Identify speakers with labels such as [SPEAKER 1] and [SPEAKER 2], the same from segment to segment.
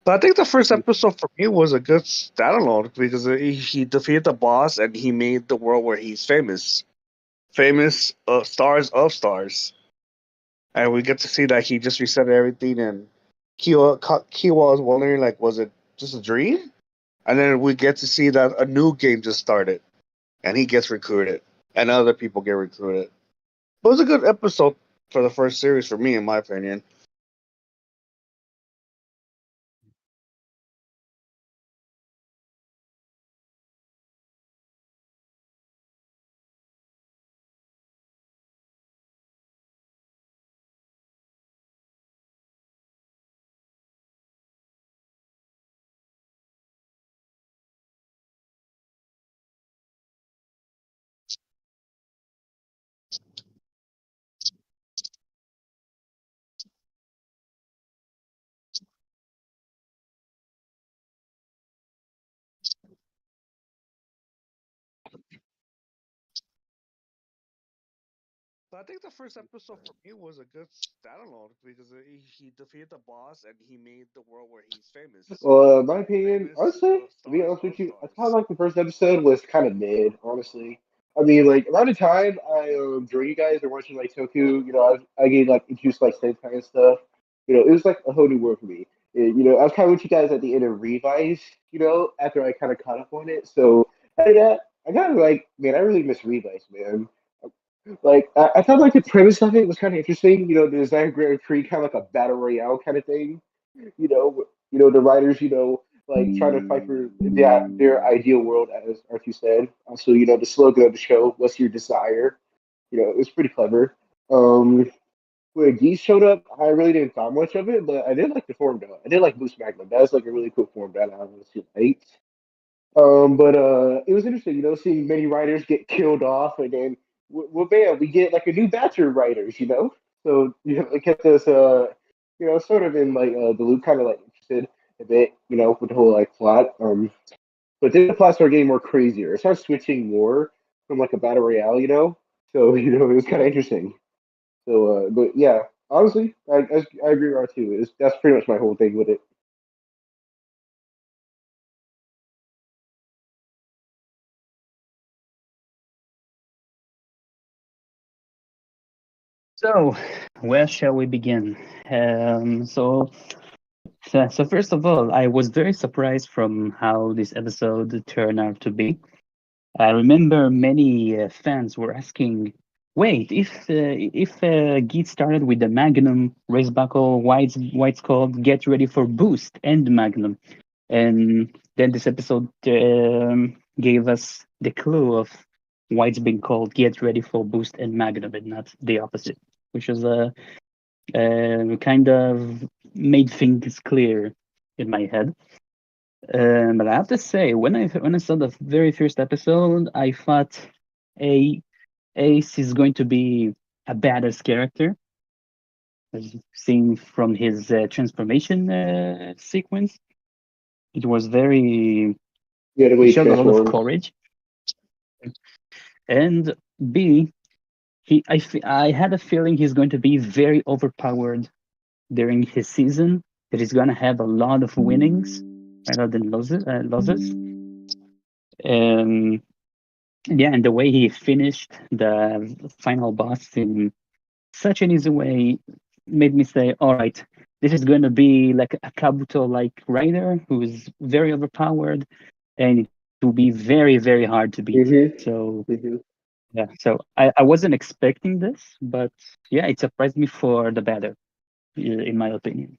[SPEAKER 1] But I think the first episode for me was a good standalone because he defeated the boss and he made the world where he's famous, famous stars of stars, and we get to see that he just reset everything. And Kiwa was wondering like, was it just a dream? And then we get to see that a new game just started, and he gets recruited, and other people get recruited. It was a good episode for the first series for me, in my opinion. But I think the first episode for me was a good standalone because he defeated the boss and he made the world where he's famous,
[SPEAKER 2] My opinion,
[SPEAKER 1] famous
[SPEAKER 2] honestly, to be
[SPEAKER 1] stars
[SPEAKER 2] honest with
[SPEAKER 1] of
[SPEAKER 2] you, I kind of
[SPEAKER 1] stars.
[SPEAKER 2] like the first episode was kind of mid, honestly. I mean, like around the time I joined you guys and watching like Toku, I get like introduced like Sentai and stuff. It was like a whole new world for me. I was kind of with you guys at the end of Revise. After I kind of caught up on it. So I got like, man, I really miss Revise, man. Like I thought like the premise of it was kind of interesting. The design Grand Prix kind of like a battle royale kind of thing. The writers, like trying to fight for their ideal world, as Arthur said. Also, the slogan of the show, "What's your desire?" It was pretty clever. Um, when Geese showed up, I really didn't thought much of it, but I did like the form though. I did like Boost Magnum. That was like a really cool form that I honestly liked. But it was interesting, seeing many writers get killed off, and then well, bam, we get like a new batch of writers. So it kept us, sort of in like the loop, kind of like interested a bit, with the whole like plot. But then the plot started getting more crazier. It started switching more from like a battle royale. So it was kind of interesting. So, but yeah, honestly, I agree with R two. That's pretty much my whole thing with it.
[SPEAKER 3] So, where shall we begin? So first of all, I was very surprised from how this episode turned out to be. I remember many fans were asking, "Wait, if Geet started with the Magnum, race buckle, white's called Get Ready for Boost and Magnum," and then this episode gave us the clue of why it's been called Get Ready for Boost and Magnum and not the opposite, which was kind of made things clear in my head. But I have to say, when I saw the very first episode, I thought a Ace is going to be a badass character, as seen from his transformation sequence. It was very.
[SPEAKER 2] Yeah, the way
[SPEAKER 3] It
[SPEAKER 2] he
[SPEAKER 3] showed a lot of
[SPEAKER 2] transformed.
[SPEAKER 3] courage, and B. I had a feeling he's going to be very overpowered during his season. That he's going to have a lot of winnings rather than losses. Um, yeah, and the way he finished the final boss in such an easy way made me say, all right, this is going to be like a Kabuto like rider who is very overpowered and it will be very, very hard to beat.
[SPEAKER 2] Mm-hmm.
[SPEAKER 3] So,
[SPEAKER 2] Mm-hmm.
[SPEAKER 3] yeah, so I wasn't expecting this, but yeah, it surprised me for the better, in my opinion.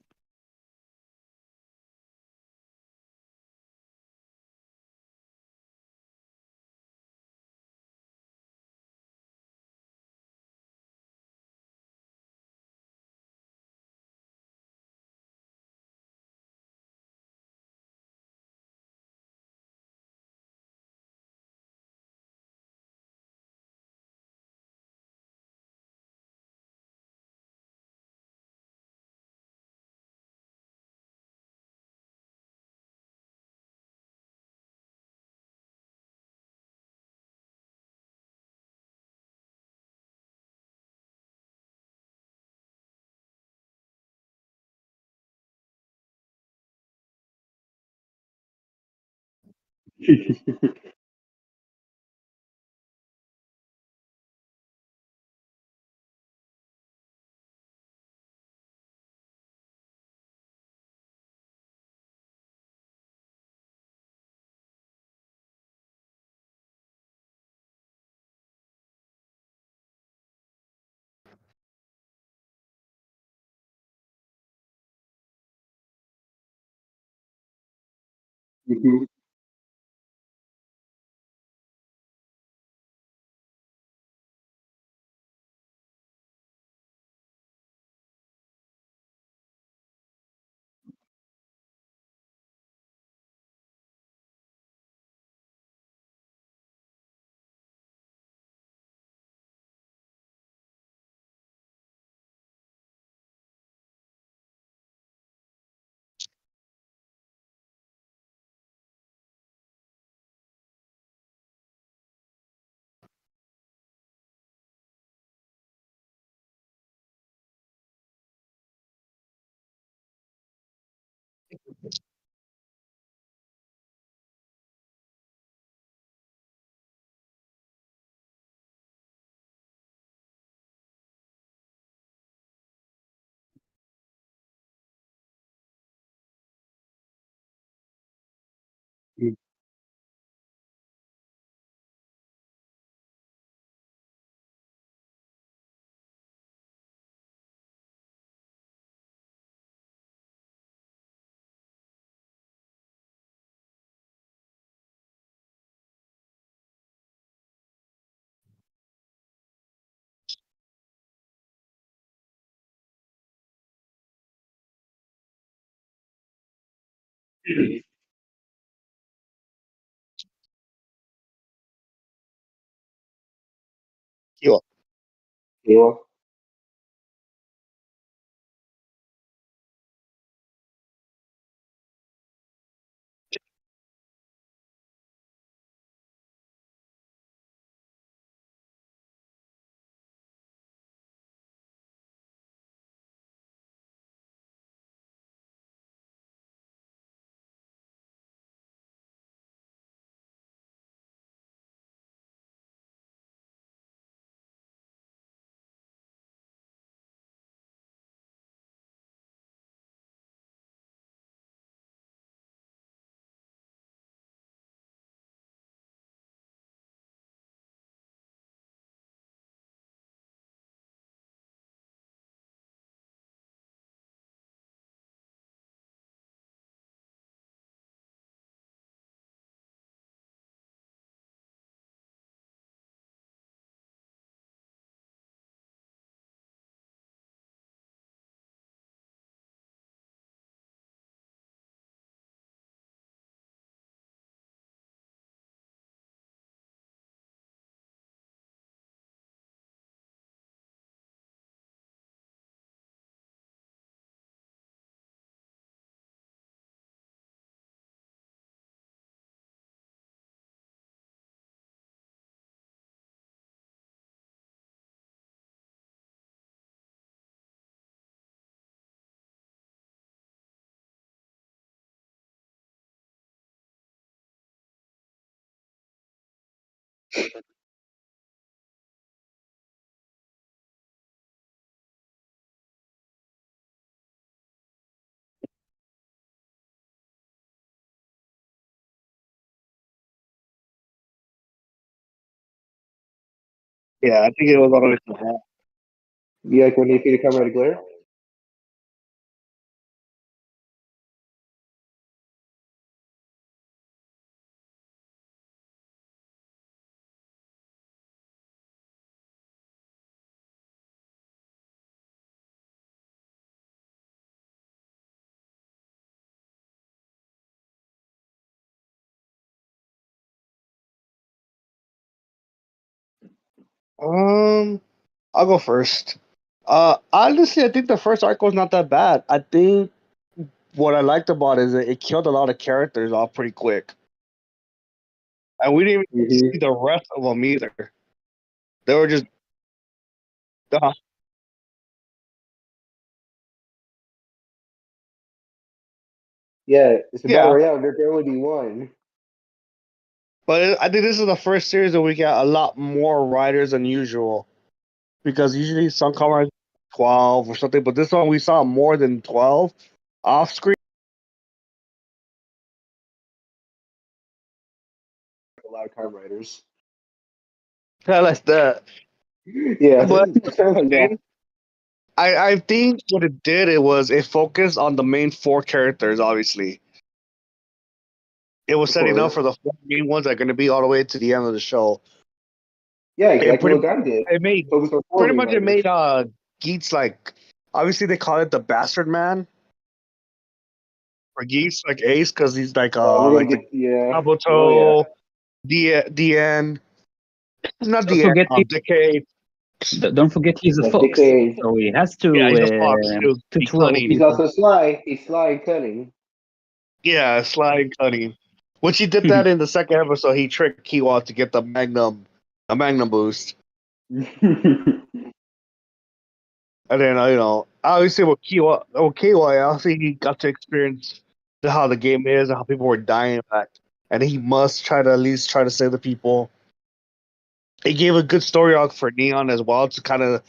[SPEAKER 2] Mhm.
[SPEAKER 1] Yo,
[SPEAKER 2] Yeah.
[SPEAKER 1] yeah, I think it was always the ball.
[SPEAKER 2] You like when they feed a Kamen Rider Glare?
[SPEAKER 1] Um, I'll go first. Honestly, I think the first arc was not that bad. I think what I liked about it is that it killed a lot of characters off pretty quick, and we didn't even
[SPEAKER 2] Hmm.
[SPEAKER 1] see the rest of them either. They were just, uh,
[SPEAKER 2] Yeah, it's a battle
[SPEAKER 1] yeah,
[SPEAKER 2] royale. There can only be one.
[SPEAKER 1] But I think this is the first series that we got a lot more riders than usual. Because usually some Kamen Riders 12 or something, but this one we saw more than 12 off screen.
[SPEAKER 2] A lot of Kamen Riders.
[SPEAKER 1] Tell us that.
[SPEAKER 2] Yeah,
[SPEAKER 1] But
[SPEAKER 2] yeah,
[SPEAKER 1] I think what it did it focused on the main four characters. Obviously, it was
[SPEAKER 2] of
[SPEAKER 1] setting up
[SPEAKER 2] course.
[SPEAKER 1] for the four main ones that are going to be all the way to the end of the show.
[SPEAKER 2] Yeah,
[SPEAKER 1] It
[SPEAKER 2] exactly
[SPEAKER 1] pretty
[SPEAKER 2] what Gun did.
[SPEAKER 1] it made
[SPEAKER 2] Focus on four
[SPEAKER 1] pretty
[SPEAKER 2] main
[SPEAKER 1] much it
[SPEAKER 2] riders.
[SPEAKER 1] made Geats like obviously they call it the bastard man for Geats like Ace because he's
[SPEAKER 2] We're gonna
[SPEAKER 1] like the
[SPEAKER 2] get yeah. Oh yeah.
[SPEAKER 1] Kabuto the end not
[SPEAKER 3] Don't
[SPEAKER 1] the end
[SPEAKER 3] forget
[SPEAKER 1] decade.
[SPEAKER 3] don't forget he's a
[SPEAKER 2] Yeah,
[SPEAKER 3] fox,
[SPEAKER 2] Decade.
[SPEAKER 3] so he has
[SPEAKER 1] Yeah, he's a fox too.
[SPEAKER 3] to
[SPEAKER 1] Be
[SPEAKER 3] throw
[SPEAKER 1] cunning.
[SPEAKER 2] He's
[SPEAKER 3] people.
[SPEAKER 2] also sly. He's sly and cunning.
[SPEAKER 1] Yeah, slide cutting. Which he did that in the second episode. He tricked Kiwa to get a Magnum boost, and then obviously with Kiwa, obviously he got to experience how the game is and how people were dying back, and he must try to at least try to save the people. It gave a good story arc for Neon as well to kind of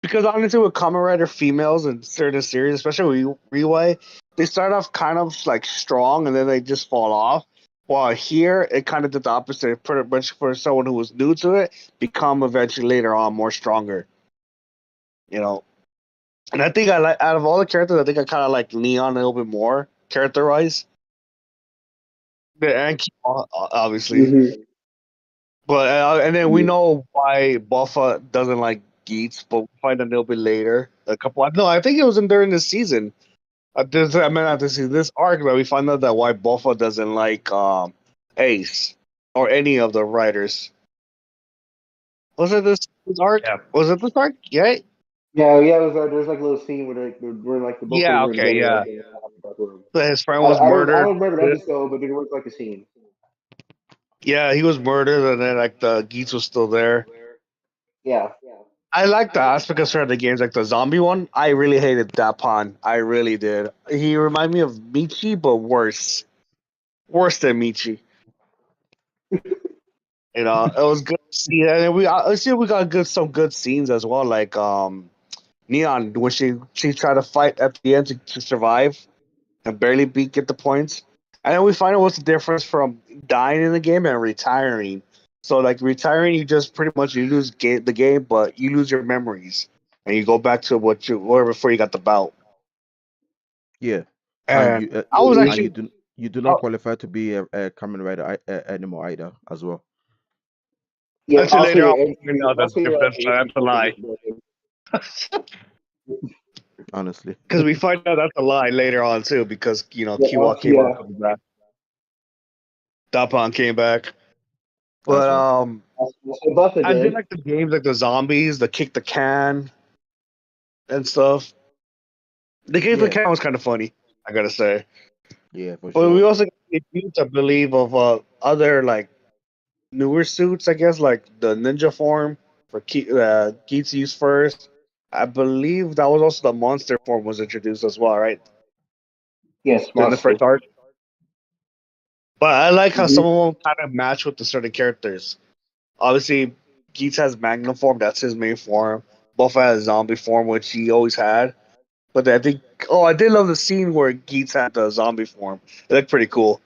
[SPEAKER 1] because honestly with Kamen Rider females in certain series, especially Riway, they start off kind of like strong and then they just fall off. While here, it kind of did the opposite. Pretty much for someone who was new to it, become eventually later on more stronger. You know, and I think I like out of all the characters, I think I kind of like Neon a little bit more character wise. And Killua, obviously,
[SPEAKER 2] hmm
[SPEAKER 1] but and then we
[SPEAKER 2] Yeah.
[SPEAKER 1] know why Buffa doesn't like Geats, but we'll find a little bit later. A couple, no, I think it was in during this season. I mean, not this season, this arc, where we find out that why Buffa doesn't like Ace or any of the writers. Was it this arc?
[SPEAKER 3] Yeah.
[SPEAKER 1] Was it this arc? Yeah.
[SPEAKER 2] Yeah, it was there's like a little scene where like the both of them
[SPEAKER 1] Yeah.
[SPEAKER 2] were
[SPEAKER 1] Okay.
[SPEAKER 2] together
[SPEAKER 1] Yeah.
[SPEAKER 2] like in the back room.
[SPEAKER 1] So his friend was
[SPEAKER 2] I
[SPEAKER 1] murdered.
[SPEAKER 2] don't remember the episode, but there was like a scene.
[SPEAKER 1] Yeah, he was murdered, and then like the Geats was still there.
[SPEAKER 2] Yeah.
[SPEAKER 1] I like the aspect of certain of the games, like the zombie one. I really hated that pawn. I really did. He reminded me of Michi, but worse than Michi. It was good to see that. And I see we got some good scenes as well, like Neon when she tried to fight at the end to survive and barely get the points. And then we find out what's the difference from dying in the game and retiring. So like retiring, you just pretty much you lose the game, but you lose your memories and you go back to what you were before you got the belt.
[SPEAKER 4] Yeah, and
[SPEAKER 1] And
[SPEAKER 4] you
[SPEAKER 1] I was
[SPEAKER 4] and
[SPEAKER 1] actually
[SPEAKER 4] you do
[SPEAKER 1] uh,
[SPEAKER 4] not qualify to be a Kamen Rider anymore either as well.
[SPEAKER 2] Yeah.
[SPEAKER 1] until later on, we know
[SPEAKER 2] I'll
[SPEAKER 1] that's
[SPEAKER 2] say your
[SPEAKER 1] that's
[SPEAKER 2] actually
[SPEAKER 1] that's a lie
[SPEAKER 4] Honestly,
[SPEAKER 1] because we find out that's a lie later on too because
[SPEAKER 2] Yeah,
[SPEAKER 1] Kiwa came
[SPEAKER 2] yeah.
[SPEAKER 1] out comes back, Dapan came back,
[SPEAKER 4] that's
[SPEAKER 1] but
[SPEAKER 4] right.
[SPEAKER 2] So Buffa
[SPEAKER 1] I did
[SPEAKER 2] did.
[SPEAKER 1] like the games like the zombies, the kick the can and stuff. The kick the
[SPEAKER 4] Yeah,
[SPEAKER 1] can was kind of funny, I gotta say.
[SPEAKER 4] yeah, for
[SPEAKER 1] But we
[SPEAKER 4] sure.
[SPEAKER 1] also get used, I believe, of other like newer suits, I guess, like the ninja form for Geats used first. I believe that was also the monster form was introduced as well, right?
[SPEAKER 2] Yes,
[SPEAKER 1] In the
[SPEAKER 2] monster.
[SPEAKER 1] first arc. But I like how
[SPEAKER 2] hmm
[SPEAKER 1] some of them kind of match with the certain characters. Obviously, Geats has Magnum form, that's his main form. Buffa has zombie form, which he always had. But I think, I did love the scene where Geats had the zombie form. It looked pretty cool.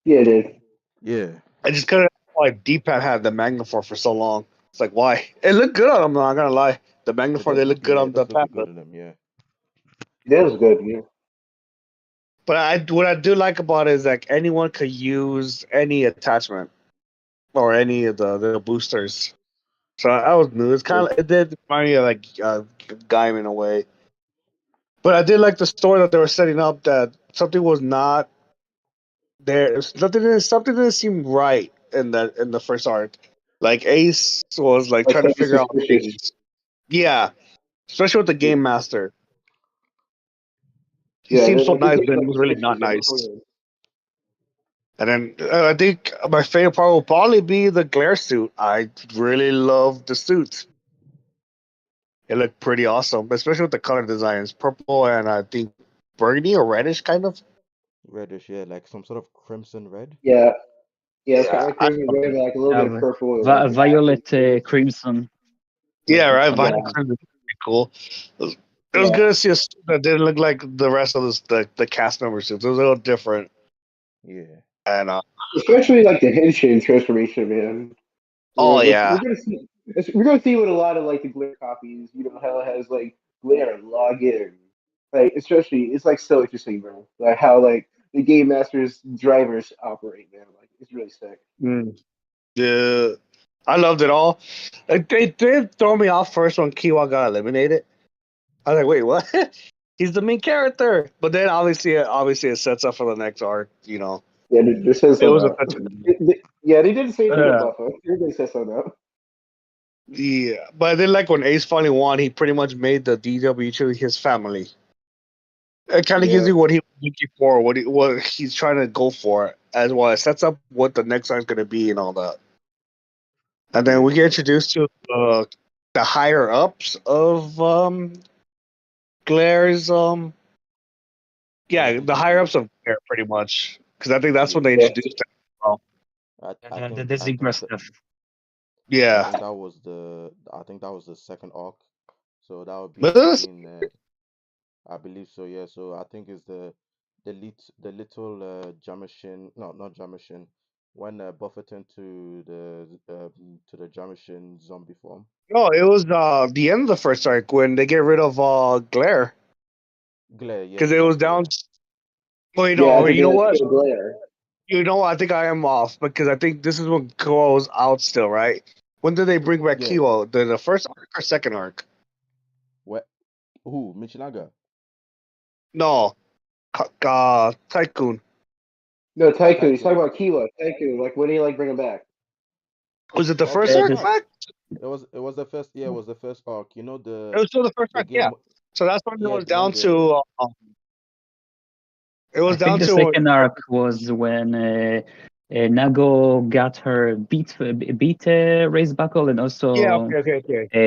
[SPEAKER 2] Yeah, it did.
[SPEAKER 4] Yeah,
[SPEAKER 1] I just couldn't why D-pad had the Magnifor for so long. It's like why? It looked good on them. Not gonna lie, the Magnifor they look good
[SPEAKER 4] yeah,
[SPEAKER 1] on
[SPEAKER 4] it
[SPEAKER 1] the
[SPEAKER 4] does look
[SPEAKER 1] pad.
[SPEAKER 4] good on them. Yeah,
[SPEAKER 2] That was good. Yeah.
[SPEAKER 1] But what I do like about it is like anyone could use any attachment or any of the boosters. So I was new. It did remind me of like Gaim in a way. But I did like the story that they were setting up that something was not there. Something didn't seem right in the first arc. Like Ace was like
[SPEAKER 2] Like
[SPEAKER 1] trying to
[SPEAKER 2] something
[SPEAKER 1] figure out
[SPEAKER 2] suspicious.
[SPEAKER 1] things. Yeah, especially with the game master. He
[SPEAKER 2] Yeah,
[SPEAKER 1] seems so
[SPEAKER 2] like it
[SPEAKER 1] nice,
[SPEAKER 2] seems
[SPEAKER 1] but he
[SPEAKER 2] like
[SPEAKER 1] was really not
[SPEAKER 2] suspicious. Like,
[SPEAKER 1] nice. And then I think my favorite part will probably be the glare suit. I really love the suits. It looked pretty awesome, especially with the color designs, purple and I think burgundy or reddish kind of.
[SPEAKER 4] reddish. Yeah, like some sort of crimson red.
[SPEAKER 2] yeah, Yeah, it's got
[SPEAKER 1] Yeah,
[SPEAKER 2] like crimson red, and, like a little bit of
[SPEAKER 3] Uh,
[SPEAKER 2] purple, and like black.
[SPEAKER 3] Violet Crimson.
[SPEAKER 1] yeah, right.
[SPEAKER 3] Something
[SPEAKER 1] Violet
[SPEAKER 3] like
[SPEAKER 2] Yeah,
[SPEAKER 3] that.
[SPEAKER 1] Crimson is pretty cool. It was
[SPEAKER 2] yeah.
[SPEAKER 1] good to see a suit that didn't look like the rest of the cast member suits. It was a little different,
[SPEAKER 4] Yeah.
[SPEAKER 1] and
[SPEAKER 2] Especially like the Henshin transformation, man.
[SPEAKER 1] oh
[SPEAKER 2] Which
[SPEAKER 1] yeah,
[SPEAKER 2] we're gonna see with a lot of like the Glare copies. You know how it has like Glare login, like especially it's like so interesting, bro. Like how like the game masters drivers operate, man. Like it's really sick.
[SPEAKER 1] mm, yeah, I loved it all. Like, they did throw me off first when Kiwa got eliminated. I was like, wait, what? He's the main character, but then obviously it sets up for the next arc.
[SPEAKER 2] Yeah, there says
[SPEAKER 1] It
[SPEAKER 2] something
[SPEAKER 1] was a
[SPEAKER 2] up. Yeah, they didn't say anything
[SPEAKER 1] yeah,
[SPEAKER 2] about that. Everybody says something up.
[SPEAKER 1] yeah. But then, like when Ace finally won, he pretty much made the DW his family. It kind of gives
[SPEAKER 2] Yeah.
[SPEAKER 1] you what he was looking for, what he's trying to go for, as well. It sets up what the next arc's going to be and all that. And then
[SPEAKER 2] Yeah.
[SPEAKER 1] we get introduced to the higher ups of Glaire's
[SPEAKER 4] Yeah,
[SPEAKER 1] yeah,
[SPEAKER 4] the
[SPEAKER 1] the higher
[SPEAKER 4] DB.
[SPEAKER 1] ups of Glare pretty much, because I think that's when
[SPEAKER 4] Yeah.
[SPEAKER 1] they
[SPEAKER 2] Yeah.
[SPEAKER 1] introduced him. Well,
[SPEAKER 3] The
[SPEAKER 4] I
[SPEAKER 3] Disney
[SPEAKER 4] think
[SPEAKER 3] stuff.
[SPEAKER 1] yeah,
[SPEAKER 4] I think that was the second arc. So that would be
[SPEAKER 1] but this,
[SPEAKER 4] between I believe so, yeah. So I think it's the little Jamashin, no, not Jamashin, when Buffett turned to the Jamashin zombie form.
[SPEAKER 1] no, it was the end of the first arc when they get rid of Glare,
[SPEAKER 4] Glare,
[SPEAKER 1] because it
[SPEAKER 4] yes,
[SPEAKER 1] was down.
[SPEAKER 4] Glare.
[SPEAKER 1] Wait,
[SPEAKER 2] Yeah,
[SPEAKER 1] no,
[SPEAKER 2] after
[SPEAKER 1] wait, you know
[SPEAKER 2] they
[SPEAKER 1] what?
[SPEAKER 2] kill Blair.
[SPEAKER 1] You know, I think I am off because I think this is when Koa out still, right? When did they bring back
[SPEAKER 4] Yeah.
[SPEAKER 1] Kiwo? The first arc or second arc?
[SPEAKER 4] What? Who? Michinaga?
[SPEAKER 1] No, Tycoon.
[SPEAKER 2] No, Tycoon. He's
[SPEAKER 4] Tycoon.
[SPEAKER 2] talking about Kilo. Tycoon. Like when do you like bring him back?
[SPEAKER 1] Was it the
[SPEAKER 4] Oh, the
[SPEAKER 1] first
[SPEAKER 3] Uh,
[SPEAKER 4] first
[SPEAKER 1] arc
[SPEAKER 3] the,
[SPEAKER 4] arc.
[SPEAKER 1] back?
[SPEAKER 4] It was the first. Yeah, it was the first arc. You know
[SPEAKER 1] It was still the first
[SPEAKER 4] the
[SPEAKER 1] arc, yeah.
[SPEAKER 4] game.
[SPEAKER 1] So that's when it
[SPEAKER 4] Yeah,
[SPEAKER 1] was
[SPEAKER 4] when
[SPEAKER 1] down
[SPEAKER 4] the
[SPEAKER 1] to. It
[SPEAKER 3] I
[SPEAKER 1] was
[SPEAKER 3] think
[SPEAKER 1] down
[SPEAKER 3] the
[SPEAKER 1] to.
[SPEAKER 3] second arc was when Nago got her beat race buckle, and
[SPEAKER 1] Yeah.
[SPEAKER 3] also
[SPEAKER 1] Okay.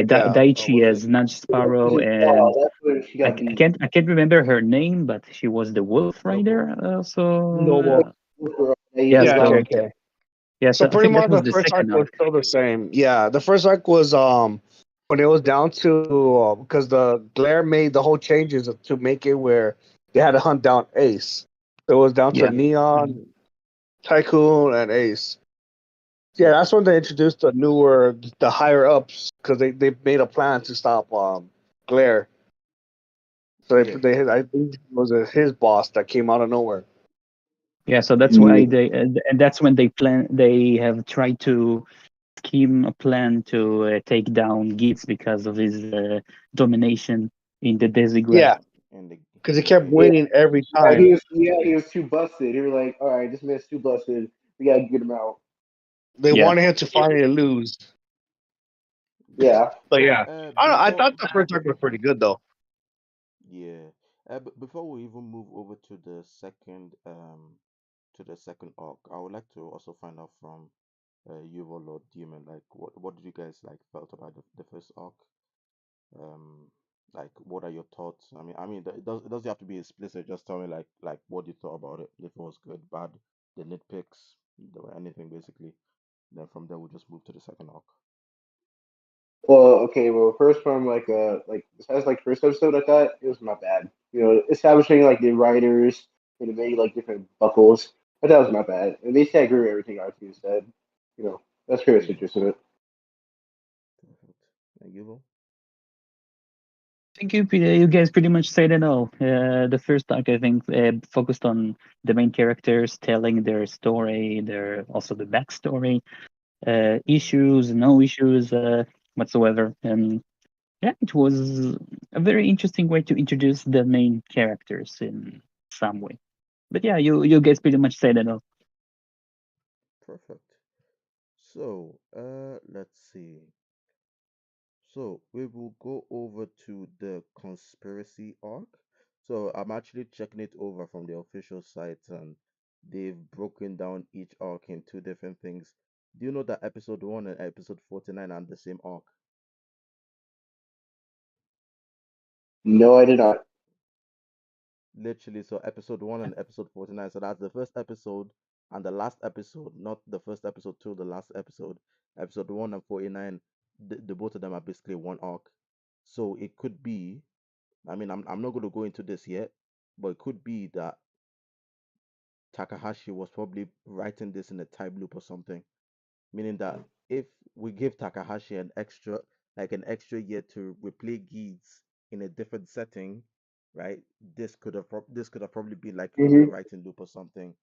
[SPEAKER 1] Yeah.
[SPEAKER 3] Daichi
[SPEAKER 4] was it?
[SPEAKER 3] as Nudge Sparrow,
[SPEAKER 2] Oh,
[SPEAKER 3] and
[SPEAKER 2] that's when she got beat.
[SPEAKER 3] I can't remember her name, but she was the Wolf
[SPEAKER 4] Noble.
[SPEAKER 3] Rider. Also,
[SPEAKER 1] No.
[SPEAKER 2] Yeah, he
[SPEAKER 3] yeah.
[SPEAKER 2] was
[SPEAKER 1] Yeah.
[SPEAKER 2] black.
[SPEAKER 1] Okay.
[SPEAKER 3] Yeah,
[SPEAKER 1] So
[SPEAKER 3] so I
[SPEAKER 1] pretty
[SPEAKER 3] think that
[SPEAKER 1] much
[SPEAKER 3] was
[SPEAKER 1] the
[SPEAKER 3] the
[SPEAKER 1] first arc
[SPEAKER 3] second
[SPEAKER 1] was
[SPEAKER 3] arc.
[SPEAKER 1] still the same. Yeah, the first arc was when it was down to because the Glare made the whole changes to make it where they had to hunt down Ace. It was down to
[SPEAKER 3] Yeah,
[SPEAKER 4] Yeah.
[SPEAKER 1] Neon, Tycoon, and Ace. Yeah, that's when they introduced the higher ups because they made a plan to stop Glare. So
[SPEAKER 4] Yeah.
[SPEAKER 1] I think it was his boss that came out of nowhere.
[SPEAKER 3] yeah. So that's why
[SPEAKER 2] Mm.
[SPEAKER 3] they and that's when they have tried to scheme a plan to take down Geats because of his domination in the Desigra.
[SPEAKER 1] Yeah,
[SPEAKER 4] And the
[SPEAKER 1] because he kept
[SPEAKER 2] Yeah,
[SPEAKER 1] winning every
[SPEAKER 2] yeah,
[SPEAKER 1] time.
[SPEAKER 2] he was too busted. He was like, all right, this man's too busted. We gotta get him out.
[SPEAKER 1] They
[SPEAKER 3] Yeah,
[SPEAKER 1] wanted him to finally lose.
[SPEAKER 2] Yeah.
[SPEAKER 1] But yeah, I don't know, I
[SPEAKER 4] Before
[SPEAKER 1] thought the first arc was pretty good though.
[SPEAKER 4] Yeah. Before we even move over to the second arc, I would like to also find out from you or Lord Demon, like what did you guys like felt about the first arc? Like what are your thoughts? It doesn't have to be explicit. Just tell me like what you thought about it. If it was good, bad, the nitpicks, anything basically. Then from there we'll just move to the second arc.
[SPEAKER 2] Well, okay. Well, first from like besides like first episode, I thought it was not bad. You know, establishing like the writers and the many like different buckles. I thought it was not bad. And they said I agree with everything Archie said. You know, that's pretty much
[SPEAKER 4] Yeah,
[SPEAKER 2] interesting. It.
[SPEAKER 4] perfect. And you will?
[SPEAKER 3] I think you guys pretty much said it all. The first arc, I think, focused on the main characters telling their story, their also the backstory, issues, no issues whatsoever, and yeah, it was a very interesting way to introduce the main characters in some way. But yeah, you guys pretty much said it all.
[SPEAKER 4] Perfect. So, let's see. So we will go over to the conspiracy arc. So I'm actually checking it over from the official site, and they've broken down each arc in two different things. Do you know that episode 1 and episode 49 are the same arc?
[SPEAKER 2] No, I did not.
[SPEAKER 4] Literally, so episode 1 and episode 49. So that's the first episode and the last episode, not the first episode to the last episode, episode 1 and 49, the both of them are basically one arc. So it could be, I mean, I'm not going to go into this yet, but it could be that Takahashi was probably writing this in a time loop or something, meaning that if we give Takahashi an extra year to replay Geeds in a different setting, right? This could have probably been like in the
[SPEAKER 2] Hmm.
[SPEAKER 4] writing loop or something.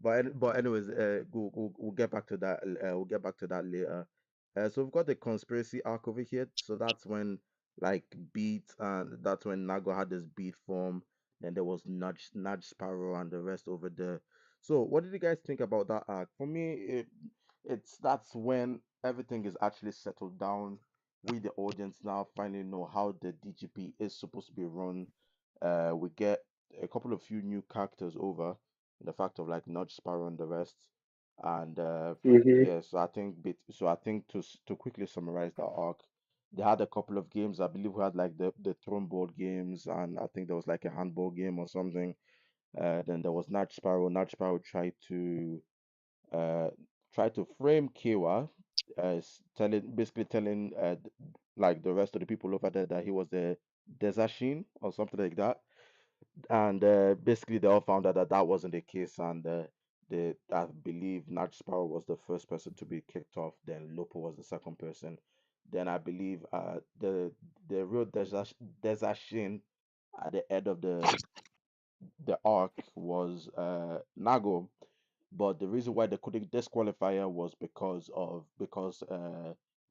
[SPEAKER 4] But anyways, we'll get back to that. We'll get back to that later. So we've got the conspiracy arc over here. So that's when like Beat and that's when Nago had this Beat form. Then there was Nudge Sparrow and the rest over there. So what did you guys think about that arc? For me, it's that's when everything is actually settled down. We the audience now finally know how the DGP is supposed to be run. We get a couple of few new characters over the fact of like Nudge Sparrow and the rest. And
[SPEAKER 2] Hmm.
[SPEAKER 4] yeah, so I think to quickly summarize that arc, they had a couple of games. I believe we had like the throne board games, and I think there was like a handball game or something. Then there was Nudge Sparrow. Nudge Sparrow uh tried to frame Kiwa as telling like the rest of the people over there that he was a Desashin or something like that, and basically they all found out that that wasn't the case, and I believe Nat Sparrow was the first person to be kicked off, then Lopo was the second person, then I believe the real Desashin at the end of the arc was Nago, but the reason why they couldn't disqualify her was because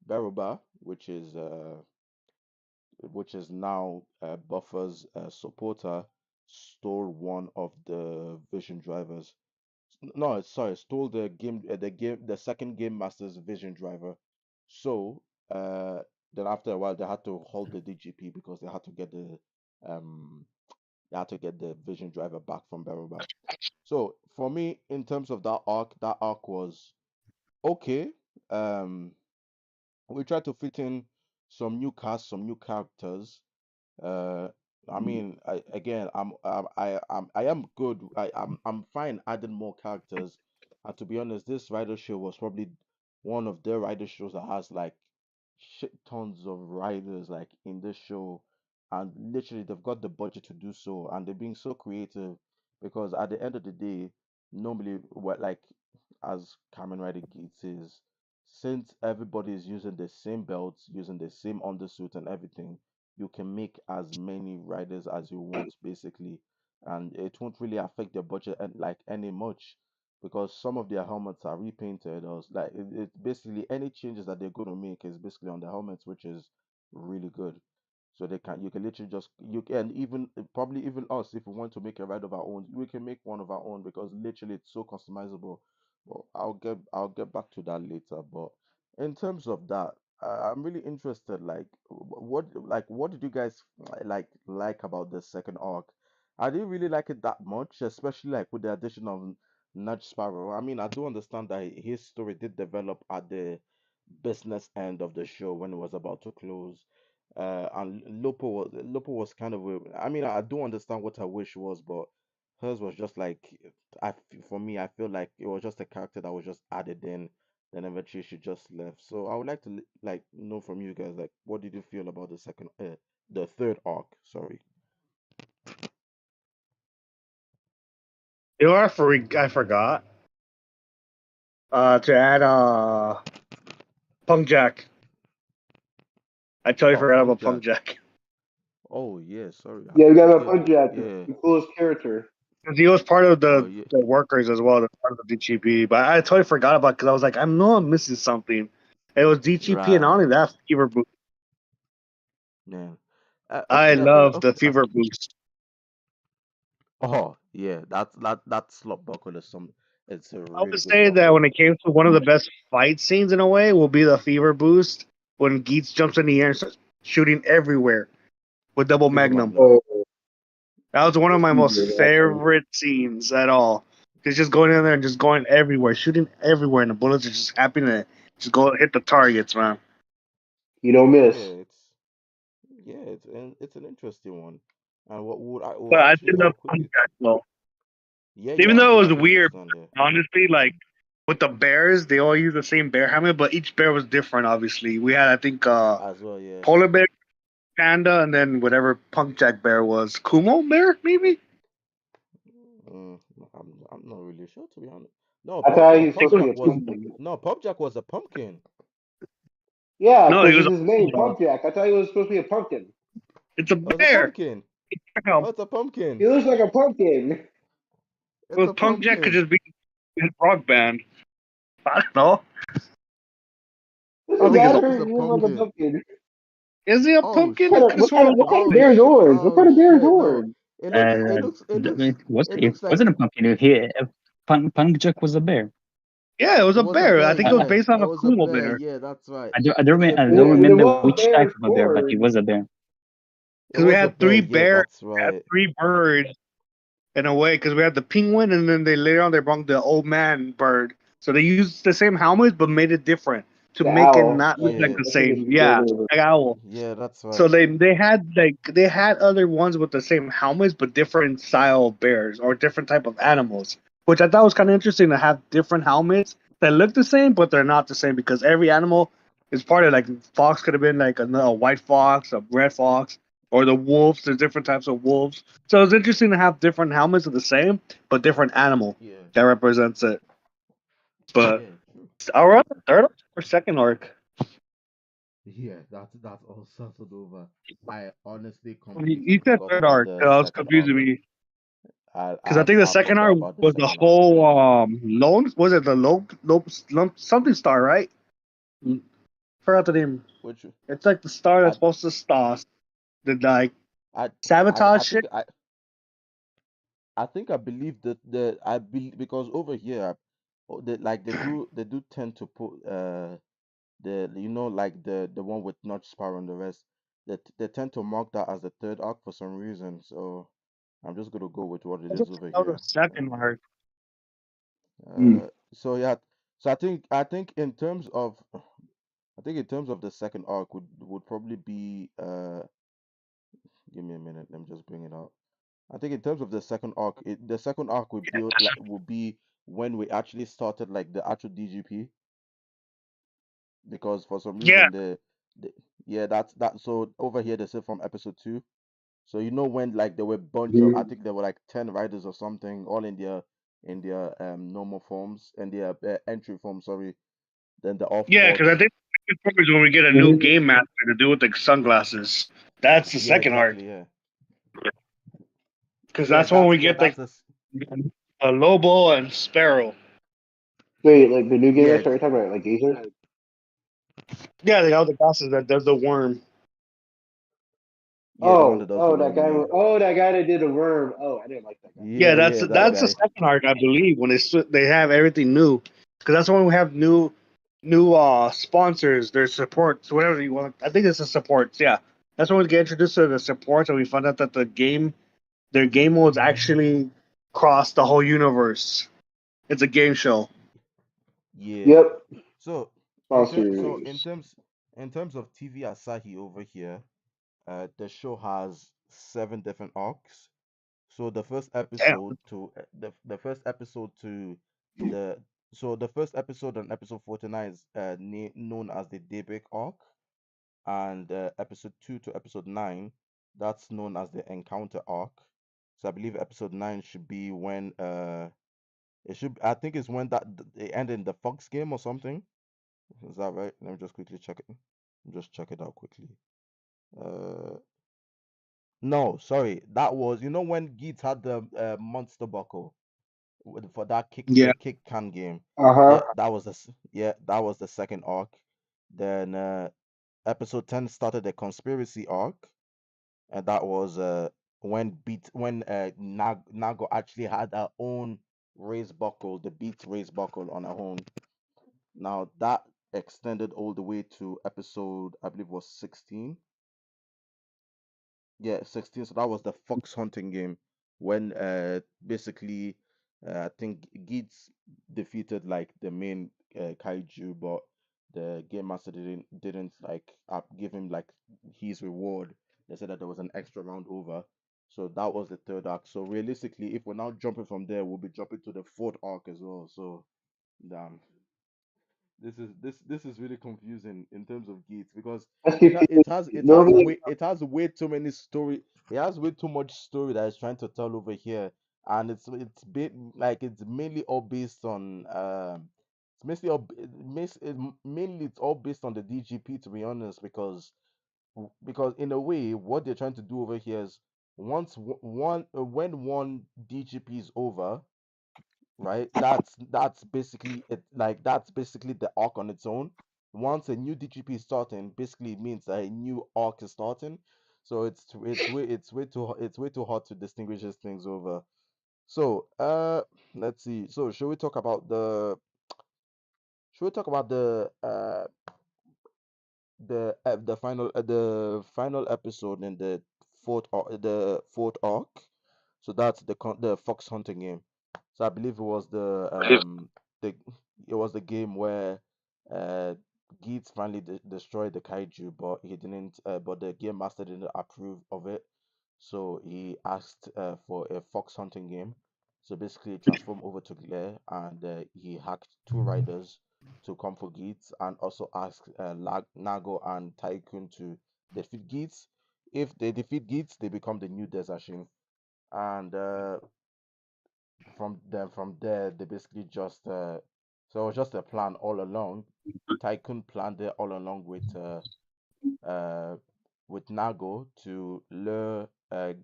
[SPEAKER 4] Beruba, which is now Buffer's supporter, stole one of the Vision drivers. No, sorry, stole the second game master's Vision driver. So then after a while, they had to hold the DGP because um they had to get the Vision driver back from Beruba. So for me, in terms of that arc was okay. Um, we tried to fit in some new casts, some new characters. uh, I mean, again, I am good. I'm fine adding more characters. And to be honest, this rider show was probably one of the rider shows that has like shit tons of riders like in this show, and literally they've got the budget to do so, and they're being so creative because at the end of the day, normally what like as Kamen Rider Geats is, since everybody is using the same belts, using the same undersuit and everything, you can make as many riders as you want basically, and it won't really affect your budget and like any much because some of their helmets are repainted or like it basically any changes that they're going to make is basically on the helmets, which is really good. So you can literally just you can even probably even us if we want to make a ride of our own, we can make one of our own because literally it's so customizable. But I'll get back to that later. But in terms of that, I'm really interested. Like, what did you guys like about the second arc? I didn't really like it that much, especially like with the addition of Nudge Sparrow. I mean, I do understand that his story did develop at the business end of the show when it was about to close. And Lopo was kind of I mean, I do understand what her wish was, but hers was just like for me, I feel like it was just a character that was just added in. Then eventually she just left. So I would like to like know from you guys like what did you feel about the third arc? Sorry.
[SPEAKER 1] You know, I forgot to add Punk Jack. I totally
[SPEAKER 4] Oh,
[SPEAKER 1] forgot
[SPEAKER 4] Punk
[SPEAKER 1] about
[SPEAKER 4] Jack.
[SPEAKER 1] Punk Jack
[SPEAKER 4] Oh yeah, sorry.
[SPEAKER 2] Yeah, we got a
[SPEAKER 4] Okay.
[SPEAKER 2] Punjab,
[SPEAKER 4] Yeah.
[SPEAKER 2] the coolest character.
[SPEAKER 1] because he was part of
[SPEAKER 4] Oh
[SPEAKER 1] the
[SPEAKER 4] yeah.
[SPEAKER 1] the workers as well, the part of the DGP. But I totally forgot about because I was like, I know I'm missing something. It was DGP and not only
[SPEAKER 4] Right.
[SPEAKER 1] that Fever Boost.
[SPEAKER 4] Man.
[SPEAKER 1] I
[SPEAKER 4] Yeah.
[SPEAKER 1] love the
[SPEAKER 4] Okay.
[SPEAKER 1] Fever Boost.
[SPEAKER 4] Oh yeah, that slot buckle is some. It's a
[SPEAKER 1] I
[SPEAKER 4] really
[SPEAKER 1] would
[SPEAKER 4] good
[SPEAKER 1] say that when
[SPEAKER 4] buckle.
[SPEAKER 1] it came to one of the best fight scenes in a way, will be the Fever Boost when Geets jumps in the air and starts shooting everywhere with double
[SPEAKER 4] Double
[SPEAKER 1] Magnum.
[SPEAKER 4] Magnum.
[SPEAKER 2] Oh,
[SPEAKER 1] That was one of
[SPEAKER 2] that's
[SPEAKER 1] my most
[SPEAKER 2] easier.
[SPEAKER 1] favorite scenes at all. He's just going in there and just going everywhere, shooting everywhere, and the bullets are just happening to just go hit the targets, man.
[SPEAKER 2] You don't miss.
[SPEAKER 4] Yeah, it's an interesting one. And what would I
[SPEAKER 1] But
[SPEAKER 4] well
[SPEAKER 1] I
[SPEAKER 4] actually
[SPEAKER 1] did love
[SPEAKER 4] I'll
[SPEAKER 1] Punk
[SPEAKER 4] quickly
[SPEAKER 1] Jack, though.
[SPEAKER 4] Yeah,
[SPEAKER 1] Even
[SPEAKER 4] yeah,
[SPEAKER 1] though it was
[SPEAKER 4] I do
[SPEAKER 1] weird,
[SPEAKER 4] understand. Yeah.
[SPEAKER 1] honestly, like with the bears, they all use the same bear helmet, but each bear was different. Obviously, we had I think
[SPEAKER 4] As well, yeah.
[SPEAKER 1] polar bear, panda, and then whatever punk jack bear was, Kumo bear maybe.
[SPEAKER 4] Mm, I'm not really sure to be honest. No,
[SPEAKER 2] I thought he was
[SPEAKER 1] I think
[SPEAKER 2] supposed
[SPEAKER 1] it
[SPEAKER 2] to
[SPEAKER 1] was
[SPEAKER 2] be a
[SPEAKER 4] Pop was
[SPEAKER 2] pumpkin.
[SPEAKER 4] no Pop Jack was a pumpkin.
[SPEAKER 2] Yeah,
[SPEAKER 1] no, he
[SPEAKER 2] because
[SPEAKER 1] was.
[SPEAKER 2] it's his name,
[SPEAKER 1] Uh,
[SPEAKER 2] Pump Jack. I thought he was supposed to be a pumpkin.
[SPEAKER 1] it's a
[SPEAKER 4] It was a
[SPEAKER 1] bear.
[SPEAKER 4] pumpkin.
[SPEAKER 1] Hell,
[SPEAKER 4] Oh, it's a pumpkin.
[SPEAKER 2] He looks like a pumpkin.
[SPEAKER 4] It's
[SPEAKER 1] well,
[SPEAKER 4] a
[SPEAKER 1] punk jack could
[SPEAKER 4] pumpkin.
[SPEAKER 1] just be his rock band. I don't know. I
[SPEAKER 2] Doesn't
[SPEAKER 1] don't think it's.
[SPEAKER 4] Jack
[SPEAKER 2] matter.
[SPEAKER 4] is a
[SPEAKER 2] He looks like a
[SPEAKER 4] pumpkin.
[SPEAKER 2] pumpkin.
[SPEAKER 1] Is he a
[SPEAKER 4] Oh
[SPEAKER 1] pumpkin? I
[SPEAKER 4] shit.
[SPEAKER 1] could have sworn it was a
[SPEAKER 2] What kind of
[SPEAKER 4] Oh
[SPEAKER 2] bear is
[SPEAKER 1] pumpkin.
[SPEAKER 4] shit.
[SPEAKER 2] orange? What kind
[SPEAKER 4] Oh
[SPEAKER 2] of bear is
[SPEAKER 4] shit. No.
[SPEAKER 2] orange?
[SPEAKER 4] It
[SPEAKER 3] It
[SPEAKER 4] looks like
[SPEAKER 3] wasn't a pumpkin. Punk Jack was a bear.
[SPEAKER 1] Yeah, it was
[SPEAKER 4] it
[SPEAKER 1] a
[SPEAKER 4] was a
[SPEAKER 1] bear. I
[SPEAKER 4] bear,
[SPEAKER 1] think it was
[SPEAKER 3] I,
[SPEAKER 4] yeah.
[SPEAKER 1] based on
[SPEAKER 4] It
[SPEAKER 1] a
[SPEAKER 4] was a
[SPEAKER 1] Kumo
[SPEAKER 4] bear,
[SPEAKER 1] bear.
[SPEAKER 4] yeah, that's right.
[SPEAKER 3] I
[SPEAKER 2] And,
[SPEAKER 3] don't
[SPEAKER 2] and
[SPEAKER 3] remember
[SPEAKER 2] the
[SPEAKER 3] which
[SPEAKER 2] one
[SPEAKER 3] type
[SPEAKER 2] bear
[SPEAKER 3] of a bear, but he
[SPEAKER 2] orange.
[SPEAKER 3] was a bear.
[SPEAKER 4] It
[SPEAKER 1] Because we
[SPEAKER 4] was a
[SPEAKER 1] had
[SPEAKER 4] bear,
[SPEAKER 1] three
[SPEAKER 4] yeah,
[SPEAKER 1] bears,
[SPEAKER 4] that's
[SPEAKER 1] had
[SPEAKER 4] right.
[SPEAKER 1] three birds in a way. Because we had the penguin, and then they later on they brought the old man bird. So they used the same helmet but made it different to
[SPEAKER 2] The
[SPEAKER 1] make it
[SPEAKER 2] owl.
[SPEAKER 1] not look like
[SPEAKER 4] Yeah.
[SPEAKER 1] the
[SPEAKER 2] I think
[SPEAKER 1] same.
[SPEAKER 2] it's
[SPEAKER 1] Yeah,
[SPEAKER 2] the
[SPEAKER 1] like owl.
[SPEAKER 4] Yeah, that's
[SPEAKER 1] So
[SPEAKER 4] right.
[SPEAKER 1] they had other ones with the same helmets but different style of bears or different type of animals, which I thought was kind of interesting to have different helmets that look the same but they're not the same because every animal is part of like fox could have been like a white fox, a red fox, or the wolves. There's different types of wolves, so it's interesting to have different helmets of the same but different animal
[SPEAKER 4] Yeah.
[SPEAKER 1] that represents it. But
[SPEAKER 4] Yeah, true.
[SPEAKER 1] our third or second arc.
[SPEAKER 4] Yeah, that's all settled over. I honestly
[SPEAKER 1] You
[SPEAKER 4] completely
[SPEAKER 1] said
[SPEAKER 4] forgot
[SPEAKER 1] third
[SPEAKER 4] about
[SPEAKER 1] arc.
[SPEAKER 4] the
[SPEAKER 1] I was
[SPEAKER 4] second arc.
[SPEAKER 1] confusing me. Because I think the
[SPEAKER 4] I
[SPEAKER 1] second
[SPEAKER 4] forgot
[SPEAKER 1] arc
[SPEAKER 4] about the
[SPEAKER 1] was the
[SPEAKER 4] second arc.
[SPEAKER 1] whole lone. Was it the lump something star, right? Mm, Forgot the name.
[SPEAKER 4] Which
[SPEAKER 1] It's like the star that's
[SPEAKER 4] I
[SPEAKER 1] supposed to the like
[SPEAKER 4] I I
[SPEAKER 1] sabotage shit.
[SPEAKER 4] think I think I believe that the I believe because over here, like they do tend to put the like the one with Notch Sparrow and the rest, they tend to mark that as the third arc for some reason. So I'm just gonna go with what it
[SPEAKER 1] I
[SPEAKER 4] is
[SPEAKER 1] think
[SPEAKER 4] over
[SPEAKER 1] that was
[SPEAKER 4] here.
[SPEAKER 1] the second arc.
[SPEAKER 2] Hmm.
[SPEAKER 4] So yeah, so I think in terms of the second arc would probably be give me a minute, let me just bring it out. I think in terms of the second arc, the second arc would be when we actually started like the actual DGP, because for some
[SPEAKER 1] Yeah,
[SPEAKER 4] reason the yeah, that so over here they say from episode 2. So when like there were a bunch of, I
[SPEAKER 2] Mhm.
[SPEAKER 4] think there were like 10 riders or something, all in their normal forms and their entry form, sorry. Then the off
[SPEAKER 1] yeah.
[SPEAKER 4] fought.
[SPEAKER 1] Because I think the second arc is when we get a new
[SPEAKER 2] Mhm.
[SPEAKER 1] game master to do with the sunglasses. That's the
[SPEAKER 4] Yeah,
[SPEAKER 1] second arc.
[SPEAKER 4] exactly, yeah.
[SPEAKER 1] Because
[SPEAKER 4] Yeah,
[SPEAKER 1] that's when
[SPEAKER 4] that's
[SPEAKER 1] we
[SPEAKER 4] yeah,
[SPEAKER 1] get
[SPEAKER 4] that's
[SPEAKER 1] like
[SPEAKER 4] the
[SPEAKER 1] a Lobo and Sparrow.
[SPEAKER 2] Wait, like the new game
[SPEAKER 4] yeah,
[SPEAKER 2] I started talking about, like Gazer?
[SPEAKER 1] Yeah, they got the glasses that does the worm.
[SPEAKER 4] yeah, the one that does the
[SPEAKER 2] That
[SPEAKER 4] worm,
[SPEAKER 2] guy.
[SPEAKER 4] yeah.
[SPEAKER 2] Oh, that guy that did the worm. Oh, I didn't like that guy.
[SPEAKER 1] Yeah,
[SPEAKER 4] Yeah,
[SPEAKER 1] that's
[SPEAKER 4] yeah, that
[SPEAKER 1] that's the
[SPEAKER 4] guy.
[SPEAKER 1] second arc, I believe, when they have everything new. Because that's when we have new sponsors, their supports, whatever you want. I think it's the supports. Yeah, that's when we get introduced to the supports, and we find out that their game modes actually cross the whole universe. It's a game show.
[SPEAKER 4] Yeah.
[SPEAKER 2] Yep,
[SPEAKER 4] So in
[SPEAKER 2] sponsors.
[SPEAKER 4] terms of TV Asahi over here, the show has 7 different arcs. So
[SPEAKER 1] Damn.
[SPEAKER 4] the first episode to the so the first episode on episode 49 is known as the Daybreak arc, and episode 2 to episode 9, that's known as the Encounter arc. So I believe episode 9 should be when I think it's when they end in the Fox game or something. Is that right? Let me just quickly check it. Just check it out quickly. Uh, no, sorry, that was when Geats had the monster buckle for that
[SPEAKER 1] Yeah,
[SPEAKER 4] kick can game.
[SPEAKER 2] Uh huh.
[SPEAKER 4] That was the second arc. Then episode 10 started the conspiracy arc, and that was when Nago actually had her own race buckle, the Beat race buckle on her own. Now that extended all the way to episode, I believe, was 16. Yeah, 16. So that was the fox hunting game when basically I think Geats defeated like the main kaiju, but the game master didn't like give him like his reward. They said that there was an extra round over. So that was the third arc. So realistically, if we're now jumping from there, we'll be jumping to the fourth arc as well. So damn, this is really confusing in terms of Gates because
[SPEAKER 2] That's confusing. Normally,
[SPEAKER 4] it has way too many story. It has way too much story that it's trying to tell over here, and it's mainly all based on it's mostly all mainly it's all based on the DGP, to be honest, because in a way what they're trying to do over here is when one DGP is over, right? That's basically it. Like that's basically the arc on its own. Once a new DGP is starting, basically it means that a new arc is starting. So it's way too hard to distinguish these things over. So let's see. So should we talk about the final episode in the fourth arc? So that's the fox hunting game. So I believe the it was the game where uh Geats finally destroyed the kaiju, but he didn't. But the game master didn't approve of it, so he asked for a fox hunting game. So basically, he transformed over to Glare, and he hacked two riders to come for Geats, and also asked Nago and Tycoon to defeat Geats. If they defeat Geats, they become the new Desashin. And from there they basically just so it was just a plan all along. Tycoon planned it all along uh with Nago to lure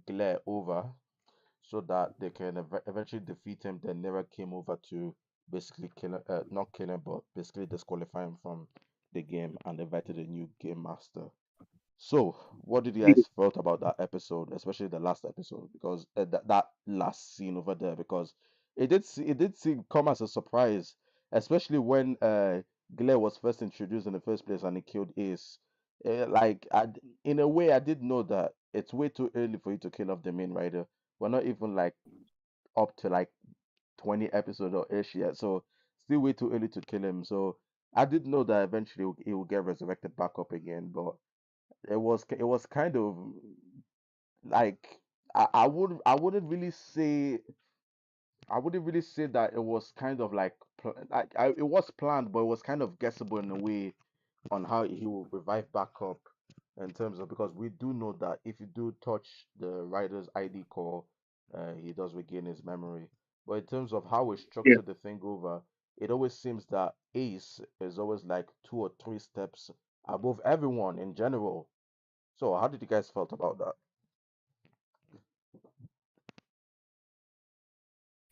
[SPEAKER 4] Glare over so that they can eventually defeat him. Then Nera came over to basically kill not kill him, but basically disqualify him from the game and invited a new game master. So, what did you guys felt about that episode, especially the last episode? Because that last scene over there, because it did seem come as a surprise, especially when Glare was first introduced in the first place and he killed Ace. In a way, I did know that it's way too early for you to kill off the main rider. We're not even like up to like 20 episodes or ish yet, so still way too early to kill him. So I did know that eventually he will get resurrected back up again, but it was kind of like I wouldn't really say that it was kind of like it was planned, but it was kind of guessable in a way on how he will revive back up in terms of because we do know that if you do touch the rider's ID core, he does regain his memory. But in terms of how we
[SPEAKER 1] Yeah.
[SPEAKER 4] structure the thing over, it always seems that Ace is always like two or three steps above everyone in general. So how did you guys felt about that?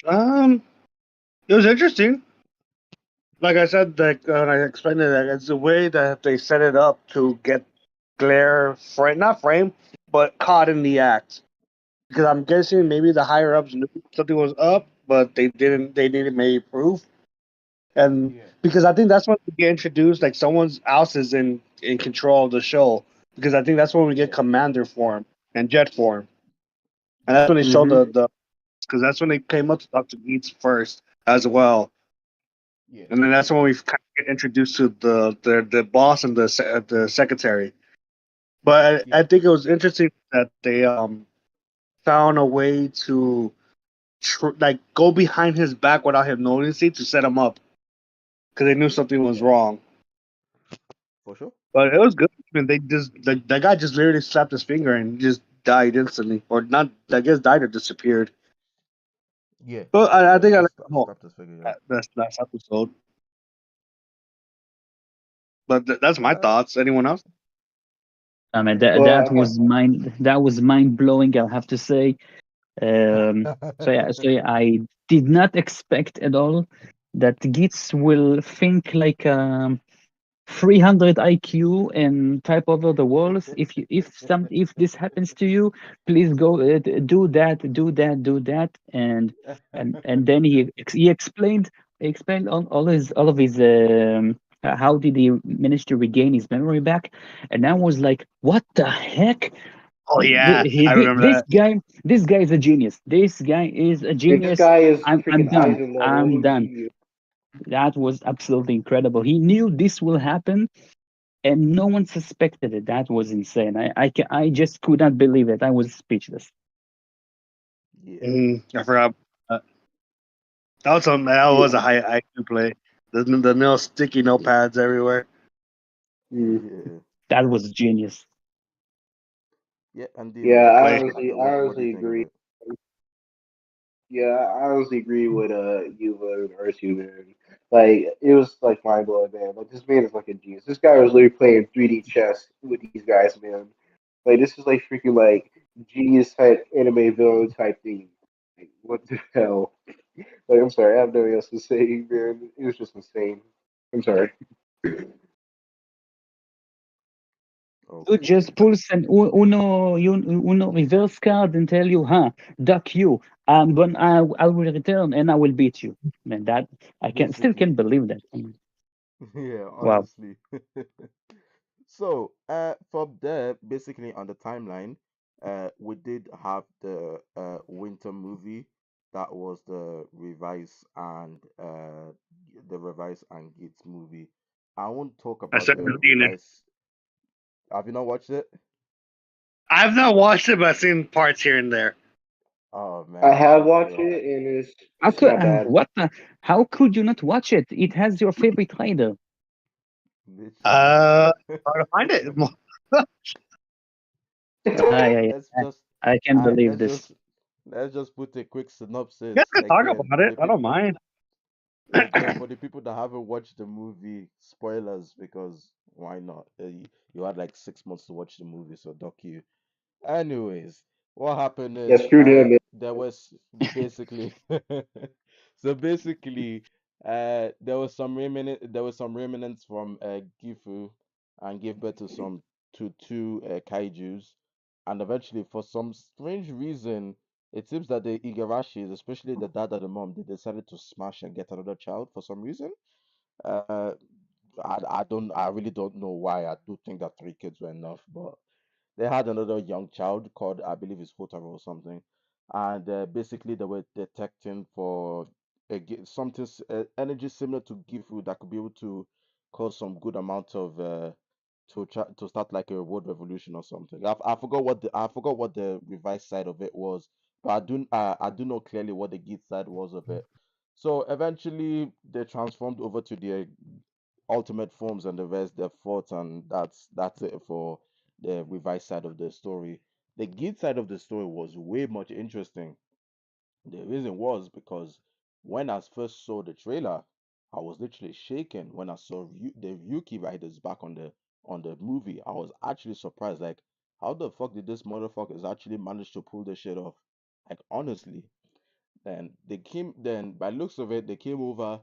[SPEAKER 1] Um, it was interesting. Like I said, like I explained it, that it's the way that they set it up to get Glare not framed, but caught in the act. Because I'm guessing maybe the higher ups knew something was up, but they didn't. They didn't make proof, and
[SPEAKER 4] Yeah,
[SPEAKER 1] because I think that's when we get introduced, like someone else is in control of the show. Because I think that's when we get
[SPEAKER 4] yeah,
[SPEAKER 1] Commander form and Jet form, and that's
[SPEAKER 4] yeah,
[SPEAKER 1] when they show
[SPEAKER 2] hmm
[SPEAKER 1] the because that's when they came up to Doctor Beats first as well.
[SPEAKER 4] yeah,
[SPEAKER 1] And then that's when we kind of get introduced to the boss and the secretary. But
[SPEAKER 4] yeah,
[SPEAKER 1] I think it was interesting that they found a way to like go behind his back without him noticing to set him up because they knew something was
[SPEAKER 4] yeah,
[SPEAKER 1] wrong.
[SPEAKER 4] for sure.
[SPEAKER 1] But it was good. I mean, they just the guy just literally snapped his finger and just died instantly, or not. I guess died or disappeared.
[SPEAKER 4] Yeah,
[SPEAKER 1] But I
[SPEAKER 4] yeah, he
[SPEAKER 1] think I like
[SPEAKER 4] just
[SPEAKER 1] the whole
[SPEAKER 4] snapped his figure. Yeah.
[SPEAKER 1] that's last episode. But that's my
[SPEAKER 4] Uh,
[SPEAKER 1] thoughts. Anyone else?
[SPEAKER 3] I mean
[SPEAKER 2] Well, I have
[SPEAKER 3] that was mind blowing. I'll have to say. I did not expect at all that Gits will think like 300 IQ and type over the walls. If this happens to you, please go do that, do that, do that, and then he explained all of his how did he manage to regain his memory back, and I was like, what the heck?
[SPEAKER 1] Oh yeah, I remember that.
[SPEAKER 3] This guy is a genius. This guy is a
[SPEAKER 2] this
[SPEAKER 3] genius.
[SPEAKER 2] guy is
[SPEAKER 3] I'm
[SPEAKER 2] freaking
[SPEAKER 3] done.
[SPEAKER 2] Eisenberg
[SPEAKER 3] I'm
[SPEAKER 2] level
[SPEAKER 3] done.
[SPEAKER 2] genius.
[SPEAKER 3] That was absolutely incredible. He knew this will happen, and no one suspected it. That was insane. I just could not believe it. I was speechless.
[SPEAKER 4] Yeah.
[SPEAKER 1] I forgot. Uh, that
[SPEAKER 2] Yeah.
[SPEAKER 1] was a high IQ play. The no sticky notepads everywhere.
[SPEAKER 2] Mm.
[SPEAKER 4] Yeah.
[SPEAKER 3] That was genius.
[SPEAKER 4] Yeah, and
[SPEAKER 2] Yeah,
[SPEAKER 4] Dima,
[SPEAKER 1] Play.
[SPEAKER 2] I
[SPEAKER 4] what do you
[SPEAKER 2] honestly
[SPEAKER 4] think of
[SPEAKER 2] agree.
[SPEAKER 4] it?
[SPEAKER 2] Yeah, I honestly agree with Yuva and Ursu, man. Like it was like mind blowing, man. Like this man is like a genius. This guy was literally playing 3D chess with these guys, man. Like this is like freaking like genius type anime villain type thing. Like what the hell? Like I'm sorry, I have nothing else to say, man. It was just insane. I'm sorry.
[SPEAKER 3] You
[SPEAKER 4] Okay.
[SPEAKER 3] just pulls an Uno reverse card and tell you, huh, duck you. But I will return and I will beat you. Man, that I can still
[SPEAKER 4] Basically.
[SPEAKER 3] can't believe that.
[SPEAKER 4] Yeah,
[SPEAKER 3] Wow.
[SPEAKER 4] honestly. So, from there, basically on the timeline, we did have the winter movie that was the Revise and Gates movie. I won't talk
[SPEAKER 1] I
[SPEAKER 4] about
[SPEAKER 1] said
[SPEAKER 4] the
[SPEAKER 1] seen it.
[SPEAKER 4] Revise. Have you not watched it?
[SPEAKER 1] I've not watched it, but I've seen parts here and there.
[SPEAKER 4] Oh
[SPEAKER 2] I
[SPEAKER 4] man,
[SPEAKER 2] have watched
[SPEAKER 4] okay.
[SPEAKER 2] it and
[SPEAKER 3] How
[SPEAKER 2] it's
[SPEAKER 3] could
[SPEAKER 2] not bad.
[SPEAKER 3] what the, how could you not watch it? It has your favorite rider.
[SPEAKER 4] Literally.
[SPEAKER 1] Hard to find it.
[SPEAKER 3] Yeah, yeah.
[SPEAKER 4] Let's just
[SPEAKER 3] I can
[SPEAKER 4] I
[SPEAKER 3] believe this.
[SPEAKER 4] let's just put a quick
[SPEAKER 1] You
[SPEAKER 4] synopsis
[SPEAKER 1] guys can talk
[SPEAKER 4] again
[SPEAKER 1] about
[SPEAKER 4] for
[SPEAKER 1] it.
[SPEAKER 4] the
[SPEAKER 1] I don't
[SPEAKER 4] people
[SPEAKER 1] mind.
[SPEAKER 4] for the people that haven't watched the movie. Spoilers, because why not? You had like 6 months to watch the movie, so duck you. Anyways, what happened
[SPEAKER 2] Yeah,
[SPEAKER 4] is
[SPEAKER 2] screw them, man.
[SPEAKER 4] there was basically so basically there was some remnants from Gifu, and gave birth to some to two kaijus, and eventually for some strange reason it seems that the Igarashis, especially the dad and the mom, they decided to smash and get another child for some reason. uh I really don't know why. I do think that 3 kids were enough, but they had another young child called, I believe, it's Hotaro or something, and basically they were detecting for something energy similar to Gifu that could be able to cause some good amount of to start like a world revolution or something. I forgot what the revised side of it was, but I do know clearly what the Geat side was of it. So eventually they transformed over to their ultimate forms and the rest they fought, and that's it for the revised side of the story. The Git side of the story was way much interesting. The reason was because when I first saw the trailer, I was literally shaken when I saw the Ryuki riders back on the movie. I was actually surprised, like, how the fuck did this motherfuckers actually manage to pull this shit off? Like, honestly. Then by looks of it, they came over.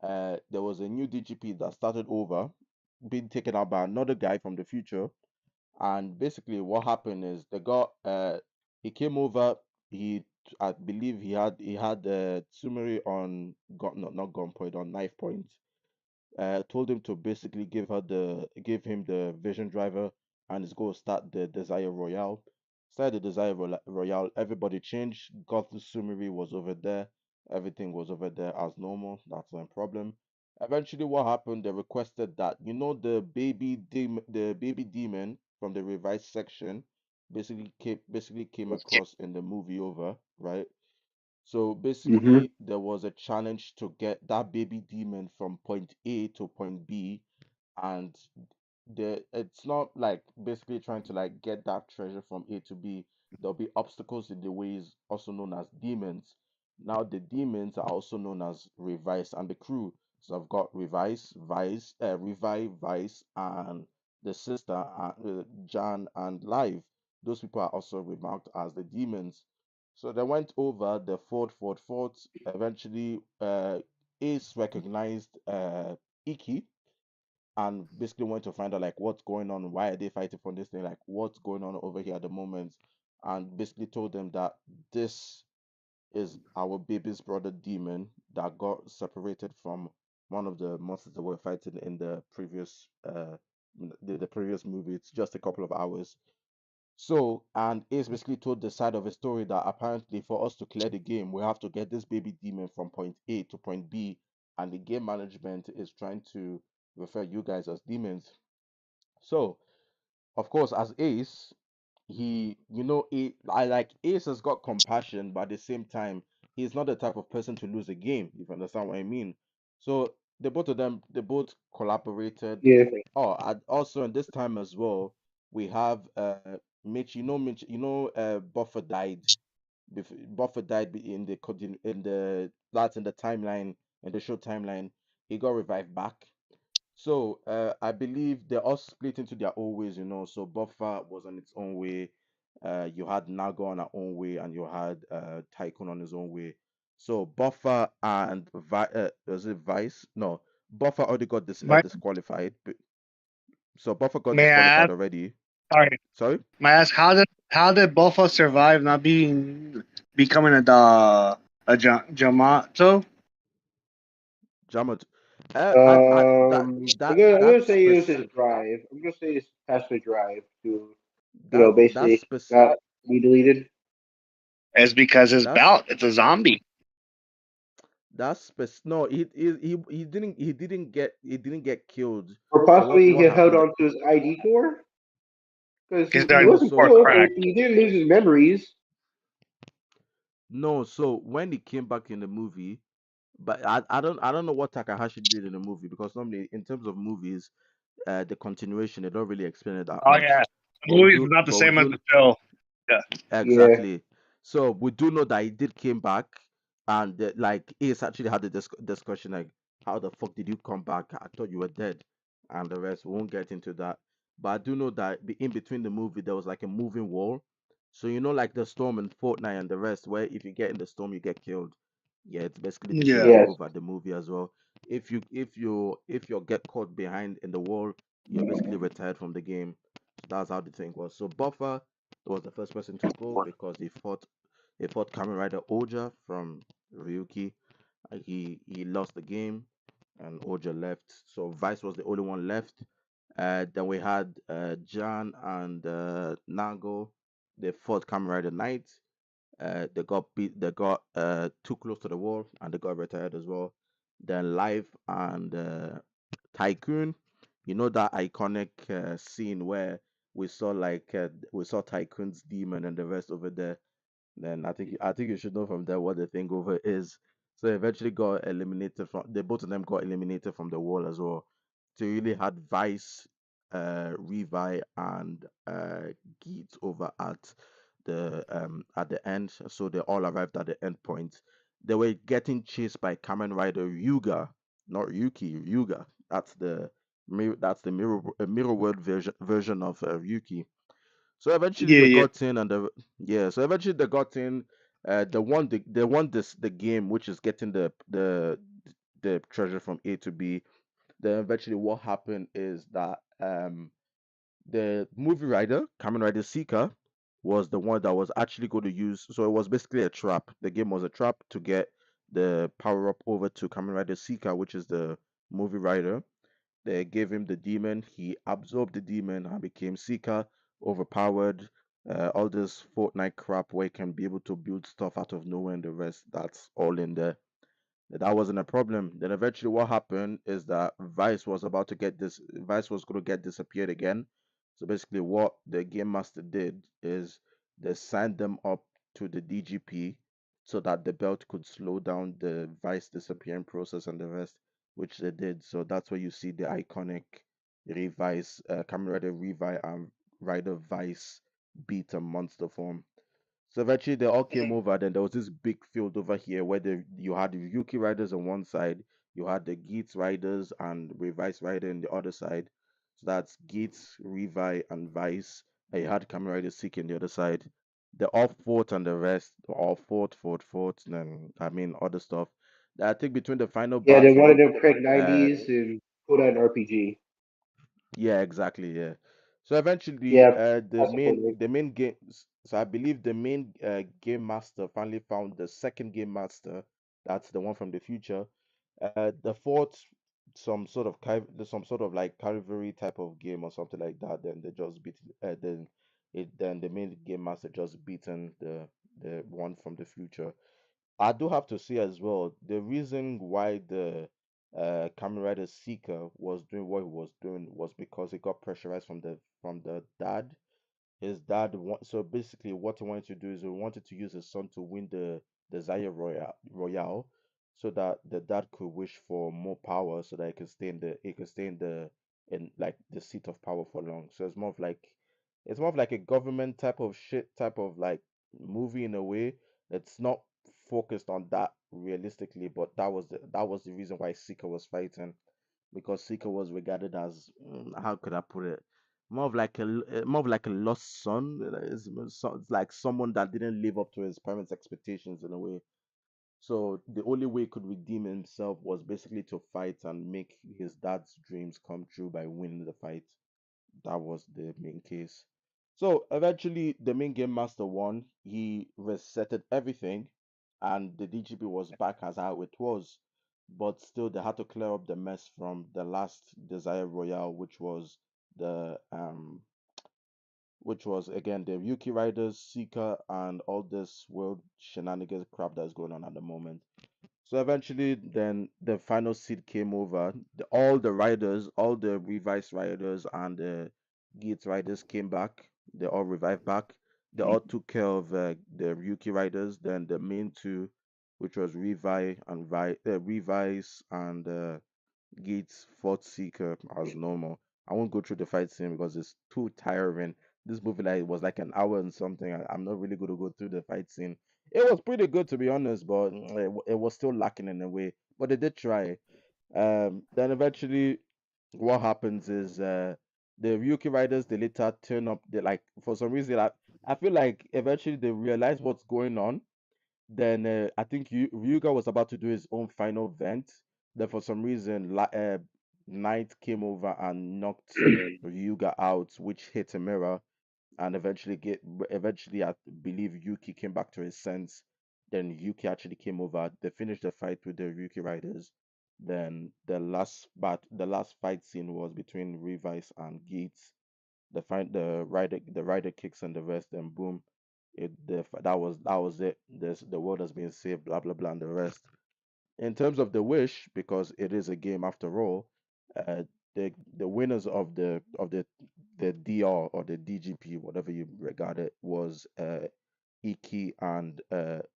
[SPEAKER 4] There was a new DGP that started over, being taken out by another guy from the future. And basically, what happened is he came over. I believe he had Tsumeri on gun, not gunpoint, on knife point. Told him to basically give him the vision driver, and he's going to start the Desire Royale. Started the Desire Royale. Everybody changed. Got the Sumeri was over there. Everything was over there as normal. That's no problem. Eventually, what happened? They requested that the baby demon from the revised section basically came across in the movie over, right? So
[SPEAKER 2] Mm-hmm.
[SPEAKER 4] basically, there was a challenge to get that baby demon from point A to point B, and it's not like basically trying to like get that treasure from A to B. There'll be obstacles in the ways, also known as demons. Now the demons are also known as Revice and the crew. So I've got Revive, Vice, and the sister, Jan and Live. Those people are also remarked as the demons. So they went over, the fought. Eventually, Ace recognized Iki and basically went to find out like what's going on, why are they fighting for this thing, like what's going on over here at the moment, and basically told them that this is our baby's brother demon that got separated from one of the monsters that were fighting in the previous the previous movie. It's just a couple of hours. So, and Ace basically told the side of a story that apparently for us to clear the game, we have to get this baby demon from point A to point B, and the game management is trying to refer you guys as demons. So, of course, as Ace, I like Ace has got compassion, but at the same time, he's not the type of person to lose a game, if you understand what I mean. So the both of them, they both collaborated.
[SPEAKER 2] Yeah.
[SPEAKER 4] Oh, and also in this time as well, we have Mitch, Buffer died. Buffer died in the in the that's in the timeline, in the show timeline. He got revived back. So I believe they all split into their own ways. So Buffer was on its own way. You had Nago on her own way, and you had Tycoon on his own way. So Buffer and was it Vice? No, Buffer already got
[SPEAKER 1] But
[SPEAKER 4] disqualified. So Buffer got
[SPEAKER 1] may I
[SPEAKER 4] disqualified
[SPEAKER 1] ask?
[SPEAKER 4] already.
[SPEAKER 1] Sorry,
[SPEAKER 4] Sorry,
[SPEAKER 1] may I ask how did Bofa survive not being becoming a Jamato?
[SPEAKER 4] Jamat. I
[SPEAKER 2] I'm gonna
[SPEAKER 4] that
[SPEAKER 2] say it was his
[SPEAKER 4] specific
[SPEAKER 2] drive. I'm gonna say his passive drive to,
[SPEAKER 4] that
[SPEAKER 2] basically
[SPEAKER 4] spec
[SPEAKER 2] not be deleted.
[SPEAKER 1] It's because his
[SPEAKER 4] that's
[SPEAKER 1] belt. It's a zombie.
[SPEAKER 4] no, he didn't get killed.
[SPEAKER 2] Or
[SPEAKER 4] So
[SPEAKER 2] possibly
[SPEAKER 4] what
[SPEAKER 2] he held
[SPEAKER 4] happened?
[SPEAKER 2] on to his ID core because
[SPEAKER 1] His
[SPEAKER 2] he
[SPEAKER 1] ID
[SPEAKER 4] No,
[SPEAKER 2] wasn't
[SPEAKER 1] core
[SPEAKER 4] so
[SPEAKER 2] killed, but
[SPEAKER 1] cracked.
[SPEAKER 2] he didn't lose his memories.
[SPEAKER 4] no, so when he came back in the movie, but I don't know what Takahashi did in the movie, because normally in terms of movies, the continuation, they don't really explain it that
[SPEAKER 1] Oh yeah,
[SPEAKER 4] much.
[SPEAKER 1] the
[SPEAKER 4] But we
[SPEAKER 1] movie's
[SPEAKER 4] do
[SPEAKER 1] not the
[SPEAKER 4] but we
[SPEAKER 1] same as
[SPEAKER 4] do
[SPEAKER 1] the show. Yeah,
[SPEAKER 2] Yeah.
[SPEAKER 4] Exactly. So we do know that he did came back, and like Ace actually had a discussion like, "How the fuck did you come back? I thought you were dead," and the rest. We won't get into that. But I do know that in between the movie there was like a moving wall. So like the storm in Fortnite and the rest, where if you get in the storm you get killed. Yeah, it's basically the same
[SPEAKER 1] yeah,
[SPEAKER 4] thing
[SPEAKER 2] Yes.
[SPEAKER 4] over the movie as well. If you get caught behind in the wall, you're basically retired from the game. So that's how the thing was. So Buffer was the first person to go because he fought Kamen Rider Oja from Ryuki. He lost the game and Oja left. So Vice was the only one left. Then we had Jan and Nago. They fought Kamen Rider Knight. They got beat. They got too close to the wall and they got retired as well. Then Life and Tycoon. You know that iconic scene where we saw Tycoon's demon and the rest over there. Then I think you should know from there what the thing over is. So eventually got eliminated from they both of them got eliminated from the wall as well. So you really had Vice, Revi and Geet over at the end. So they all arrived at the end point. They were getting chased by Kamen Rider Ryuga, not Yuki, Ryuga. That's the mirror world version of Ryuki. So eventually
[SPEAKER 1] yeah,
[SPEAKER 4] they
[SPEAKER 1] yeah,
[SPEAKER 4] got in, and so eventually they got in. They won the game, which is getting the treasure from A to B. Then eventually what happened is that the movie rider, Kamen Rider Seeker, was the one that was actually going to use. So it was basically a trap. The game was a trap to get the power up over to Kamen Rider Seeker, which is the movie rider. They gave him the demon. He absorbed the demon and became Seeker, overpowered. All this Fortnite crap where he can be able to build stuff out of nowhere and the rest. That's all in there. That wasn't a problem. Then eventually, what happened is that Vice was going to get disappeared again. So basically, what the game master did is they signed them up to the DGP so that the belt could slow down the Vice disappearing process and the rest, which they did. So that's where you see the iconic Revice, Kamen Rider Revi and Rider Vice beat a monster form. So eventually they all came over. Then there was this big field over here where you had the Yuki riders on one side, you had the Geats riders and Revice rider on the other side. So that's Geats, Revi, and Vice. And you had Kamen Rider Seek on the other side. They all fought and the rest all fought, and then I mean other stuff. I think between the final
[SPEAKER 2] Yeah, they wanted
[SPEAKER 4] battle,
[SPEAKER 2] them crank
[SPEAKER 4] uh,
[SPEAKER 2] 90s and put out an RPG.
[SPEAKER 4] yeah, exactly. Yeah. So eventually,
[SPEAKER 2] Yeah,
[SPEAKER 4] the main
[SPEAKER 2] possibly.
[SPEAKER 4] the main game. So I believe the main game master finally found the second game master. That's the one from the future. The fourth, some sort of like Calvary type of game or something like that. Then they just beat. Then the main game master just beaten the one from the future. I do have to say as well, the reason why the Kamen Rider Seeker was doing what he was doing was because he got pressurized from the dad. his dad so basically what he wanted to do is he wanted to use his son to win the desire royale so that the dad could wish for more power so that he could stay in like the seat of power for long. So it's more of like a government type of shit type of like movie in a way. It's not focused on that realistically, but that was the reason why Seeker was fighting, because Seeker was regarded as how could I put it, more of like a lost son. It's like someone that didn't live up to his parents' expectations in a way. So the only way he could redeem himself was basically to fight and make his dad's dreams come true by winning the fight. That was the main case. So eventually, the main game master won. He resetted everything, and the DGP was back as how it was. But still, they had to clear up the mess from the last Desire Royale, the which was again the Yuki Riders, Seeker, and all this world shenanigans crap that's going on at the moment. So eventually, then the final seed came over. All the riders, all the revised riders and the Geats riders came back. They all revived back. They all took care of the Ryuki riders. Then the main two, which was Revise and Gates fought Seeker as normal. I won't go through the fight scene because it's too tiring. This movie was like an hour and something. I'm not really going to go through the fight scene. It was pretty good to be honest, but it was still lacking in a way. But they did try. Then eventually, what happens is the Ryuki riders they later turn up. They like for some reason I feel like eventually they realize what's going on. Then I think Ryuga was about to do his own final vent. Then for some reason, Knight came over and knocked Ryuga out, which hit a mirror. And eventually, I believe Yuki came back to his sense. Then Yuki actually came over. They finished the fight with the Ryuki riders. Then the last fight scene was between Revice and Gates. The rider kicks and the rest, and boom, that was it. The world has been saved, blah blah blah, and the rest. In terms of the wish, because it is a game after all, uh, the winners of the DR or the DGP, whatever you regard it, was Iki and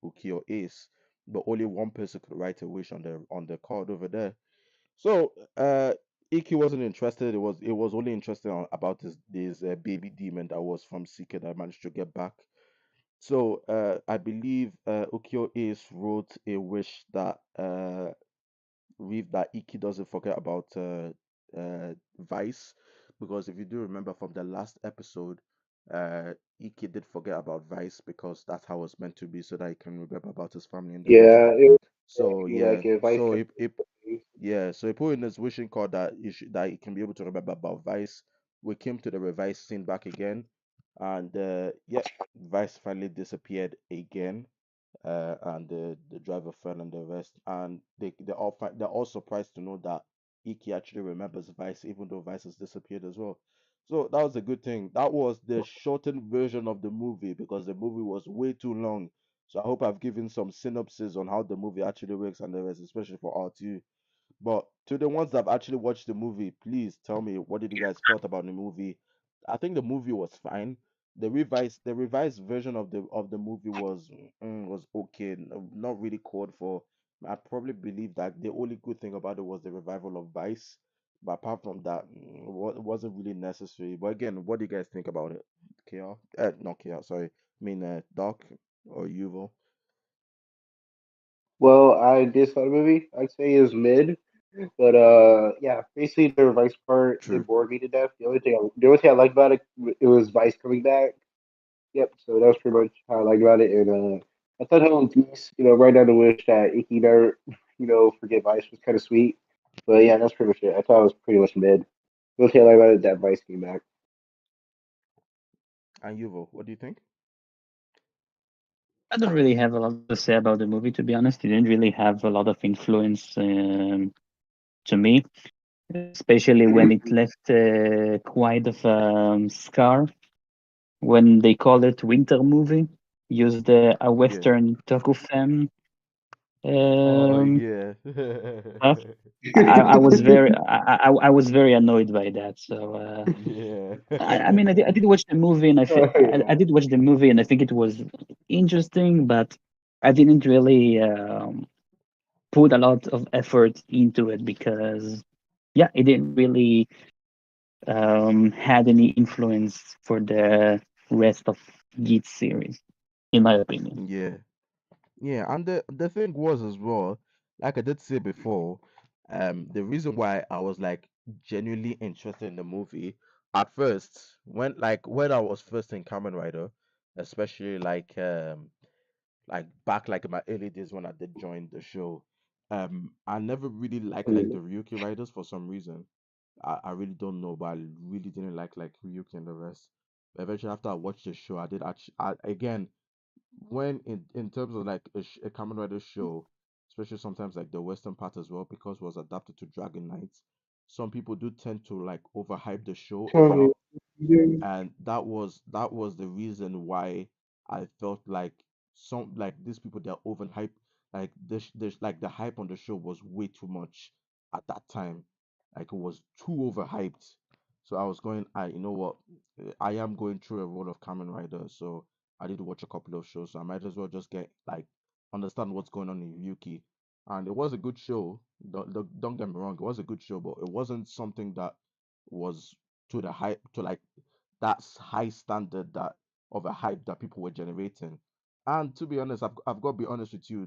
[SPEAKER 4] Ukio Ace. But only one person could write a wish on the card over there. So Iki wasn't interested. It was only interested about this baby demon that was from Seeker that managed to get back. So I believe Ukyo Ace wrote a wish that Iki doesn't forget about Vice, because if you do remember from the last episode, Iki did forget about Vice because that's how it's meant to be, so that he can remember about his family and the rest.
[SPEAKER 2] Yeah, it was
[SPEAKER 4] So yeah,
[SPEAKER 2] like if I
[SPEAKER 4] so
[SPEAKER 2] could.
[SPEAKER 4] he put in his wishing card that he can be able to remember about Vice. We came to the revised scene back again, and yeah, Vice finally disappeared again, and the driver fell and the rest, and they're all surprised to know that Iki actually remembers Vice, even though Vice has disappeared as well. So that was a good thing. That was the shortened version of the movie because the movie was way too long. So I hope I've given some synopsis on how the movie actually works and the rest, especially for R2. But to the ones that have actually watched the movie, please tell me what did you guys thought about the movie. I think the movie was fine. The revised version of the movie was okay, not really called for. I probably believe that the only good thing about it was the revival of Vice. But apart from that, it wasn't really necessary. But again, what do you guys think about it? KR? Not KR, sorry. I mean, Doc or Yuval?
[SPEAKER 2] Well, I did saw the movie. I'd say is mid, but yeah, basically the Vice part
[SPEAKER 4] True.
[SPEAKER 2] it bored me to death. The only thing I liked about it, it was Vice coming back. Yep. So that was pretty much how I liked about it, and I thought Helen Geese, right down the wish that Icky never, forget Vice was kind of sweet. But yeah, that's pretty much it. I thought it was pretty much mid. The only thing I liked about it that Vice came back.
[SPEAKER 4] And Yuval, what do you think?
[SPEAKER 3] I don't really have a lot to say about the movie, to be honest. It didn't really have a lot of influence to me, especially when it left quite of a scar when they call it winter movie. Used a
[SPEAKER 4] Yeah.
[SPEAKER 3] Western tokufem
[SPEAKER 4] Oh
[SPEAKER 3] Um,
[SPEAKER 4] yeah.
[SPEAKER 3] uh, I was I was very annoyed by that. So
[SPEAKER 4] Yeah.
[SPEAKER 3] I mean, I did watch the movie, and
[SPEAKER 2] Oh
[SPEAKER 3] I
[SPEAKER 2] yeah.
[SPEAKER 3] did watch the movie, and I think it was interesting, but I didn't really put a lot of effort into it because yeah, it didn't really had any influence for the rest of Geats series, in my opinion.
[SPEAKER 4] Yeah. Yeah, and the thing was as well, like I did say before, the reason why I was like genuinely interested in the movie at first, when I was first in Kamen Rider, especially like back like in my early days when I did join the show, I never really liked like the
[SPEAKER 2] Mm.
[SPEAKER 4] Ryuki riders for some reason. I really don't know, but I really didn't like Ryuki and the rest. But eventually, after I watched the show, I did actually again when in terms of like a Kamen Rider show, especially sometimes like the Western part as well, because it was adapted to Dragon Knights, some people do tend to like overhype the show a
[SPEAKER 2] Tell me.
[SPEAKER 4] lot,
[SPEAKER 2] Yeah.
[SPEAKER 4] and that was the reason why I felt like some like these people they're overhyped. Like this like the hype on the show was way too much at that time. Like it was too overhyped. So I was going, I you know what, I am going through a role of Kamen Rider, so I did watch a couple of shows, so I might as well just get like understand what's going on in Yuki. And it was a good show. Don't get me wrong, it was a good show, but it wasn't something that was to the hype to like that's high standard that of a hype that people were generating. And to be honest, I've got to be honest with you.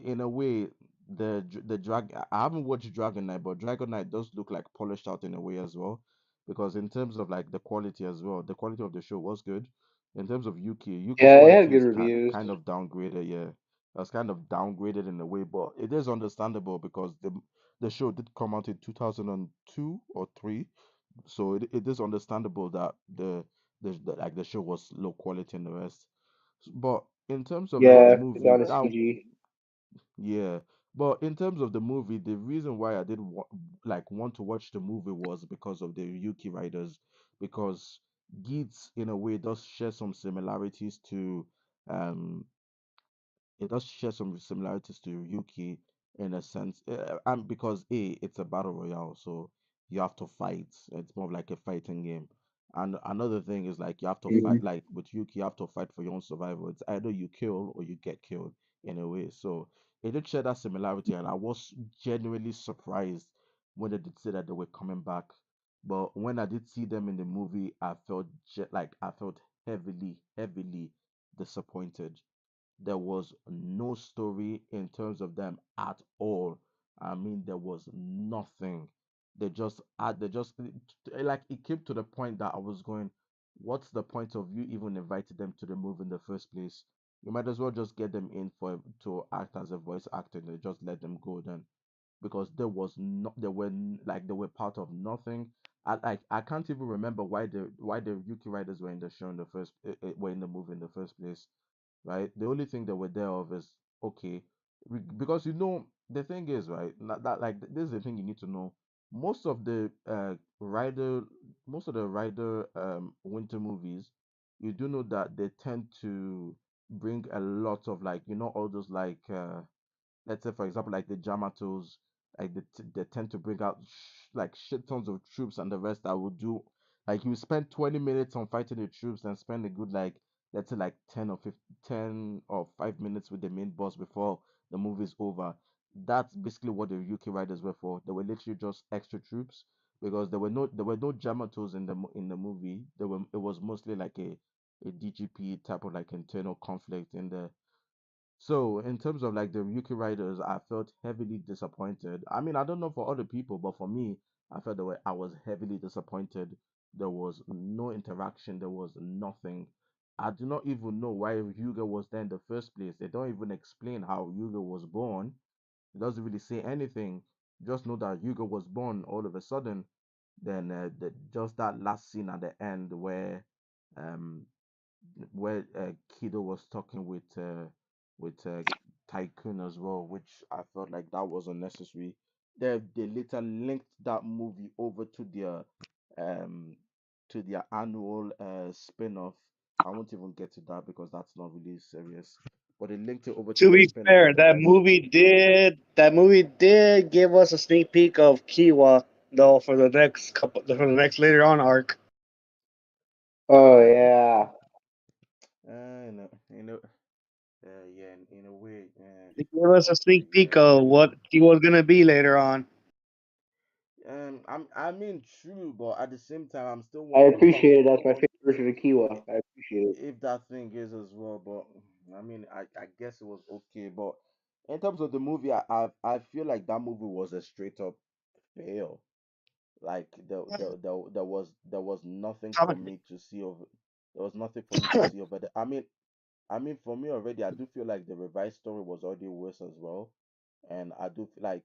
[SPEAKER 4] In a way the drag I haven't watched Dragon Knight, but Dragon Knight does look like polished out in a way as well. Because in terms of like the quality as well, the quality of the show was good. In terms of Yuki's
[SPEAKER 2] Yeah, it had
[SPEAKER 4] quality
[SPEAKER 2] good
[SPEAKER 4] is
[SPEAKER 2] reviews.
[SPEAKER 4] kind of downgraded. Yeah, it was kind of downgraded in a way, but it is understandable because the show did come out in 2002 or three, so it is understandable that like the show was low quality and the rest. But in terms of like the
[SPEAKER 2] Yeah, it's
[SPEAKER 4] movie,
[SPEAKER 2] on a
[SPEAKER 4] that
[SPEAKER 2] CG.
[SPEAKER 4] yeah. But in terms of the movie, the reason why I did like want to watch the movie was because of the Yuki riders, because Geats in a way does share some similarities to um it does share some similarities to Yuki in a sense, and because it's a battle royale, so you have to fight. It's more of like a fighting game. And another thing is like you have to fight.
[SPEAKER 2] Mhm.
[SPEAKER 4] Like with Yuki, you have to fight for your own survival. It's either you kill or you get killed in a way. So it did share that similarity, and I was genuinely surprised when they did say that they were coming back. But when I did see them in the movie, I felt heavily disappointed. There was no story in terms of them at all. I mean, there was nothing. They just like it came to the point that I was going, what's the point of you even inviting them to the movie in the first place? You might as well just get them in for to act as a voice actor and just let them go then, because there was not like they were part of nothing. I can't even remember why the Yuki riders were in the show in the first were in the movie in the first place, right? The only thing that we're there of is okay, because the thing is right that like this is the thing you need to know. Most of the rider, most of the rider winter movies, you do know that they tend to bring a lot of like all those like let's say for example like the Jamatos, like they tend to bring out like shit tons of troops and the rest that will do like you spend 20 minutes on fighting the troops and spend a good like let's say like 10 or 15, 10 or 5 minutes with the main boss before the movie is over. That's basically what the UK riders were for. They were literally just extra troops because there were no Jamatos in the movie. It was mostly like a DGP type of like internal conflict in the. So in terms of like the Yuki riders, I felt heavily disappointed. I mean, I don't know for other people, but for me, I felt the way I was heavily disappointed. There was no interaction. There was nothing. I do not even know why Yuga was there in the first place. They don't even explain how Yuga was born. It doesn't really say anything. Just know that Yuga was born all of a sudden. Then just that last scene at the end um where Kido was talking with Tycoon as well, which I felt like that was unnecessary. They later linked that movie over um to their annual spin-off. I won't even get to that because that's not really serious. or they linked it over to
[SPEAKER 1] To
[SPEAKER 4] the
[SPEAKER 1] be
[SPEAKER 4] spin-off
[SPEAKER 1] fair,
[SPEAKER 4] of the S.
[SPEAKER 1] that movie did give us a sneak peek of Kiwa though for the next later on arc.
[SPEAKER 2] Oh
[SPEAKER 4] Mm,
[SPEAKER 2] yeah.
[SPEAKER 4] yeah, in a way,
[SPEAKER 1] It gave us a sneak peek
[SPEAKER 4] yeah.
[SPEAKER 1] of what he was gonna be later on.
[SPEAKER 4] I mean, true, but at the same time, I'm still
[SPEAKER 2] I
[SPEAKER 4] wondering
[SPEAKER 2] appreciate it. That's
[SPEAKER 4] I'm
[SPEAKER 2] my
[SPEAKER 4] wondering
[SPEAKER 2] favorite version of Kiwa. I appreciate it.
[SPEAKER 4] if that thing is as well. But I mean, I guess it was okay. But in terms of the movie, I feel like that movie was a straight up fail. Like there was nothing for
[SPEAKER 1] Comic-
[SPEAKER 4] me to see over. There was nothing for me to see over there. I mean, for me already, I do feel like the revised story was already worse as well. And I do feel like,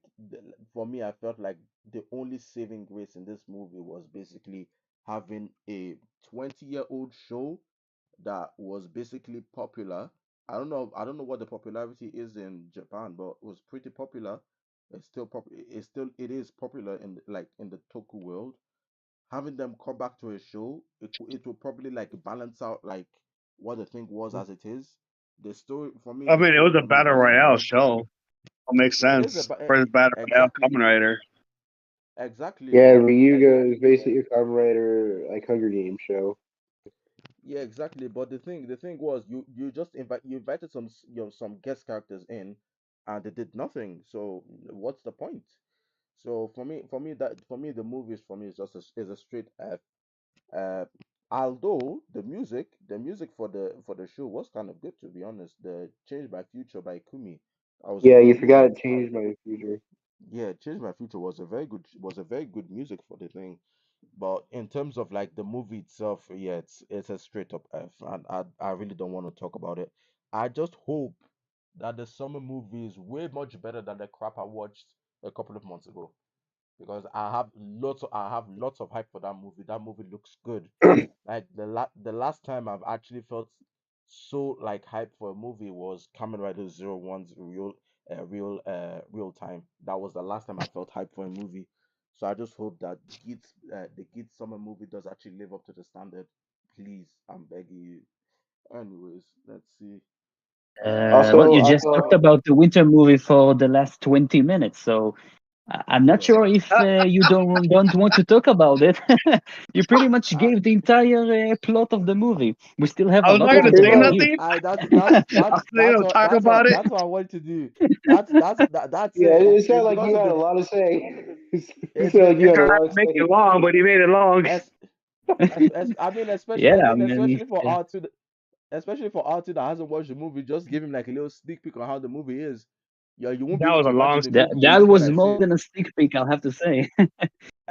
[SPEAKER 4] for me, I felt like the only saving grace in this movie was basically having a 20-year-old show that was basically popular. I don't know what the popularity is in Japan, but it was pretty popular. It is popular in in the toku world. Having them come back to a show, it will probably like balance out like what the thing was as it is. The story for me,
[SPEAKER 1] I
[SPEAKER 4] the
[SPEAKER 1] mean, it
[SPEAKER 4] story
[SPEAKER 1] was a
[SPEAKER 4] for me
[SPEAKER 1] battle
[SPEAKER 4] wasn't
[SPEAKER 1] royale
[SPEAKER 4] good.
[SPEAKER 1] show. It makes
[SPEAKER 4] It is
[SPEAKER 1] sense for his battle royale
[SPEAKER 4] exactly
[SPEAKER 1] Kamen Rider.
[SPEAKER 4] exactly,
[SPEAKER 2] Yeah,
[SPEAKER 4] but
[SPEAKER 2] Ryuga is basically a Kamen Rider like Hunger Games show.
[SPEAKER 4] yeah, exactly. But the thing was, you invited some guest characters in, and they did nothing. So what's the point? So for me the movies for me is just is a straight F. Uh, although the music for the show was kind of good, to be honest. The Change My Future by Kumi, that was a
[SPEAKER 2] Yeah,
[SPEAKER 4] good
[SPEAKER 2] you forgot
[SPEAKER 4] music.
[SPEAKER 2] it changed my future.
[SPEAKER 4] Yeah, Change My Future was a very good music for the thing. But in terms of like the movie itself, yeah, it's a straight up F, and I really don't want to talk about it. I just hope that the summer movie is way much better than the crap I watched a couple of months ago, because I have lots of hype for that movie. That movie looks good. Like the last time I've actually felt so like hype for a movie was Kamen Rider Zero One's real time. That was the last time I felt hype for a movie. So I just hope that the Geats summer movie does actually live up to the standard. Please, I'm begging you. Anyways, let's see.
[SPEAKER 3] Well,
[SPEAKER 2] Also,
[SPEAKER 3] you
[SPEAKER 2] I
[SPEAKER 3] just talked
[SPEAKER 2] thought,
[SPEAKER 3] about the winter movie for the last 20 minutes, so I'm not
[SPEAKER 4] Yeah.
[SPEAKER 3] sure if you don't want to talk about it. You pretty much
[SPEAKER 4] I
[SPEAKER 3] gave the entire plot of the movie. We still have
[SPEAKER 1] I
[SPEAKER 3] a
[SPEAKER 1] was
[SPEAKER 3] lot
[SPEAKER 1] not
[SPEAKER 3] to
[SPEAKER 2] yeah,
[SPEAKER 1] gonna
[SPEAKER 3] talk
[SPEAKER 2] pretty
[SPEAKER 1] say
[SPEAKER 3] about
[SPEAKER 2] much.
[SPEAKER 3] here.
[SPEAKER 1] nothing. I was gonna talk
[SPEAKER 4] That's
[SPEAKER 1] about it.
[SPEAKER 4] what I want to do. That's
[SPEAKER 2] Yeah,
[SPEAKER 4] it.
[SPEAKER 2] it sounded
[SPEAKER 4] It's
[SPEAKER 2] like
[SPEAKER 4] because
[SPEAKER 2] you
[SPEAKER 4] of
[SPEAKER 2] had a
[SPEAKER 4] the
[SPEAKER 2] lot to say. It
[SPEAKER 4] it's
[SPEAKER 2] sounded
[SPEAKER 4] be,
[SPEAKER 2] like you
[SPEAKER 1] It
[SPEAKER 2] had a
[SPEAKER 1] tried
[SPEAKER 2] lot
[SPEAKER 1] to
[SPEAKER 2] to
[SPEAKER 1] make it
[SPEAKER 2] say.
[SPEAKER 1] long, but he made it long.
[SPEAKER 4] es, I mean,
[SPEAKER 3] Yeah, I mean,
[SPEAKER 4] especially for R2, especially for R2 that hasn't watched the movie. Just give him like a little sneak peek on how the movie is. Yeah, you won't be
[SPEAKER 1] That
[SPEAKER 4] able
[SPEAKER 1] was
[SPEAKER 4] to
[SPEAKER 1] a long
[SPEAKER 4] imagine the
[SPEAKER 3] that
[SPEAKER 1] sneak
[SPEAKER 4] movie
[SPEAKER 1] peek.
[SPEAKER 3] that
[SPEAKER 4] when
[SPEAKER 3] was
[SPEAKER 4] I say
[SPEAKER 3] more
[SPEAKER 4] it.
[SPEAKER 3] than a sneak peek, I'll have to say.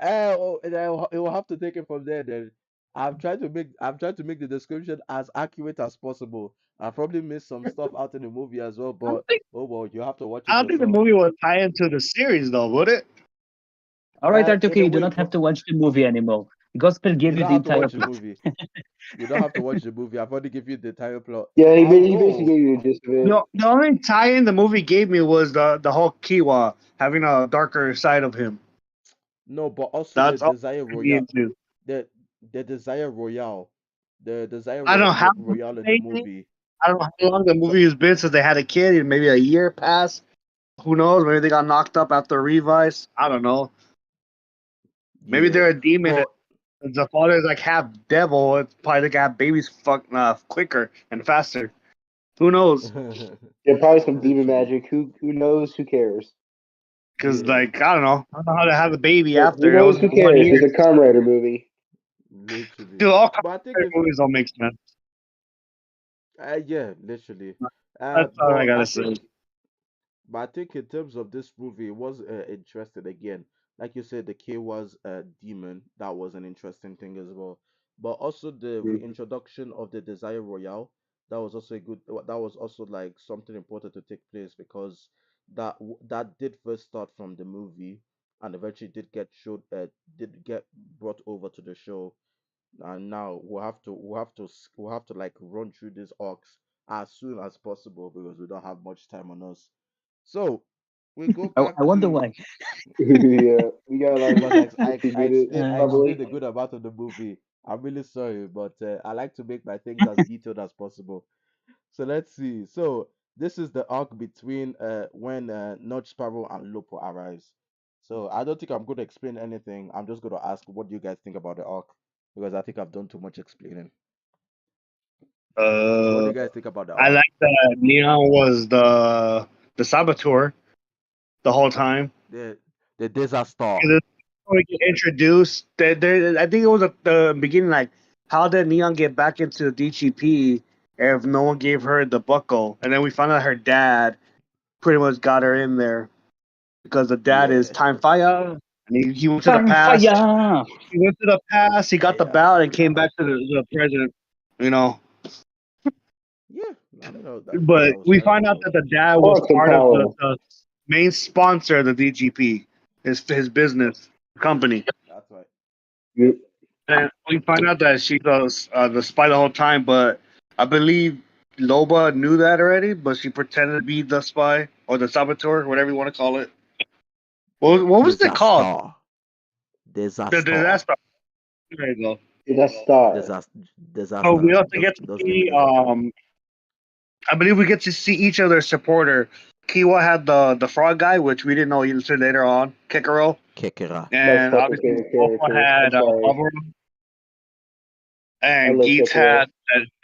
[SPEAKER 4] It will have to take it from there. Then I've tried to make the description as accurate as possible. I probably missed some stuff out in the movie as well,
[SPEAKER 1] I don't
[SPEAKER 4] but
[SPEAKER 1] think
[SPEAKER 4] oh well, you have to watch
[SPEAKER 1] I
[SPEAKER 4] it
[SPEAKER 1] don't think the
[SPEAKER 4] yourself.
[SPEAKER 1] movie would tie into the series though, would it?
[SPEAKER 3] All right,
[SPEAKER 4] In
[SPEAKER 3] Artuki,
[SPEAKER 4] a
[SPEAKER 3] you do
[SPEAKER 4] way,
[SPEAKER 3] not have
[SPEAKER 4] but
[SPEAKER 3] to watch the movie anymore. Gospel
[SPEAKER 4] you
[SPEAKER 3] gave you
[SPEAKER 4] don't
[SPEAKER 3] the
[SPEAKER 4] have to
[SPEAKER 3] entire
[SPEAKER 4] watch the
[SPEAKER 3] plot.
[SPEAKER 4] movie. You don't have to watch the movie. I've already give you the entire plot.
[SPEAKER 2] Yeah, he basically
[SPEAKER 4] Although
[SPEAKER 2] gave you the gist of it.
[SPEAKER 1] The only tie-in the movie gave me was the whole Kiwa having a darker side of him.
[SPEAKER 4] no, but also
[SPEAKER 1] That's all it me into.
[SPEAKER 4] the the desire royale,
[SPEAKER 1] I don't know how
[SPEAKER 4] royale in the
[SPEAKER 1] maybe
[SPEAKER 4] movie.
[SPEAKER 1] I don't know how long the
[SPEAKER 4] So
[SPEAKER 1] movie has been since they had a kid. And maybe a year passed. Who knows? Maybe they got knocked up after revise. I don't know. Maybe
[SPEAKER 4] yeah,
[SPEAKER 1] they're a demon.
[SPEAKER 4] but
[SPEAKER 1] And the father's like half devil. It's probably they got babies quicker and faster. Who knows?
[SPEAKER 2] Yeah, probably some demon
[SPEAKER 4] literally,
[SPEAKER 2] magic. Who knows? Who cares?
[SPEAKER 1] Because
[SPEAKER 4] yeah,
[SPEAKER 1] like I don't know. I don't know how to have a baby
[SPEAKER 2] Look, who
[SPEAKER 1] after. It
[SPEAKER 2] knows?
[SPEAKER 1] was
[SPEAKER 2] Who
[SPEAKER 1] 1
[SPEAKER 2] cares?
[SPEAKER 1] year.
[SPEAKER 2] It's a Kamen Rider movie.
[SPEAKER 4] literally.
[SPEAKER 1] Dude, all
[SPEAKER 4] But I think if
[SPEAKER 1] movies don't make sense.
[SPEAKER 4] yeah, literally.
[SPEAKER 1] That's all I
[SPEAKER 4] But
[SPEAKER 1] gotta say.
[SPEAKER 4] I think in terms of this movie, it was interesting again. Like you said, the K was a demon. That was an interesting thing as well. But also the
[SPEAKER 2] Mhm.
[SPEAKER 4] reintroduction of the Desire Royale. That was also a good. That was also like something important to take place, because that did first start from the movie, and eventually did get brought over to the show. And now we'll have to like run through these arcs as soon as possible, because we don't have much time on us. So we go back
[SPEAKER 3] I wonder
[SPEAKER 4] to
[SPEAKER 3] why.
[SPEAKER 2] Yeah, we got a lot of
[SPEAKER 4] because
[SPEAKER 2] to do this
[SPEAKER 4] I
[SPEAKER 3] Uh,
[SPEAKER 4] explained
[SPEAKER 2] probably.
[SPEAKER 4] a good amount of the movie. I'm really sorry, but I like to make my things as detailed as possible. So let's see. So this is the arc between when Notch Sparrow and Lupo arrives. So I don't think I'm going to explain anything. I'm just going to ask what do you guys think about the arc because I think I've done too much explaining. So what do
[SPEAKER 1] Uh,
[SPEAKER 4] you guys think about the
[SPEAKER 1] I
[SPEAKER 4] arc?
[SPEAKER 1] like that Neon was the saboteur the whole time.
[SPEAKER 4] The Desert Star.
[SPEAKER 1] We get introduced. I think it was at the beginning. Like, how did Neon get back into the DGP if no one gave her the buckle? And then we found out her dad pretty much got her in there because the dad is
[SPEAKER 4] Yeah.
[SPEAKER 1] Time Fire. And he went to the
[SPEAKER 3] Time
[SPEAKER 1] past.
[SPEAKER 3] fire.
[SPEAKER 1] He went to the past. He got the
[SPEAKER 4] Fire.
[SPEAKER 1] ballot and came back to the present. You know,
[SPEAKER 4] Yeah. I mean
[SPEAKER 1] but
[SPEAKER 4] that was
[SPEAKER 1] we
[SPEAKER 4] fine
[SPEAKER 1] find
[SPEAKER 4] as
[SPEAKER 1] out
[SPEAKER 4] well.
[SPEAKER 1] that the dad was
[SPEAKER 2] Quantum
[SPEAKER 1] part of
[SPEAKER 2] power.
[SPEAKER 1] the main sponsor of the DGP, his business company.
[SPEAKER 4] That's right.
[SPEAKER 2] You,
[SPEAKER 1] And we find out that she was the spy the whole time, but I believe Loba knew that already, but she pretended to be the spy or the saboteur, whatever you want to call it.
[SPEAKER 4] The
[SPEAKER 1] What was it
[SPEAKER 4] Desert
[SPEAKER 1] called?
[SPEAKER 4] Star. Desert
[SPEAKER 1] The
[SPEAKER 4] Star.
[SPEAKER 1] disaster. There you go.
[SPEAKER 2] that's star.
[SPEAKER 4] Desert
[SPEAKER 1] So
[SPEAKER 4] Disaster.
[SPEAKER 1] we also
[SPEAKER 4] Just
[SPEAKER 1] get to
[SPEAKER 4] just leave it
[SPEAKER 1] see.
[SPEAKER 4] disaster.
[SPEAKER 1] I believe we get to see each other's supporter. Kiwa had the frog guy, which we didn't know until later on, Kikero,
[SPEAKER 4] Kekera.
[SPEAKER 2] My
[SPEAKER 1] and
[SPEAKER 2] fucking
[SPEAKER 1] obviously
[SPEAKER 2] favorite
[SPEAKER 1] Wolfman
[SPEAKER 2] character. I'm
[SPEAKER 1] had
[SPEAKER 2] sorry.
[SPEAKER 1] Bubba,
[SPEAKER 2] I
[SPEAKER 1] and
[SPEAKER 2] love
[SPEAKER 1] Geets
[SPEAKER 2] Kekiro.
[SPEAKER 1] had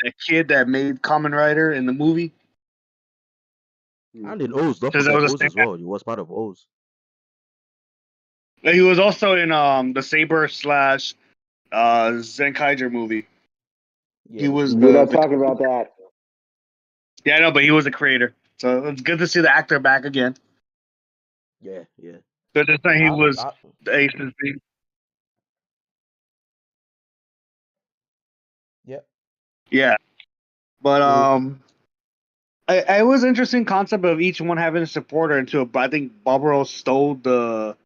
[SPEAKER 1] the kid that made Kamen Rider in the movie.
[SPEAKER 4] And in O's, don't
[SPEAKER 1] Because that
[SPEAKER 4] forget
[SPEAKER 1] was the
[SPEAKER 4] O's
[SPEAKER 1] same.
[SPEAKER 4] as well. He was part of O's.
[SPEAKER 1] He was also in the Saber slash Zenkaiger movie.
[SPEAKER 4] Yeah,
[SPEAKER 1] He
[SPEAKER 4] the
[SPEAKER 1] was
[SPEAKER 2] We're
[SPEAKER 4] Saber.
[SPEAKER 2] not
[SPEAKER 1] the
[SPEAKER 2] talking about that.
[SPEAKER 1] yeah, I know, but he was the creator. So it's good to see the actor back again.
[SPEAKER 4] Yeah, yeah.
[SPEAKER 1] Good to say he
[SPEAKER 4] I,
[SPEAKER 1] was
[SPEAKER 4] I,
[SPEAKER 1] the Ace's thing.
[SPEAKER 4] yeah.
[SPEAKER 1] Yeah, but
[SPEAKER 2] Mm.
[SPEAKER 1] it was interesting concept of each one having a supporter into it. But I think Barbaro stole the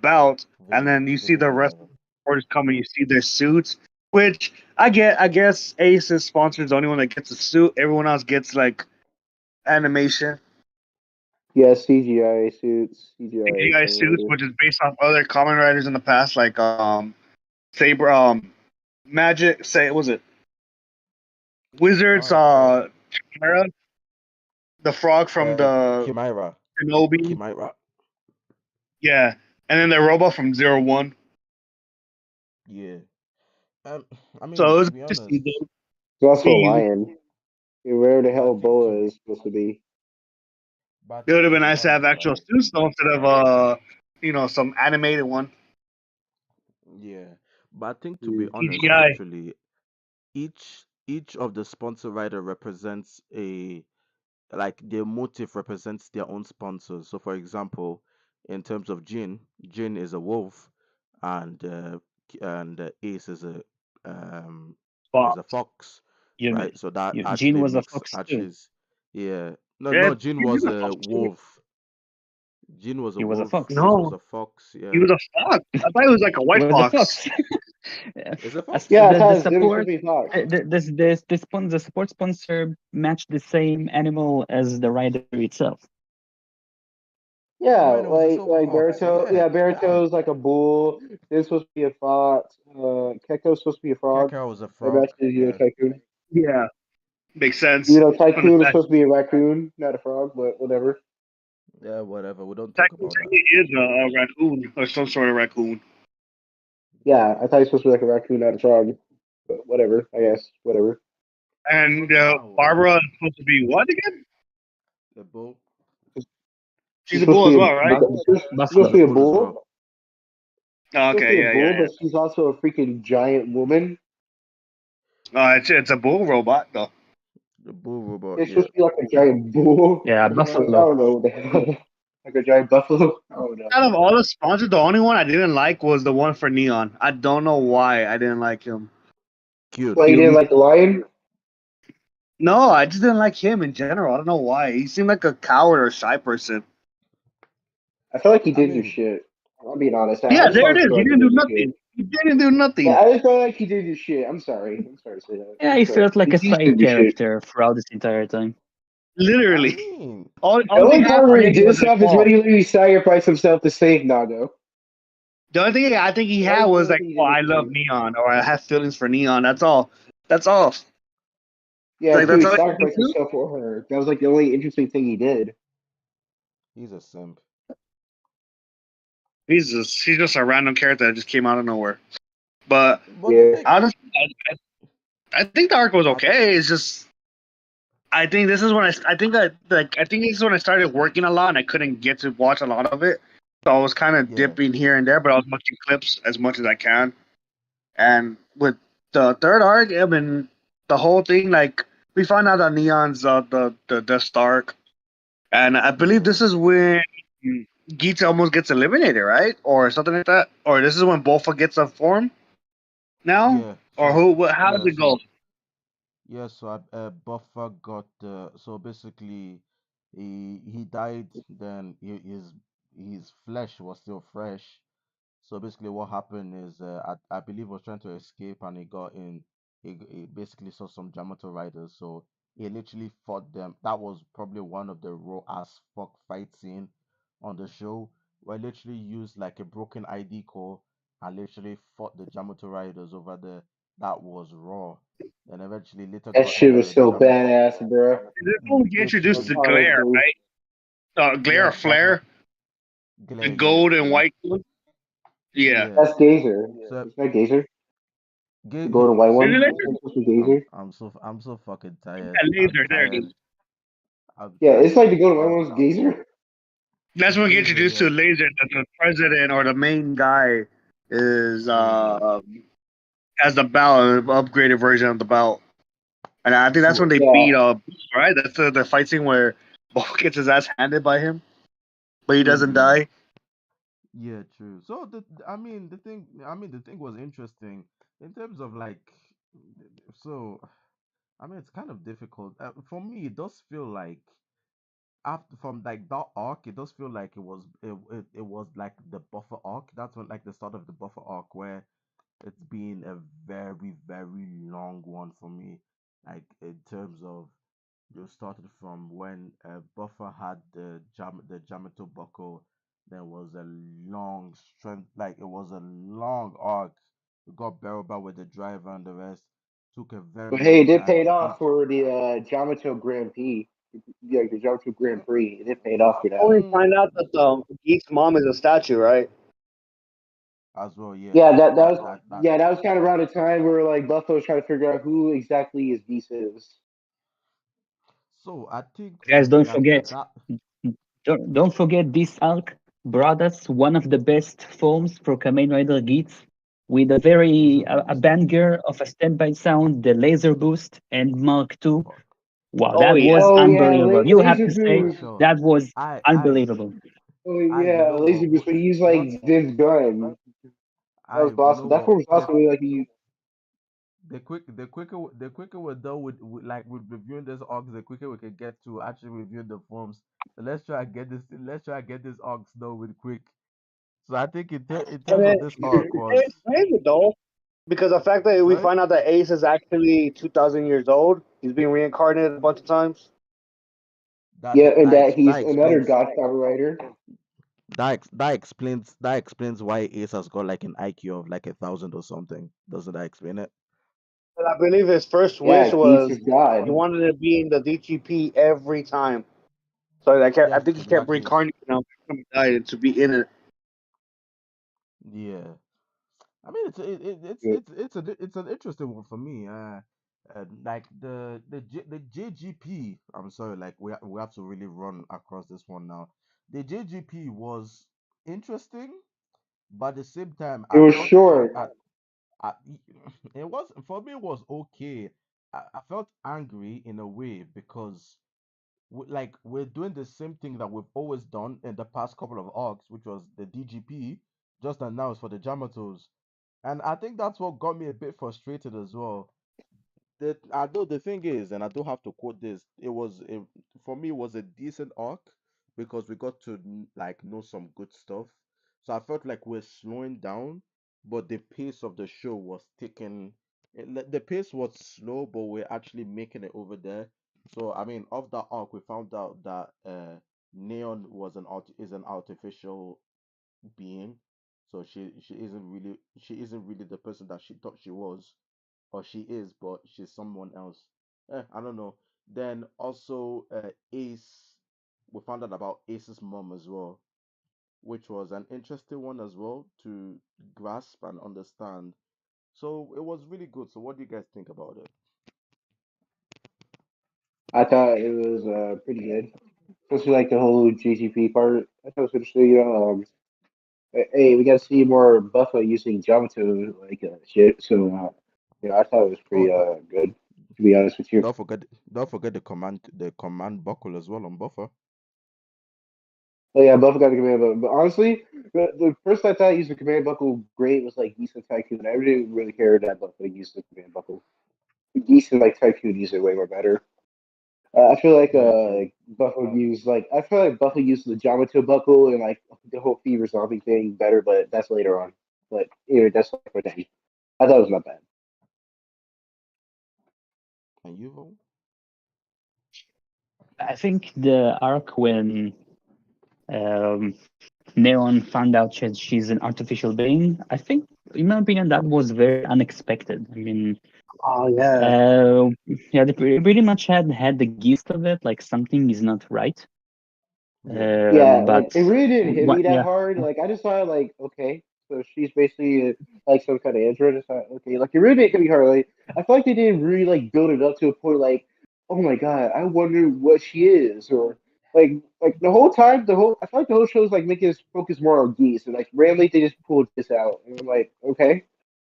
[SPEAKER 1] belt, and then you see the rest
[SPEAKER 4] Whatever.
[SPEAKER 1] of the supporters coming. You see their suits, which I get. I guess Ace's sponsor is the only one that gets a suit. Everyone else gets like animation.
[SPEAKER 2] Yeah, CGI suits, CGI
[SPEAKER 1] CGI
[SPEAKER 2] Kamen
[SPEAKER 1] suits,
[SPEAKER 2] Rider.
[SPEAKER 1] which is based off other Kamen Riders in the past, like Saber, Magic. Say, was it Wizards?
[SPEAKER 4] Oh,
[SPEAKER 1] Chimera, the frog from the
[SPEAKER 4] Chimera.
[SPEAKER 1] Shinobi.
[SPEAKER 4] Chimera.
[SPEAKER 1] Yeah, and then the robot from 01.
[SPEAKER 4] Yeah. Um, I
[SPEAKER 1] So
[SPEAKER 4] mean,
[SPEAKER 1] it
[SPEAKER 4] to
[SPEAKER 1] was
[SPEAKER 4] be
[SPEAKER 1] good to see
[SPEAKER 4] honest,
[SPEAKER 1] them.
[SPEAKER 2] There's also a
[SPEAKER 1] See,
[SPEAKER 2] lion. Where the
[SPEAKER 4] but I
[SPEAKER 2] hell
[SPEAKER 4] think
[SPEAKER 2] Boa is supposed to be.
[SPEAKER 1] it would have been
[SPEAKER 4] to be
[SPEAKER 1] nice to have
[SPEAKER 4] honest,
[SPEAKER 1] actual
[SPEAKER 4] right?
[SPEAKER 1] suits though, instead of some animated one.
[SPEAKER 4] Yeah. But I think to be
[SPEAKER 2] Mm.
[SPEAKER 4] honest,
[SPEAKER 1] CGI.
[SPEAKER 4] actually, each of the sponsor rider represents a like their motive represents their own sponsors. So, for example, in terms of Jin is a wolf, and Ace um is a
[SPEAKER 1] Fox.
[SPEAKER 4] fox,
[SPEAKER 3] You,
[SPEAKER 4] right? So that
[SPEAKER 3] Jean
[SPEAKER 4] actually
[SPEAKER 3] was a
[SPEAKER 4] makes
[SPEAKER 3] fox too.
[SPEAKER 4] actually yeah. No,
[SPEAKER 1] Yeah,
[SPEAKER 4] no, Jin
[SPEAKER 1] he was
[SPEAKER 4] was
[SPEAKER 1] a
[SPEAKER 4] a
[SPEAKER 1] fox too.
[SPEAKER 4] wolf. Jin was a
[SPEAKER 3] He was a
[SPEAKER 4] wolf.
[SPEAKER 3] fox.
[SPEAKER 4] Ace was
[SPEAKER 1] No,
[SPEAKER 4] a fox.
[SPEAKER 1] he
[SPEAKER 4] Yeah,
[SPEAKER 1] was a fox. I thought he was like a
[SPEAKER 3] He
[SPEAKER 1] white
[SPEAKER 3] was a
[SPEAKER 1] fox.
[SPEAKER 3] fox.
[SPEAKER 4] is a
[SPEAKER 3] As
[SPEAKER 4] fox.
[SPEAKER 2] Yeah,
[SPEAKER 3] the
[SPEAKER 2] Taz, it was supposed
[SPEAKER 3] support,
[SPEAKER 2] to be Fox.
[SPEAKER 3] the support sponsor matched the same animal as the rider itself.
[SPEAKER 2] Yeah,
[SPEAKER 4] Oh, and it was a silver
[SPEAKER 2] like
[SPEAKER 4] fox.
[SPEAKER 2] Baruto.
[SPEAKER 4] Yeah,
[SPEAKER 2] Yeah,
[SPEAKER 4] damn.
[SPEAKER 2] Baruto's like a bull. This supposed to be a fox. Kekko's supposed to be a frog.
[SPEAKER 4] Kakarot was a
[SPEAKER 2] Or
[SPEAKER 4] frog.
[SPEAKER 2] matches,
[SPEAKER 4] Yeah,
[SPEAKER 2] Tycoon.
[SPEAKER 1] Yeah, makes sense. From the
[SPEAKER 2] Tycoon is
[SPEAKER 1] fact
[SPEAKER 2] supposed to be a raccoon, not a frog, but whatever.
[SPEAKER 4] yeah, whatever. We don't talk about that.
[SPEAKER 1] technically is a raccoon or some sort of raccoon.
[SPEAKER 2] Yeah, I thought he was supposed to be like a raccoon, not a frog. But whatever, I guess. Whatever.
[SPEAKER 1] And
[SPEAKER 4] Wow,
[SPEAKER 1] Barbara is supposed to be what again?
[SPEAKER 4] the bull.
[SPEAKER 1] She's
[SPEAKER 2] She's
[SPEAKER 1] a
[SPEAKER 2] supposed
[SPEAKER 1] bull
[SPEAKER 2] to
[SPEAKER 1] as
[SPEAKER 2] be
[SPEAKER 1] well, right?
[SPEAKER 2] she's supposed to
[SPEAKER 3] Buffalo.
[SPEAKER 2] be a
[SPEAKER 4] Bull as well.
[SPEAKER 2] bull.
[SPEAKER 1] Oh,
[SPEAKER 2] Supposed to be
[SPEAKER 1] okay,
[SPEAKER 2] a
[SPEAKER 1] yeah,
[SPEAKER 2] bull,
[SPEAKER 1] yeah,
[SPEAKER 2] but she's also a freaking giant woman.
[SPEAKER 1] yeah. It's a bull robot though.
[SPEAKER 4] The bull robot.
[SPEAKER 2] It's
[SPEAKER 4] Yeah.
[SPEAKER 2] supposed to be like a giant bull.
[SPEAKER 3] Yeah,
[SPEAKER 2] I
[SPEAKER 3] buffalo.
[SPEAKER 2] don't know what the hell. Like a giant buffalo. I don't know.
[SPEAKER 1] Out of all the sponsors, the only one I didn't like was the one for Neon. I don't know why I didn't like him.
[SPEAKER 4] Cute.
[SPEAKER 2] Why you didn't like the lion?
[SPEAKER 1] No, I just didn't like him in general. I don't know why. He seemed like a coward or shy person.
[SPEAKER 2] I felt like he
[SPEAKER 4] I
[SPEAKER 2] didn't do
[SPEAKER 4] mean,
[SPEAKER 2] shit. I'll be honest. I
[SPEAKER 1] Yeah,
[SPEAKER 2] just
[SPEAKER 1] there it
[SPEAKER 2] honestly
[SPEAKER 1] is.
[SPEAKER 2] feel
[SPEAKER 1] He
[SPEAKER 2] like he
[SPEAKER 1] didn't do
[SPEAKER 2] didn't do shit.
[SPEAKER 1] nothing. He didn't do
[SPEAKER 2] Yeah,
[SPEAKER 1] nothing.
[SPEAKER 2] I just felt like he didn't do shit. I'm sorry. I'm sorry to say that.
[SPEAKER 3] Yeah,
[SPEAKER 2] I'm
[SPEAKER 3] he
[SPEAKER 2] sorry.
[SPEAKER 3] felt like a
[SPEAKER 2] He just
[SPEAKER 3] side
[SPEAKER 2] didn't do shit.
[SPEAKER 3] character throughout this entire time.
[SPEAKER 4] I
[SPEAKER 1] Literally.
[SPEAKER 4] mean,
[SPEAKER 2] The
[SPEAKER 1] All he
[SPEAKER 2] only
[SPEAKER 1] had
[SPEAKER 2] part
[SPEAKER 1] for
[SPEAKER 2] where he
[SPEAKER 1] him
[SPEAKER 2] did
[SPEAKER 1] was like,
[SPEAKER 2] stuff is when
[SPEAKER 1] oh,
[SPEAKER 2] he literally sacrificed himself to save Nago.
[SPEAKER 1] the only thing I think he
[SPEAKER 2] That
[SPEAKER 1] had
[SPEAKER 2] was the
[SPEAKER 1] was
[SPEAKER 2] only
[SPEAKER 1] like,
[SPEAKER 2] thing he
[SPEAKER 1] oh,
[SPEAKER 2] did
[SPEAKER 1] I
[SPEAKER 2] with
[SPEAKER 1] love
[SPEAKER 2] him.
[SPEAKER 1] Neon or I have feelings for Neon. That's all. That's all.
[SPEAKER 2] Yeah,
[SPEAKER 1] Like
[SPEAKER 2] until
[SPEAKER 1] that's
[SPEAKER 2] he
[SPEAKER 1] all he could
[SPEAKER 2] sacrificed
[SPEAKER 1] do.
[SPEAKER 2] himself for her. That was like the only interesting thing he did.
[SPEAKER 4] He's a simp.
[SPEAKER 1] He's just a random character that just came out of nowhere. But
[SPEAKER 4] But the
[SPEAKER 2] Yeah.
[SPEAKER 4] thing,
[SPEAKER 1] honestly, I think the arc was
[SPEAKER 4] I
[SPEAKER 1] okay. It's just I think this is when I think this is when I started working a lot and I couldn't get to watch a lot of it. So I was kind of
[SPEAKER 4] yeah,
[SPEAKER 1] dipping here and there, but I was watching clips as much as I can. And with the third arc, I mean, the whole thing, like we found out that Neon's the Stark, and I believe
[SPEAKER 4] yeah,
[SPEAKER 1] this is when Geets almost gets eliminated, right, or something like that, or this is when Bofa gets a form now,
[SPEAKER 4] yeah.
[SPEAKER 1] or
[SPEAKER 4] So
[SPEAKER 1] how does
[SPEAKER 4] yeah,
[SPEAKER 1] it go?
[SPEAKER 4] so yeah, so Buffer got so basically he died. Then his flesh was still fresh. So basically, what happened is I believe he was trying to escape and he got in. He basically saw some Jamato riders, so he literally fought them. That was probably one of the raw as fuck fight scene on the show, where I literally used like a broken ID core and literally fought the Jamato riders over there. That was raw. And eventually later
[SPEAKER 2] That
[SPEAKER 4] got
[SPEAKER 2] shit was
[SPEAKER 4] the
[SPEAKER 2] so
[SPEAKER 4] Jam
[SPEAKER 2] badass, bro.
[SPEAKER 1] This is when we get introduced
[SPEAKER 2] Like
[SPEAKER 1] to
[SPEAKER 4] literally
[SPEAKER 1] Glare,
[SPEAKER 2] honestly.
[SPEAKER 1] right? Glare
[SPEAKER 4] yeah
[SPEAKER 1] or
[SPEAKER 4] that's not
[SPEAKER 1] Flare, the
[SPEAKER 4] Glare, yeah,
[SPEAKER 1] gold and
[SPEAKER 4] Glare,
[SPEAKER 1] white one. Yeah.
[SPEAKER 4] yeah.
[SPEAKER 2] That's Gazer.
[SPEAKER 4] So
[SPEAKER 2] Isn't that Gazer? The
[SPEAKER 4] Ga-
[SPEAKER 2] gold and white
[SPEAKER 1] Is it
[SPEAKER 2] one?
[SPEAKER 1] laser?
[SPEAKER 2] That's supposed to be Gazer.
[SPEAKER 4] I'm so fucking tired.
[SPEAKER 1] Yeah,
[SPEAKER 4] I'm
[SPEAKER 1] laser. There it
[SPEAKER 4] tired.
[SPEAKER 1] is.
[SPEAKER 4] I'm
[SPEAKER 2] Yeah,
[SPEAKER 4] tired.
[SPEAKER 2] it's like the gold and white
[SPEAKER 4] Um,
[SPEAKER 2] one's Gazer.
[SPEAKER 1] That's when we get
[SPEAKER 4] Gazer,
[SPEAKER 1] introduced
[SPEAKER 4] yeah,
[SPEAKER 1] to Laser. That the president or the main guy is
[SPEAKER 4] Gazer.
[SPEAKER 1] has the belt, an upgraded version of the belt, and I think that's when
[SPEAKER 4] So
[SPEAKER 1] they
[SPEAKER 2] Yeah.
[SPEAKER 1] beat up. Right, that's the fight scene where Bo gets his ass handed by him, but he doesn't
[SPEAKER 2] Hmm.
[SPEAKER 4] yeah,
[SPEAKER 1] die.
[SPEAKER 4] yeah, true. So the thing was interesting in terms of like, so I mean, it's kind of difficult for me. It does feel like after from like that arc, it does feel like it was like the buffer arc. That's when like the start of the buffer arc where it's been a very, very long one for me. Like in terms of you started from when Buffer had the Jamato buckle. There was a long strength, like it was a long arc. We got Baroba with the driver and the rest. Took a very
[SPEAKER 2] But hey,
[SPEAKER 4] long
[SPEAKER 2] it did
[SPEAKER 4] time.
[SPEAKER 2] pay off for the Jamato Grand Prix. Yeah, the Jamato Grand Prix. It did pay off for that.
[SPEAKER 1] Only
[SPEAKER 4] Mm,
[SPEAKER 1] find out that Geek's mom is a statue, right?
[SPEAKER 4] as well, yeah.
[SPEAKER 2] Yeah, that was
[SPEAKER 4] That
[SPEAKER 2] yeah, that was kind of around the time where like Buffalo was trying to figure out who exactly his beast is.
[SPEAKER 4] so I think for
[SPEAKER 3] Guys,
[SPEAKER 4] me
[SPEAKER 3] don't
[SPEAKER 4] that
[SPEAKER 3] forget,
[SPEAKER 4] that
[SPEAKER 3] don't forget this arc brought us one of the best forms for Kamen Rider Geats with a very
[SPEAKER 4] laser
[SPEAKER 3] a
[SPEAKER 4] boost.
[SPEAKER 3] banger of a standby sound, the laser boost and Mark II.
[SPEAKER 4] Fuck.
[SPEAKER 3] Wow,
[SPEAKER 1] Oh
[SPEAKER 3] that
[SPEAKER 1] yeah.
[SPEAKER 3] was
[SPEAKER 2] Oh yeah,
[SPEAKER 3] unbelievable. You have
[SPEAKER 2] laser
[SPEAKER 3] to say
[SPEAKER 4] For
[SPEAKER 2] boost.
[SPEAKER 4] sure.
[SPEAKER 3] that was
[SPEAKER 4] I
[SPEAKER 3] unbelievable.
[SPEAKER 2] Oh
[SPEAKER 4] you
[SPEAKER 2] yeah,
[SPEAKER 4] know
[SPEAKER 2] laser boost. When he used like
[SPEAKER 4] what
[SPEAKER 2] this gun, that was
[SPEAKER 4] you know
[SPEAKER 2] awesome. That
[SPEAKER 4] what
[SPEAKER 2] form was awesome. Like he,
[SPEAKER 4] the quicker we're done with like with reviewing this arcs, the quicker we can get to actually reviewing the forms. So let's try and get this arcs done with quick. So I think in
[SPEAKER 1] And
[SPEAKER 4] terms of this arc was
[SPEAKER 1] it's crazy though, because the fact that we
[SPEAKER 4] sorry
[SPEAKER 1] find out that Ace is actually 2,000 years old, he's been reincarnated a bunch of times.
[SPEAKER 2] yeah, and that
[SPEAKER 4] that
[SPEAKER 2] he's another
[SPEAKER 4] explains
[SPEAKER 2] God Kamen Rider.
[SPEAKER 4] that explains why Ace has got like an IQ of like 1,000 or something. Doesn't that explain it?
[SPEAKER 1] And I believe his first
[SPEAKER 2] Yeah,
[SPEAKER 1] wish
[SPEAKER 2] Geats
[SPEAKER 1] was
[SPEAKER 2] is God.
[SPEAKER 1] he wanted to be in the DGP every time. So I
[SPEAKER 4] Yeah,
[SPEAKER 1] think he kept
[SPEAKER 4] exactly.
[SPEAKER 1] reincarnating him to be in it.
[SPEAKER 4] Yeah. I mean,
[SPEAKER 2] Yeah.
[SPEAKER 4] it's an interesting one for me. Like the JGP. I'm sorry, like we have to really run across this one now. The JGP was interesting, but at the same time,
[SPEAKER 2] It
[SPEAKER 4] I
[SPEAKER 2] was
[SPEAKER 4] felt
[SPEAKER 2] short.
[SPEAKER 4] I, it was for me it was okay. I felt angry in a way because like we're doing the same thing that we've always done in the past couple of arcs, which was the DGP just announced for the Jamatos. And I think that's what got me a bit frustrated as well. That I know the thing is, and I do have to quote this, for me it was a decent arc because we got to like know some good stuff. So I felt like we're slowing down, but the pace of the show was taking the pace was slow, but we're actually making it over there. So I mean, of that arc, we found out that Neon is an artificial being. So she isn't really the person that she thought she was, or she is, but she's someone else. I don't know. Then also Ace, we found out about Ace's mom as well, which was an interesting one as well to grasp and understand. So it was really good. So what do you guys think about it?
[SPEAKER 2] I thought it was pretty good, especially like the whole GGP part. I thought it was interesting. Hey, we got to see more Buffa using Jamato like shit. So I thought it was
[SPEAKER 4] Oh,
[SPEAKER 2] pretty good. To be honest with you.
[SPEAKER 4] don't forget don't forget the command buckle as well on buffer.
[SPEAKER 2] Oh yeah, Buffa got the command buckle. But honestly, the first I thought using the command buckle great was like Geese and Tycoon. I didn't really care that Buffa used the command buckle. Geese and like Tycoon use it way more better. I feel like
[SPEAKER 4] Yeah, true.
[SPEAKER 2] Buffalo used like I feel like Buffalo used the Jamato buckle and like the whole fever zombie thing better, but that's later on. But that's like for then. I thought it was not bad.
[SPEAKER 4] And you vote?
[SPEAKER 3] I think the arc when um, Neon found out she's an artificial being, I think, in my opinion, that was very unexpected. I mean,
[SPEAKER 1] Oh yeah.
[SPEAKER 3] uh, yeah, they pretty much had the gist of it, like something is not right.
[SPEAKER 4] Yeah.
[SPEAKER 2] Yeah, like
[SPEAKER 3] But
[SPEAKER 2] it really didn't hit
[SPEAKER 3] what?
[SPEAKER 2] me that
[SPEAKER 3] Yeah,
[SPEAKER 2] hard. Like I just thought like okay, so she's basically like some kind of android. I thought okay, like it really didn't hit me hard. Like I feel like they didn't really like build it up to a point like oh my god, I wonder what she is or like the whole time I feel like the whole show is like making us focus more on geese and like randomly they just pulled this out and I'm like okay.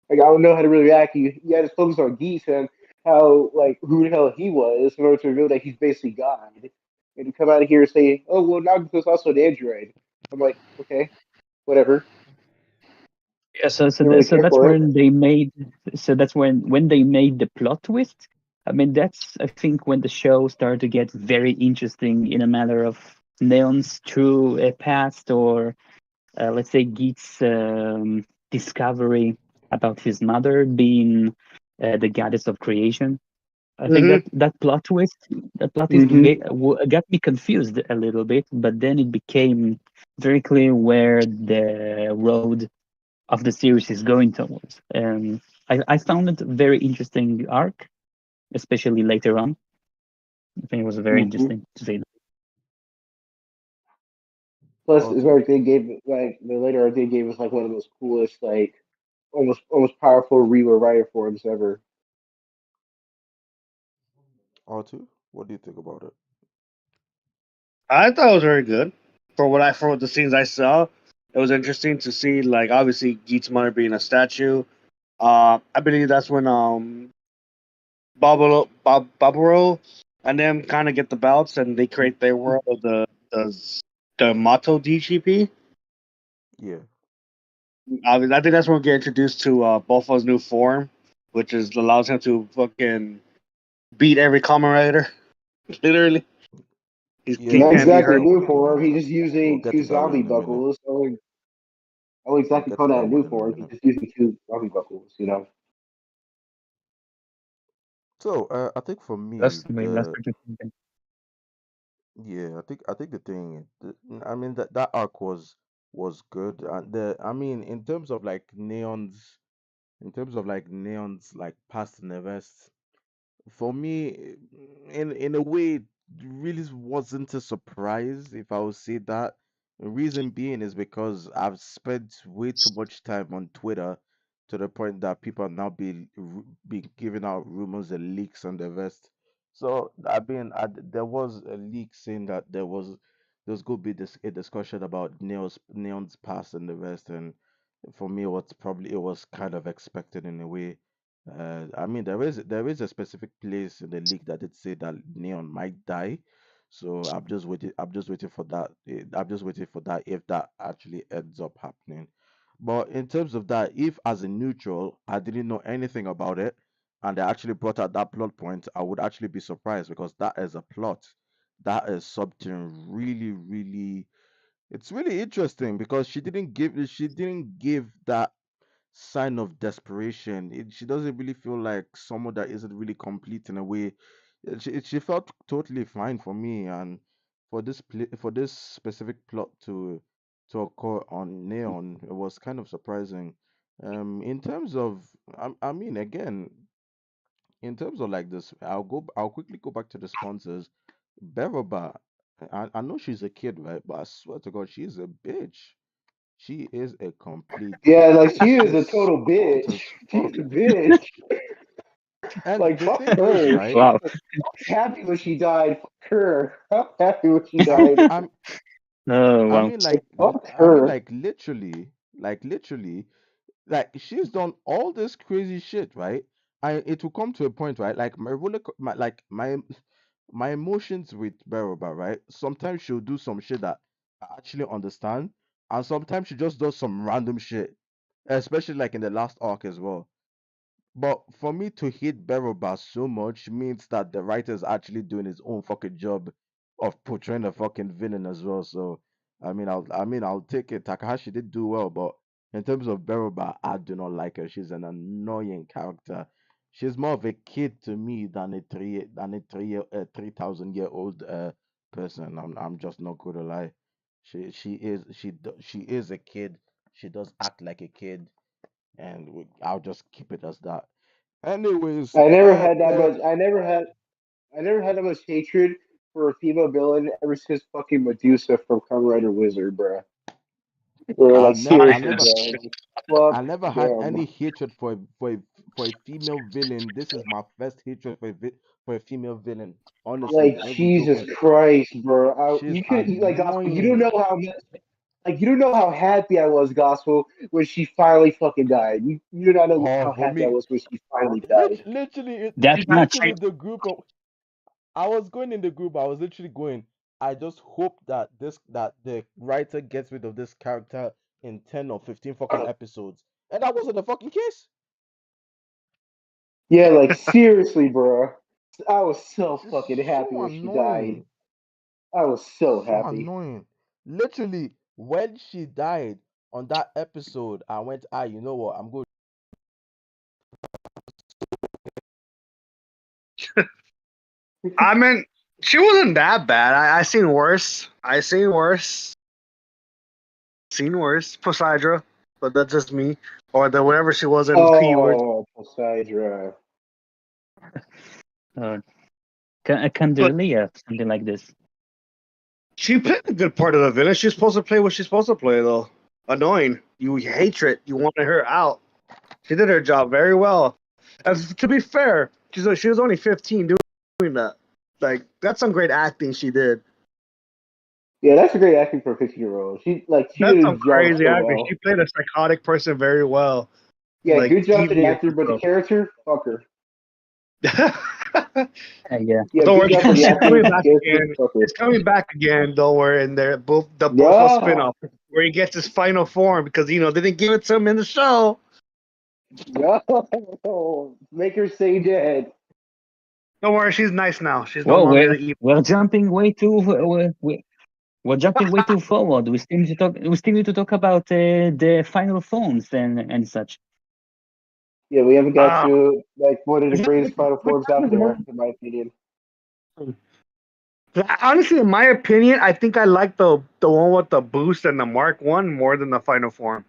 [SPEAKER 2] Like I don't know how to really react. You had to focus on Geese and how like who the hell he was in order to reveal that he's basically God. And to come out of here and say, "Oh well, Nagasa's also an android." I'm like, okay, whatever.
[SPEAKER 3] yeah.
[SPEAKER 2] Didn't really
[SPEAKER 3] So
[SPEAKER 2] care
[SPEAKER 3] that's
[SPEAKER 2] for it.
[SPEAKER 3] when they made. So that's when they made the plot twist. I mean, that's I think when the show started to get very interesting in a matter of Neon's true past or let's say Geet's discovery about his mother being the goddess of creation. I think
[SPEAKER 1] Mhm.
[SPEAKER 3] that plot is
[SPEAKER 1] Mhm.
[SPEAKER 3] got me confused a little bit, but then it became very clear where the road of the series is going towards. I found it a very interesting arc, especially later on. I think it was very
[SPEAKER 2] Hmm.
[SPEAKER 3] interesting to see.
[SPEAKER 2] Plus, it's
[SPEAKER 4] R2?
[SPEAKER 2] like they gave like the later arc they gave us like one of the most coolest like almost powerful Reaver Rider forms ever.
[SPEAKER 4] R2? What do you think about it?
[SPEAKER 1] I thought it was very good. For the scenes I saw, it was interesting to see like obviously Geet's mother being a statue. I believe that's when Boboro and them kind of get the belts and they create their world of the Mato DGP.
[SPEAKER 4] Yeah.
[SPEAKER 1] I think that's when we get introduced to Bofa's new form, which is allows him to fucking beat every Kamen Rider. Literally, he
[SPEAKER 4] Yeah,
[SPEAKER 2] Not
[SPEAKER 1] can't be
[SPEAKER 2] exactly
[SPEAKER 1] hurt.
[SPEAKER 2] a new form. He's just
[SPEAKER 4] we'll
[SPEAKER 2] using
[SPEAKER 4] get
[SPEAKER 2] two
[SPEAKER 4] to that one
[SPEAKER 2] zombie
[SPEAKER 4] in a minute.
[SPEAKER 2] buckles. I wouldn't
[SPEAKER 4] We'll
[SPEAKER 2] exactly
[SPEAKER 4] get
[SPEAKER 2] call
[SPEAKER 4] to
[SPEAKER 2] that
[SPEAKER 4] that
[SPEAKER 2] a
[SPEAKER 4] one
[SPEAKER 2] new
[SPEAKER 4] in a
[SPEAKER 2] form. He's
[SPEAKER 4] minute.
[SPEAKER 2] just using two zombie buckles.
[SPEAKER 4] So, I think for
[SPEAKER 3] That's
[SPEAKER 4] me,
[SPEAKER 3] the way. That's what you think.
[SPEAKER 4] yeah, I think the thing, I mean that arc was good, and I mean in terms of like Neon's like past and the rest, for me, in a way, it really wasn't a surprise if I would say that. The reason being is because I've spent way too much time on Twitter to the point that people are now be giving out rumors and leaks and the rest. So there was a leak saying that there's going to be a discussion about Neon's past and the rest, and for me, it was kind of expected in a way. I mean, there is a specific place in the league that did say that Neon might die, so I'm just waiting. I'm just waiting for that. I'm just waiting for that if that actually ends up happening. But in terms of that, if as a neutral, I didn't know anything about it, and they actually brought out that plot point, I would actually be surprised because that is a plot. That is something really, really. It's really interesting because she didn't give that sign of desperation. She doesn't really feel like someone that isn't really complete in a way. She felt totally fine for me, and for this specific plot to occur on Neon, it was kind of surprising. In terms of, I mean, again, in terms of like this, I'll quickly go back to the sponsors. Beroba, I know she's a kid, right? But I swear to God, she's a bitch. She is a complete
[SPEAKER 2] Yeah, like she is a
[SPEAKER 4] pissed
[SPEAKER 2] total
[SPEAKER 4] out
[SPEAKER 2] bitch.
[SPEAKER 4] as
[SPEAKER 2] She's
[SPEAKER 4] fuck.
[SPEAKER 2] a bitch.
[SPEAKER 4] And
[SPEAKER 2] Like
[SPEAKER 4] the
[SPEAKER 2] fuck
[SPEAKER 4] thing is,
[SPEAKER 2] her.
[SPEAKER 4] right?
[SPEAKER 3] Wow.
[SPEAKER 2] Happy when she died. Fuck her. I'm happy when she
[SPEAKER 4] I'm
[SPEAKER 2] died.
[SPEAKER 4] I'm
[SPEAKER 3] Oh
[SPEAKER 4] I
[SPEAKER 3] wow.
[SPEAKER 4] mean
[SPEAKER 2] Like
[SPEAKER 4] like
[SPEAKER 2] fuck her.
[SPEAKER 4] literally, like she's done all this crazy shit, right? It will come to a point, right? Like my emotions with Beroba, right? Sometimes she'll do some shit that I actually understand, and sometimes she just does some random shit, especially like in the last arc as well. But for me to hate Beroba so much means that the writer is actually doing his own fucking job of portraying a fucking villain as well. So I'll take it. Takahashi did do well, but in terms of Beroba, I do not like her. She's an annoying character. She's more of a kid to me than a 3,000 year old person. I'm just not gonna lie. She is a kid. She does act like a kid, and I'll just keep it as that. Anyways,
[SPEAKER 2] I never had that much. I never had that much hatred for a female villain ever since fucking Medusa from Kamen Rider Wizard, bro. Yeah, like seriously, bro. Like,
[SPEAKER 4] I
[SPEAKER 2] fuck
[SPEAKER 4] never had
[SPEAKER 2] them.
[SPEAKER 4] any hatred for a female villain. This is my first hatred for a female villain. Honestly,
[SPEAKER 2] Like
[SPEAKER 4] not even
[SPEAKER 2] Jesus
[SPEAKER 4] joking.
[SPEAKER 2] Christ, bro.
[SPEAKER 4] She's
[SPEAKER 2] Like Gospel. You don't
[SPEAKER 4] annoying.
[SPEAKER 2] know how much. Like you don't know how happy I was, Gospel, when she finally fucking died. You do not know
[SPEAKER 4] Oh,
[SPEAKER 2] how
[SPEAKER 4] for
[SPEAKER 2] happy I
[SPEAKER 4] me,
[SPEAKER 2] was when she finally died.
[SPEAKER 3] That much.
[SPEAKER 4] literally the group. I was going in the group. I was literally going. I just hope that the writer gets rid of this character in 10 or 15 fucking episodes, and that wasn't the fucking case.
[SPEAKER 2] Yeah, like seriously, bro. I was so
[SPEAKER 4] She's
[SPEAKER 2] fucking happy
[SPEAKER 4] so
[SPEAKER 2] when she died.
[SPEAKER 4] annoying.
[SPEAKER 2] I was so
[SPEAKER 4] So
[SPEAKER 2] happy.
[SPEAKER 4] annoying. Literally, when she died on that episode, I went, you know what? I'm going.
[SPEAKER 1] I mean, she wasn't that bad. I seen worse. I seen worse. Seen worse. Poseidra, but that's just me. Or the whatever she was in Keywords.
[SPEAKER 2] Oh, Poseidra.
[SPEAKER 3] Uh,
[SPEAKER 1] But
[SPEAKER 3] Candelia, something like this.
[SPEAKER 1] she played a good part of the villain. She's supposed to play what she's supposed to play, though. Annoying. You hatred. You wanted her out. She did her job very well. As to be fair, she was only 15 doing that. Like that's some great acting she did.
[SPEAKER 2] Yeah, that's a great acting for a 15-year-old. She
[SPEAKER 1] That's
[SPEAKER 2] did
[SPEAKER 1] some
[SPEAKER 2] a job
[SPEAKER 1] crazy
[SPEAKER 2] so
[SPEAKER 1] acting.
[SPEAKER 2] well.
[SPEAKER 1] She played a psychotic person very well.
[SPEAKER 2] Yeah,
[SPEAKER 1] Like
[SPEAKER 2] good job to the
[SPEAKER 1] devious
[SPEAKER 2] actor, but the
[SPEAKER 1] and
[SPEAKER 2] character, fuck her.
[SPEAKER 1] stuff.
[SPEAKER 3] Yeah.
[SPEAKER 2] Yeah,
[SPEAKER 1] Don't
[SPEAKER 2] good
[SPEAKER 1] worry,
[SPEAKER 2] job for the
[SPEAKER 1] she's
[SPEAKER 2] actor,
[SPEAKER 1] coming
[SPEAKER 2] the
[SPEAKER 1] back
[SPEAKER 2] character,
[SPEAKER 1] again.
[SPEAKER 2] fuck her.
[SPEAKER 1] It's coming back again. Don't worry. And they're both the Bofa
[SPEAKER 2] No,
[SPEAKER 1] spinoff where he gets his final form because they didn't give it to him in the show.
[SPEAKER 2] no, make her stay dead.
[SPEAKER 1] Don't worry, she's nice now. She's no
[SPEAKER 3] Well,
[SPEAKER 1] longer
[SPEAKER 3] we're
[SPEAKER 1] the evil.
[SPEAKER 3] we're jumping way too we're jumping way too forward. We still need to talk. We still need to talk about the final forms and such.
[SPEAKER 2] Yeah, we haven't got
[SPEAKER 1] Uh,
[SPEAKER 2] to like one of the
[SPEAKER 1] is
[SPEAKER 2] greatest final
[SPEAKER 1] which
[SPEAKER 2] forms
[SPEAKER 1] one
[SPEAKER 2] out
[SPEAKER 1] is more?
[SPEAKER 2] there, in my opinion.
[SPEAKER 1] Honestly, in my opinion, I think I like the one with the boost and the Mark One more than the final form.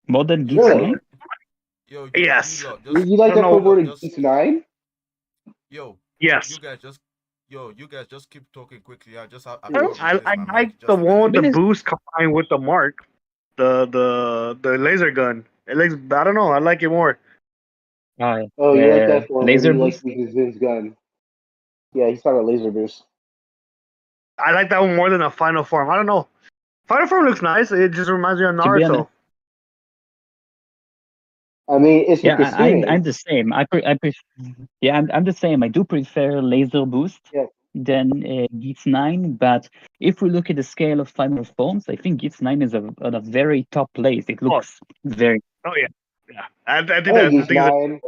[SPEAKER 3] More than Geats
[SPEAKER 2] Really?
[SPEAKER 3] 9.
[SPEAKER 5] Yo, you
[SPEAKER 1] Yes.
[SPEAKER 5] lot
[SPEAKER 2] You
[SPEAKER 5] just
[SPEAKER 1] I
[SPEAKER 2] like
[SPEAKER 1] don't
[SPEAKER 2] that
[SPEAKER 1] know.
[SPEAKER 2] for
[SPEAKER 5] you
[SPEAKER 2] more
[SPEAKER 5] lot
[SPEAKER 2] than
[SPEAKER 5] just
[SPEAKER 2] Geats 9?
[SPEAKER 5] yo,
[SPEAKER 1] Yes.
[SPEAKER 5] you guys just you guys just keep talking quickly. I've
[SPEAKER 1] I
[SPEAKER 5] got
[SPEAKER 1] don't.
[SPEAKER 5] to
[SPEAKER 1] I,
[SPEAKER 5] replace
[SPEAKER 1] I
[SPEAKER 5] my
[SPEAKER 1] like
[SPEAKER 5] mic.
[SPEAKER 1] the
[SPEAKER 5] Just a
[SPEAKER 1] one
[SPEAKER 3] I
[SPEAKER 1] with
[SPEAKER 5] minute.
[SPEAKER 1] the
[SPEAKER 3] mean, it's,
[SPEAKER 1] boost combined with the Mark, the laser gun. It looks. I don't know. I like it more.
[SPEAKER 2] Oh, you like that for when
[SPEAKER 3] laser
[SPEAKER 2] he like
[SPEAKER 3] boost.
[SPEAKER 2] uses his gun. Yeah, he's talking about laser boost.
[SPEAKER 1] I like that one more than the final form. I don't know. Final form looks nice. It just reminds me of
[SPEAKER 3] To be honest,
[SPEAKER 1] Naruto.
[SPEAKER 2] I mean, it's a
[SPEAKER 3] yeah, I'm
[SPEAKER 2] Kasune.
[SPEAKER 3] the same. Yeah, I'm the same. I do prefer laser boost
[SPEAKER 2] Yeah.
[SPEAKER 3] than Geats 9, but if we look at the scale of final forms, I think Geats 9 is on a very top place. It
[SPEAKER 1] Oh,
[SPEAKER 3] looks very.
[SPEAKER 1] oh yeah, yeah. I
[SPEAKER 2] I
[SPEAKER 1] think
[SPEAKER 2] like
[SPEAKER 1] that the
[SPEAKER 2] Geats
[SPEAKER 1] thing is.
[SPEAKER 2] 9.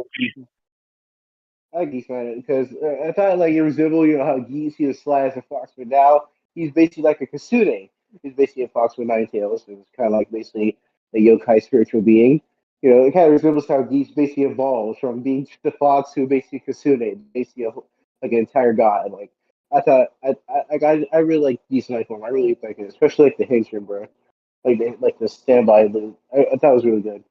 [SPEAKER 2] I like Geats 9 because I thought like it resembled, how Geats he was sly as a fox, but now he's basically like a Kasune. He's basically a fox with nine tails. It's kind of like basically a yokai spiritual being. It kind of resembles how Geats basically evolves from being just a fox to basically Kasune, basically like an entire god. Like I thought, I really like Geats 9 form. I really like it, especially like the henchman, bro. Like the standby loot. I thought it was really good.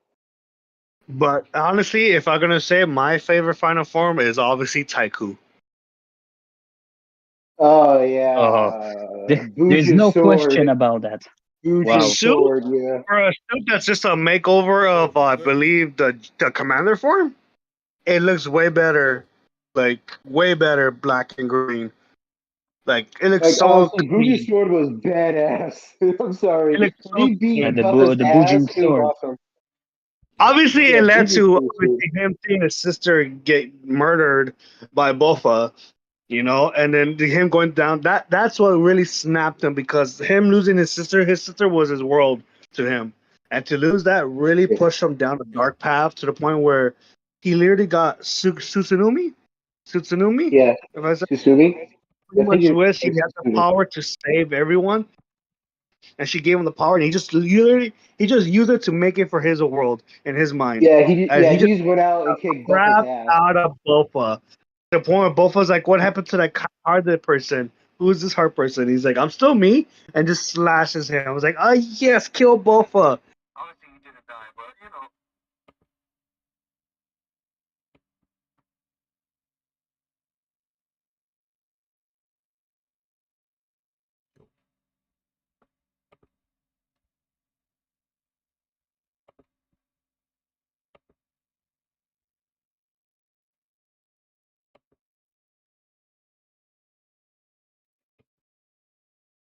[SPEAKER 1] But honestly, if I'm gonna say my favorite final form is obviously Taiku.
[SPEAKER 2] Oh yeah,
[SPEAKER 1] Uh,
[SPEAKER 3] There's
[SPEAKER 2] Bujin
[SPEAKER 3] no question
[SPEAKER 2] sword,
[SPEAKER 3] about that.
[SPEAKER 1] the
[SPEAKER 2] Bujin
[SPEAKER 3] Wow.
[SPEAKER 1] suit
[SPEAKER 2] sword. Yeah,
[SPEAKER 1] for a suit that's just a makeover of, I believe, the commander form. It looks way better, like way better, black and green. Like it looks
[SPEAKER 2] like
[SPEAKER 1] so
[SPEAKER 2] honestly, Bujin
[SPEAKER 1] clean.
[SPEAKER 2] sword was badass. I'm
[SPEAKER 1] It
[SPEAKER 2] sorry,
[SPEAKER 1] looks
[SPEAKER 2] when
[SPEAKER 1] so
[SPEAKER 2] he beat
[SPEAKER 1] clean.
[SPEAKER 2] Buffa's
[SPEAKER 3] The
[SPEAKER 2] ass,
[SPEAKER 3] Bujin
[SPEAKER 2] it was
[SPEAKER 3] sword.
[SPEAKER 2] awesome.
[SPEAKER 1] Obviously,
[SPEAKER 2] Yeah,
[SPEAKER 1] it led
[SPEAKER 2] Bujin
[SPEAKER 1] to
[SPEAKER 2] sword too.
[SPEAKER 1] obviously him seeing his sister get murdered by Bofa, and then him going down. That's what really snapped him because him losing his sister was his world to him, and to lose that really
[SPEAKER 2] Yeah,
[SPEAKER 1] pushed him down a dark path to the point where he literally got Sutsunumi.
[SPEAKER 2] yeah.
[SPEAKER 1] If I said
[SPEAKER 2] Susumi,
[SPEAKER 1] pretty
[SPEAKER 2] I think
[SPEAKER 1] much
[SPEAKER 2] it
[SPEAKER 1] wish he
[SPEAKER 2] was
[SPEAKER 1] had the
[SPEAKER 2] Susumi.
[SPEAKER 1] power to save everyone, and she gave him the power, and he just used it to make it for his world in his mind, and
[SPEAKER 2] Yeah,
[SPEAKER 1] he just
[SPEAKER 2] he just went out and kicked Buffa's
[SPEAKER 1] crap
[SPEAKER 2] ass.
[SPEAKER 1] out of Bofa. The point where Bofa's like, "What happened to that hearted person? Who is this heart person?" He's like, "I'm still me," and just slashes him. I was like, "Oh yes, kill Bofa."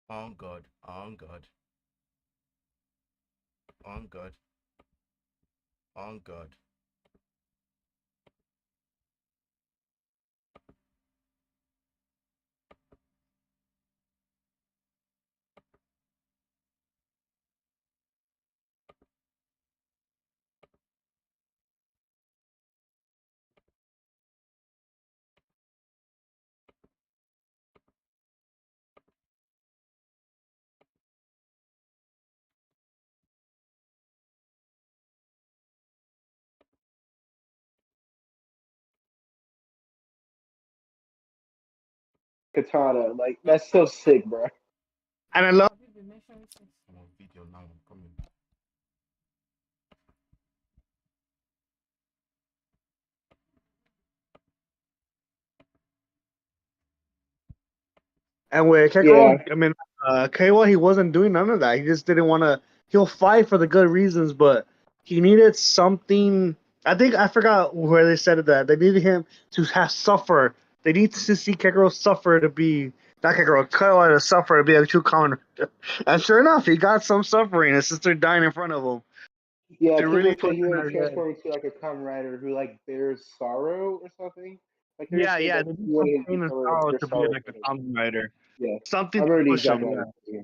[SPEAKER 5] On God, on God, on God, on God.
[SPEAKER 2] Katana, like that's so sick, bro.
[SPEAKER 1] And I love
[SPEAKER 5] I'm on video now. I'm coming.
[SPEAKER 1] And with
[SPEAKER 2] Yeah,
[SPEAKER 1] Kakarot, I mean, Keiwa, he wasn't doing none of that. He just didn't want to. He'll fight for the good reasons, but he needed something. I think I forgot where they said it that they needed him to have suffer. They need to see Kakarot suffer to be not Kakarot, Keiwa to suffer to be a true counter. And sure enough, he got some suffering. His sister dying in front of him
[SPEAKER 2] yeah.
[SPEAKER 1] to really
[SPEAKER 2] Kiko said
[SPEAKER 1] put
[SPEAKER 2] he
[SPEAKER 1] him
[SPEAKER 2] wanted
[SPEAKER 1] at
[SPEAKER 2] to
[SPEAKER 1] rest.
[SPEAKER 2] transform into like a Kamen Rider who like bears sorrow or something. Like they were
[SPEAKER 1] Yeah,
[SPEAKER 2] saying
[SPEAKER 1] yeah,
[SPEAKER 2] that
[SPEAKER 1] they need
[SPEAKER 2] he
[SPEAKER 1] some
[SPEAKER 2] wanted him to
[SPEAKER 1] pain and
[SPEAKER 2] become a
[SPEAKER 1] sorrow
[SPEAKER 2] bear
[SPEAKER 1] to be
[SPEAKER 2] sorrow
[SPEAKER 1] like
[SPEAKER 2] for
[SPEAKER 1] a
[SPEAKER 2] him.
[SPEAKER 1] common writer.
[SPEAKER 2] Yeah,
[SPEAKER 1] Something
[SPEAKER 2] I
[SPEAKER 1] to
[SPEAKER 2] remember the
[SPEAKER 1] push
[SPEAKER 2] exact
[SPEAKER 1] him.
[SPEAKER 2] line.
[SPEAKER 1] Yeah.
[SPEAKER 2] Yeah.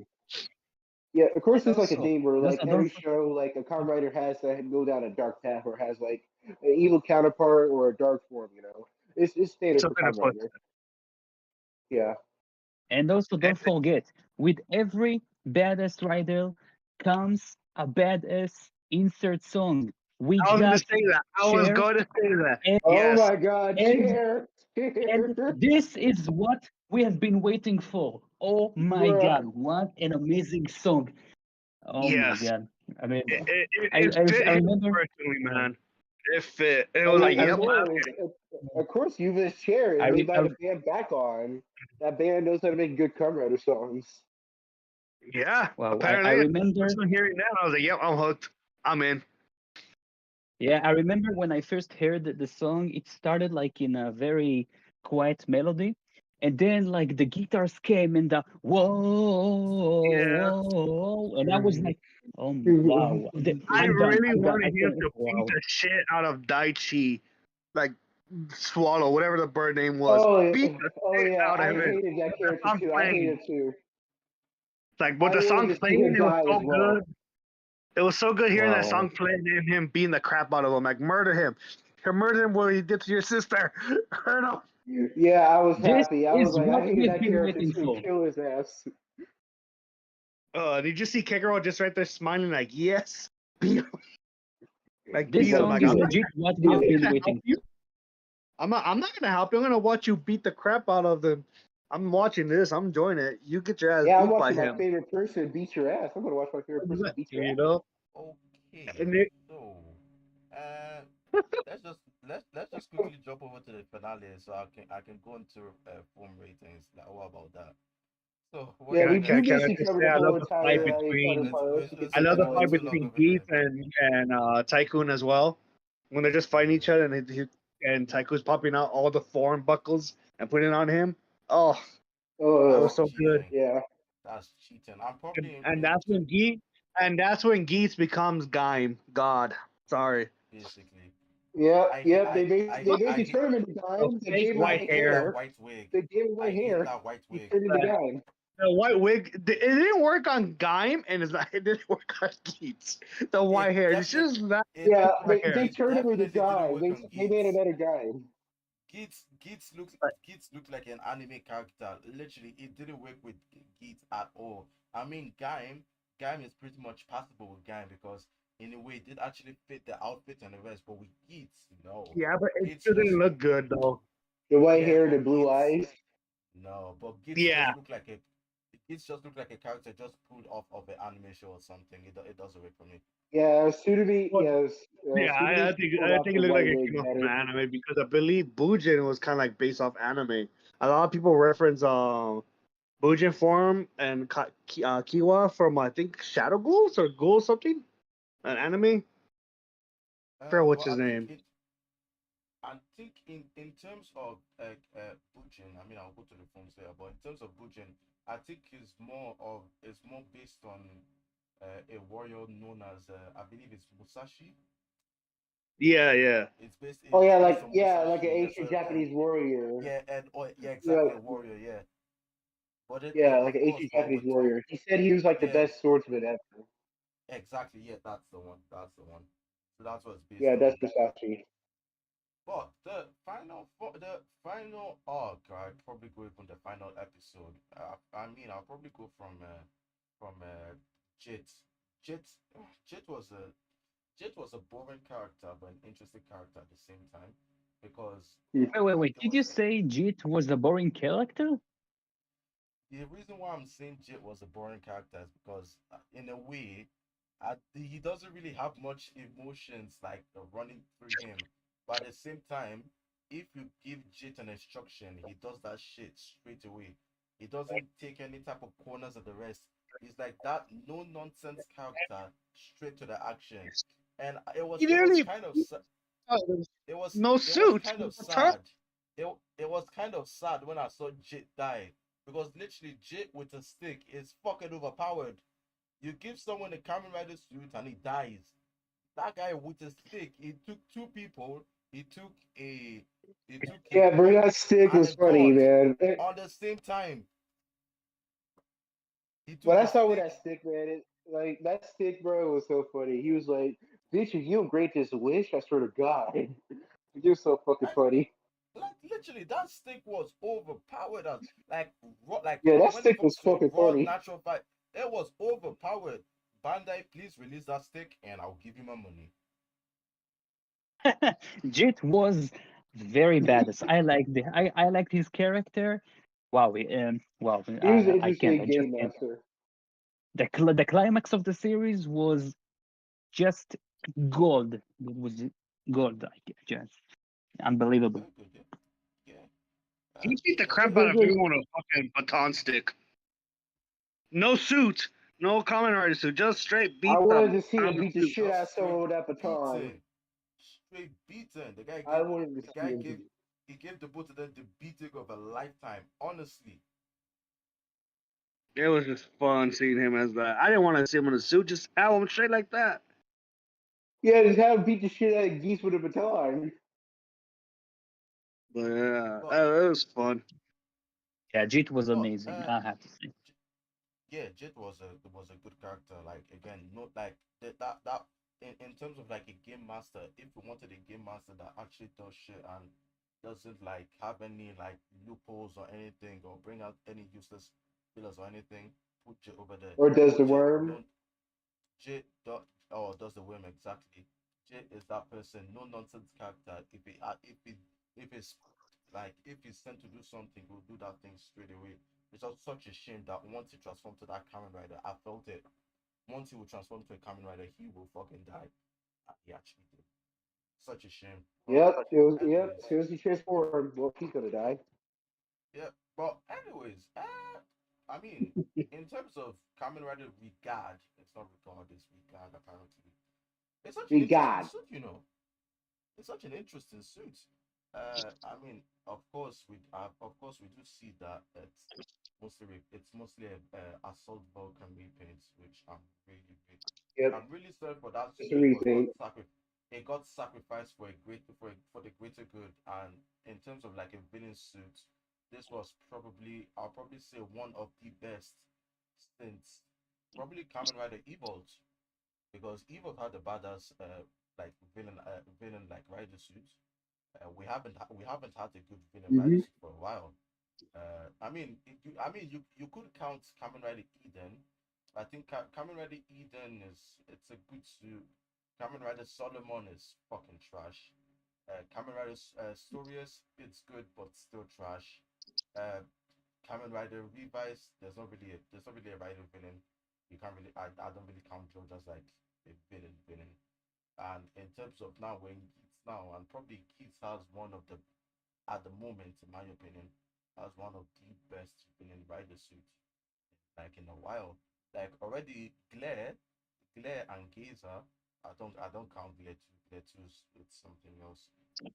[SPEAKER 2] Yeah, of course,
[SPEAKER 3] And
[SPEAKER 2] there's like a
[SPEAKER 3] also,
[SPEAKER 2] thing where
[SPEAKER 3] and
[SPEAKER 2] like
[SPEAKER 3] also
[SPEAKER 2] every
[SPEAKER 3] don't
[SPEAKER 2] show, like a Kamen Rider has to go down a dark path or has like an evil counterpart or a dark form. You know, it's standard for
[SPEAKER 1] Something to
[SPEAKER 2] Kamen
[SPEAKER 1] push.
[SPEAKER 2] Rider. Yeah,
[SPEAKER 3] and also don't forget, with every badass rider comes a badass insert song. We
[SPEAKER 1] I was gonna
[SPEAKER 3] got
[SPEAKER 1] say that. I was
[SPEAKER 3] Cher,
[SPEAKER 1] going to say that.
[SPEAKER 3] and
[SPEAKER 2] oh
[SPEAKER 1] Yes.
[SPEAKER 2] my God,
[SPEAKER 3] and
[SPEAKER 2] chair,
[SPEAKER 3] and
[SPEAKER 2] chair,
[SPEAKER 3] this is what we have been waiting for. Oh my
[SPEAKER 2] bruh.
[SPEAKER 3] God, what an amazing song! Oh my
[SPEAKER 1] Yes.
[SPEAKER 3] God, I mean,
[SPEAKER 1] It fit
[SPEAKER 3] I
[SPEAKER 1] him
[SPEAKER 3] remember.
[SPEAKER 1] personally,
[SPEAKER 3] Wow.
[SPEAKER 1] man. It fit. It was like,
[SPEAKER 3] I
[SPEAKER 1] yep,
[SPEAKER 2] Of course, Yuva's chair is
[SPEAKER 3] I,
[SPEAKER 2] made
[SPEAKER 3] re-
[SPEAKER 2] by
[SPEAKER 3] I
[SPEAKER 2] the
[SPEAKER 3] re-
[SPEAKER 2] band Back On. That band knows how to make good Kamen Rider songs.
[SPEAKER 1] yeah.
[SPEAKER 3] wow, I
[SPEAKER 1] Apparently, I was
[SPEAKER 3] remember.
[SPEAKER 1] hearing that. I was like, yep, I'm hooked. I'm in.
[SPEAKER 3] Yeah, I remember when I first heard the song, it started like in a very quiet melody. And then like the guitars came and the whoa,
[SPEAKER 1] Yeah.
[SPEAKER 3] whoa, and I was like, oh wow,
[SPEAKER 1] I
[SPEAKER 3] I'm done,
[SPEAKER 1] really
[SPEAKER 3] I'm done.
[SPEAKER 1] wanted
[SPEAKER 3] I
[SPEAKER 1] him
[SPEAKER 3] can
[SPEAKER 1] to beat
[SPEAKER 3] wow.
[SPEAKER 1] the shit out of Daichi, like Swallow, whatever the bird name was.
[SPEAKER 2] Oh,
[SPEAKER 1] Beat the
[SPEAKER 2] oh
[SPEAKER 1] shit
[SPEAKER 2] yeah,
[SPEAKER 1] out of
[SPEAKER 2] I
[SPEAKER 1] him.
[SPEAKER 2] hated that
[SPEAKER 1] The
[SPEAKER 2] character
[SPEAKER 1] song
[SPEAKER 2] too. I
[SPEAKER 1] playing.
[SPEAKER 2] hated too.
[SPEAKER 1] Like, with
[SPEAKER 2] I
[SPEAKER 1] the song
[SPEAKER 2] wanted to see
[SPEAKER 1] playing,
[SPEAKER 2] him
[SPEAKER 1] it was
[SPEAKER 2] die
[SPEAKER 1] so
[SPEAKER 2] as
[SPEAKER 1] good.
[SPEAKER 2] well.
[SPEAKER 1] It was so good hearing that
[SPEAKER 3] Wow.
[SPEAKER 1] song playing and him beating the crap out of him. Like, murder him. Murder him what he did to your sister. Hurt him.
[SPEAKER 2] Yeah, I was
[SPEAKER 3] This
[SPEAKER 2] happy. I was
[SPEAKER 3] is
[SPEAKER 2] like, I
[SPEAKER 3] what
[SPEAKER 2] hated
[SPEAKER 3] we've
[SPEAKER 2] that
[SPEAKER 3] been
[SPEAKER 2] character
[SPEAKER 3] waiting
[SPEAKER 2] too.
[SPEAKER 3] for.
[SPEAKER 2] Kill his ass.
[SPEAKER 1] Did you see Kekaro just right there smiling like, yes, beat him. Like,
[SPEAKER 3] This
[SPEAKER 1] beat him.
[SPEAKER 2] Let's
[SPEAKER 3] song
[SPEAKER 1] Like,
[SPEAKER 3] is
[SPEAKER 2] do it.
[SPEAKER 3] legit what we
[SPEAKER 1] I'm
[SPEAKER 3] have
[SPEAKER 1] not
[SPEAKER 3] been
[SPEAKER 1] gonna help
[SPEAKER 3] waiting
[SPEAKER 1] you. I'm not gonna help you. I'm gonna watch you beat the crap out of them. I'm watching this. I'm enjoying it. You get your ass
[SPEAKER 2] Yeah, I'm
[SPEAKER 1] beat by
[SPEAKER 2] watching my
[SPEAKER 1] him.
[SPEAKER 2] favorite person beat your ass. I'm gonna watch my favorite person beat your
[SPEAKER 1] You
[SPEAKER 2] ass.
[SPEAKER 1] know?
[SPEAKER 5] Okay,
[SPEAKER 1] And it,
[SPEAKER 5] so just quickly jump over to the finale so I can go into form ratings. Like, what about that? So we're
[SPEAKER 2] Yeah,
[SPEAKER 1] Can I,
[SPEAKER 5] gonna
[SPEAKER 2] we
[SPEAKER 1] can,
[SPEAKER 5] get
[SPEAKER 2] we
[SPEAKER 1] can I
[SPEAKER 2] basically
[SPEAKER 1] just
[SPEAKER 2] covered
[SPEAKER 1] say
[SPEAKER 2] the
[SPEAKER 1] I love
[SPEAKER 2] whole
[SPEAKER 1] the fight
[SPEAKER 2] entire iconic
[SPEAKER 1] between
[SPEAKER 2] part. Let's get
[SPEAKER 1] I
[SPEAKER 2] to the
[SPEAKER 1] love the fight
[SPEAKER 2] finale.
[SPEAKER 5] let's not go
[SPEAKER 1] between
[SPEAKER 5] over
[SPEAKER 1] Geats
[SPEAKER 5] there.
[SPEAKER 1] and Tycoon as well. When they're just fighting each
[SPEAKER 5] Yeah,
[SPEAKER 1] other and Tycoon's popping out all the thorn buckles and putting it on him. Oh, that was
[SPEAKER 2] Oh,
[SPEAKER 5] that's
[SPEAKER 1] so good.
[SPEAKER 5] cheating.
[SPEAKER 2] yeah.
[SPEAKER 5] That's cheating. I'm
[SPEAKER 1] And,
[SPEAKER 5] probably
[SPEAKER 1] and
[SPEAKER 5] in
[SPEAKER 1] that's when Geats becomes Gaim. God, sorry.
[SPEAKER 5] basically.
[SPEAKER 2] Yep,
[SPEAKER 5] I hate
[SPEAKER 2] yep. They
[SPEAKER 5] I
[SPEAKER 2] they
[SPEAKER 5] hate I
[SPEAKER 2] basically
[SPEAKER 5] hate
[SPEAKER 2] turned him into
[SPEAKER 1] The
[SPEAKER 2] time. They
[SPEAKER 1] fake
[SPEAKER 2] gave him
[SPEAKER 5] I
[SPEAKER 1] white
[SPEAKER 2] white
[SPEAKER 5] hate that
[SPEAKER 2] hair.
[SPEAKER 1] hair.
[SPEAKER 5] white wig.
[SPEAKER 2] They gave him
[SPEAKER 5] I
[SPEAKER 2] white
[SPEAKER 5] hate
[SPEAKER 2] hair.
[SPEAKER 5] that white
[SPEAKER 2] He
[SPEAKER 5] wig.
[SPEAKER 2] turned into
[SPEAKER 1] The,
[SPEAKER 2] guy.
[SPEAKER 1] the white wig. It didn't work on Gaim, and it didn't work on Geats. The white
[SPEAKER 5] It
[SPEAKER 1] hair. It's
[SPEAKER 5] definitely
[SPEAKER 1] just that
[SPEAKER 5] it
[SPEAKER 2] Yeah,
[SPEAKER 1] white
[SPEAKER 2] they
[SPEAKER 1] hair.
[SPEAKER 5] it
[SPEAKER 2] turned him into
[SPEAKER 5] definitely didn't
[SPEAKER 2] guy.
[SPEAKER 5] work on
[SPEAKER 2] They made
[SPEAKER 5] Geats.
[SPEAKER 2] another guy.
[SPEAKER 5] Geats looked like an anime character. Literally, it didn't work with Geats at all. I mean, Gaim is pretty much passable with Gaim because in a way it did actually fit the outfit and the rest. But with Geats, no.
[SPEAKER 1] Yeah, but it
[SPEAKER 5] Geats
[SPEAKER 1] still didn't
[SPEAKER 5] just
[SPEAKER 1] look good though.
[SPEAKER 2] The white
[SPEAKER 5] yeah,
[SPEAKER 2] hair, the
[SPEAKER 5] but
[SPEAKER 2] blue
[SPEAKER 5] Geats
[SPEAKER 2] eyes.
[SPEAKER 5] no, but
[SPEAKER 1] Yeah,
[SPEAKER 5] Geats just looked like a character just pulled off of an anime show or something. It doesn't work for me.
[SPEAKER 2] Yeah, Sudami.
[SPEAKER 1] well,
[SPEAKER 2] Yes,
[SPEAKER 1] yeah.
[SPEAKER 2] Sudami
[SPEAKER 1] I
[SPEAKER 2] should
[SPEAKER 1] think
[SPEAKER 2] pulled
[SPEAKER 1] I
[SPEAKER 2] off
[SPEAKER 1] think it
[SPEAKER 2] the
[SPEAKER 1] looked like
[SPEAKER 2] white
[SPEAKER 1] it
[SPEAKER 2] wig
[SPEAKER 1] came from
[SPEAKER 2] better.
[SPEAKER 1] anime because I believe Bujin was kind of like based off anime. A lot of people reference Bujin form and Kiwa from I think Shadow Ghouls or Ghoul something, an anime. I forgot what's
[SPEAKER 5] Well,
[SPEAKER 1] his name.
[SPEAKER 5] I think in terms of Bujin, I mean I'll go to the phones there, but in terms of Bujin, I think it's more based on a warrior known as I believe it's Musashi.
[SPEAKER 1] Yeah, yeah.
[SPEAKER 2] Oh
[SPEAKER 5] It's
[SPEAKER 2] yeah,
[SPEAKER 5] based on
[SPEAKER 2] like an
[SPEAKER 5] Musashi. Yeah,
[SPEAKER 2] ancient Japanese warrior.
[SPEAKER 5] yeah, and yeah,
[SPEAKER 2] Yeah,
[SPEAKER 5] exactly a warrior. Yeah, but
[SPEAKER 2] yeah, like
[SPEAKER 5] of
[SPEAKER 2] an
[SPEAKER 5] course,
[SPEAKER 2] ancient Japanese
[SPEAKER 5] with
[SPEAKER 2] warrior. He said he was like the
[SPEAKER 5] yeah,
[SPEAKER 2] best swordsman ever.
[SPEAKER 5] exactly. Yeah, that's the one. That's the one. So that's what it's based
[SPEAKER 2] Yeah, that's
[SPEAKER 5] on.
[SPEAKER 2] Musashi.
[SPEAKER 5] But the final arc, I'd probably go from the final episode. I mean, I'll probably go from Jit. Jit Jit was a Jit was a boring character, but an interesting character at the same time, because
[SPEAKER 3] Wait.
[SPEAKER 5] it
[SPEAKER 3] Did you
[SPEAKER 5] was
[SPEAKER 3] say Jeet was a boring character?
[SPEAKER 5] the reason why I'm saying Jit was a boring character is because, in a way, he doesn't really have much emotions like running through him. But at the same time, if you give Jit an instruction, he does that shit straight away. He doesn't take any type of corners of the rest. He's like that no nonsense character, straight to the action. And
[SPEAKER 1] He
[SPEAKER 5] it was
[SPEAKER 1] literally
[SPEAKER 5] kind of
[SPEAKER 1] no
[SPEAKER 5] it was
[SPEAKER 1] suit.
[SPEAKER 5] kind of
[SPEAKER 1] A turtle.
[SPEAKER 5] sad. It was kind of sad when I saw Jit die because literally Jit with a stick is fucking overpowered. You give someone a Kamen Rider suit and he dies. That guy with a stick, he took two people. He took a
[SPEAKER 2] Yeah, bro,
[SPEAKER 5] god
[SPEAKER 2] that stick
[SPEAKER 5] and a
[SPEAKER 2] was funny,
[SPEAKER 5] god
[SPEAKER 2] man.
[SPEAKER 5] on the same time. He
[SPEAKER 2] When
[SPEAKER 5] took
[SPEAKER 2] I
[SPEAKER 5] a
[SPEAKER 2] saw with that
[SPEAKER 5] stick.
[SPEAKER 2] stick, man, like that stick, bro, was so funny. He was like, "Bitch, if you don't grant this wish, I swear to God." He was so fucking
[SPEAKER 5] Like
[SPEAKER 2] funny.
[SPEAKER 5] literally, that stick was overpowered as like
[SPEAKER 2] Yeah, that
[SPEAKER 5] when it
[SPEAKER 2] stick was
[SPEAKER 5] comes to
[SPEAKER 2] fucking
[SPEAKER 5] raw
[SPEAKER 2] funny.
[SPEAKER 5] natural fight, it was overpowered. Bandai, please release that stick and I'll give you my money.
[SPEAKER 3] Jeet was very badass. I liked his character. Wow,
[SPEAKER 2] He was an
[SPEAKER 3] I
[SPEAKER 2] interesting
[SPEAKER 3] just
[SPEAKER 2] game
[SPEAKER 3] can't.
[SPEAKER 2] master.
[SPEAKER 3] The climax of the series was just gold. It was gold. Just unbelievable.
[SPEAKER 5] Very good, yeah. Yeah.
[SPEAKER 1] He beat the
[SPEAKER 2] Yeah,
[SPEAKER 1] crap out
[SPEAKER 2] but
[SPEAKER 1] of everyone with a fucking baton stick. No suit, no Kamen Rider suit, just straight
[SPEAKER 2] I
[SPEAKER 1] beat
[SPEAKER 2] wanted
[SPEAKER 1] them
[SPEAKER 2] to see
[SPEAKER 1] out
[SPEAKER 2] him
[SPEAKER 1] of the
[SPEAKER 2] beat the
[SPEAKER 1] suit.
[SPEAKER 2] shit out of
[SPEAKER 5] Just straight
[SPEAKER 2] someone with that baton.
[SPEAKER 5] beaten. Straight beaten.
[SPEAKER 2] I wanted to
[SPEAKER 5] The
[SPEAKER 2] see
[SPEAKER 5] guy
[SPEAKER 2] him.
[SPEAKER 5] gave he gave the both of them the beating of a lifetime. Honestly.
[SPEAKER 1] It was just fun seeing him as that. I didn't want to see him in a suit, just have him straight like that.
[SPEAKER 2] Yeah, just have him beat the shit out of geese with a baton.
[SPEAKER 1] But yeah,
[SPEAKER 5] But
[SPEAKER 1] it was fun.
[SPEAKER 3] Yeah, Jeet was
[SPEAKER 5] but
[SPEAKER 3] amazing. I have to say.
[SPEAKER 5] yeah, Jit was a good character. Like again, not like that in terms of like a game master. If we wanted a game master that actually does shit and doesn't like have any like loopholes or anything or bring out any useless fillers or anything, put Jit over there.
[SPEAKER 2] Or does the
[SPEAKER 5] Jit
[SPEAKER 2] worm?
[SPEAKER 5] no Jit do, oh does the worm exactly. Jit is that person, no nonsense character. If it's like if he's sent to do something, he'll do that thing straight away. It's just such a shame that once he transformed to that Kamen Rider, I felt it. Once he will transform to a Kamen Rider, he will fucking die. He actually did. Such a shame. But
[SPEAKER 2] Yep, it was. Yep, as
[SPEAKER 5] anyways,
[SPEAKER 2] soon as he transformed, well, he's gonna die.
[SPEAKER 5] yeah. But anyways, I mean, in terms of Kamen Rider Regard, it's not regard, it's regard apparently. It's such an
[SPEAKER 2] We
[SPEAKER 5] interesting
[SPEAKER 2] God.
[SPEAKER 5] suit, you know. It's such an interesting suit. I mean, of course, we do see that it's mostly a assault Vulcan repaints, which
[SPEAKER 2] Yep,
[SPEAKER 5] I'm really sorry for that
[SPEAKER 2] just a
[SPEAKER 5] suit, but
[SPEAKER 2] repaint.
[SPEAKER 5] it got sacrificed for for the greater good. And in terms of like a villain suit, this was probably I'll probably say one of the best since probably Kamen Rider Evolved, because Evo had a badass like villain like rider suit. We haven't had a good villain rider
[SPEAKER 2] Hmm.
[SPEAKER 5] suit for a while. I mean you could count Kamen Rider Eden. I think Kamen Rider Eden it's a good suit. Kamen Rider Solomon is fucking trash. Kamen Rider Storius, it's good but still trash. Uh, Kamen Rider Revice, there's not really a rider villain. You can't really I don't really count George as like a villain. And in terms of now when Keats now, and probably Keats has one of the at the moment, in my opinion, has one of the best villain rider suits like in a while. Like already Glare and Gazer, I don't count Glare two. Glare two is it's something else.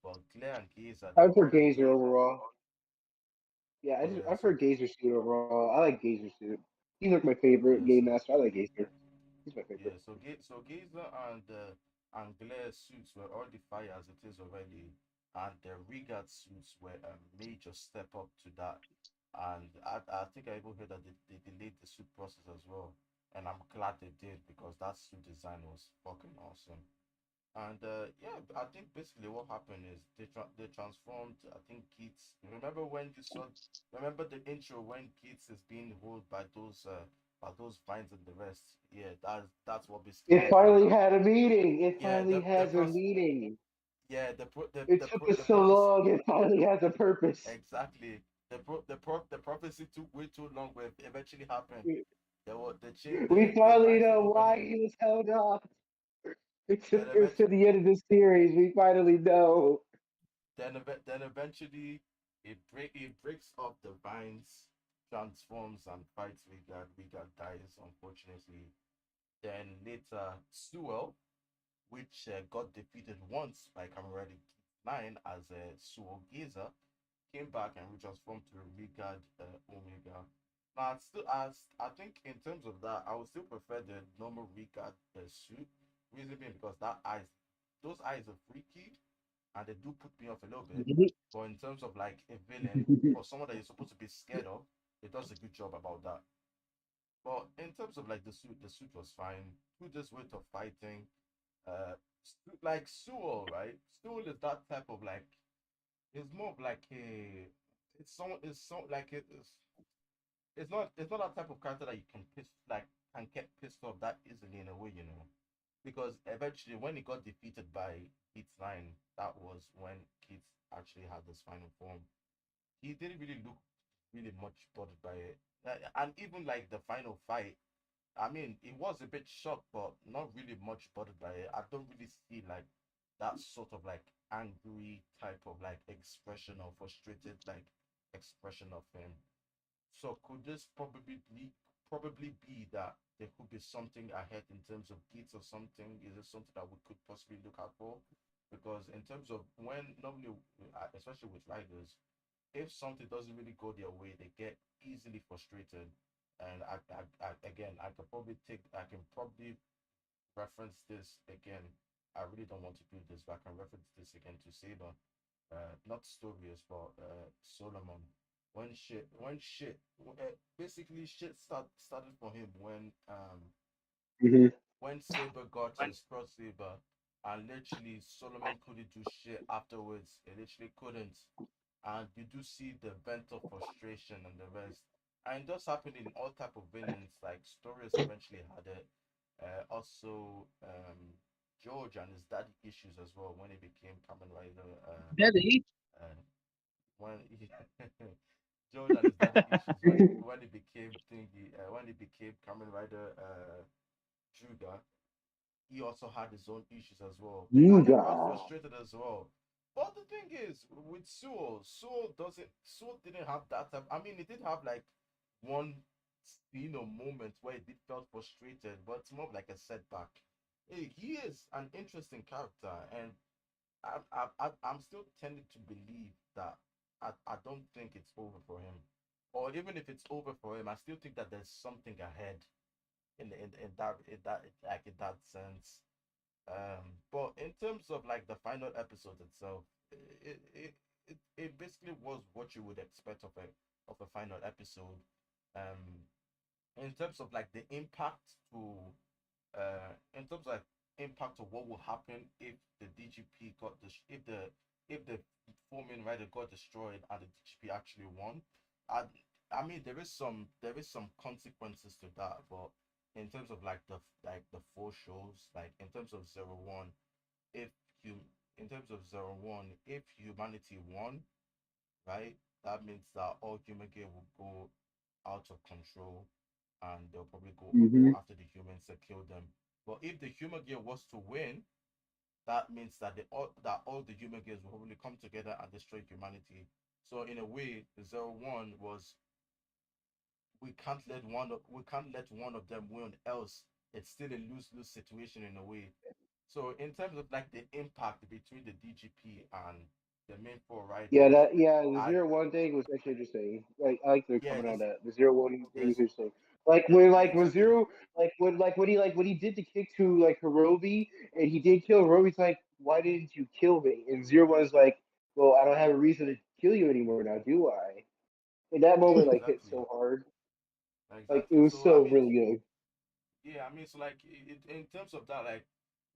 [SPEAKER 5] But Glare and Gazer,
[SPEAKER 2] I
[SPEAKER 5] they're
[SPEAKER 2] prefer
[SPEAKER 5] already
[SPEAKER 2] Gazer overall. Yeah,
[SPEAKER 5] yeah,
[SPEAKER 2] I prefer Gazer suit overall. I like Gazer suit. He's like my favorite
[SPEAKER 5] yeah,
[SPEAKER 2] game
[SPEAKER 5] so
[SPEAKER 2] master. I like Gazer. He's my favorite.
[SPEAKER 5] yeah, so Gazer and Glare suits were already fire as it is already, and the Regard suits were a major step up to that. And I think I even heard that they delayed the suit process as well, and I'm glad they did because that suit design was fucking awesome. And yeah, I think basically what happened is they transformed. I think Keats. Remember when you saw? Remember the intro when Keats is being held by those vines and the rest. Yeah, that's what basically
[SPEAKER 2] It
[SPEAKER 5] happened.
[SPEAKER 2] finally had a meeting. It
[SPEAKER 5] Yeah,
[SPEAKER 2] finally
[SPEAKER 5] the
[SPEAKER 2] has a
[SPEAKER 5] pros.
[SPEAKER 2] meeting.
[SPEAKER 5] Yeah,
[SPEAKER 2] It took us
[SPEAKER 5] the
[SPEAKER 2] so
[SPEAKER 5] prophecy.
[SPEAKER 2] long. It finally has a purpose.
[SPEAKER 5] Exactly. The prophecy took way too long, but it eventually happened. There was
[SPEAKER 2] We
[SPEAKER 5] the
[SPEAKER 2] finally
[SPEAKER 5] vines were
[SPEAKER 2] know
[SPEAKER 5] over
[SPEAKER 2] why
[SPEAKER 5] him.
[SPEAKER 2] he was held up. It
[SPEAKER 5] Then
[SPEAKER 2] took us to
[SPEAKER 5] eventually
[SPEAKER 2] the end of the series. We finally know.
[SPEAKER 5] then eventually it breaks up the vines, transforms and fights Vigard. Vigard dies unfortunately. Then later Sewell, which got defeated once by Cameradi 9 as a Sewell Gazer, came back and retransformed to Rigard Omega. Now, I think in terms of that, I would still prefer the normal Rigard suit. Reason being because those eyes are freaky and they do put me off a little bit. But in terms of like a villain or someone that you're supposed to be scared of, it does a good job about that. But in terms of like the suit was fine. Through this weight of fighting, uh, like Sewell, right? Sewell is that type of like it's more of like a it's so like it's not that type of character that you can can get pissed off that easily in a way, you know. Because eventually when he got defeated by Keats 9, that was when Keats actually had this final form. He didn't really look really much bothered by it. And even like the final fight, I mean, it was a bit shocked, but not really much bothered by it. I don't really see like that sort of like angry type of like expression or frustrated like expression of him. So could this probably be that there could be something ahead in terms of Gits or something? Is it something that we could possibly look out for? Because in terms of when normally, especially with riders, if something doesn't really go their way, they get easily frustrated. And again, I can probably reference this again. I really don't want to do this, but I can reference this again to Saber. Not Storius, but Solomon. Basically shit started for him
[SPEAKER 2] Hmm.
[SPEAKER 5] when Saber got his cross Saber, and literally Solomon couldn't do shit afterwards. He literally couldn't, and you do see the vent of frustration and the rest. And it does happen in all type of villains. Like Storius eventually had it. Also, George and his daddy issues as well when he became Kamen Rider.
[SPEAKER 3] Daddy,
[SPEAKER 5] Uh, when he, George and his daddy issues when he became thingy. When he became Kamen Rider Juga. he also had his own issues as well, and he got
[SPEAKER 2] Yuga.
[SPEAKER 5] frustrated as well. But the thing is, with Sewell didn't have that type. I mean, he did have like one, moment where he did felt frustrated, but it's more of like a setback. He is an interesting character, and I'm still tending to believe that I don't think it's over for him, or even if it's over for him, I still think that there's something ahead in that sense. But in terms of like the final episode itself, it basically was what you would expect of a final episode. Um, in terms of like the impact to in terms of like impact of what will happen if the DGP got if the four main rider got destroyed and the DGP actually won. I I mean there is some consequences to that, but in terms of like the four shows, like in terms of zero one, if you in terms of zero one, if humanity won, right, that means that all human gear will go out of control and they'll probably go
[SPEAKER 2] Hmm.
[SPEAKER 5] after the humans to kill them. But if the human gear was to win, that means that all the human gears will probably come together and destroy humanity. So in a way, zero one was we can't let one of them win, else it's still a lose lose situation in a way. So in terms of like the impact between the DGP and the main four
[SPEAKER 2] Yeah,
[SPEAKER 5] riders,
[SPEAKER 2] that yeah, the
[SPEAKER 5] I
[SPEAKER 2] 0-1 thing was actually interesting. Like I like to
[SPEAKER 5] yeah,
[SPEAKER 2] comment on that. The 0-1 thing was
[SPEAKER 5] there's
[SPEAKER 2] interesting. Like when
[SPEAKER 5] yeah,
[SPEAKER 2] like when
[SPEAKER 5] exactly.
[SPEAKER 2] zero like when he did the kick to like Hirobi and he did kill Hirobi, he's like, why didn't you kill me? And 0-1 is like, well, I don't have a reason to kill you anymore now, do I? And that
[SPEAKER 5] Yeah,
[SPEAKER 2] moment like hit
[SPEAKER 5] exactly.
[SPEAKER 2] so hard. Like it
[SPEAKER 5] Exactly.
[SPEAKER 2] was
[SPEAKER 5] So I
[SPEAKER 2] so
[SPEAKER 5] mean,
[SPEAKER 2] really good.
[SPEAKER 5] yeah, I mean, so like in terms of that, like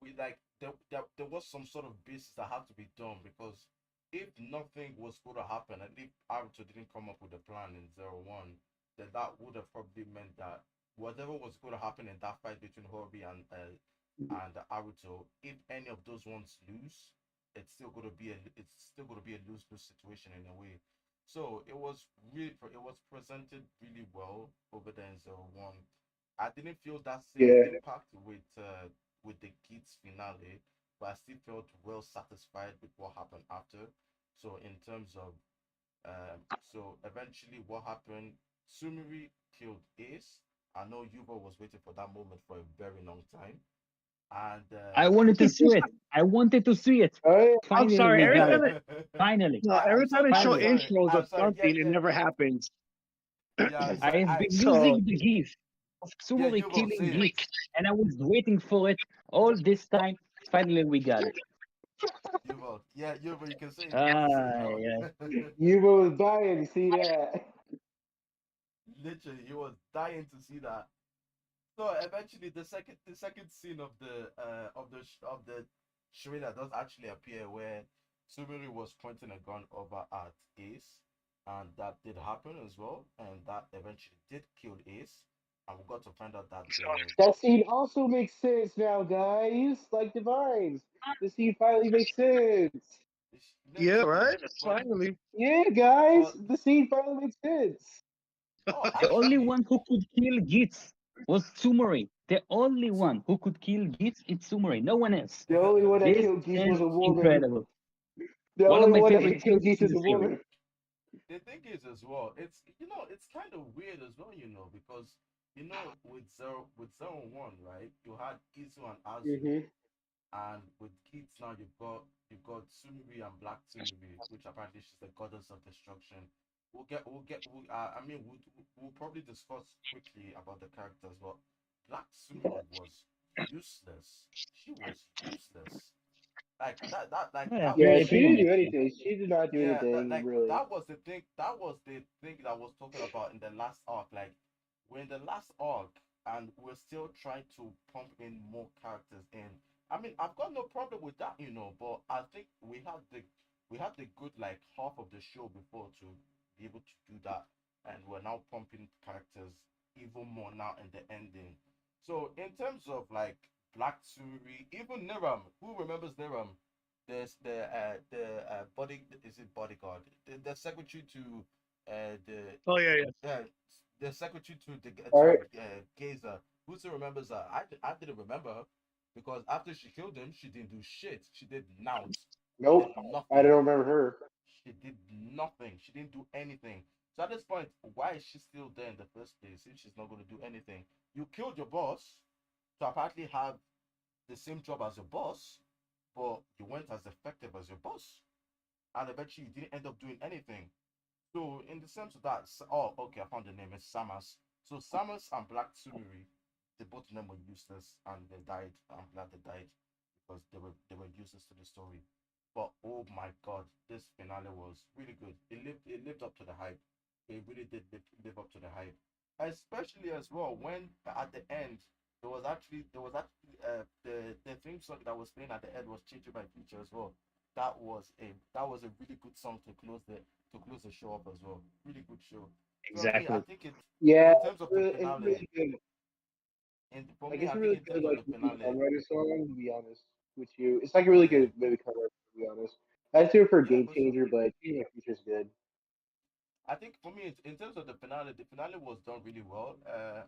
[SPEAKER 5] we like there was some sort of basis that had to be done, because if nothing was going to happen, and if Aruto didn't come up with a plan in zero one, then that would have probably meant that whatever was going to happen in that fight between Horobi and Aruto, if any of those ones lose, it's still going to be a lose lose situation in a way. So it was presented really well over there in zero one. I didn't feel that same
[SPEAKER 2] Yeah.
[SPEAKER 5] impact with the kids finale, but I still felt well satisfied with what happened after. So in terms of so eventually what happened, Sumiri killed Ace. I know Yuba was waiting for that moment for a very long time, and
[SPEAKER 3] I wanted to see it. I wanted to see it.
[SPEAKER 2] Oh yeah.
[SPEAKER 1] I'm
[SPEAKER 3] Finally,
[SPEAKER 1] sorry.
[SPEAKER 3] we
[SPEAKER 1] Every
[SPEAKER 3] got
[SPEAKER 1] time
[SPEAKER 3] it.
[SPEAKER 1] they,
[SPEAKER 3] Finally,
[SPEAKER 1] no,
[SPEAKER 5] I'm
[SPEAKER 1] every time
[SPEAKER 5] sorry,
[SPEAKER 1] they show
[SPEAKER 3] finally.
[SPEAKER 1] intros of
[SPEAKER 5] I'm sorry,
[SPEAKER 1] something, it never happens.
[SPEAKER 5] yeah,
[SPEAKER 3] I
[SPEAKER 5] sorry,
[SPEAKER 3] have
[SPEAKER 5] I
[SPEAKER 3] been
[SPEAKER 1] So
[SPEAKER 3] losing the gift of
[SPEAKER 5] yeah,
[SPEAKER 3] Sumori
[SPEAKER 5] Yuba,
[SPEAKER 3] killing
[SPEAKER 5] say it.
[SPEAKER 3] Geats, and I was waiting for it all this time. Finally, we got it.
[SPEAKER 5] Yuba, yeah, Yuba, you can say it. You can say it
[SPEAKER 3] Ah,
[SPEAKER 5] now.
[SPEAKER 3] yeah.
[SPEAKER 2] You was dying to see that.
[SPEAKER 5] Literally, he was dying to see that. So eventually, the second scene of the trailer does actually appear, where Sumiri was pointing a gun over at Ace, and that did happen as well, and that eventually did kill Ace, and we got to find out that the
[SPEAKER 2] That scene also makes sense now, guys. Like Divines. The scene finally makes sense.
[SPEAKER 1] yeah, right.
[SPEAKER 5] literally,
[SPEAKER 1] Finally.
[SPEAKER 2] Yeah, guys,
[SPEAKER 5] but
[SPEAKER 2] the scene finally makes sense.
[SPEAKER 5] oh,
[SPEAKER 3] The only
[SPEAKER 5] actually,
[SPEAKER 3] one who could kill Geats was Sumori. The only
[SPEAKER 5] so
[SPEAKER 3] one who could kill Geats is Sumori. No one else.
[SPEAKER 2] The only one that
[SPEAKER 3] This
[SPEAKER 2] killed Geese
[SPEAKER 3] is
[SPEAKER 2] was a woman.
[SPEAKER 3] incredible.
[SPEAKER 2] The
[SPEAKER 3] One of
[SPEAKER 2] only
[SPEAKER 3] my
[SPEAKER 2] one that
[SPEAKER 3] favorite
[SPEAKER 2] could kill
[SPEAKER 3] scenes
[SPEAKER 2] Geese
[SPEAKER 3] in
[SPEAKER 2] is
[SPEAKER 3] the
[SPEAKER 2] a
[SPEAKER 3] series.
[SPEAKER 2] woman.
[SPEAKER 5] the thing is as well, it's kind of weird as well, because with zero one, right? You had Izu and Azu,
[SPEAKER 2] Hmm.
[SPEAKER 5] and with Kids now you've got Sumiri and Black Sumiri, which apparently she's the goddess of destruction. I mean, we'll probably discuss quickly about the characters, but Black Sumiri was useless. She was useless.
[SPEAKER 3] I
[SPEAKER 5] That
[SPEAKER 3] agree,
[SPEAKER 2] Yeah,
[SPEAKER 5] was
[SPEAKER 2] she
[SPEAKER 3] agree
[SPEAKER 2] didn't
[SPEAKER 3] on
[SPEAKER 2] do
[SPEAKER 3] it. Yeah.
[SPEAKER 2] anything. She did not do
[SPEAKER 5] yeah,
[SPEAKER 2] anything, really.
[SPEAKER 5] that was the thing that I was talking about in the last arc. Like, we're in the last arc and we're still trying to pump in more characters in. I mean, I've got no problem with that, but I think we had the good like half of the show before to be able to do that, and we're now pumping characters even more now in the ending. So in terms of like Black Suri, even Niram, who remembers Niram? There's the body is it bodyguard, the secretary to
[SPEAKER 1] Oh yeah, yeah.
[SPEAKER 5] the secretary to
[SPEAKER 2] All right.
[SPEAKER 5] Gazer. Who still remembers her? I didn't remember her. because after she killed him, she didn't do shit. She did nouns. She
[SPEAKER 2] Nope,
[SPEAKER 5] did
[SPEAKER 2] I
[SPEAKER 5] nothing.
[SPEAKER 2] don't remember her.
[SPEAKER 5] She did nothing. She didn't do anything. So at this point, why is she still there in the first place if she's not going to do anything? You killed your boss to apparently have the same job as your boss, but you weren't as effective as your boss, and eventually you didn't end up doing anything. So in the sense of that, oh okay, I found the name. It's Samus. So Samus and Black Tsunuri, they both of them were useless and they died. I'm glad they died because they were useless to the story. But oh my god, this finale was really good. It lived up to the hype. It really did live up to the hype. Especially as well when at the end the theme song that was playing at the end was changing my future as well. That was a really good song to close the show up as well. Really good show. So me, I
[SPEAKER 3] Exactly.
[SPEAKER 5] think
[SPEAKER 2] Yeah,
[SPEAKER 5] in terms of the
[SPEAKER 2] it's
[SPEAKER 5] finale,
[SPEAKER 2] really good.
[SPEAKER 5] and for
[SPEAKER 2] Like
[SPEAKER 5] me,
[SPEAKER 2] it's
[SPEAKER 5] I
[SPEAKER 2] a
[SPEAKER 5] think
[SPEAKER 2] really
[SPEAKER 5] in
[SPEAKER 2] good
[SPEAKER 5] terms of
[SPEAKER 2] like
[SPEAKER 5] the
[SPEAKER 2] movie
[SPEAKER 5] finale,
[SPEAKER 2] songwriter song. To be honest with you, it's like a really
[SPEAKER 5] yeah,
[SPEAKER 2] good movie cover. To be honest, I'd do it for a
[SPEAKER 5] yeah,
[SPEAKER 2] game
[SPEAKER 5] for sure.
[SPEAKER 2] changer, but Game of Future's good.
[SPEAKER 5] I think for me, in terms of the finale was done really well. I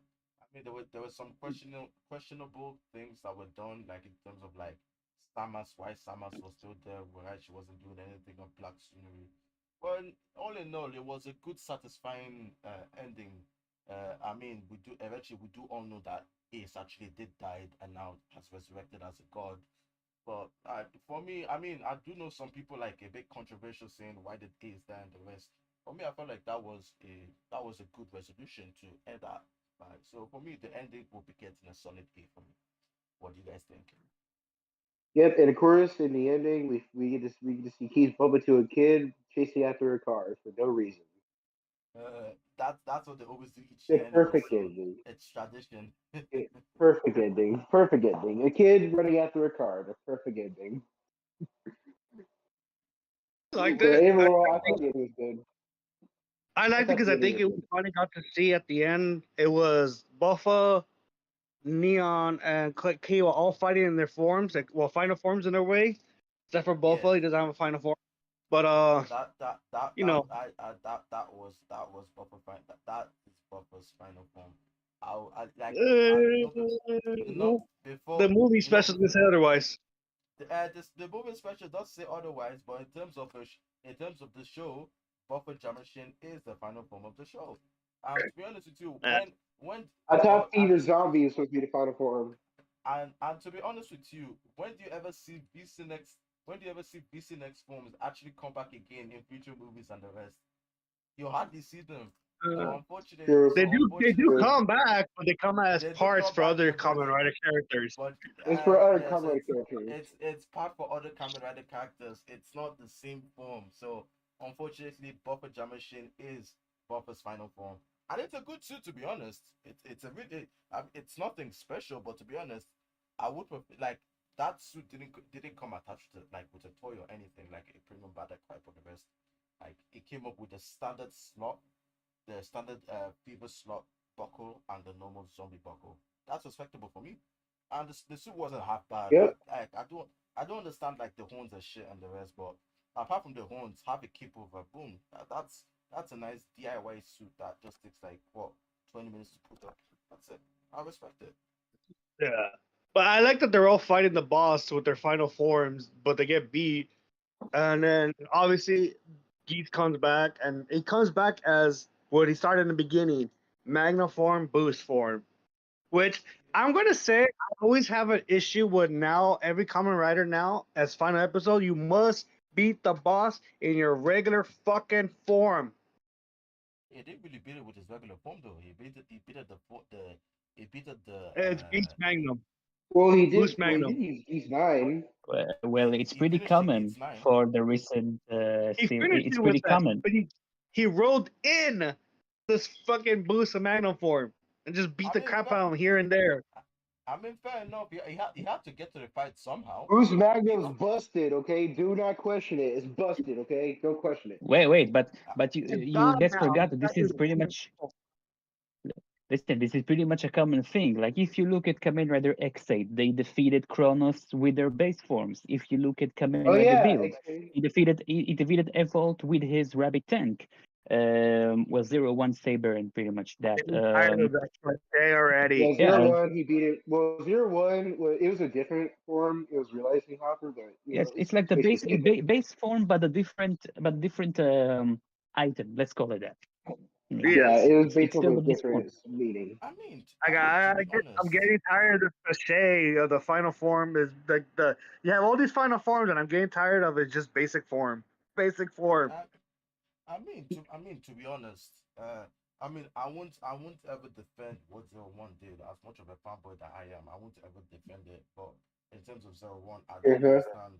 [SPEAKER 5] mean, there were some questionable things that were done, like in terms of like Samus, why Samus was still there, why she wasn't doing anything on Black Scenery. But all in all, it was a good, satisfying ending. I mean, we do all know that Ace actually did die and now has resurrected as a god. But for me, I mean, I do know some people like a bit controversial saying why did Ace die and the rest. For me, I felt like that was a good resolution to end that. So for me, the ending will be getting a solid A for me. What do you guys think?
[SPEAKER 2] Yep, and of course, in the ending, we get to see Keith bump into a kid chasing after a car for no reason.
[SPEAKER 5] That's what they always do each
[SPEAKER 2] The
[SPEAKER 5] year anyway.
[SPEAKER 2] perfect
[SPEAKER 5] So
[SPEAKER 2] ending.
[SPEAKER 5] it's tradition.
[SPEAKER 2] Perfect ending. Perfect ending. A kid running after a car. The perfect ending.
[SPEAKER 1] I
[SPEAKER 5] So
[SPEAKER 1] liked
[SPEAKER 2] But
[SPEAKER 5] what do you
[SPEAKER 1] it.
[SPEAKER 5] guys
[SPEAKER 2] overall,
[SPEAKER 5] think
[SPEAKER 2] I
[SPEAKER 5] about?
[SPEAKER 2] thought the ending was good.
[SPEAKER 1] I
[SPEAKER 2] I
[SPEAKER 1] liked it
[SPEAKER 2] thought
[SPEAKER 1] because
[SPEAKER 2] the
[SPEAKER 1] I
[SPEAKER 2] ending
[SPEAKER 1] think
[SPEAKER 2] was
[SPEAKER 1] we
[SPEAKER 2] good.
[SPEAKER 1] finally got to see at the end. It was Buffa, Neon, and Kiwa all fighting in their forms, like well, final forms in their way. Except for
[SPEAKER 5] Yeah,
[SPEAKER 1] Buffa, he doesn't have a final form. But you know,
[SPEAKER 5] that was Buffer final. That is Buffer's final form. I like
[SPEAKER 1] uh, the
[SPEAKER 5] before
[SPEAKER 1] movie
[SPEAKER 5] you know
[SPEAKER 1] special can say otherwise.
[SPEAKER 5] the movie special does say otherwise, but in terms of the show, Buffer Jamashin is the final form of the show. And to be honest with you,
[SPEAKER 1] Uh,
[SPEAKER 5] when
[SPEAKER 2] I
[SPEAKER 5] or
[SPEAKER 2] thought
[SPEAKER 5] and
[SPEAKER 2] Fever Zombie was supposed to be the final form.
[SPEAKER 5] and to be honest with you, when do you ever see VC next forms actually come back again in future movies and the rest? You hardly see them. So
[SPEAKER 1] uh,
[SPEAKER 5] unfortunate.
[SPEAKER 1] they
[SPEAKER 5] So
[SPEAKER 1] do
[SPEAKER 2] True.
[SPEAKER 5] unfortunately,
[SPEAKER 1] come back, but they come as
[SPEAKER 5] they do
[SPEAKER 1] parts
[SPEAKER 5] come
[SPEAKER 1] for
[SPEAKER 5] back,
[SPEAKER 1] other
[SPEAKER 5] yeah,
[SPEAKER 1] Kamen Rider characters.
[SPEAKER 5] but
[SPEAKER 2] It's for other
[SPEAKER 5] yeah, so
[SPEAKER 2] Kamen Rider
[SPEAKER 5] it's
[SPEAKER 2] characters.
[SPEAKER 5] it's it's part for other Kamen Rider characters. It's not the same form. So unfortunately, Buffer Jamashin is Buffer's final form, and it's a good suit to be honest. It's a really it's nothing special, but to be honest, I would prefer like that suit didn't come attached to like with a toy or anything like a premium battle cry for the rest. Like it came up with a standard slot, the standard fever slot buckle and the normal zombie buckle. That's respectable for me. And the suit wasn't half bad.
[SPEAKER 2] Yep.
[SPEAKER 5] I don't understand like the horns and shit and the rest, but apart from the horns, have a cape over, boom. That's a nice DIY suit that just takes like what 20 minutes to put up. That's it. I respect it.
[SPEAKER 1] Yeah. But I like that they're all fighting the boss with their final forms, but they get beat. And then obviously Geats comes back, and he comes back as what he started in the beginning, Magna form, boost form. Which I'm gonna say I always have an issue with now every Kamen Rider now as final episode, you must beat the boss in your regular fucking form.
[SPEAKER 5] He didn't really beat it with his regular form though. He beat it the
[SPEAKER 1] It's Beast Magnum.
[SPEAKER 2] Well, he did.
[SPEAKER 1] Boost
[SPEAKER 2] Well, he
[SPEAKER 1] Magnum.
[SPEAKER 2] did use East Nine.
[SPEAKER 3] Well, it's
[SPEAKER 5] he
[SPEAKER 3] pretty
[SPEAKER 5] finished the
[SPEAKER 3] common
[SPEAKER 5] Geats 9.
[SPEAKER 3] for the recent
[SPEAKER 1] He
[SPEAKER 3] series.
[SPEAKER 1] finished
[SPEAKER 3] It's
[SPEAKER 1] it with
[SPEAKER 3] pretty
[SPEAKER 1] that,
[SPEAKER 3] common.
[SPEAKER 1] but he rolled in this fucking Boost Magnum form and just beat
[SPEAKER 5] I
[SPEAKER 1] the
[SPEAKER 5] mean,
[SPEAKER 1] crap out of him here and there.
[SPEAKER 5] fair enough. He had to get to the fight somehow.
[SPEAKER 2] Bruce
[SPEAKER 5] He
[SPEAKER 2] Magnum's
[SPEAKER 5] got
[SPEAKER 2] busted. Okay, do not question it. It's busted. Okay, don't question it.
[SPEAKER 3] Wait,
[SPEAKER 5] uh,
[SPEAKER 3] but you
[SPEAKER 1] It's
[SPEAKER 3] you
[SPEAKER 1] God
[SPEAKER 3] guys
[SPEAKER 1] now.
[SPEAKER 3] forgot that this is pretty much listen. This is pretty much a common thing. Like if you look at Kamen Rider X8, they defeated Kronos with their base forms. If you look at Kamen
[SPEAKER 2] Oh
[SPEAKER 3] Rider
[SPEAKER 2] yeah,
[SPEAKER 3] Build,
[SPEAKER 2] X-Men.
[SPEAKER 3] he defeated Evolt with his rabbit tank. Well, 01 Saber and pretty much that.
[SPEAKER 1] I'm tired of that cliche already.
[SPEAKER 2] Yeah,
[SPEAKER 3] Yeah,
[SPEAKER 2] zero one, he beat it. Well, 01, well, it was a different form. It was realizing Hopper, but
[SPEAKER 3] yes, it's
[SPEAKER 2] it's
[SPEAKER 3] like the
[SPEAKER 2] basically the same thing.
[SPEAKER 3] base form, but a different item. Let's call it that. Yeah,
[SPEAKER 2] Yeah,
[SPEAKER 1] Yes.
[SPEAKER 2] it was
[SPEAKER 3] it's
[SPEAKER 2] based off
[SPEAKER 3] still the
[SPEAKER 2] of
[SPEAKER 3] base form.
[SPEAKER 2] different meaning.
[SPEAKER 5] To be
[SPEAKER 1] I'm
[SPEAKER 5] honest,
[SPEAKER 1] getting tired of the cliche of the final form is the you have all these final forms and I'm getting tired of it. Just basic form, basic form.
[SPEAKER 5] I, I mean, to be honest, I won't ever defend what Zero One did. As much of a fanboy that I am, I won't ever defend it. But in terms of Zero One, I do
[SPEAKER 2] Uh-huh.
[SPEAKER 5] understand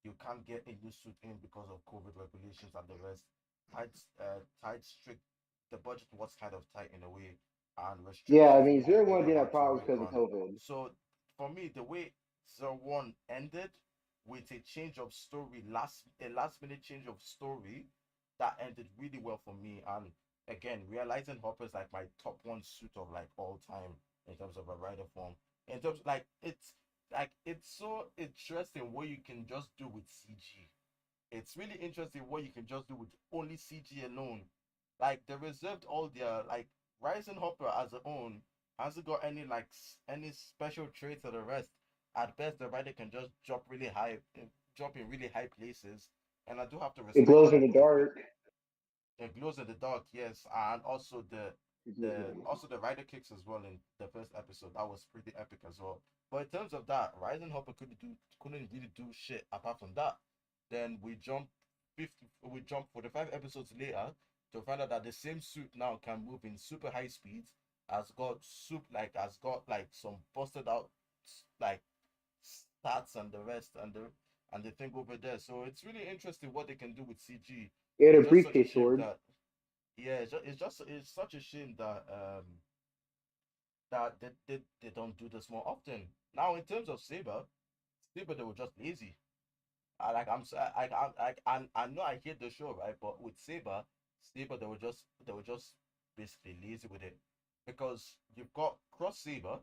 [SPEAKER 5] you can't get a new suit in because of COVID regulations and the rest. Tight, strict. The budget was kind of tight in a way, and
[SPEAKER 2] Yeah, I
[SPEAKER 5] restrictions
[SPEAKER 2] mean,
[SPEAKER 5] made it
[SPEAKER 2] zero one
[SPEAKER 5] really
[SPEAKER 2] did have
[SPEAKER 5] hard to
[SPEAKER 2] problems
[SPEAKER 5] work
[SPEAKER 2] because of
[SPEAKER 5] on.
[SPEAKER 2] COVID.
[SPEAKER 5] So for me, the way Zero One ended with a change of story, a last minute change of story that ended really well for me. And again, realizing Hopper is like my top one suit of like all time in terms of a rider form. In terms it's so interesting what you can just do with CG. It's really interesting what you can just do with only CG alone. Like they reserved all their like Rising Hopper as a own hasn't got any any special traits or the rest. At best, the rider can just jump in really high places, and I do have to
[SPEAKER 2] It
[SPEAKER 5] respect
[SPEAKER 2] glows in
[SPEAKER 5] that.
[SPEAKER 2] the dark.
[SPEAKER 5] It glows in the dark, yes, and also the rider kicks as well in the first episode. That was pretty epic as well. But in terms of that, Rising Hopper couldn't really do shit apart from that. Then we jump 45 episodes later to find out that the same suit now can move in super high speeds, has got like some busted out like stats and the rest and the thing over there. So it's really interesting what they can do with CG.
[SPEAKER 2] It had a
[SPEAKER 5] It's just such a
[SPEAKER 2] briefcase
[SPEAKER 5] shame
[SPEAKER 2] sword.
[SPEAKER 5] that it's such a shame that they don't do this more often. Now in terms of Saber they were just lazy. I like I'm s- I know I hate the show, right? But with Saber they were just basically lazy with it. Because you've got Cross Saber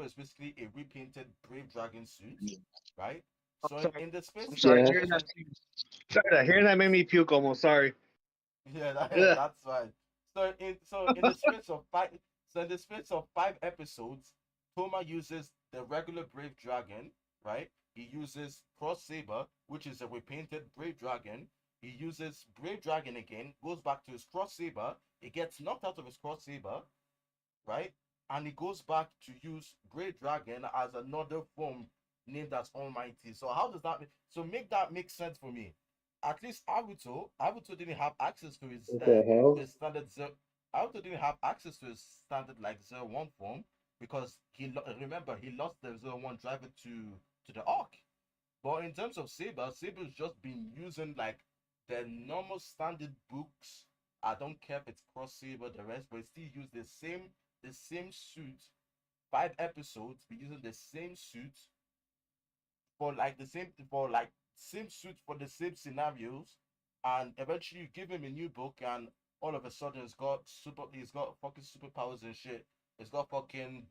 [SPEAKER 5] is basically a repainted Brave Dragon suit, right?
[SPEAKER 1] I'm
[SPEAKER 5] So
[SPEAKER 1] sorry.
[SPEAKER 5] in the
[SPEAKER 1] I'm
[SPEAKER 5] space
[SPEAKER 1] sorry.
[SPEAKER 2] Yes.
[SPEAKER 1] Hearing that, hearing that made me puke almost. Sorry.
[SPEAKER 5] Yeah,
[SPEAKER 1] Yeah.
[SPEAKER 5] that's right. So in the space of five episodes, Toma uses the regular Brave Dragon, right? He uses Cross Saber, which is a repainted Brave Dragon. He uses Brave Dragon again, goes back to his Cross Saber. He gets knocked out of his Cross Saber, right? And he goes back to use Great Dragon as another form named as Almighty. So how does that make that make sense for me? At least Aruto didn't have access
[SPEAKER 2] What the
[SPEAKER 5] to
[SPEAKER 2] hell?
[SPEAKER 5] his standard zero. Aruto didn't have access to his standard like 01 form because remember he lost the 01 driver to the Arc. But in terms of Saber's just been using like the normal standard books. I don't care if it's Cross Saber, the rest, but still use the same suit. 5 episodes, be using the same suit for like same suit for the same scenarios, and eventually you give him a new book, and all of a sudden he's got fucking superpowers and shit. It's got fucking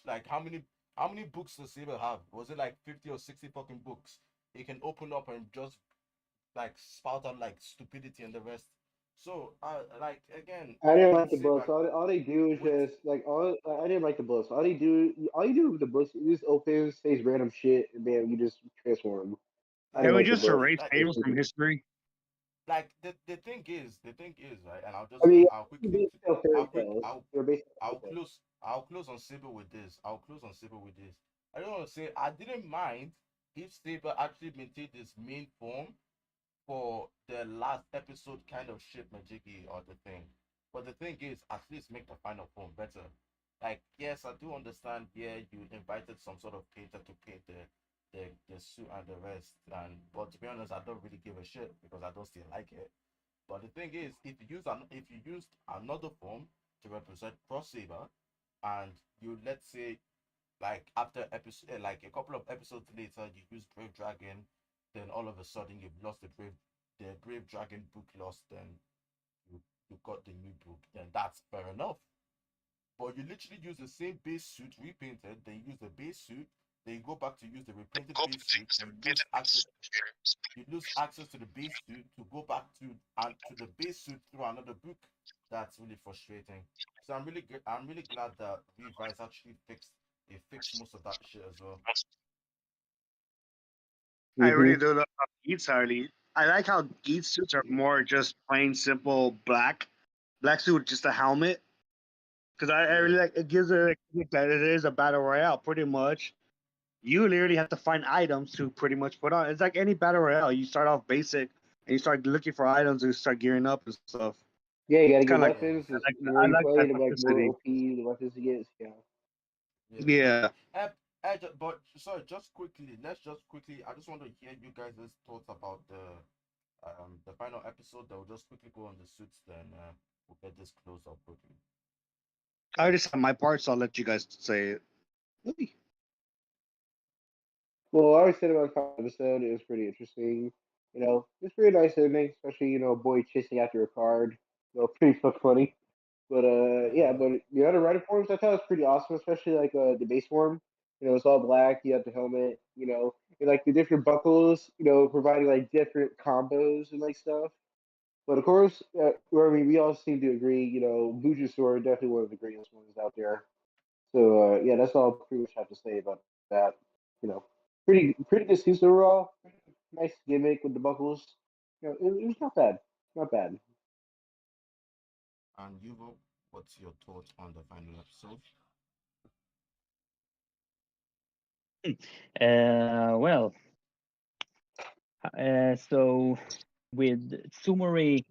[SPEAKER 5] like how many books does Saber have? Was it like 50 or 60 fucking books? He can open up and just like spout out like stupidity and the rest. So like again
[SPEAKER 2] I didn't like
[SPEAKER 5] with
[SPEAKER 2] the books.
[SPEAKER 5] Saber
[SPEAKER 2] All they do is
[SPEAKER 5] with
[SPEAKER 2] just like I didn't like the books. All you do with the books, you just open, says random shit, and then you just transform. I
[SPEAKER 1] Can
[SPEAKER 2] didn't
[SPEAKER 5] like
[SPEAKER 1] we
[SPEAKER 2] like the
[SPEAKER 1] just
[SPEAKER 2] books.
[SPEAKER 1] erase Saber from history?
[SPEAKER 5] the thing is right, and
[SPEAKER 2] I mean,
[SPEAKER 5] I'll
[SPEAKER 2] they're
[SPEAKER 5] quickly
[SPEAKER 2] based on fairy
[SPEAKER 5] I'll quick
[SPEAKER 2] tales. They're based on fairy tales.
[SPEAKER 5] I'll close on Saber with this. I'll close on Saber with this. I don't want to say I didn't mind if Saber actually maintained his main form for the last episode kind of shit Majiki or the thing. But the thing is, at least make the final form better. Like, yes, I do understand, yeah, you invited some sort of painter to paint the suit and the rest. And but to be honest, I don't really give a shit because I don't still like it. But the thing is, if you used another form to represent Cross Saber, and you let's say like after episode like a couple of episodes later you use Brave Dragon, then all of a sudden you've lost the Brave Dragon book lost, then you got the new book, then that's fair enough. But you literally use the same base suit repainted, then you use the base suit, then you go back to use the repainted base suit, lose access to the base suit to go back to the base suit through another book. That's really frustrating. So I'm really glad that Revice actually fixed most of that shit as well.
[SPEAKER 1] I really
[SPEAKER 2] Hmm.
[SPEAKER 1] do love Geats Harley. I like how Geats suits are more just plain simple black suit with just a helmet. Because I really
[SPEAKER 5] Yeah,
[SPEAKER 1] like it gives it that it is a battle royale pretty much. You literally have to find items to pretty much put on. It's like any battle royale. You start off basic and you start looking for items and start gearing up and stuff.
[SPEAKER 2] Yeah, you
[SPEAKER 1] It's
[SPEAKER 2] gotta
[SPEAKER 1] kind
[SPEAKER 2] get
[SPEAKER 1] of like
[SPEAKER 2] weapons.
[SPEAKER 5] yes,
[SPEAKER 2] The more
[SPEAKER 1] I
[SPEAKER 2] you
[SPEAKER 1] like
[SPEAKER 2] play,
[SPEAKER 1] that
[SPEAKER 2] the like more
[SPEAKER 1] simplicity.
[SPEAKER 2] OP the weapons you get. Yeah.
[SPEAKER 5] yeah,
[SPEAKER 1] Yeah.
[SPEAKER 5] exactly. But sorry, just quickly, let's just quickly. I just want to hear you guys' thoughts about the final episode. That will just quickly go on the suits, then we'll get this closed up quickly.
[SPEAKER 1] I already said my part, so I'll let you guys say it. Ooh.
[SPEAKER 2] Well, I always said about the final episode, it was pretty interesting. It's pretty nice ending, especially a boy chasing after a card. Pretty funny. But yeah,
[SPEAKER 5] Yeah,
[SPEAKER 2] but the other rider forms I thought was pretty awesome, especially like the base form. It's all black. You have the helmet. And like the different buckles. Providing like different combos and like stuff. But of course, I mean, we all seem to agree. Buju Sword definitely one of the greatest ones out there. So yeah, that's all I pretty much have to say about that. You know, pretty good season overall. Nice gimmick with the buckles. It was not bad. Not bad.
[SPEAKER 5] and Yuvo, what's your thoughts on the final episode?
[SPEAKER 3] Well, so with Sumori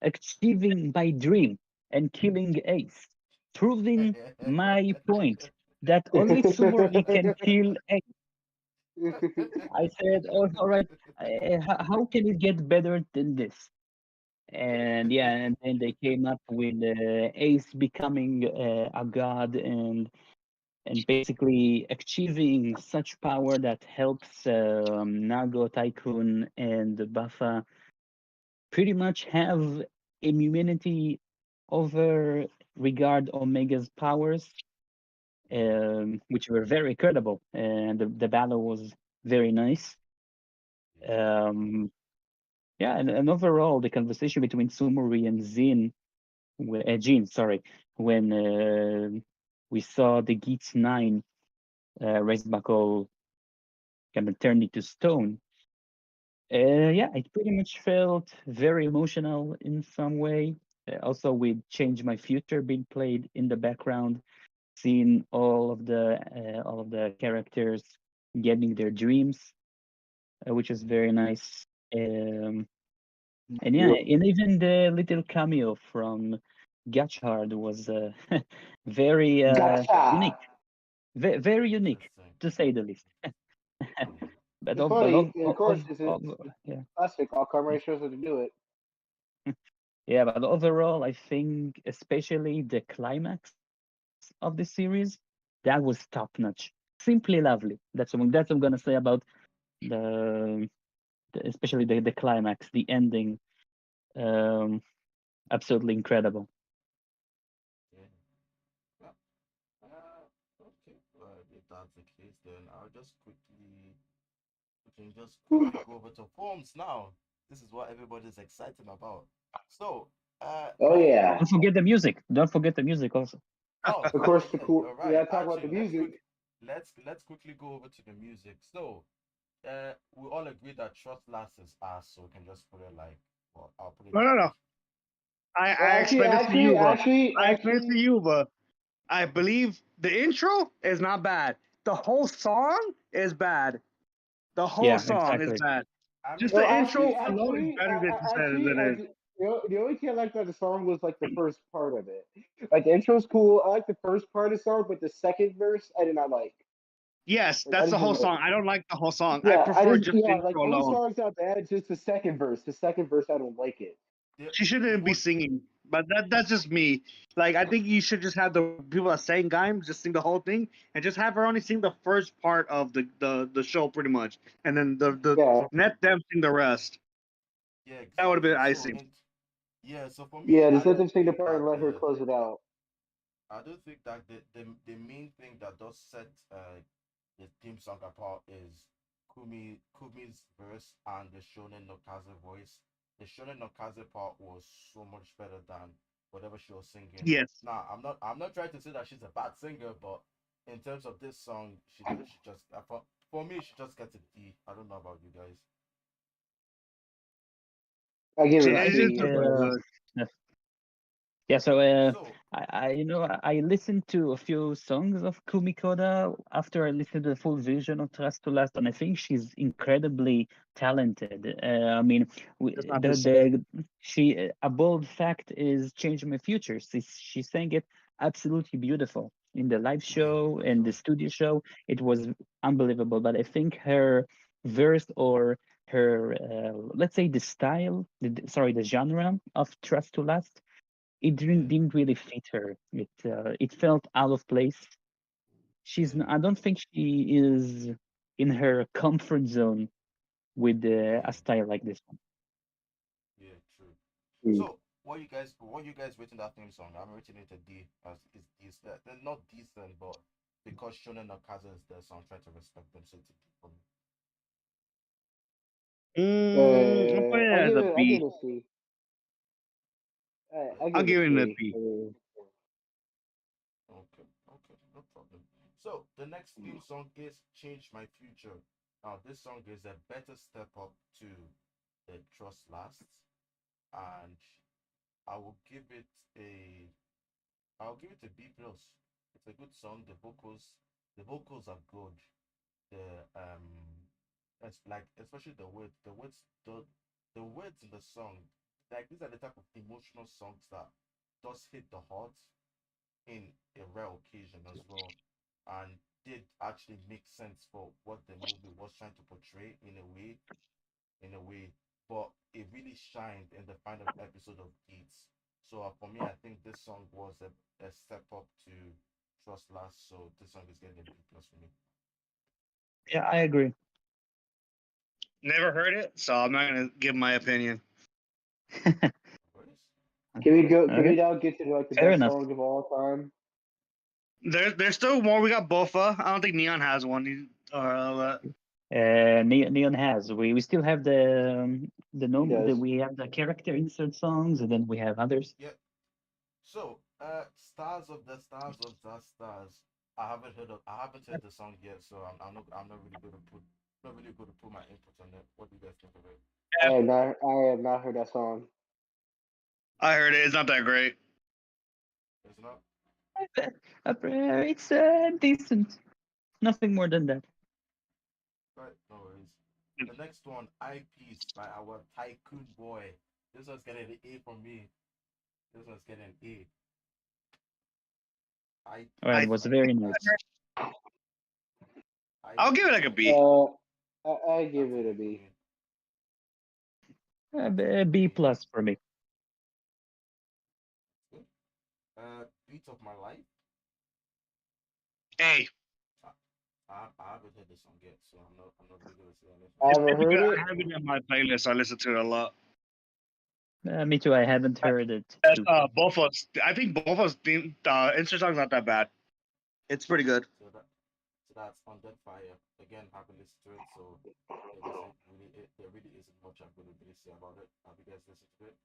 [SPEAKER 3] achieving my dream and killing Ace, proving my point that only Sumori can kill Ace. I said, "Oh, all right. How can it get better than this?" And yeah, and then they came up with Ace becoming a god and basically achieving such power that helps Nago, Tycoon, and Buffa pretty much have immunity over regard Omega's powers, which were very credible, and the battle was very nice. Um, yeah, and overall, the conversation between Sumori and Jin, sorry, when we saw the Geats 9 raised buckle kind of turned into stone. Yeah, it pretty much felt very emotional in some way. Also, with Change My Future being played in the background, seeing all of the characters getting their dreams, which is very nice. Um, and yeah,
[SPEAKER 2] Yep.
[SPEAKER 3] and even the little cameo from Gachard was very
[SPEAKER 2] Gotcha.
[SPEAKER 3] unique, very unique
[SPEAKER 5] Interesting.
[SPEAKER 3] to say the least.
[SPEAKER 5] Yeah.
[SPEAKER 3] but
[SPEAKER 2] It's
[SPEAKER 3] of, but
[SPEAKER 2] funny. And of course, it's
[SPEAKER 3] yeah.
[SPEAKER 2] classic. All Kamen shows how to do it.
[SPEAKER 3] Yeah, but overall, I think especially the climax of the series, that was top notch, simply lovely. That's what I'm gonna say about the, especially the climax, the ending. Um, Absolutely incredible.
[SPEAKER 5] Yeah. Well, okay. Well, if that's the case, then we can just quickly go over to forms now. This is what everybody's excited about. So,
[SPEAKER 2] Oh yeah.
[SPEAKER 3] Don't forget the music. Don't forget the music also.
[SPEAKER 5] oh
[SPEAKER 2] Of
[SPEAKER 5] yeah,
[SPEAKER 2] course, the
[SPEAKER 5] yeah,
[SPEAKER 2] cool.
[SPEAKER 5] you're
[SPEAKER 2] We
[SPEAKER 5] right.
[SPEAKER 2] gotta talk about the
[SPEAKER 5] Actually,
[SPEAKER 2] music.
[SPEAKER 5] let's quickly go over to the music. So, we all agree that Trust Last is us, so we can just put it like, well, I'll put it
[SPEAKER 1] No,
[SPEAKER 5] the
[SPEAKER 1] no, no.
[SPEAKER 5] first.
[SPEAKER 2] Well,
[SPEAKER 1] I explained this to you, but I explained it to
[SPEAKER 2] actually,
[SPEAKER 1] you, but I believe the intro is not bad. The whole song is bad. The whole
[SPEAKER 3] Yeah,
[SPEAKER 1] song is
[SPEAKER 3] exactly.
[SPEAKER 1] bad.
[SPEAKER 5] I
[SPEAKER 1] Just
[SPEAKER 5] mean,
[SPEAKER 2] no,
[SPEAKER 1] the intro
[SPEAKER 2] actually,
[SPEAKER 1] alone is
[SPEAKER 2] actually,
[SPEAKER 1] better than
[SPEAKER 2] actually,
[SPEAKER 1] it is.
[SPEAKER 2] the only thing I liked about the song was like the first part of it. Like the intro's cool. I like the first part of the song, but the second verse I did not like.
[SPEAKER 1] Yes,
[SPEAKER 2] Like I
[SPEAKER 1] that's the
[SPEAKER 2] just
[SPEAKER 1] whole
[SPEAKER 2] didn't like.
[SPEAKER 1] song. I don't like the whole song. I
[SPEAKER 2] Yeah,
[SPEAKER 1] prefer just the
[SPEAKER 2] like
[SPEAKER 1] intro
[SPEAKER 2] the whole
[SPEAKER 1] alone.
[SPEAKER 2] song's not bad. It's just the second verse. The second verse I don't like it.
[SPEAKER 1] She
[SPEAKER 5] the
[SPEAKER 1] shouldn't be
[SPEAKER 5] one,
[SPEAKER 1] singing, but that's just me. Like I think you should just have the people that sang Gaim just sing the whole thing, and just have her only sing the first part of the show, pretty much, and then the
[SPEAKER 2] Yeah,
[SPEAKER 1] net them sing the rest.
[SPEAKER 5] yeah,
[SPEAKER 1] That would have been
[SPEAKER 5] exactly. So,
[SPEAKER 1] icing.
[SPEAKER 5] and yeah, so for me,
[SPEAKER 2] yeah. Just let them sing the part and let her close it out.
[SPEAKER 5] I don't think that the main thing that does set the theme song apart is Kumi's verse and the Shonen no Kaze voice. The Shonen no Kaze part was so much better than whatever she was singing.
[SPEAKER 1] Yes.
[SPEAKER 5] Nah, I'm not trying to say that she's a bad singer, but in terms of this song, she just for me she just gets a D. I don't know about you guys.
[SPEAKER 2] I give
[SPEAKER 1] She
[SPEAKER 2] it a
[SPEAKER 3] I
[SPEAKER 1] is
[SPEAKER 3] think
[SPEAKER 2] C.
[SPEAKER 1] just good.
[SPEAKER 3] yeah, so
[SPEAKER 5] So
[SPEAKER 3] I listened to a few songs of Kumikoda after I listened to the full version of Trust to Last, and I think she's incredibly talented. I mean,
[SPEAKER 1] That's
[SPEAKER 3] we,
[SPEAKER 1] not the same.
[SPEAKER 3] the she a bold fact is changing my future. She sang it absolutely beautiful in the live
[SPEAKER 5] yeah,
[SPEAKER 3] show
[SPEAKER 5] that's
[SPEAKER 3] and the
[SPEAKER 5] right.
[SPEAKER 3] studio show. It was unbelievable. But I think her verse or her let's say the style, sorry, the genre of Trust to Last, it
[SPEAKER 5] Yeah,
[SPEAKER 3] didn't really fit her. It felt out of place.
[SPEAKER 5] yeah,
[SPEAKER 3] I don't think she is in her comfort zone with a
[SPEAKER 5] yeah,
[SPEAKER 3] style like this one.
[SPEAKER 5] yeah. True.
[SPEAKER 2] Hmm.
[SPEAKER 5] So what you guys rating that theme song? I'm rating it a D as it's decent. Not decent, but because Shonen no Kaze is there, so I'm trying to respect them. So it's a D for me.
[SPEAKER 1] I'll put it as a
[SPEAKER 2] I give
[SPEAKER 1] B.
[SPEAKER 2] it a C. I
[SPEAKER 1] I'll
[SPEAKER 2] give it
[SPEAKER 1] give
[SPEAKER 2] a
[SPEAKER 1] it a
[SPEAKER 2] C.
[SPEAKER 1] B.
[SPEAKER 5] Okay, okay, no problem. So the next theme song is Change My Future. Now this song is a better step up to the Trust Lasts, and I will give it a I'll give it a B plus. It's a good song. The vocals are good. The it's like especially the words in the song. Like these are the type of emotional songs that does hit the heart in a rare occasion as well, and did actually make sense for what the movie was trying to portray in a way, but it really shined in the final episode of Geats. So for me, I think this song was a step up to Trust Last. So this song is getting a B plus for me.
[SPEAKER 3] Yeah, I agree.
[SPEAKER 1] Never heard it, so I'm not gonna give my opinion.
[SPEAKER 5] Boys?
[SPEAKER 2] Can we go? Can we
[SPEAKER 3] Okay,
[SPEAKER 2] now get to like the
[SPEAKER 3] fair
[SPEAKER 2] best
[SPEAKER 3] enough.
[SPEAKER 2] song of all time?
[SPEAKER 1] There's still more. We got Bofa. I don't think Neon has one. Or
[SPEAKER 3] Neon has. We still have the
[SPEAKER 2] He
[SPEAKER 3] norm the
[SPEAKER 2] does.
[SPEAKER 3] we have the character insert songs, and then we have others.
[SPEAKER 5] Yeah. So Stars of the Stars. I haven't heard the song yet, so I'm not really going to put not really going to put my input on it. What do you guys think of it?
[SPEAKER 2] I have not heard that song.
[SPEAKER 1] I heard it. It's not that great.
[SPEAKER 5] It's not
[SPEAKER 3] It's decent. Nothing more than that.
[SPEAKER 5] right. No worries. The next one, Eyepiece by our Tycoon Boy. This one's getting an A from me. This one's getting an A.
[SPEAKER 3] Well, it
[SPEAKER 1] I
[SPEAKER 5] Eyepiece
[SPEAKER 3] was
[SPEAKER 5] by
[SPEAKER 3] very
[SPEAKER 5] Tycoon.
[SPEAKER 3] nice.
[SPEAKER 1] I'll give it
[SPEAKER 5] Eyepiece
[SPEAKER 1] like a
[SPEAKER 5] by
[SPEAKER 1] B.
[SPEAKER 2] Uh, I give
[SPEAKER 5] that's a
[SPEAKER 2] it a
[SPEAKER 5] B for
[SPEAKER 2] B.
[SPEAKER 5] me. That's a B for
[SPEAKER 3] B
[SPEAKER 5] me.
[SPEAKER 3] plus for me.
[SPEAKER 5] Good. Beat of My Life.
[SPEAKER 1] A.
[SPEAKER 5] I, I haven't heard this song yet, so I'm not really gonna say
[SPEAKER 2] I
[SPEAKER 5] anything.
[SPEAKER 2] haven't
[SPEAKER 1] It's
[SPEAKER 2] heard
[SPEAKER 1] good. I
[SPEAKER 2] it.
[SPEAKER 1] have it in my playlist. I listen to it a lot.
[SPEAKER 3] Me too. I haven't heard it
[SPEAKER 1] That's
[SPEAKER 3] too.
[SPEAKER 1] Bofa's. I think Bofa's theme insert song's not that bad. It's pretty good.
[SPEAKER 5] So that's Undead Fire. Again, haven't listened to it, so there really isn't much I'm gonna really say about it. Have you guys listened to it?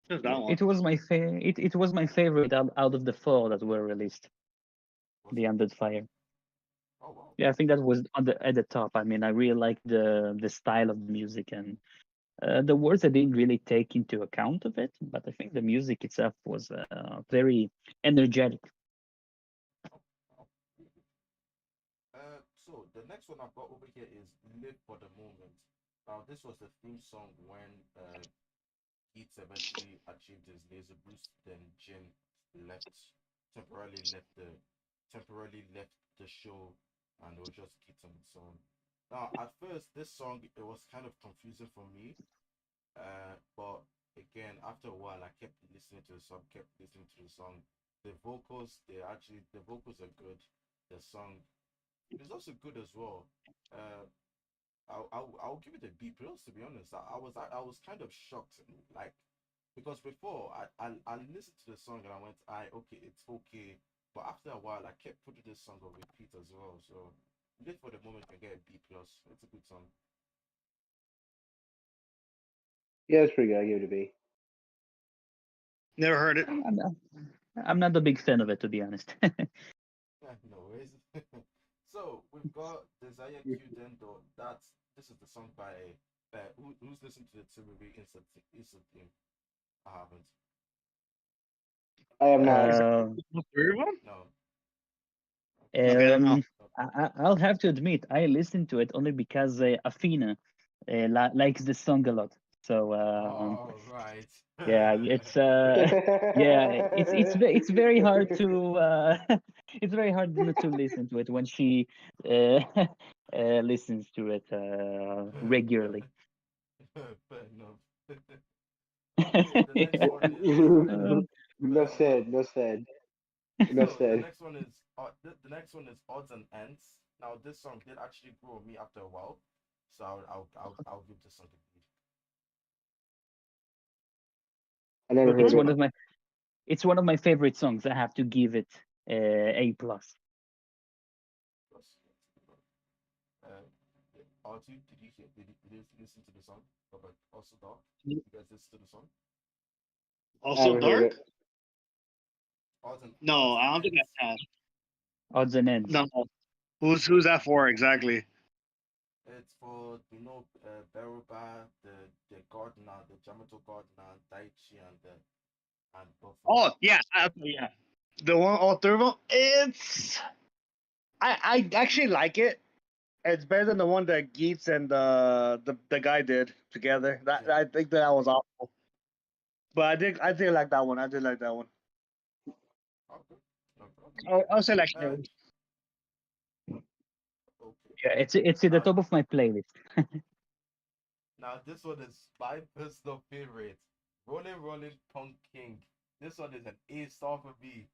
[SPEAKER 1] Just that one.
[SPEAKER 3] It was it was my favorite out of the four that were released.
[SPEAKER 5] Was
[SPEAKER 3] The
[SPEAKER 5] it?
[SPEAKER 3] Undead Fire.
[SPEAKER 5] Oh wow.
[SPEAKER 3] Yeah, I think that was on the at the top. I mean, I really like the style of the music and the words. I didn't really take into account of it, but I think the music itself was very energetic.
[SPEAKER 5] Oh, wow. So the next one I've got over here is Live for the Moment. Now this was the theme song when Keats eventually achieved his laser boost, then Jin left temporarily left the temporarily left the show, and it was just Keats on its own. Now at first this song it was kind of confusing for me, but again after a while I kept listening to the song, kept listening to the song. The vocals are good. The song is also good as well. Uh, I'll give it a B plus to be honest. I was kind of shocked, like because before I listened to the song and I went, I okay, it's okay. But after a while, I kept putting this song on repeat as well. So Lit for the moment can get a B plus. It's a good song.
[SPEAKER 2] Yeah, it's pretty good. I give it a B.
[SPEAKER 1] Never heard it.
[SPEAKER 3] I'm not a big fan of it, to be honest.
[SPEAKER 5] No worries. So we've got Desire Q Dendo. This is the song by who's listened to the Timothy Instant theme? I haven't.
[SPEAKER 2] I am not.
[SPEAKER 1] Is
[SPEAKER 3] uh,
[SPEAKER 1] that three of them?
[SPEAKER 5] No. Okay.
[SPEAKER 1] Okay, then no.
[SPEAKER 3] um, I'll have to admit, I listened to it only because Afina likes the song a lot. So
[SPEAKER 5] All right.
[SPEAKER 3] yeah, it's yeah, it's very hard to it's very hard not to listen to it when she uh, listens to it
[SPEAKER 5] Fair,
[SPEAKER 3] regularly.
[SPEAKER 5] fair enough. Okay, the next
[SPEAKER 3] Yeah.
[SPEAKER 5] one is
[SPEAKER 3] Uh,
[SPEAKER 2] No
[SPEAKER 5] fair enough.
[SPEAKER 2] said. No said. No
[SPEAKER 5] So the
[SPEAKER 2] said.
[SPEAKER 5] next one is the next one is Odds and Ends. Now this song did actually grow on me after a while, so I'll give this song a B
[SPEAKER 2] I never
[SPEAKER 3] it's
[SPEAKER 2] heard
[SPEAKER 1] Hmm?
[SPEAKER 3] one
[SPEAKER 2] it.
[SPEAKER 3] of my it's one of my favorite songs. I have to give it A plus.
[SPEAKER 5] plus. Uh, Artie, did you hear? Did you listen to the song? But also Dark. You guys listen to the song?
[SPEAKER 2] I
[SPEAKER 1] Also
[SPEAKER 2] haven't heard
[SPEAKER 1] dark?
[SPEAKER 2] it.
[SPEAKER 1] No,
[SPEAKER 5] Odds and
[SPEAKER 1] I don't think
[SPEAKER 5] Ends.
[SPEAKER 1] I have.
[SPEAKER 3] Odds and ends.
[SPEAKER 1] No. Who's that for exactly?
[SPEAKER 5] It's for Beruba, the gardener, the Jamato gardener, Daichi, and Buffalo.
[SPEAKER 1] Oh yeah, yeah. The one all three of them. I actually like it. It's better than the one that Geets and the guy did together. That
[SPEAKER 5] Yeah.
[SPEAKER 1] I think that was awful. But I did like that one. I did like that one.
[SPEAKER 5] Okay. No problem.
[SPEAKER 1] I'll say like
[SPEAKER 5] Uh,
[SPEAKER 1] Sherry.
[SPEAKER 5] okay.
[SPEAKER 3] Yeah, it's at the
[SPEAKER 5] Now
[SPEAKER 3] top of my playlist.
[SPEAKER 5] Now this one is my personal favorite. Rolling Rolling Punk King. This one is an A star for me.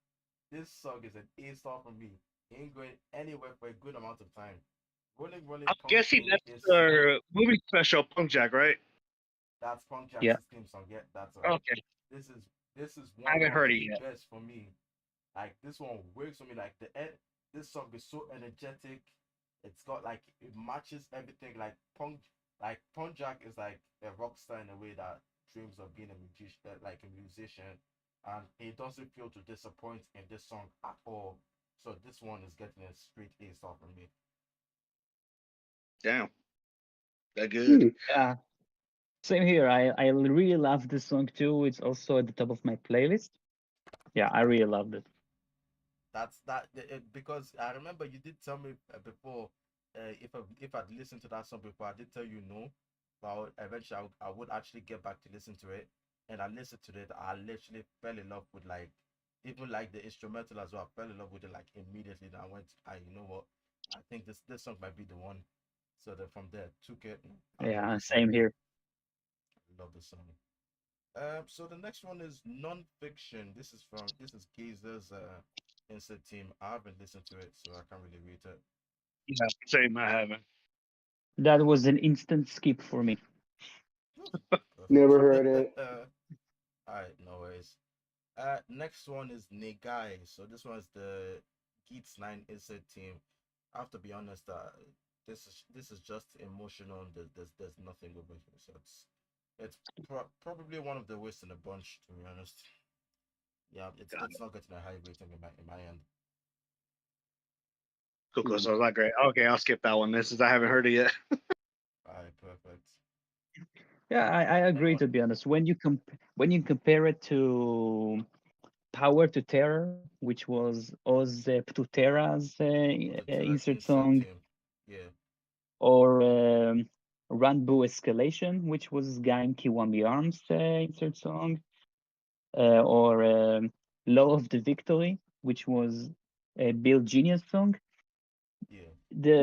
[SPEAKER 5] This song is an A star for me. Ain't going anywhere for a good amount of time. Rolling Rolling
[SPEAKER 1] I'm
[SPEAKER 5] Punk
[SPEAKER 1] guessing
[SPEAKER 5] King
[SPEAKER 1] that's
[SPEAKER 5] is
[SPEAKER 1] the movie special Punk Jack, right?
[SPEAKER 5] that's Punk
[SPEAKER 3] Yeah,
[SPEAKER 5] Jackson's theme song. Yeah, that's right.
[SPEAKER 1] Okay,
[SPEAKER 5] This is
[SPEAKER 1] I
[SPEAKER 5] one
[SPEAKER 1] haven't
[SPEAKER 5] of
[SPEAKER 1] heard it
[SPEAKER 5] the
[SPEAKER 1] yet.
[SPEAKER 5] best for me. Like this one works for me. Like this song is so energetic. It's got like it matches everything. Like Punk Jack is like a rock star in a way that dreams of being a musician, like a musician, and he doesn't feel to disappoint in this song at all. So this one is getting a straight A star from me.
[SPEAKER 1] Damn, that good.
[SPEAKER 2] Hmm.
[SPEAKER 3] yeah. Same here. I really love this song too. It's also at the top of my playlist. Yeah, I really loved it.
[SPEAKER 5] Because I remember you did tell me before if I'd listened to that song before. I did tell you no, but eventually I would actually get back to listen to it, and I listened to it. I literally fell in love with like even like the instrumental as well. I fell in love with it like immediately. And I went, I you know what, I think this song might be the one. So then from there took it. I love
[SPEAKER 3] Yeah,
[SPEAKER 5] the
[SPEAKER 3] same
[SPEAKER 5] song.
[SPEAKER 3] here.
[SPEAKER 5] I love the song. So the next one is non-fiction. This is Gazer's insert team. I haven't listened to it, so I can't really rate it.
[SPEAKER 1] Yeah, same. I haven't.
[SPEAKER 3] That was an instant skip for me.
[SPEAKER 5] Oh,
[SPEAKER 2] Never
[SPEAKER 5] perfect.
[SPEAKER 2] heard it.
[SPEAKER 5] Alright, no worries. Next one is Negai. So this one's the Geats 9 insert team. I have to be honest, this is just emotional. And there's nothing over here. So it's probably one of the worst in the bunch, to be honest. Yeah,
[SPEAKER 1] Got
[SPEAKER 5] it's
[SPEAKER 1] it.
[SPEAKER 5] not getting a high rating in my end.
[SPEAKER 1] Cool, cool.
[SPEAKER 2] Hmm.
[SPEAKER 1] So I was like, great. Okay, I'll skip that one. This is I haven't heard it yet.
[SPEAKER 5] Alright, perfect.
[SPEAKER 3] Yeah, I agree,
[SPEAKER 5] Anyone?
[SPEAKER 3] to be honest. When you compare it to Power to Terror, which was Oz Ptutera's
[SPEAKER 5] Pututera's
[SPEAKER 3] insert
[SPEAKER 5] insert
[SPEAKER 3] song,
[SPEAKER 5] team. Yeah,
[SPEAKER 3] or Ranbu Escalation, which was Gaim Kiwami Arms insert song, or Law of the Victory, which was a Bill Genius song.
[SPEAKER 5] yeah,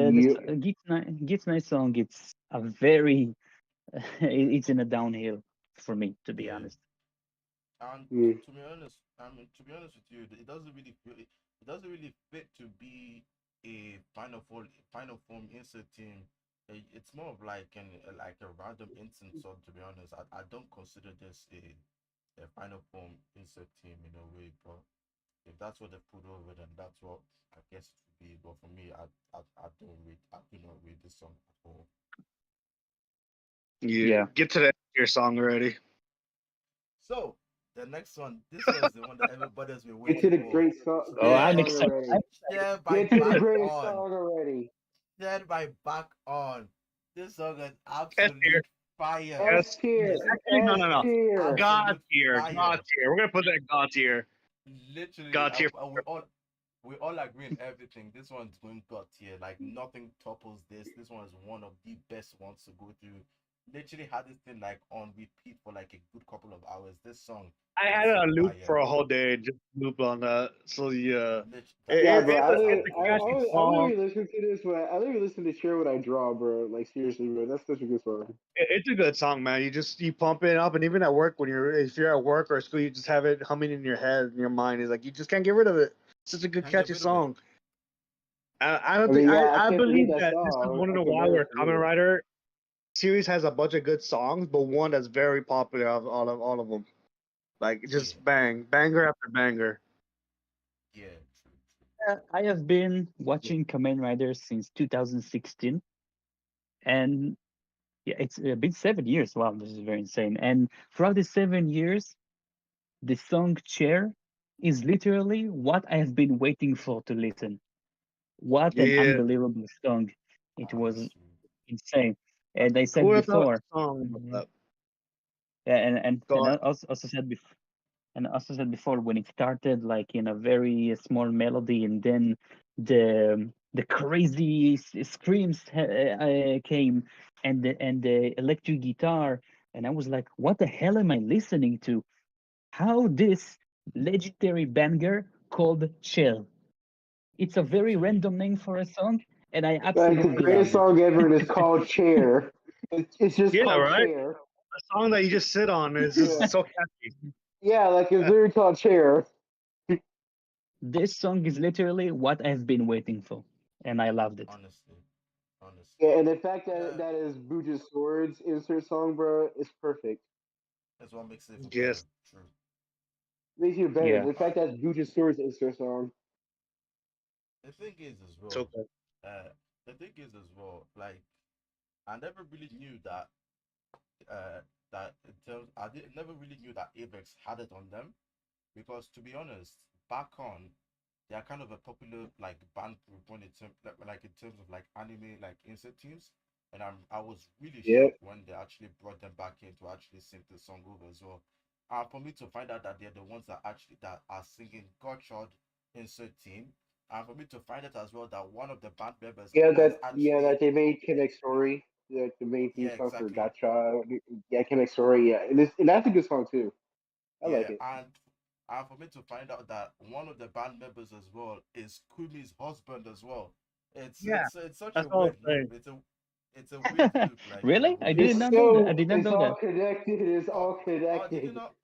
[SPEAKER 2] Yeah.
[SPEAKER 3] Gits Night song, it's a very it's in a downhill for me, to be
[SPEAKER 5] yeah.
[SPEAKER 3] honest.
[SPEAKER 5] And
[SPEAKER 2] Hmm.
[SPEAKER 5] to be honest with you, it doesn't really it doesn't really fit to be a final form insert team. It's more of like a random instant song. To be honest, I don't consider this a final form insert team in a way, but If that's what they put over, then that's what I guess it would be. But for me, I don't read. I do not read this song at all.
[SPEAKER 1] Yeah,
[SPEAKER 3] Yeah,
[SPEAKER 1] get to that your song already.
[SPEAKER 5] So the next one, this one is the one that everybody's been
[SPEAKER 2] Get to
[SPEAKER 5] waiting
[SPEAKER 2] the
[SPEAKER 5] for.
[SPEAKER 2] great song.
[SPEAKER 3] oh,
[SPEAKER 2] Great
[SPEAKER 5] Share,
[SPEAKER 3] I'm
[SPEAKER 2] song
[SPEAKER 3] excited. I'm
[SPEAKER 2] already.
[SPEAKER 5] share my
[SPEAKER 2] Get to the
[SPEAKER 5] back
[SPEAKER 2] greatest
[SPEAKER 5] on.
[SPEAKER 2] song already.
[SPEAKER 5] Share my back on. This song is
[SPEAKER 1] S tier.
[SPEAKER 5] absolute fire.
[SPEAKER 2] S
[SPEAKER 1] S.
[SPEAKER 2] tier.
[SPEAKER 1] Actually, no,
[SPEAKER 2] S
[SPEAKER 1] no, no.
[SPEAKER 5] It's
[SPEAKER 2] tier.
[SPEAKER 1] God
[SPEAKER 5] absolute
[SPEAKER 1] tier. God
[SPEAKER 5] fire.
[SPEAKER 1] tier. We're gonna put that in God tier.
[SPEAKER 5] Literally,
[SPEAKER 1] God tier.
[SPEAKER 5] we all agree on everything. This one's going god tier. Like nothing topples this. This one is one of the best ones to go through. Literally had this thing like on repeat for like a good couple of hours. This song
[SPEAKER 1] I had
[SPEAKER 5] is
[SPEAKER 1] it on loop for
[SPEAKER 5] fire.
[SPEAKER 1] a whole day. Just loop on that. So yeah,
[SPEAKER 5] That
[SPEAKER 2] Yeah, bro.
[SPEAKER 5] that's how
[SPEAKER 1] it's
[SPEAKER 5] it
[SPEAKER 1] a
[SPEAKER 2] I
[SPEAKER 5] goes.
[SPEAKER 1] catchy
[SPEAKER 2] only, I
[SPEAKER 1] song.
[SPEAKER 2] literally listen to this when I literally listen to Share What I Draw, bro. Like seriously, bro. That's such a good song.
[SPEAKER 1] It's a good song, man. You pump it up, and even at work when if you're at work or school, you just have it humming in your head, in your mind. It's like you just can't get rid of it. It's such a good
[SPEAKER 5] Can't get
[SPEAKER 1] catchy
[SPEAKER 5] rid of it.
[SPEAKER 1] song. I don't
[SPEAKER 2] I
[SPEAKER 1] think
[SPEAKER 2] mean, yeah, I
[SPEAKER 1] I
[SPEAKER 2] can't forget
[SPEAKER 1] believe
[SPEAKER 2] that
[SPEAKER 1] that this is
[SPEAKER 2] song.
[SPEAKER 1] one of
[SPEAKER 2] I
[SPEAKER 1] the
[SPEAKER 2] can
[SPEAKER 1] while
[SPEAKER 2] never
[SPEAKER 1] where
[SPEAKER 2] forget
[SPEAKER 1] Kamen
[SPEAKER 2] it.
[SPEAKER 1] Rider series has a bunch of good songs, but one that's very popular of all of them. Like
[SPEAKER 5] Yeah,
[SPEAKER 1] just banger after banger.
[SPEAKER 5] yeah, true, true.
[SPEAKER 3] I have been watching Kamen Rider since 2016, and yeah, it's been 7 years. Wow, this is very insane. And throughout the 7 years, the song "Chair" is literally what I have been waiting for to listen. What an
[SPEAKER 1] Yeah,
[SPEAKER 3] unbelievable song! It was
[SPEAKER 5] Honestly,
[SPEAKER 3] insane. And I
[SPEAKER 1] who
[SPEAKER 3] said
[SPEAKER 1] would have thought
[SPEAKER 3] before,
[SPEAKER 1] a song about
[SPEAKER 3] mhm,
[SPEAKER 1] that?
[SPEAKER 3] yeah,
[SPEAKER 1] Go
[SPEAKER 3] and
[SPEAKER 1] on.
[SPEAKER 3] I also said before. And I also said before, when it started like in a very small melody, and then the crazy screams came, and the electric guitar, and I was like, "What the hell am I listening to? How this legendary banger called Chill? It's a very
[SPEAKER 5] literally,
[SPEAKER 3] random name for a song, and I
[SPEAKER 2] Like the
[SPEAKER 3] absolutely
[SPEAKER 2] greatest
[SPEAKER 3] loved it.
[SPEAKER 2] song ever is called Chair. It's just
[SPEAKER 1] Yeah,
[SPEAKER 2] called
[SPEAKER 1] right.
[SPEAKER 2] Chair.
[SPEAKER 1] A song that you just sit on is
[SPEAKER 2] Yeah,
[SPEAKER 1] just so catchy.
[SPEAKER 2] yeah, like it's literally called Chair.
[SPEAKER 3] This song is literally what I've been waiting for, and I loved it.
[SPEAKER 5] honestly, honestly.
[SPEAKER 2] Yeah, and the fact that
[SPEAKER 5] Yeah,
[SPEAKER 2] that is Buja's Swords insert song, bro, is perfect.
[SPEAKER 5] that's what makes it even better.
[SPEAKER 1] Yes,
[SPEAKER 5] True.
[SPEAKER 2] Makes you better.
[SPEAKER 3] Yeah.
[SPEAKER 2] The fact that Buja's Swords insert song.
[SPEAKER 5] The thing is as
[SPEAKER 1] so
[SPEAKER 5] well,
[SPEAKER 1] good.
[SPEAKER 5] uh, the thing is as well, like I never really knew that uh in terms never really knew that Avex had it on them because to be honest, back on they are kind of a popular like band group when it like in terms of like anime like insert teams. And I was really
[SPEAKER 2] Yep.
[SPEAKER 5] shocked when they actually brought them back in to actually sing the song over as well. And for me to find out that they're the ones that are singing Godchild insert team, and for me to find out as well that one of the band members is
[SPEAKER 2] Yeah, that
[SPEAKER 5] actually
[SPEAKER 2] they made Connect Story, the main theme
[SPEAKER 5] yeah,
[SPEAKER 2] song for
[SPEAKER 5] exactly.
[SPEAKER 2] Gotcha. Yeah, Connect Story, yeah. And that's a good song too. I like
[SPEAKER 5] Yeah,
[SPEAKER 2] it.
[SPEAKER 5] and for me to find out that one of the band members as well is Kumi's husband as well.
[SPEAKER 1] Yeah,
[SPEAKER 5] It's such
[SPEAKER 1] that's
[SPEAKER 5] a
[SPEAKER 1] all
[SPEAKER 5] weird
[SPEAKER 1] I'm
[SPEAKER 5] loop.
[SPEAKER 1] saying.
[SPEAKER 5] It's a weird loop, like in a
[SPEAKER 3] Really? I
[SPEAKER 5] way.
[SPEAKER 3] did not know that. I did not
[SPEAKER 2] It's
[SPEAKER 3] know
[SPEAKER 2] all
[SPEAKER 3] that.
[SPEAKER 2] connected, it's
[SPEAKER 5] Oh,
[SPEAKER 2] all
[SPEAKER 5] did you
[SPEAKER 2] connected.
[SPEAKER 5] not?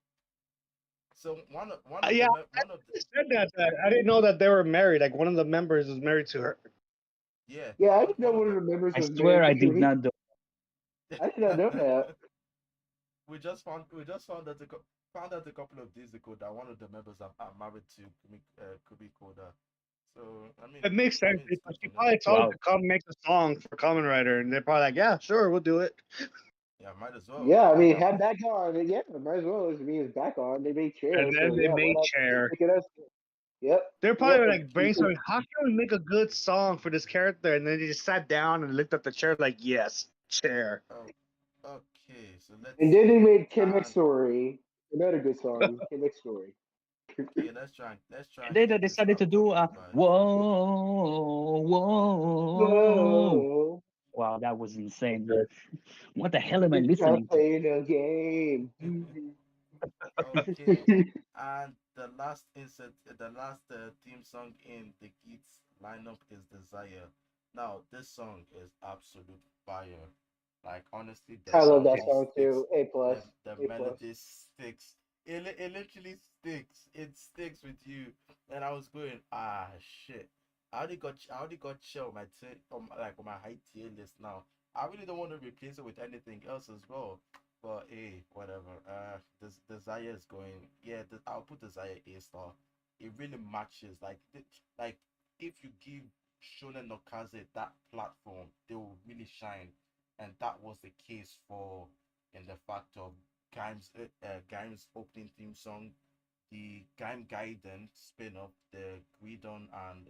[SPEAKER 5] So one of
[SPEAKER 1] Yeah,
[SPEAKER 5] the
[SPEAKER 1] I
[SPEAKER 5] one of the
[SPEAKER 1] said that. I didn't know that they were married. Like one of the members is married to her.
[SPEAKER 5] yeah
[SPEAKER 2] Yeah, I didn't know
[SPEAKER 5] one of
[SPEAKER 2] one of
[SPEAKER 5] the
[SPEAKER 2] the members
[SPEAKER 3] I
[SPEAKER 2] was
[SPEAKER 3] swear
[SPEAKER 2] married
[SPEAKER 3] I
[SPEAKER 2] to
[SPEAKER 3] did
[SPEAKER 2] Kumi.
[SPEAKER 3] not know.
[SPEAKER 2] I did not know that.
[SPEAKER 5] we just found out a couple of days ago that one of the members are married to Kumi Koda. So
[SPEAKER 1] It makes
[SPEAKER 5] I
[SPEAKER 1] sense
[SPEAKER 5] mean it's
[SPEAKER 1] because
[SPEAKER 5] good
[SPEAKER 1] she
[SPEAKER 5] for them.
[SPEAKER 1] probably told
[SPEAKER 3] Wow.
[SPEAKER 1] to come make a song for Kamen Rider, and they're probably like, "Yeah, sure, we'll do it."
[SPEAKER 5] Yeah, might as well.
[SPEAKER 2] Yeah, I mean, had back on. Yeah, might as well. As me is back on. They made
[SPEAKER 1] And
[SPEAKER 2] Chair,
[SPEAKER 1] then
[SPEAKER 2] so
[SPEAKER 1] they
[SPEAKER 2] yeah, why
[SPEAKER 1] made
[SPEAKER 2] not
[SPEAKER 1] Chair.
[SPEAKER 2] pick it up? Yep,
[SPEAKER 1] They're
[SPEAKER 2] yep.
[SPEAKER 1] probably like brainstorming, how can we make a good song for this character? And then they just sat down and looked at the chair like, yes, Chair.
[SPEAKER 5] Oh, okay, so let's
[SPEAKER 2] And then they
[SPEAKER 5] see.
[SPEAKER 2] made Connect
[SPEAKER 5] And
[SPEAKER 2] Story, another good song, Connect Story.
[SPEAKER 5] okay, let's try
[SPEAKER 3] And
[SPEAKER 5] and
[SPEAKER 3] then they
[SPEAKER 5] get this
[SPEAKER 3] decided to do
[SPEAKER 5] properly
[SPEAKER 3] a
[SPEAKER 5] right.
[SPEAKER 3] whoa, whoa.
[SPEAKER 2] Whoa,
[SPEAKER 3] Wow, that was insane, man. What the hell am I
[SPEAKER 2] it's not
[SPEAKER 3] listening to?
[SPEAKER 2] playing a game.
[SPEAKER 5] Okay, and the last theme song in the Geats lineup is Desire. Now, this song is absolute fire. Like honestly, the
[SPEAKER 2] I love that
[SPEAKER 5] melody
[SPEAKER 2] song
[SPEAKER 5] sticks.
[SPEAKER 2] too. A plus,
[SPEAKER 5] The
[SPEAKER 2] A plus.
[SPEAKER 5] melody sticks. It literally sticks. It sticks with you. And I was going, ah shit. I already got chill on my on my high tier list now. I really don't want to replace it with anything else as well. But hey, whatever. This Desire is going. Yeah, I'll put Desire A star. it really matches. Like if you give Shonen no Kaze that platform, they will really shine, and that was the case for in the fact of Gaim's opening theme song, the Gaim Gaiden spin-off, the Guidon and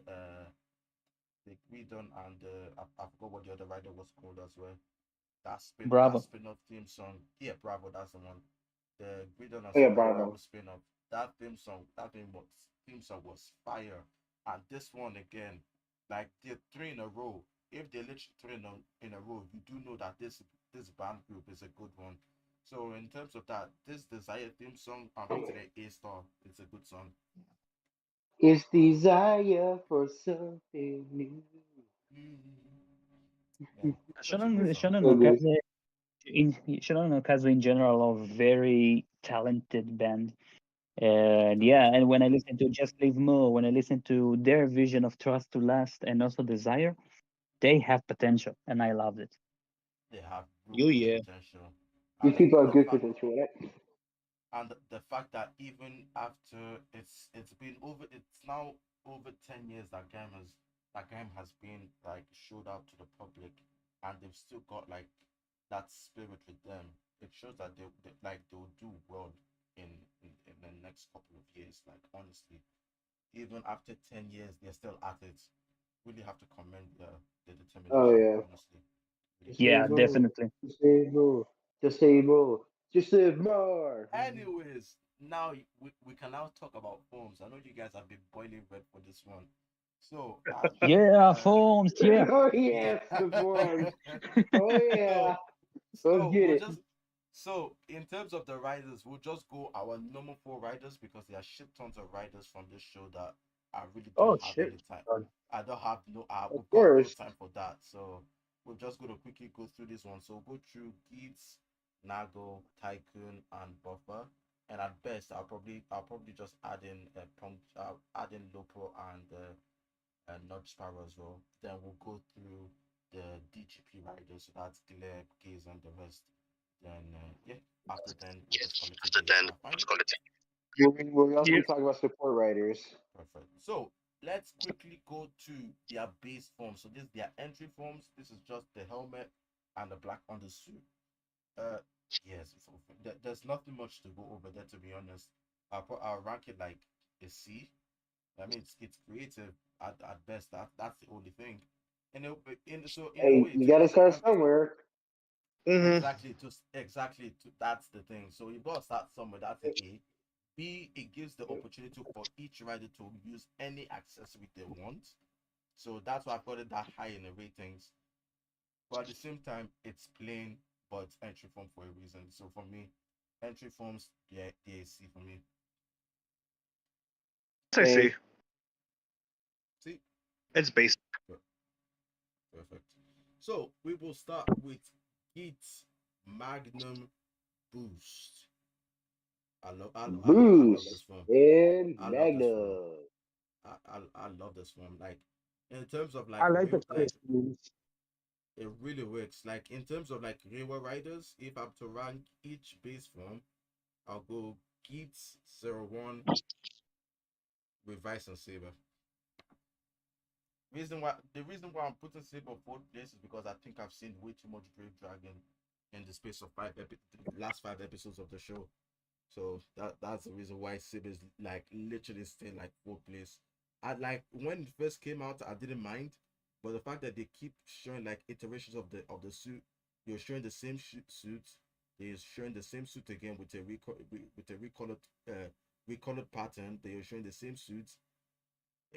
[SPEAKER 5] I forgot what the other rider was called as well. That
[SPEAKER 3] Bravo.
[SPEAKER 5] spin-off theme song. Yeah, Bravo, that's the one. The Guidon and
[SPEAKER 2] Oh yeah,
[SPEAKER 5] Super
[SPEAKER 2] Bravo.
[SPEAKER 5] Bravo spin-off. That theme song was fire. And this one again, like the three in a row. If they literally three in a row, you do know that this band group is a good one. So in terms of that, this Desire theme song, I'm rating it A star. It's a good song.
[SPEAKER 2] It's desire for something new.
[SPEAKER 5] Yeah, such a
[SPEAKER 3] Shonen
[SPEAKER 5] good song.
[SPEAKER 3] Shonen
[SPEAKER 2] So
[SPEAKER 3] no
[SPEAKER 2] good.
[SPEAKER 3] Kaze in Shonen no Kaze in general are very talented band. And yeah,
[SPEAKER 5] Definitely.
[SPEAKER 3] and when I listen to Just Live More, when I listen to their vision of Trust to Last and also Desire, they have potential, and I loved it.
[SPEAKER 5] They have
[SPEAKER 1] You
[SPEAKER 5] good
[SPEAKER 1] yeah.
[SPEAKER 5] potential.
[SPEAKER 2] These
[SPEAKER 5] And
[SPEAKER 2] people have
[SPEAKER 5] the
[SPEAKER 2] good
[SPEAKER 5] fact
[SPEAKER 2] potential, right?
[SPEAKER 5] the fact that even after it's now over 10 years that game has been like showed out to the public, and they've still got like that spirit with them. It shows that they'll do well in the next couple of years. Like honestly, even after 10 years they're still at it. Really have to commend the
[SPEAKER 2] Oh
[SPEAKER 5] determination,
[SPEAKER 2] yeah.
[SPEAKER 5] honestly. Really
[SPEAKER 2] Just
[SPEAKER 5] do.
[SPEAKER 2] say
[SPEAKER 3] Yeah,
[SPEAKER 2] more.
[SPEAKER 3] definitely.
[SPEAKER 2] Just say more. Just say more. Just say more.
[SPEAKER 5] Anyways, now we can now talk about forms. I know you guys have been boiling red for this one. So,
[SPEAKER 3] Yeah,
[SPEAKER 5] uh,
[SPEAKER 3] forms. Yeah.
[SPEAKER 2] Oh
[SPEAKER 5] yeah.
[SPEAKER 2] yes, the forms. Oh yeah.
[SPEAKER 5] so,
[SPEAKER 2] Let's
[SPEAKER 5] so
[SPEAKER 2] get
[SPEAKER 5] we'll
[SPEAKER 2] it.
[SPEAKER 5] just so in terms of the riders, we'll just go our normal four riders because there are shit tons of riders from this show that I really don't
[SPEAKER 1] Oh
[SPEAKER 5] have
[SPEAKER 1] shit.
[SPEAKER 5] any time. I don't have no.
[SPEAKER 2] Of
[SPEAKER 5] We've got no
[SPEAKER 2] course.
[SPEAKER 5] time for that. So we're just going to quickly go through this one. So go through Geats, Nago, Tycoon, and Buffer. And at best, I'll probably just add in add in Lopo and Nudge Sparrow as well. Then we'll go through the DGP riders. So that's Gleb, Gaze, and the rest. Then yeah, after then we'll just call it a day. Is that fine?
[SPEAKER 2] We're also
[SPEAKER 1] Yeah.
[SPEAKER 2] talking about support writers.
[SPEAKER 5] Perfect. So let's quickly go to their base form. So this is their entry forms. This is just the helmet and the black undersuit. Uh, yes. So there's nothing much to go over there, to be honest. I'll rank it like a C. I mean, it's creative at best. That's the only thing. In a
[SPEAKER 2] Hey,
[SPEAKER 5] way
[SPEAKER 2] you
[SPEAKER 5] to
[SPEAKER 2] got to
[SPEAKER 5] also
[SPEAKER 2] start somewhere.
[SPEAKER 1] Mm-hmm.
[SPEAKER 5] that's the thing. So you gotta start somewhere. That's an A. B, it gives the opportunity for each rider to use any accessory they want. So that's why I've got it that high in the ratings. But at the same time, it's plain, but it's entry form for a reason. So for me, entry forms, yeah, yeah, C for me.
[SPEAKER 1] I
[SPEAKER 2] Same.
[SPEAKER 1] see.
[SPEAKER 5] See,
[SPEAKER 1] It's basic.
[SPEAKER 5] Per- perfect. So we will start with Git Magnum Boost. I love this
[SPEAKER 2] Boost
[SPEAKER 5] form.
[SPEAKER 2] and
[SPEAKER 5] I love this form.
[SPEAKER 2] Magna.
[SPEAKER 5] I love this form. Like in terms of
[SPEAKER 1] I
[SPEAKER 5] like
[SPEAKER 1] like the
[SPEAKER 5] real like
[SPEAKER 1] choice moves.
[SPEAKER 5] it really works. Like in terms of like Rewa riders, if I'm to rank each base form, I'll go Geats 01 with Vice and Saber. The reason why I'm putting Saber fourth place is because I think I've seen way too much Brave Dragon in the space of the last 5 episodes of the show. So that's the reason why Saber is like literally staying like fourth place. I like when it first came out, I didn't mind, but the fact that they keep showing like iterations of the suit, you're showing the same suit, they're showing the same suit again with with a recolored pattern. They are showing the same suit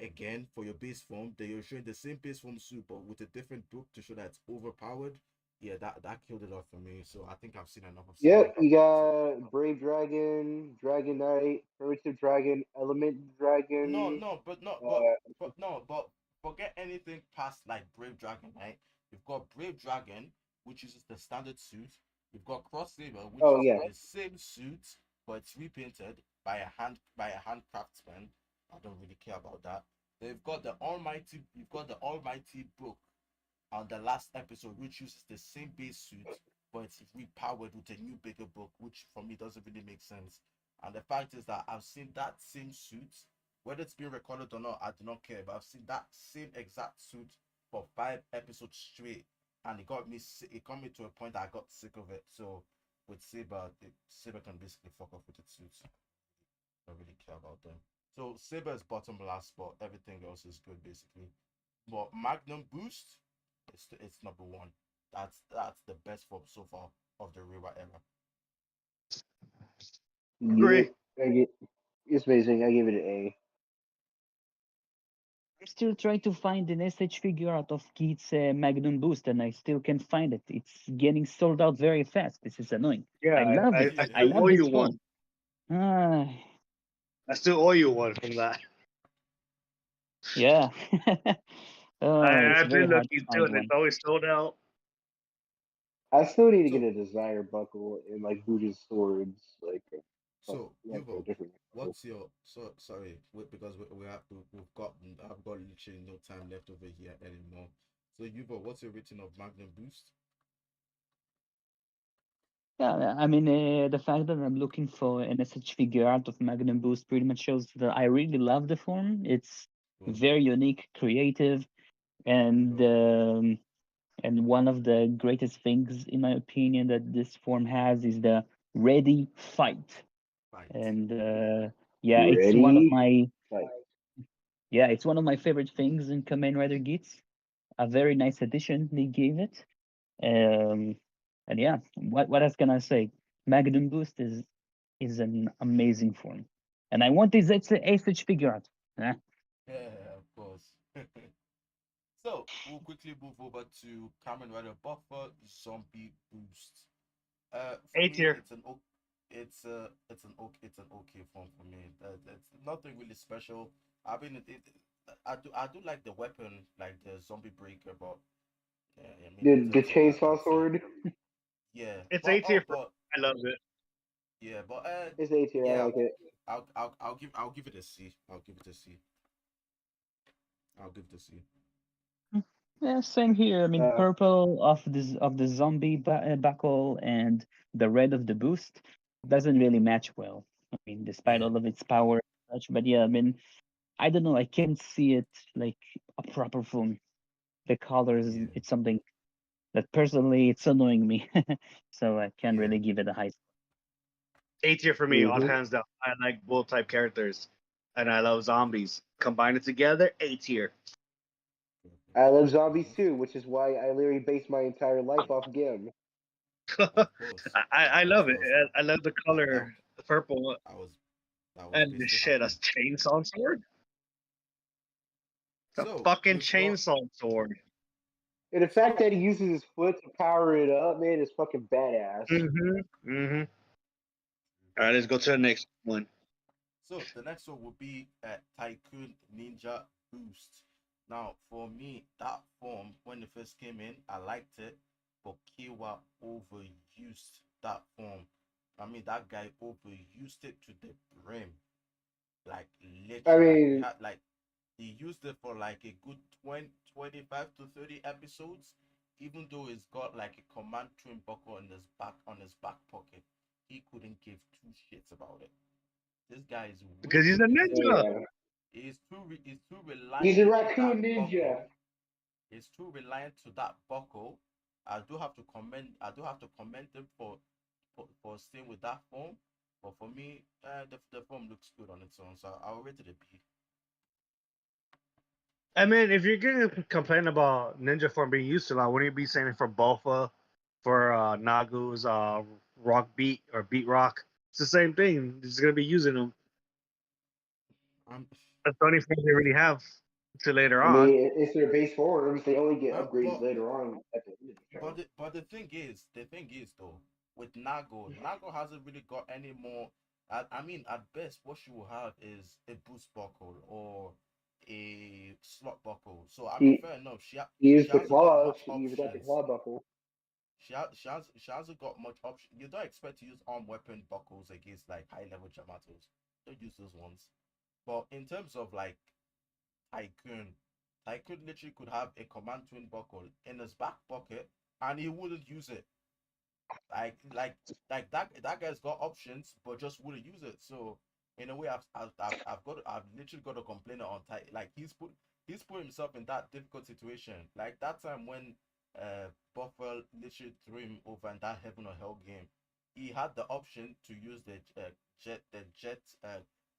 [SPEAKER 5] again for your base form. They are showing the same base form suit but with a different book to show that it's overpowered. Yeah, that killed it off for me. So I think I've seen enough of Saber.
[SPEAKER 2] Yep, you
[SPEAKER 5] So
[SPEAKER 2] got Brave Dragon, Dragon Knight, Primitive Dragon, Element
[SPEAKER 5] no,
[SPEAKER 2] Dragon.
[SPEAKER 5] no, but no,
[SPEAKER 2] Uh,
[SPEAKER 5] but forget anything past like Brave Dragon, right? You've got Brave Dragon, which uses the standard suit. You've got Cross Saber, which
[SPEAKER 2] oh
[SPEAKER 5] is
[SPEAKER 2] yeah,
[SPEAKER 5] the same suit, but it's repainted by a hand craftsman. I don't really care about that. You've got the Almighty book on the last episode, which uses the same base suit, but it's repowered with a new bigger book, which for me doesn't really make sense. And the fact is that I've seen that same suit Whether it's being recorded or not, I do not care. But I've seen that same exact suit for 5 episodes straight, and it got me to a point that I got sick of it. So with Saber, Saber can basically fuck off with its suits. I don't really care about them. So Saber is bottom last spot. Everything else is good basically. But Magnum Boost, it's number one. That's the best form so far of the Reiwa era.
[SPEAKER 2] Yep,
[SPEAKER 1] Agree.
[SPEAKER 2] I get. It's amazing. I give it an A.
[SPEAKER 3] I'm still trying to find an SH figure out of Geats Magnum Boost, and I still can't find it. It's getting sold out very fast. This is annoying.
[SPEAKER 1] Yeah,
[SPEAKER 3] I love it.
[SPEAKER 1] I
[SPEAKER 3] I
[SPEAKER 1] still
[SPEAKER 5] Yeah.
[SPEAKER 3] love
[SPEAKER 1] owe you
[SPEAKER 3] this
[SPEAKER 1] one.
[SPEAKER 3] form. Ah,
[SPEAKER 1] I still owe you one from that.
[SPEAKER 3] yeah. Oh, it's
[SPEAKER 1] I've
[SPEAKER 3] very
[SPEAKER 1] been
[SPEAKER 3] hard to
[SPEAKER 1] looking too,
[SPEAKER 3] find
[SPEAKER 1] and it's
[SPEAKER 3] one.
[SPEAKER 1] always sold out.
[SPEAKER 2] I still need to get
[SPEAKER 5] So
[SPEAKER 2] a desire buckle and like Buddha's swords, like a
[SPEAKER 5] Yuvo,
[SPEAKER 2] different.
[SPEAKER 5] what's your sorry because we have to I've got literally no time left over here anymore. So Yuvo, what's your rating of Magnum Boost?
[SPEAKER 3] Yeah, I mean, the fact that I'm looking for an SH figure out of Magnum Boost pretty much shows that I really love the form. It's
[SPEAKER 5] Cool,
[SPEAKER 3] very unique, creative, and
[SPEAKER 5] cool,
[SPEAKER 3] um, and one of the greatest things, in my opinion, that this form has is the ready fight.
[SPEAKER 5] fight.
[SPEAKER 3] And yeah, it's one of
[SPEAKER 2] Ready?
[SPEAKER 3] my
[SPEAKER 2] Like,
[SPEAKER 3] yeah, it's one of my favorite things in Kamen Rider Geats. A very nice addition they gave it. Um, and yeah, what else can I say? Magnum Boost is an amazing form, and I want this SH figure out. Huh?
[SPEAKER 5] Yeah, of course. So we'll quickly move over to Kamen Rider Buffer Zombie Boost. For
[SPEAKER 1] A
[SPEAKER 5] me,
[SPEAKER 1] tier.
[SPEAKER 5] it's an okay form for me. It's nothing really special. I mean, I do like the weapon, like the zombie breaker, but yeah, I mean,
[SPEAKER 2] the
[SPEAKER 5] that
[SPEAKER 2] chainsaw
[SPEAKER 5] that's it.
[SPEAKER 2] sword
[SPEAKER 5] Yeah,
[SPEAKER 1] It's
[SPEAKER 5] but
[SPEAKER 1] A tier for
[SPEAKER 5] but
[SPEAKER 1] me. I love it.
[SPEAKER 5] yeah, but
[SPEAKER 2] is A tier. I
[SPEAKER 5] yeah,
[SPEAKER 2] like it.
[SPEAKER 5] I'll give it a C. I'll give it a C. I'll give it a C.
[SPEAKER 3] Yeah, same here. I mean,
[SPEAKER 2] Uh,
[SPEAKER 3] purple of the zombie buckle and the red of the boost doesn't really match well. I mean, despite
[SPEAKER 5] Yeah,
[SPEAKER 3] all of its power and such, but yeah, I mean, I don't know. I can't see it like a proper phone. The colors,
[SPEAKER 5] yeah,
[SPEAKER 3] it's something that personally it's annoying me. So I can't
[SPEAKER 5] yeah.
[SPEAKER 3] really give it a high.
[SPEAKER 1] A tier for me, on
[SPEAKER 2] hmm
[SPEAKER 1] hands down. I like both type characters, and I love zombies. Combine it together, A tier.
[SPEAKER 2] I
[SPEAKER 5] Perfect.
[SPEAKER 2] love zombies
[SPEAKER 5] Perfect.
[SPEAKER 2] too, which is why I literally base my entire life off Gim.
[SPEAKER 5] Of course,
[SPEAKER 1] I
[SPEAKER 5] of course.
[SPEAKER 1] love it. I love the
[SPEAKER 5] That
[SPEAKER 1] color, the purple,
[SPEAKER 5] I was I was
[SPEAKER 1] and the
[SPEAKER 5] basically
[SPEAKER 1] shit. A
[SPEAKER 5] happy.
[SPEAKER 1] chainsaw sword. The
[SPEAKER 5] So
[SPEAKER 1] fucking
[SPEAKER 5] we've got
[SPEAKER 1] chainsaw sword.
[SPEAKER 2] And the fact
[SPEAKER 5] so
[SPEAKER 2] that he uses his foot to power it up, man, is fucking badass.
[SPEAKER 1] Mm-hmm. Mm-hmm. All right, let's go to the next one.
[SPEAKER 5] so the next one will be Tycoon Ninja Boost. Now, for me, that form when it first came in, I liked it, but Kiwa overused that form. I mean, that guy overused it to the brim. Like
[SPEAKER 2] I
[SPEAKER 5] literally,
[SPEAKER 2] mean,
[SPEAKER 5] he used it for like a good 20, 25 to 30 episodes, even though he's got like a command twin buckle on his back pocket. He couldn't give two shits about it. This guy is way
[SPEAKER 1] Because he's
[SPEAKER 5] too
[SPEAKER 1] a
[SPEAKER 2] oh
[SPEAKER 1] ninja.
[SPEAKER 2] yeah,
[SPEAKER 5] he's too
[SPEAKER 2] he's a
[SPEAKER 5] reliant to that
[SPEAKER 2] raccoon ninja.
[SPEAKER 5] buckle. He's too reliant to that buckle. I do have to commend him for staying with that form. But for me, the form looks good on its own, so I'll rate it a B.
[SPEAKER 1] I mean, if you're gonna complain about ninja form being used a lot, wouldn't you be saying it for Bofa, for Nagu's rock beat or beat rock? It's the same thing. It's gonna be using them.
[SPEAKER 5] Um,
[SPEAKER 1] That's the only form they really have to later
[SPEAKER 2] I
[SPEAKER 1] on.
[SPEAKER 2] mean, it's their base forms. They only get
[SPEAKER 5] um,
[SPEAKER 2] upgrades
[SPEAKER 5] but
[SPEAKER 2] later on at the end of the show.
[SPEAKER 5] the thing is though, with Nago hasn't really got any more. I mean, at best, what she will have is a boost buckle or a slot buckle. So I mean,
[SPEAKER 2] He
[SPEAKER 5] fair enough.
[SPEAKER 2] he
[SPEAKER 5] She
[SPEAKER 2] used the
[SPEAKER 5] hasn't got
[SPEAKER 2] claw.
[SPEAKER 5] much
[SPEAKER 2] He's got the
[SPEAKER 5] options.
[SPEAKER 2] claw buckle.
[SPEAKER 5] She hasn't got much option. You don't expect to use arm weapon buckles against like high level Jamatos. Don't use those ones. But in terms of like Tycoon, Tycoon literally could have a command twin buckle in his back pocket and he wouldn't use it. Like like like that guy's got options but just wouldn't use it. So in a way, I've literally got a complainer on tight. Like he's put himself in that difficult situation. Like that time when Buffalo literally threw him over in that heaven or hell game, he had the option to use the jet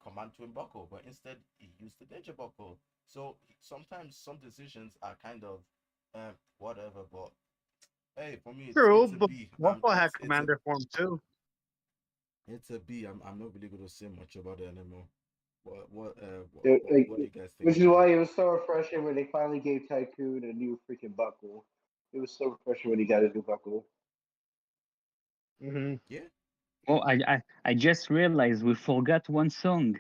[SPEAKER 5] command twin buckle, but instead he used the ninja buckle. So sometimes some decisions are kind of whatever, but hey, for me
[SPEAKER 1] True,
[SPEAKER 5] it's a
[SPEAKER 1] but
[SPEAKER 5] B.
[SPEAKER 1] Waffle had commander form too.
[SPEAKER 5] It's a B. I'm not really gonna say much about it anymore.
[SPEAKER 2] Like,
[SPEAKER 5] What do you guys think
[SPEAKER 2] which is
[SPEAKER 5] about it?
[SPEAKER 2] why it was so refreshing when they finally gave Tycoon a new freaking buckle. It was so refreshing when he got his new buckle.
[SPEAKER 1] Hmm.
[SPEAKER 5] Yeah.
[SPEAKER 3] Oh, I just realized we forgot one song.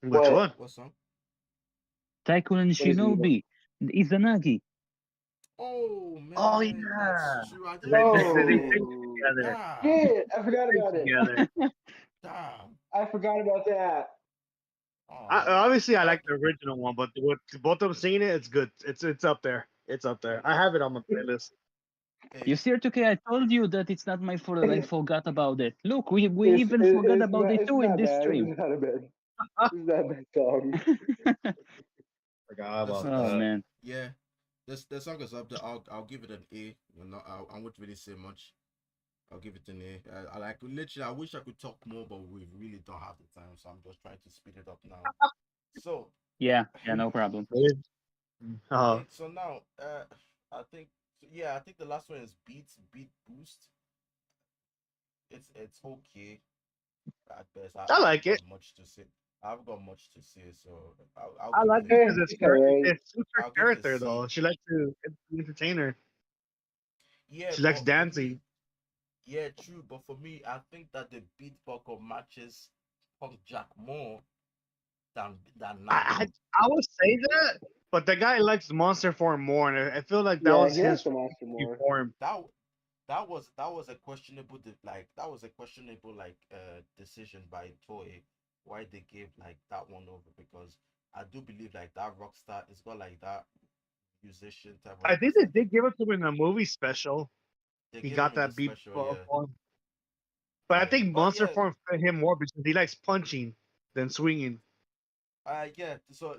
[SPEAKER 1] Which
[SPEAKER 2] What?
[SPEAKER 1] one?
[SPEAKER 5] What song?
[SPEAKER 3] Tycoon and
[SPEAKER 2] What is it?
[SPEAKER 3] Shinobi. Izanagi.
[SPEAKER 5] Oh
[SPEAKER 1] Oh
[SPEAKER 5] man, that's
[SPEAKER 1] yeah,
[SPEAKER 5] true. I didn't
[SPEAKER 1] they,
[SPEAKER 5] even
[SPEAKER 1] they,
[SPEAKER 5] think
[SPEAKER 1] they,
[SPEAKER 5] of
[SPEAKER 1] they
[SPEAKER 5] it.
[SPEAKER 1] sing
[SPEAKER 2] Oh,
[SPEAKER 1] together.
[SPEAKER 5] Damn.
[SPEAKER 2] shit! I forgot
[SPEAKER 1] Sing
[SPEAKER 2] about it.
[SPEAKER 1] together.
[SPEAKER 5] Damn.
[SPEAKER 2] I forgot about that.
[SPEAKER 5] Oh man.
[SPEAKER 1] Obviously, I
[SPEAKER 5] I
[SPEAKER 1] like the original one, but with both of them singing it, it's good. It's up there. It's up there. I have it on my playlist.
[SPEAKER 3] You
[SPEAKER 5] hey
[SPEAKER 3] see, okay, I told you that it's not my fault that I forgot about it. Look, we even forgot
[SPEAKER 2] It's
[SPEAKER 3] about
[SPEAKER 2] not
[SPEAKER 3] it too in this
[SPEAKER 2] bad.
[SPEAKER 3] stream.
[SPEAKER 2] It's not a bad. It's not a bad song.
[SPEAKER 1] Forgot
[SPEAKER 5] this
[SPEAKER 1] about
[SPEAKER 3] Oh
[SPEAKER 1] that.
[SPEAKER 3] man.
[SPEAKER 5] yeah. This song is up there. I'll give it an A. You know, I won't really say much. I'll give it an A. I like literally. I wish I could talk more, but we really don't have the time. So I'm just trying to speed it up now. So
[SPEAKER 3] Yeah, no problem.
[SPEAKER 1] Uh,
[SPEAKER 5] okay. So now, I think yeah. I think the last one is beat boost. It's okay at best.
[SPEAKER 1] I
[SPEAKER 5] I haven't
[SPEAKER 1] like it.
[SPEAKER 5] got much to say. I haven't got much to say, so I'll
[SPEAKER 1] I
[SPEAKER 5] give
[SPEAKER 1] like
[SPEAKER 5] it
[SPEAKER 1] it
[SPEAKER 5] a
[SPEAKER 1] because
[SPEAKER 2] It's alright.
[SPEAKER 1] it suits her
[SPEAKER 5] I'll give it a
[SPEAKER 1] character though.
[SPEAKER 5] C.
[SPEAKER 1] She likes to entertain her.
[SPEAKER 5] Yeah,
[SPEAKER 1] She likes
[SPEAKER 5] but for me,
[SPEAKER 1] dancing.
[SPEAKER 5] yeah, true. But for me, I think that the beat buckle matches Punk Jack more than
[SPEAKER 1] I
[SPEAKER 5] Nagi.
[SPEAKER 1] I would say that, but the guy likes monster form more, and I feel like that
[SPEAKER 2] Yeah,
[SPEAKER 1] was
[SPEAKER 2] he likes
[SPEAKER 1] his
[SPEAKER 2] the monster more.
[SPEAKER 1] form.
[SPEAKER 5] That that was a questionable that was a questionable decision by Toei why they gave like that one over because I do believe like that Rockstar is got like that musician type of
[SPEAKER 1] I think they
[SPEAKER 5] aesthetic.
[SPEAKER 1] did give it to him in a movie special.
[SPEAKER 5] They
[SPEAKER 1] He
[SPEAKER 5] gave him
[SPEAKER 1] got
[SPEAKER 5] in the
[SPEAKER 1] that beat
[SPEAKER 5] special, yeah,
[SPEAKER 1] form, but I
[SPEAKER 5] yeah.
[SPEAKER 1] think
[SPEAKER 5] But
[SPEAKER 1] monster
[SPEAKER 5] yeah,
[SPEAKER 1] form fit him more because he likes punching than swinging.
[SPEAKER 5] yeah. So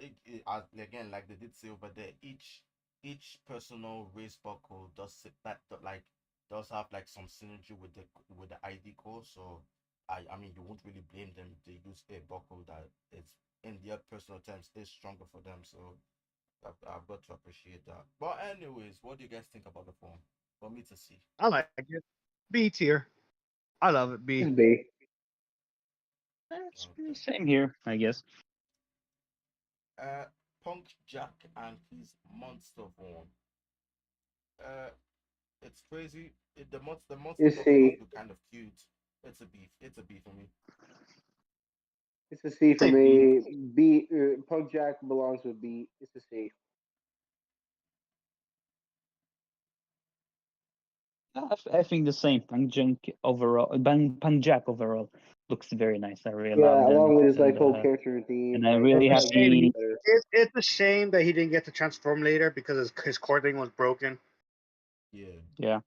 [SPEAKER 5] again, like they did say over there, each personal race buckle like does have like some synergy with the ID core. So I mean you won't really blame them if they use a buckle that is in their personal terms is stronger for them. So I've got to appreciate that. But anyways, what do you guys think about the form? For me to see.
[SPEAKER 1] I like it. B tier. I love it. B.
[SPEAKER 2] It's B.
[SPEAKER 3] That's
[SPEAKER 5] Okay.
[SPEAKER 3] same here, I guess.
[SPEAKER 5] Uh, Punk Jack and his monster form. Uh, it's crazy. The monster
[SPEAKER 2] It's
[SPEAKER 5] buckle
[SPEAKER 2] C.
[SPEAKER 5] look kind of cute. It's a beef. It's a beef for me.
[SPEAKER 2] It's a C for
[SPEAKER 1] Say B.
[SPEAKER 2] me. B. Punk Jack belongs with B. It's a C.
[SPEAKER 3] I think the same. Panjunk overall, Panjak overall looks very nice. I really love
[SPEAKER 2] Yeah,
[SPEAKER 3] them,
[SPEAKER 2] along with his like whole character
[SPEAKER 3] and
[SPEAKER 2] theme,
[SPEAKER 3] I'm
[SPEAKER 2] like
[SPEAKER 1] It's
[SPEAKER 3] really
[SPEAKER 1] a
[SPEAKER 2] I agree
[SPEAKER 1] shame.
[SPEAKER 2] with you
[SPEAKER 3] happy.
[SPEAKER 2] better.
[SPEAKER 1] It's a shame that he didn't get to transform later because his core thing was broken.
[SPEAKER 5] Yeah.
[SPEAKER 3] Yeah,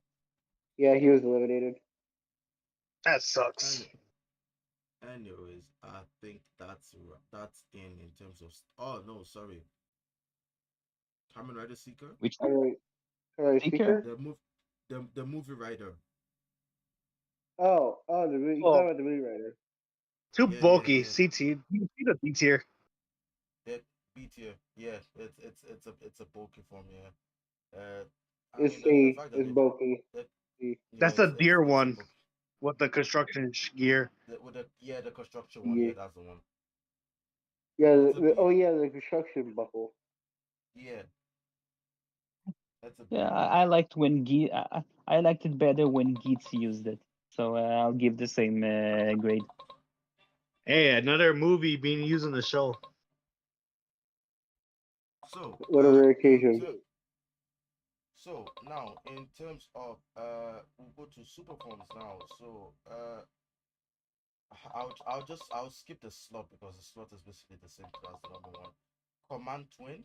[SPEAKER 2] Yeah, he was eliminated.
[SPEAKER 1] That sucks.
[SPEAKER 5] And anyways, I think that's in terms of. Oh no, sorry. Kamen Rider Seeker.
[SPEAKER 3] which one?
[SPEAKER 2] Alright, alright,
[SPEAKER 3] Seeker.
[SPEAKER 2] Seeker.
[SPEAKER 5] The move. The movie Rider.
[SPEAKER 2] You
[SPEAKER 1] Oh,
[SPEAKER 2] talking about the Movie Rider?
[SPEAKER 1] too bulky.
[SPEAKER 5] Yeah.
[SPEAKER 1] C tier. You see the B tier.
[SPEAKER 5] That B tier. Yeah, it's a bulky form. Yeah. I
[SPEAKER 2] It's
[SPEAKER 5] mean the
[SPEAKER 2] C.
[SPEAKER 5] fact that
[SPEAKER 2] It's
[SPEAKER 5] they
[SPEAKER 2] bulky.
[SPEAKER 5] that
[SPEAKER 2] C.
[SPEAKER 5] yeah
[SPEAKER 1] That's the deer
[SPEAKER 5] it's a
[SPEAKER 1] one
[SPEAKER 5] book
[SPEAKER 1] with the construction gear.
[SPEAKER 5] with the yeah the construction one,
[SPEAKER 2] Yeah,
[SPEAKER 5] yeah, that's the one.
[SPEAKER 2] yeah.
[SPEAKER 5] It's a
[SPEAKER 2] Oh
[SPEAKER 5] B.
[SPEAKER 2] yeah, the construction buckle.
[SPEAKER 5] Yeah, that's a
[SPEAKER 3] Yeah,
[SPEAKER 5] B.
[SPEAKER 3] I liked when I liked it better when Geats used it. So I'll give the same grade.
[SPEAKER 1] Hey, another movie being used in the show.
[SPEAKER 5] So
[SPEAKER 2] What a rare occasion.
[SPEAKER 5] now in terms of we'll go to super forms now. So I'll skip the slot because the slot is basically the same as the number one. Command Twin.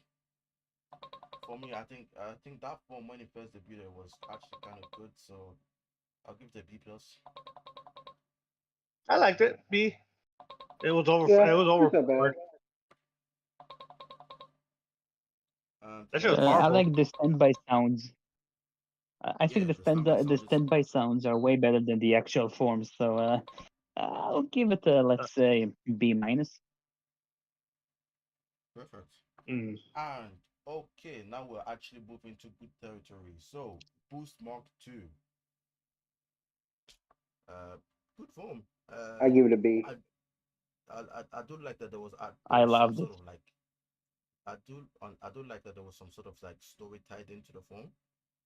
[SPEAKER 5] For me, I think that form when it first debuted was actually kind of good. So I'll give it a B plus.
[SPEAKER 1] I liked it. B. It was over.
[SPEAKER 2] Yeah,
[SPEAKER 1] It was over.
[SPEAKER 2] it's not bad.
[SPEAKER 1] That shit
[SPEAKER 5] What
[SPEAKER 1] was
[SPEAKER 5] else?
[SPEAKER 3] I
[SPEAKER 1] powerful.
[SPEAKER 3] like the standby sounds. I think
[SPEAKER 5] Yeah, the standby
[SPEAKER 3] the
[SPEAKER 5] sound is
[SPEAKER 3] standby sounds are way better than the actual forms. So I'll give it a,
[SPEAKER 1] Uh,
[SPEAKER 3] let's say, B minus.
[SPEAKER 5] perfect.
[SPEAKER 1] mm.
[SPEAKER 5] And okay, now we're actually moving to good territory. So Boost Mark II. Uh, good form.
[SPEAKER 2] I give it a B.
[SPEAKER 5] I do like that there
[SPEAKER 3] I
[SPEAKER 5] was some
[SPEAKER 3] loved it.
[SPEAKER 5] sort of like I do like that there was some sort of like story tied into the form.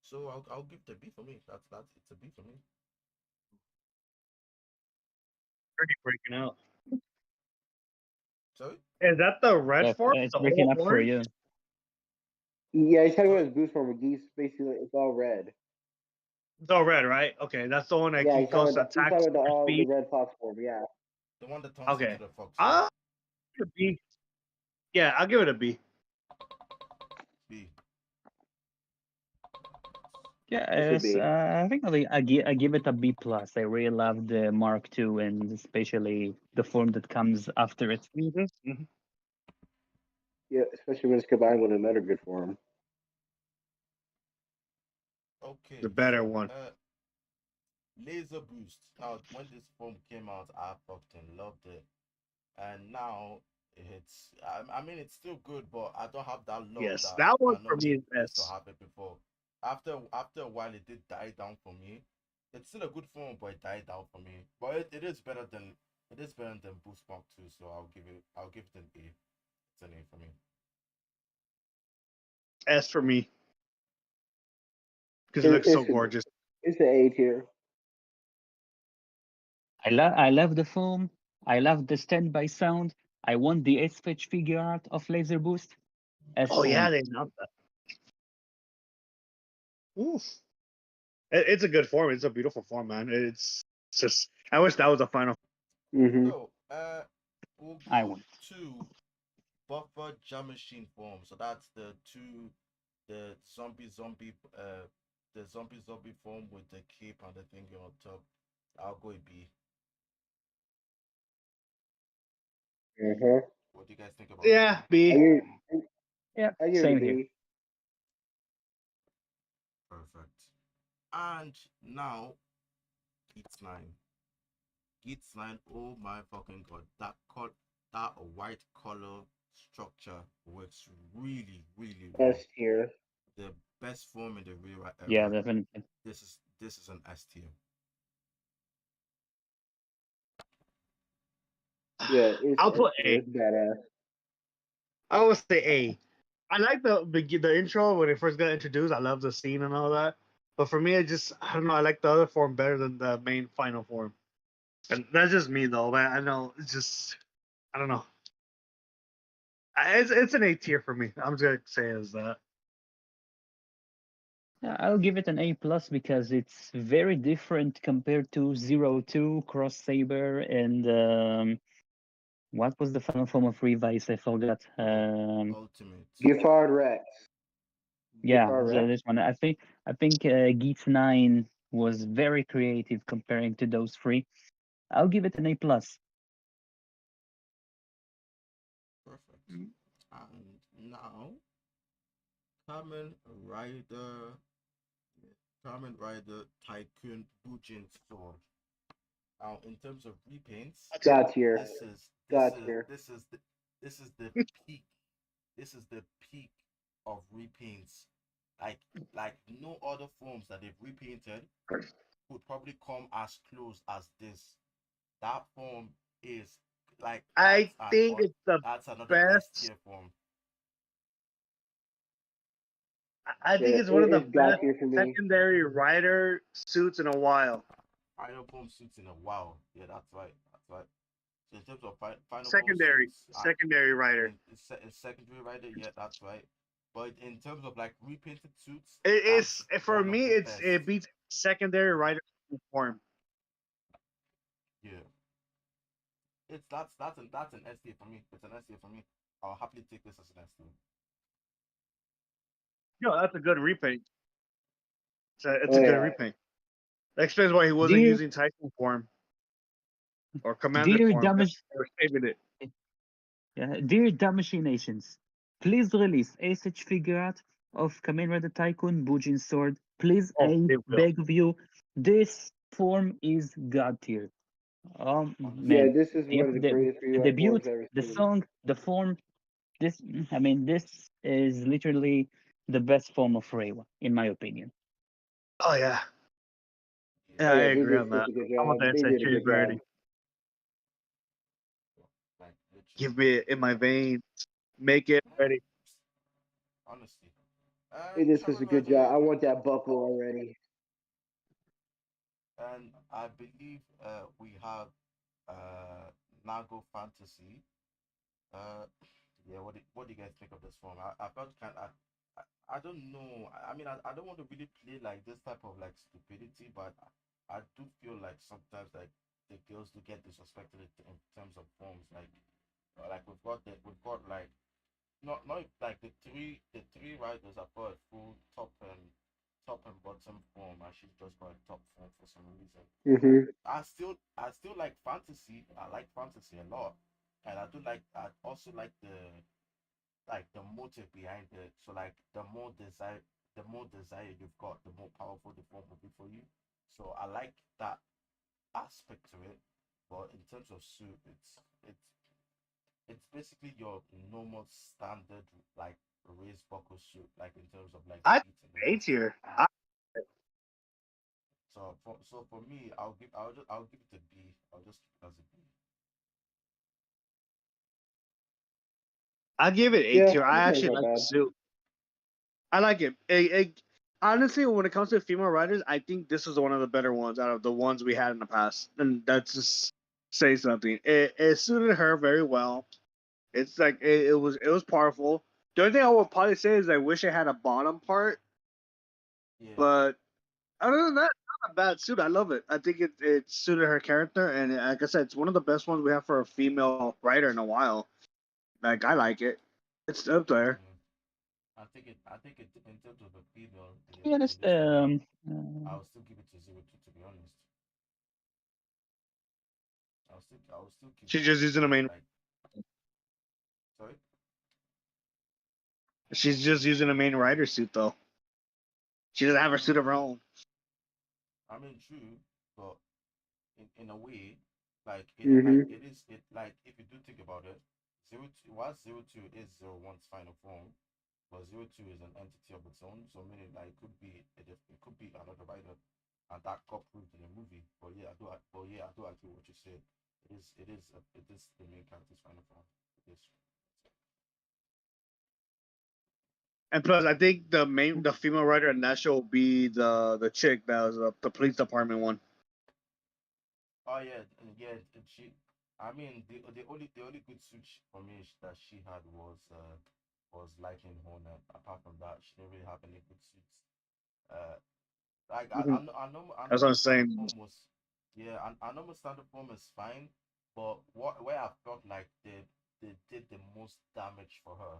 [SPEAKER 5] So I'll give it a B for me. That's it's a B for me.
[SPEAKER 1] Pretty breaking out.
[SPEAKER 5] Sorry,
[SPEAKER 1] Is that the red
[SPEAKER 3] Yeah,
[SPEAKER 1] form?
[SPEAKER 3] it's
[SPEAKER 1] The
[SPEAKER 3] breaking
[SPEAKER 1] all
[SPEAKER 3] up for
[SPEAKER 1] orange?
[SPEAKER 3] you.
[SPEAKER 2] Yeah, he's talking about
[SPEAKER 5] sorry.
[SPEAKER 2] his boost form with geese. Basically, it's all red.
[SPEAKER 1] It's all red, right? Okay, that's the one that
[SPEAKER 2] Yeah,
[SPEAKER 1] he goes to
[SPEAKER 2] he's
[SPEAKER 1] attack
[SPEAKER 2] talking about
[SPEAKER 1] super
[SPEAKER 2] all the
[SPEAKER 1] speed.
[SPEAKER 2] red fox form. Yeah.
[SPEAKER 5] The one that turns into
[SPEAKER 1] Okay.
[SPEAKER 5] the fox. Yeah,
[SPEAKER 1] Ah, a B. Yeah, I'll give it a B.
[SPEAKER 5] B.
[SPEAKER 3] Yeah,
[SPEAKER 2] It's a B.
[SPEAKER 3] I think I give it a B plus. I really love the Mark II and especially the form that comes after it.
[SPEAKER 1] Mm-hmm.
[SPEAKER 2] Yeah, especially when it's combined with another good form.
[SPEAKER 1] The
[SPEAKER 5] Okay,
[SPEAKER 1] better
[SPEAKER 5] so
[SPEAKER 1] one.
[SPEAKER 5] laser boost. Now, when this form came out, I fucking loved it, and now I mean, it's still good, but I don't have that love
[SPEAKER 1] Yes,
[SPEAKER 5] that
[SPEAKER 1] that one
[SPEAKER 5] I
[SPEAKER 1] for me
[SPEAKER 5] normally
[SPEAKER 1] is
[SPEAKER 5] used to
[SPEAKER 1] S.
[SPEAKER 5] have it before. After a while, it did die down for me. It's still a good form, but it died down for me. But it is better than Boost Mark 2, so I'll give it an A. It's an A for me.
[SPEAKER 1] S for me because it looks so
[SPEAKER 2] It's
[SPEAKER 1] gorgeous.
[SPEAKER 2] it's an A tier.
[SPEAKER 3] I love the form. I love the standby sound. I want the S-Fetch figure art of Laser Boost. S
[SPEAKER 1] Oh
[SPEAKER 3] for
[SPEAKER 1] yeah,
[SPEAKER 3] me.
[SPEAKER 1] they announced that. Oof. It's a good form. It's a beautiful form, man. It's just. I wish that was a final.
[SPEAKER 2] Mm-hmm.
[SPEAKER 5] So, we'll
[SPEAKER 3] I
[SPEAKER 5] go
[SPEAKER 3] want.
[SPEAKER 5] to Buffer Jam Machine form. So that's the zombie form with the cape and the thing on top. I'll go a B.
[SPEAKER 2] Uh-huh.
[SPEAKER 5] What do you guys think about it?
[SPEAKER 1] Yeah,
[SPEAKER 2] I
[SPEAKER 1] B.
[SPEAKER 2] give
[SPEAKER 3] Yeah,
[SPEAKER 2] I give it a
[SPEAKER 3] same here.
[SPEAKER 2] B.
[SPEAKER 5] Perfect. And now Geats 9. Geats 9, oh my fucking god. That white color structure works really, really well.
[SPEAKER 2] S tier.
[SPEAKER 5] The best form in the Rira
[SPEAKER 3] Yeah,
[SPEAKER 5] ever.
[SPEAKER 3] definitely.
[SPEAKER 5] This is an S tier.
[SPEAKER 2] Yeah, it's
[SPEAKER 1] I'll
[SPEAKER 2] S
[SPEAKER 1] put
[SPEAKER 2] tier.
[SPEAKER 1] A.
[SPEAKER 2] It's badass.
[SPEAKER 1] I would say A. I like the intro when it first got introduced. I love the scene and all that. But for me, I don't know. I like the other form better than the main final form. And that's just me though. But I know it's just I don't know. It's an A tier for me. I'm just gonna say as that.
[SPEAKER 3] Yeah, I'll give it an A plus because it's very different compared to Zero Two, Cross Saber, and what was the final form of Revice? I forgot.
[SPEAKER 5] Ultimate.
[SPEAKER 2] Giffard Rex.
[SPEAKER 3] Yeah,
[SPEAKER 2] Giffard Rex.
[SPEAKER 3] this one. I think Geats 9 was very creative comparing to those three. I'll give it an A plus.
[SPEAKER 5] Perfect. And now Kamen Rider Kamen Rider Tycoon Bujin's sword. Now, in terms of repaints,
[SPEAKER 2] God tier.
[SPEAKER 5] this is this
[SPEAKER 2] God
[SPEAKER 5] is
[SPEAKER 2] tier.
[SPEAKER 5] this is the this is the peak. This is the peak of repaints. Like no other forms that they've repainted could probably come as close as this. That form is like
[SPEAKER 1] I think it's the
[SPEAKER 5] that's another S
[SPEAKER 1] best.
[SPEAKER 5] tier form.
[SPEAKER 1] I
[SPEAKER 2] Yeah,
[SPEAKER 1] think it's one of the
[SPEAKER 2] it's God
[SPEAKER 1] best
[SPEAKER 2] tier for me.
[SPEAKER 1] secondary rider suits in a while.
[SPEAKER 5] Final form suits in a while. Yeah, that's right. That's right. So in terms of final form
[SPEAKER 1] Secondary,
[SPEAKER 5] suits,
[SPEAKER 1] secondary rider.
[SPEAKER 5] in secondary rider, yeah, that's right. But in terms of like repainted suits,
[SPEAKER 1] It's
[SPEAKER 5] that's
[SPEAKER 1] for
[SPEAKER 5] one of
[SPEAKER 1] me.
[SPEAKER 5] the best.
[SPEAKER 1] It beats secondary rider form.
[SPEAKER 5] Yeah, it's that's an S tier for me. It's an S tier for me. I'll happily take this as an S tier.
[SPEAKER 1] No, that's a good repaint. It's
[SPEAKER 2] Oh
[SPEAKER 1] a good
[SPEAKER 2] yeah.
[SPEAKER 1] repaint. That explains why he
[SPEAKER 3] Do
[SPEAKER 1] wasn't
[SPEAKER 3] you
[SPEAKER 1] using Titan form. or commanded
[SPEAKER 3] Dear
[SPEAKER 1] form.
[SPEAKER 3] damage,
[SPEAKER 1] They're saving it.
[SPEAKER 3] yeah, dear Damashi nations, please release a such figure out of Kamen Rider Tycoon Bujin Sword. Please,
[SPEAKER 1] Oh,
[SPEAKER 3] I
[SPEAKER 1] they will.
[SPEAKER 3] beg of you. This form is god tier. Oh
[SPEAKER 2] Yeah,
[SPEAKER 3] man,
[SPEAKER 2] this is
[SPEAKER 3] yep,
[SPEAKER 2] one of the greatest
[SPEAKER 3] the debut,
[SPEAKER 2] forms I've ever
[SPEAKER 3] the
[SPEAKER 2] seen.
[SPEAKER 3] song, the form. This, I mean, this is literally the best form of Reiwa, in my opinion.
[SPEAKER 1] Oh yeah,
[SPEAKER 5] Yeah.
[SPEAKER 1] yeah,
[SPEAKER 2] Oh
[SPEAKER 1] I
[SPEAKER 2] yeah, they
[SPEAKER 1] agree
[SPEAKER 2] did
[SPEAKER 1] on
[SPEAKER 2] such
[SPEAKER 1] that.
[SPEAKER 2] a good
[SPEAKER 1] I'm on
[SPEAKER 2] job.
[SPEAKER 1] the
[SPEAKER 2] They
[SPEAKER 1] inside
[SPEAKER 2] did a
[SPEAKER 1] too,
[SPEAKER 2] good job.
[SPEAKER 1] Birdie.
[SPEAKER 5] Like literally.
[SPEAKER 1] Give me it in my veins. Make it ready.
[SPEAKER 5] Honestly.
[SPEAKER 2] They
[SPEAKER 5] And
[SPEAKER 2] did such a
[SPEAKER 5] Kamen
[SPEAKER 2] good job.
[SPEAKER 5] Rider,
[SPEAKER 2] I want that buckle already.
[SPEAKER 5] and I believe we have Nago Fantasy. Uh, yeah, what do you guys think of this form? I felt I don't know. I don't want to really play like this type of like stupidity, but I do feel like sometimes like the girls do get disrespected in terms of forms. Like we've got like not like the three riders have got a full top and bottom form, and she's just got a top form for some reason.
[SPEAKER 2] Hmm.
[SPEAKER 5] I still like fantasy. I like fantasy a lot, and I also like the motive behind it. So like the more desire you've got, the more powerful the form will be for you. So I like that aspect to it. But in terms of suit, it's basically your normal standard like raised buckle suit, like in terms of like the
[SPEAKER 1] I
[SPEAKER 5] feet and the
[SPEAKER 1] A
[SPEAKER 5] wrist.
[SPEAKER 1] tier.
[SPEAKER 5] So for me, I'll give it a B. I'll just keep it as a B.
[SPEAKER 1] I give it A
[SPEAKER 2] Yeah,
[SPEAKER 1] tier. I
[SPEAKER 2] this one's
[SPEAKER 1] actually
[SPEAKER 2] not
[SPEAKER 1] like the
[SPEAKER 2] bad.
[SPEAKER 1] suit. I like it. Honestly, when it comes to female writers, I think this is one of the better ones out of the ones we had in the past, and that's just say something. It suited her very well. It's like it was powerful. The only thing I would probably say is I wish it had a bottom part,
[SPEAKER 5] Yeah,
[SPEAKER 1] but other than that, it's not a bad suit. I love it. I think it suited her character, and like I said, it's one of the best ones we have for a female writer in a while. Like I like it. It's up there.
[SPEAKER 5] yeah. I think it in terms of a female,
[SPEAKER 3] To be
[SPEAKER 5] in
[SPEAKER 3] honest,
[SPEAKER 5] this form,
[SPEAKER 3] uh,
[SPEAKER 5] I'll still give it to 0 2. To be honest, I'll still keep
[SPEAKER 1] She's
[SPEAKER 5] giving
[SPEAKER 1] just
[SPEAKER 5] it
[SPEAKER 1] using the main.
[SPEAKER 5] like sorry.
[SPEAKER 1] She's just using a main writer suit though. She doesn't have her suit of her
[SPEAKER 5] Mm,
[SPEAKER 1] own.
[SPEAKER 5] I mean, true, but in a way,
[SPEAKER 2] Hmm.
[SPEAKER 5] it is it like if you do think about it, 02 while 02 is 01's final form, but 02 is an entity of its own. So meaning like it could be another writer, and that got proved in the movie. But yeah, I do agree with what you said. It is the main character's final form. It is.
[SPEAKER 1] And plus, I think the female writer in that show will be the chick that was the police department one.
[SPEAKER 5] Oh yeah, yeah. She, I mean, the only good suit for me that she had was Lightning Hornet. Apart from that, she didn't really have any good suits. Uh, like
[SPEAKER 1] Mhm.
[SPEAKER 5] I know
[SPEAKER 1] That's what
[SPEAKER 5] my
[SPEAKER 1] I'm
[SPEAKER 5] standard
[SPEAKER 1] saying.
[SPEAKER 5] form was, yeah, I know my standard form is fine, but where I felt like they did the most damage for her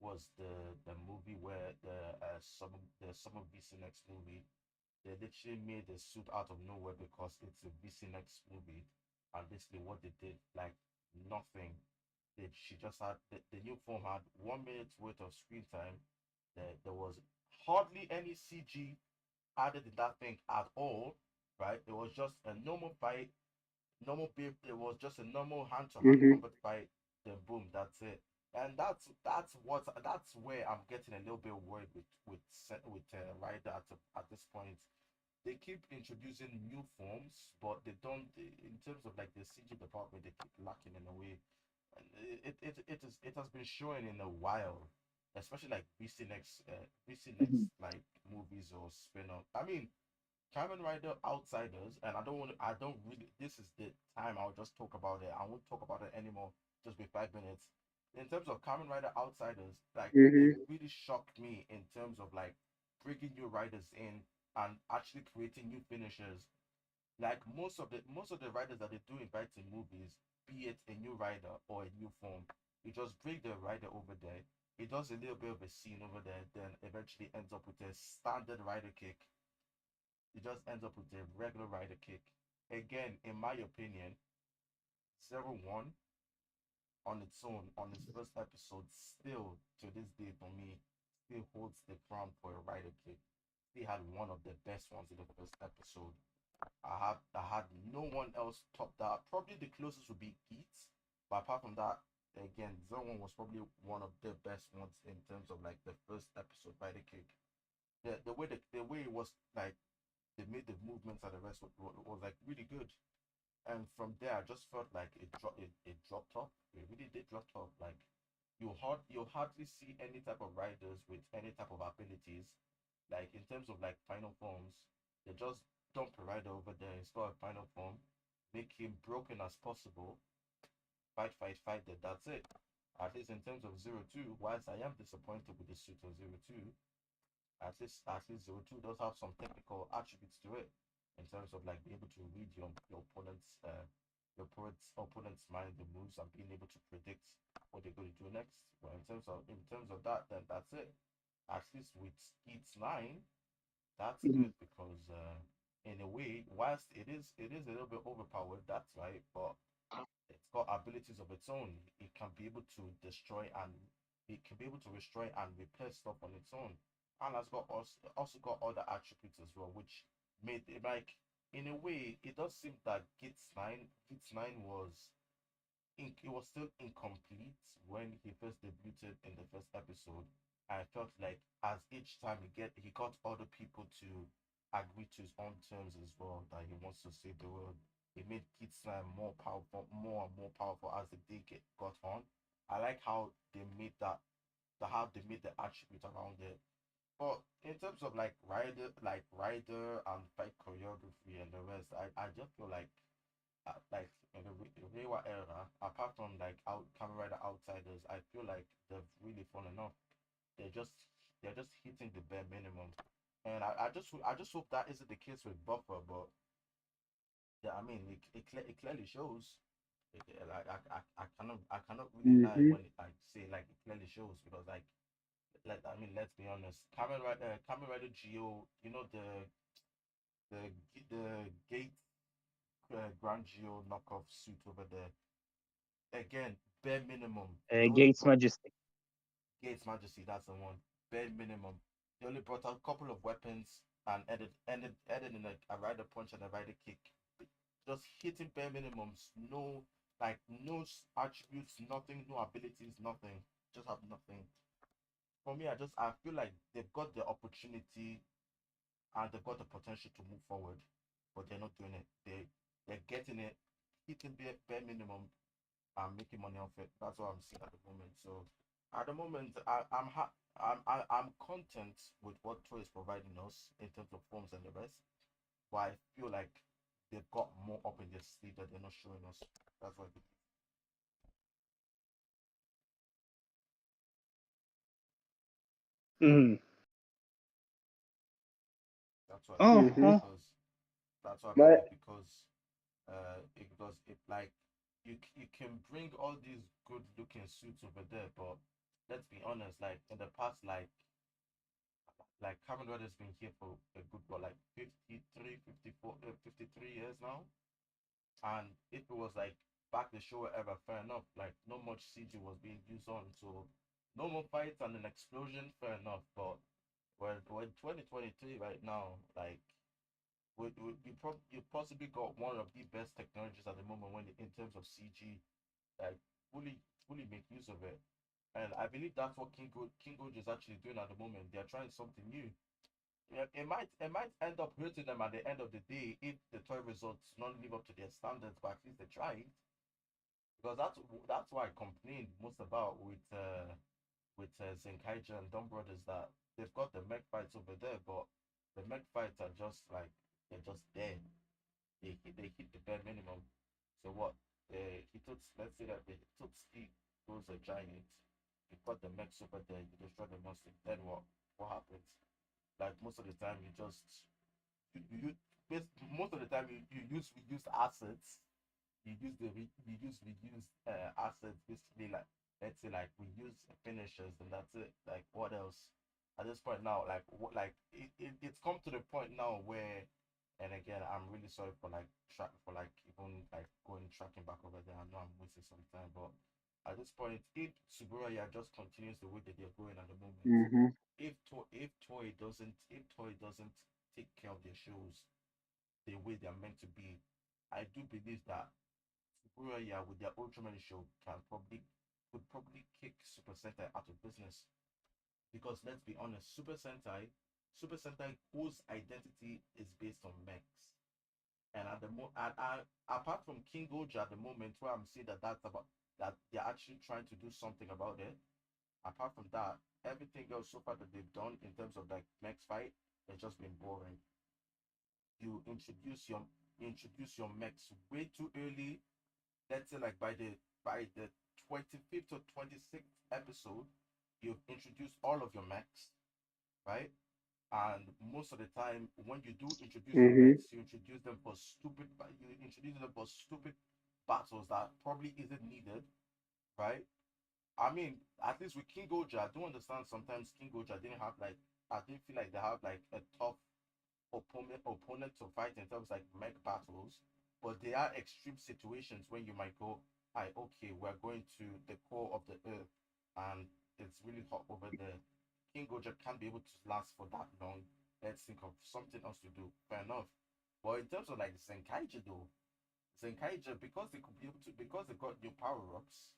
[SPEAKER 5] was the movie where the Summer Beast next movie. They literally made a suit out of nowhere because it's a VC next movie, and basically what they did, like nothing. She just had the new form had 1 minute's worth of screen time. There was hardly any CG added in that thing at all, right? It was just a normal fight, normal beep. It was just a normal hand to hand
[SPEAKER 2] Hmm.
[SPEAKER 5] combat fight. Then boom, that's it. And that's where I'm getting a little bit worried with Ryder at this point. They keep introducing new forms, but they don't. In terms of like the CG department, they keep lacking in a way. And it has been showing in a while, especially like BC
[SPEAKER 1] Mhm.
[SPEAKER 5] Next like movies or spin off. I mean, Kamen Rider Outsiders, and I don't really. This is the time I'll just talk about it. I won't talk about it anymore. Just be 5 minutes. In terms of Kamen Rider Outsiders, like it
[SPEAKER 2] Hmm.
[SPEAKER 5] really shocked me in terms of like bringing new riders in and actually creating new finishers. Like most of the riders that they do invite in movies, be it a new rider or a new form, you just bring the rider over there. He does a little bit of a scene over there, then eventually ends up with a standard rider kick. He just ends up with a regular rider kick. Again, in my opinion, 01 on its own on its first episode still to this day for me still holds the crown for a writer kick. They had one of the best ones in the first episode. I had no one else top that. Probably the closest would be Geats, but apart from that, again, Zone One was probably one of the best ones in terms of like the first episode by the kick. The way it was like they made the movements and the rest was like really good. And from there, I just felt like it dropped off. It really did drop off. Like you hardly see any type of riders with any type of abilities. Like in terms of like final forms, they just dump a rider over there, install a final form, make him broken as possible, fight, fight, fight. That's it. At least in terms of 02, whilst I am disappointed with the suit of 02, at least 02 does have some technical attributes to it in terms of like being able to read your opponent's mind, the moves, and being able to predict what they're going to do next. But in terms of that, then that's it. At least with Eats 9, that's
[SPEAKER 1] Mhm.
[SPEAKER 5] good because in a way, whilst it is a little bit overpowered, that's right, but it's got abilities of its own. It can be able to destroy and it can be able to destroy and repair stuff on its own. And has got also got other attributes as well, which made it like in a way it does seem that Gits 9 it was still incomplete when he first debuted in the first episode. I felt like as each time he got other people to agree to his own terms as well that he wants to save the world. It made Kitsune more powerful, more and more powerful as the day got on. I like how they made how they made the attribute around it. But in terms of like rider and fight choreography and the rest, I just feel like in the Reiwa era, apart from like Kamen Rider Outsiders, I feel like they've really fallen off. They're just hitting the bare minimum, and I just hope that isn't the case with Buffer. But yeah, I mean it clearly shows. Like I cannot really lie
[SPEAKER 1] Mhm.
[SPEAKER 5] when it like say like it clearly shows because let's be honest, Kamen Rider Geo, the Gate Grand Geo knockoff suit over there. Again, bare minimum. They only
[SPEAKER 3] Gates
[SPEAKER 5] brought
[SPEAKER 3] Majesty.
[SPEAKER 5] Gates Majesty. That's the one. Bare minimum. They only brought out a couple of weapons and added in a rider punch and a rider kick. Just hitting bare minimums. No, like no attributes, nothing, no abilities, nothing. Just have nothing. For me, I feel like they've got the opportunity and they've got the potential to move forward, but they're not doing it. They're getting it, hitting bare minimum, and making money off it. That's what I'm seeing at the moment. So at the moment, I'm content with what Toy is providing us in terms of forms and the rest. But I feel like they've got more up in their sleeve that they're not showing us. That's what I believe.
[SPEAKER 1] Mhm.
[SPEAKER 5] That's what I
[SPEAKER 3] Oh,
[SPEAKER 5] believe
[SPEAKER 2] hmm
[SPEAKER 3] oh,
[SPEAKER 5] because that's what I
[SPEAKER 2] My
[SPEAKER 5] believe because it like you can bring all these good looking suits over there, but let's be honest, like in the past, like Kamen Rider's been here for a good what like 53, 54, 53 years now. And if it was like back the show ever, fair enough. Like no much CG was being used on, so no more fights and an explosion, fair enough. But we're 2023 right now, like you possibly got one of the best technologies at the moment when in terms of CG, like fully fully make use of it. And I believe that's what King Gojo is actually doing at the moment. They're trying something new. Yeah, it might end up hurting them at the end of the day if the toy results don't live up to their standards, but at least they tried. Because that's what I complained most about with Zenkaicha and Dumb Brothers that they've got the mech fights over there, but the mech fights are just like they're just there. They hit the bare minimum. So what? He took let's say that they took Steve goes a giant. You put the mechs over there, you destroy the monster. Then what? What happens? Like most of the time, most of the time you use reused assets. You use reused assets basically like let's say like we use finishers and that's it. Like what else? At this point now, like what like it's come to the point now where and again I'm really sorry for like even like going tracking back over there. I'm controversy sometimes. But at this point, if Suburaya just continues the way that they're going at the moment,
[SPEAKER 1] Mm-hmm.
[SPEAKER 5] if Toy doesn't take care of their shows the way they're meant to be, I do believe that Suburaya with their Ultraman show could probably kick Super Sentai out of business. Because let's be honest, Super Sentai whose identity is based on mechs. And at the apart from King Goja at the moment, where I'm seeing that they're actually trying to do something about it. Apart from that, everything else so far that they've done in terms of like mechs fight has just been boring. You introduce your mechs way too early. Let's say like by the 25th or 26th episode, you've introduced all of your mechs, right? And most of the time, when you do introduce your
[SPEAKER 1] Mm-hmm.
[SPEAKER 5] mechs, you introduce them for stupid battles that probably isn't needed, right? I mean, at least with King Goja, I do understand sometimes King Goja didn't have like I didn't feel like they have like a tough opponent to fight in terms like mech battles, but there are extreme situations when you might go, "I okay, we're going to the core of the earth, and it's really hot over there. King Goja can't be able to last for that long. Let's think of something else to do." Fair enough. But in terms of like Zenkaija though, Zenkaija because they could be able to because they got new power ups,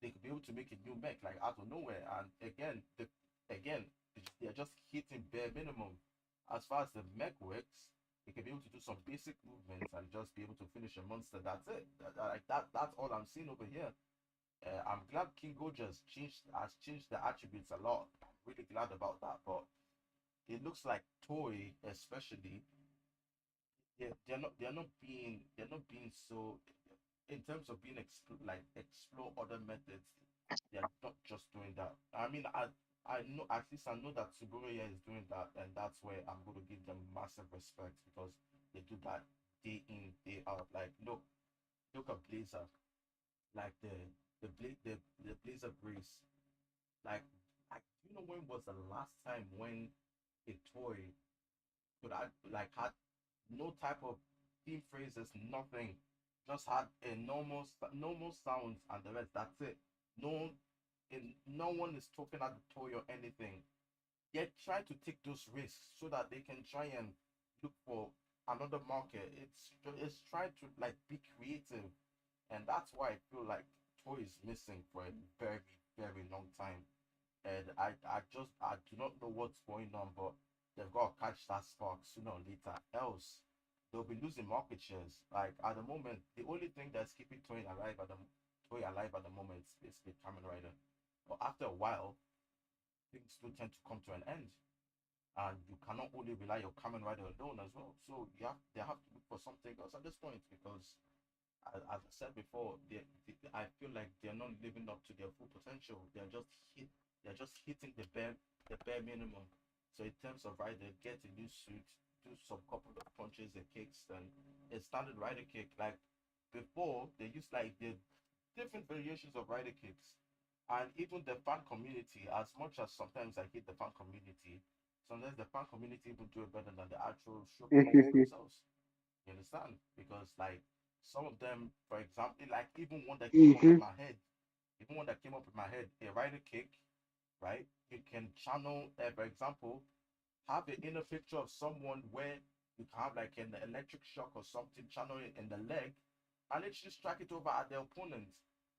[SPEAKER 5] they could be able to make a new mech like out of nowhere. And again, they're just hitting bare minimum. As far as the mech works, they can be able to do some basic movements and just be able to finish a monster. That's it. That's all I'm seeing over here. I'm glad King Goja has changed the attributes a lot. I'm really glad about that. But it looks like Toy, especially, they're not being so in terms of being explore other methods. They're not just doing that. I mean, I know at least I know that Suburuya is doing that, and that's where I'm going to give them massive respect because they do that day in day out. Like look at Blazer, like the Blazer Brace. Like, do you know when was the last time when a toy could I like had no type of theme phrases, nothing. Just had a normal sounds and the rest. That's it. No, no one is talking at the toy or anything. Yet try to take those risks so that they can try and look for another market. It's trying to like be creative, and that's why I feel like toy is missing for a very very long time. And I do not know what's going on, but they've got to catch that spark sooner or later. Else, they'll be losing market shares. Like at the moment, the only thing that's keeping Toy alive at the moment is basically Kamen Rider. But after a while, things do tend to come to an end, and you cannot only rely on Kamen Rider alone as well. So they have to look for something else at this point because as I said before, I feel like they're not living up to their full potential. They're just hitting the bare minimum. So in terms of rider, get a new suit, do some couple of punches and kicks, and a standard rider kick. Like before, they used like the different variations of rider kicks, and even the fan community. As much as sometimes I hate the fan community, sometimes the fan community even do it better than the actual show creators themselves. You understand? Because like some of them, for example, like
[SPEAKER 1] Mm-hmm.
[SPEAKER 5] even one that came up in my head, a rider kick, right? You can channel, for example, have an inner picture of someone where you can have like an electric shock or something, channel it in the leg, and literally strike it over at the opponent.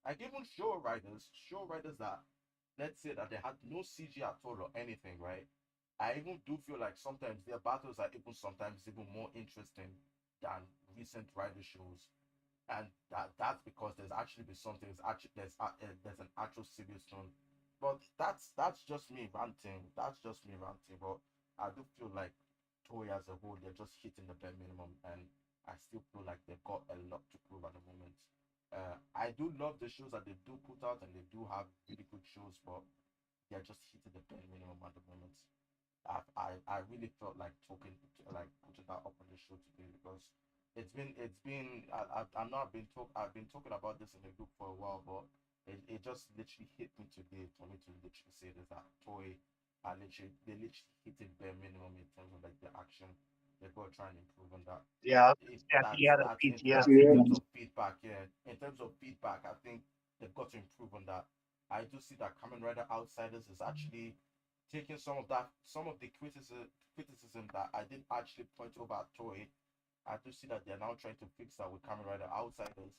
[SPEAKER 5] Like even show riders that let's say that they had no CG at all or anything, right? I even do feel like sometimes their battles are sometimes even more interesting than recent rider shows, and that's because there's actually been something. There's an actual serious tone, but that's just me ranting. That's just me ranting. But I do feel like Toei as a whole, they're just hitting the bare minimum, and I still feel like they've got a lot to prove at the moment. I do love the shows that they do put out, and they do have really good shows, but they're just hitting the bare minimum at the moment. I really felt like like putting that up on the show today because I know I've been talking about this in the group for a while, but it just literally hit me today for me to literally say this that Toy are literally hitting bare minimum in terms of like the action. they're gonna try and improve on that.
[SPEAKER 1] Yeah,
[SPEAKER 5] If
[SPEAKER 1] yeah, he had a
[SPEAKER 5] in
[SPEAKER 2] Yeah,
[SPEAKER 1] PTSD.
[SPEAKER 5] terms of feedback, yeah. In terms of feedback, I think they've got to improve on that. I do see that Kamen Rider Outsiders is actually taking some of the criticism that I did actually point over at Toei. I do see that they're now trying to fix that with Kamen Rider Outsiders,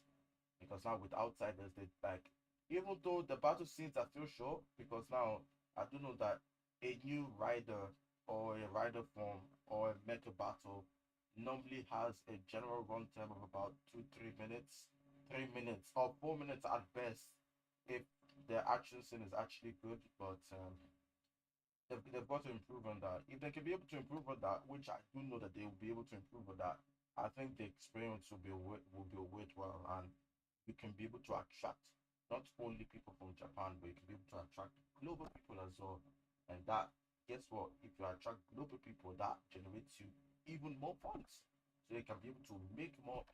[SPEAKER 5] because now with Outsiders they like, even though the battle scenes are still short, because now I do know that a new rider or a rider form or a mecha battle normally has a general runtime of about 2 3 minutes, 3 minutes or 4 minutes at best, if the action scene is actually good. But they've got to improve on that. If they can be able to improve on that, which I do know that they will be able to improve on that, I think the experience will be worthwhile, and you can be able to attract not only people from Japan, but you can be able to attract global people as well. And that, guess what? If you attract global people, that generates you even more funds, so you can be able to make more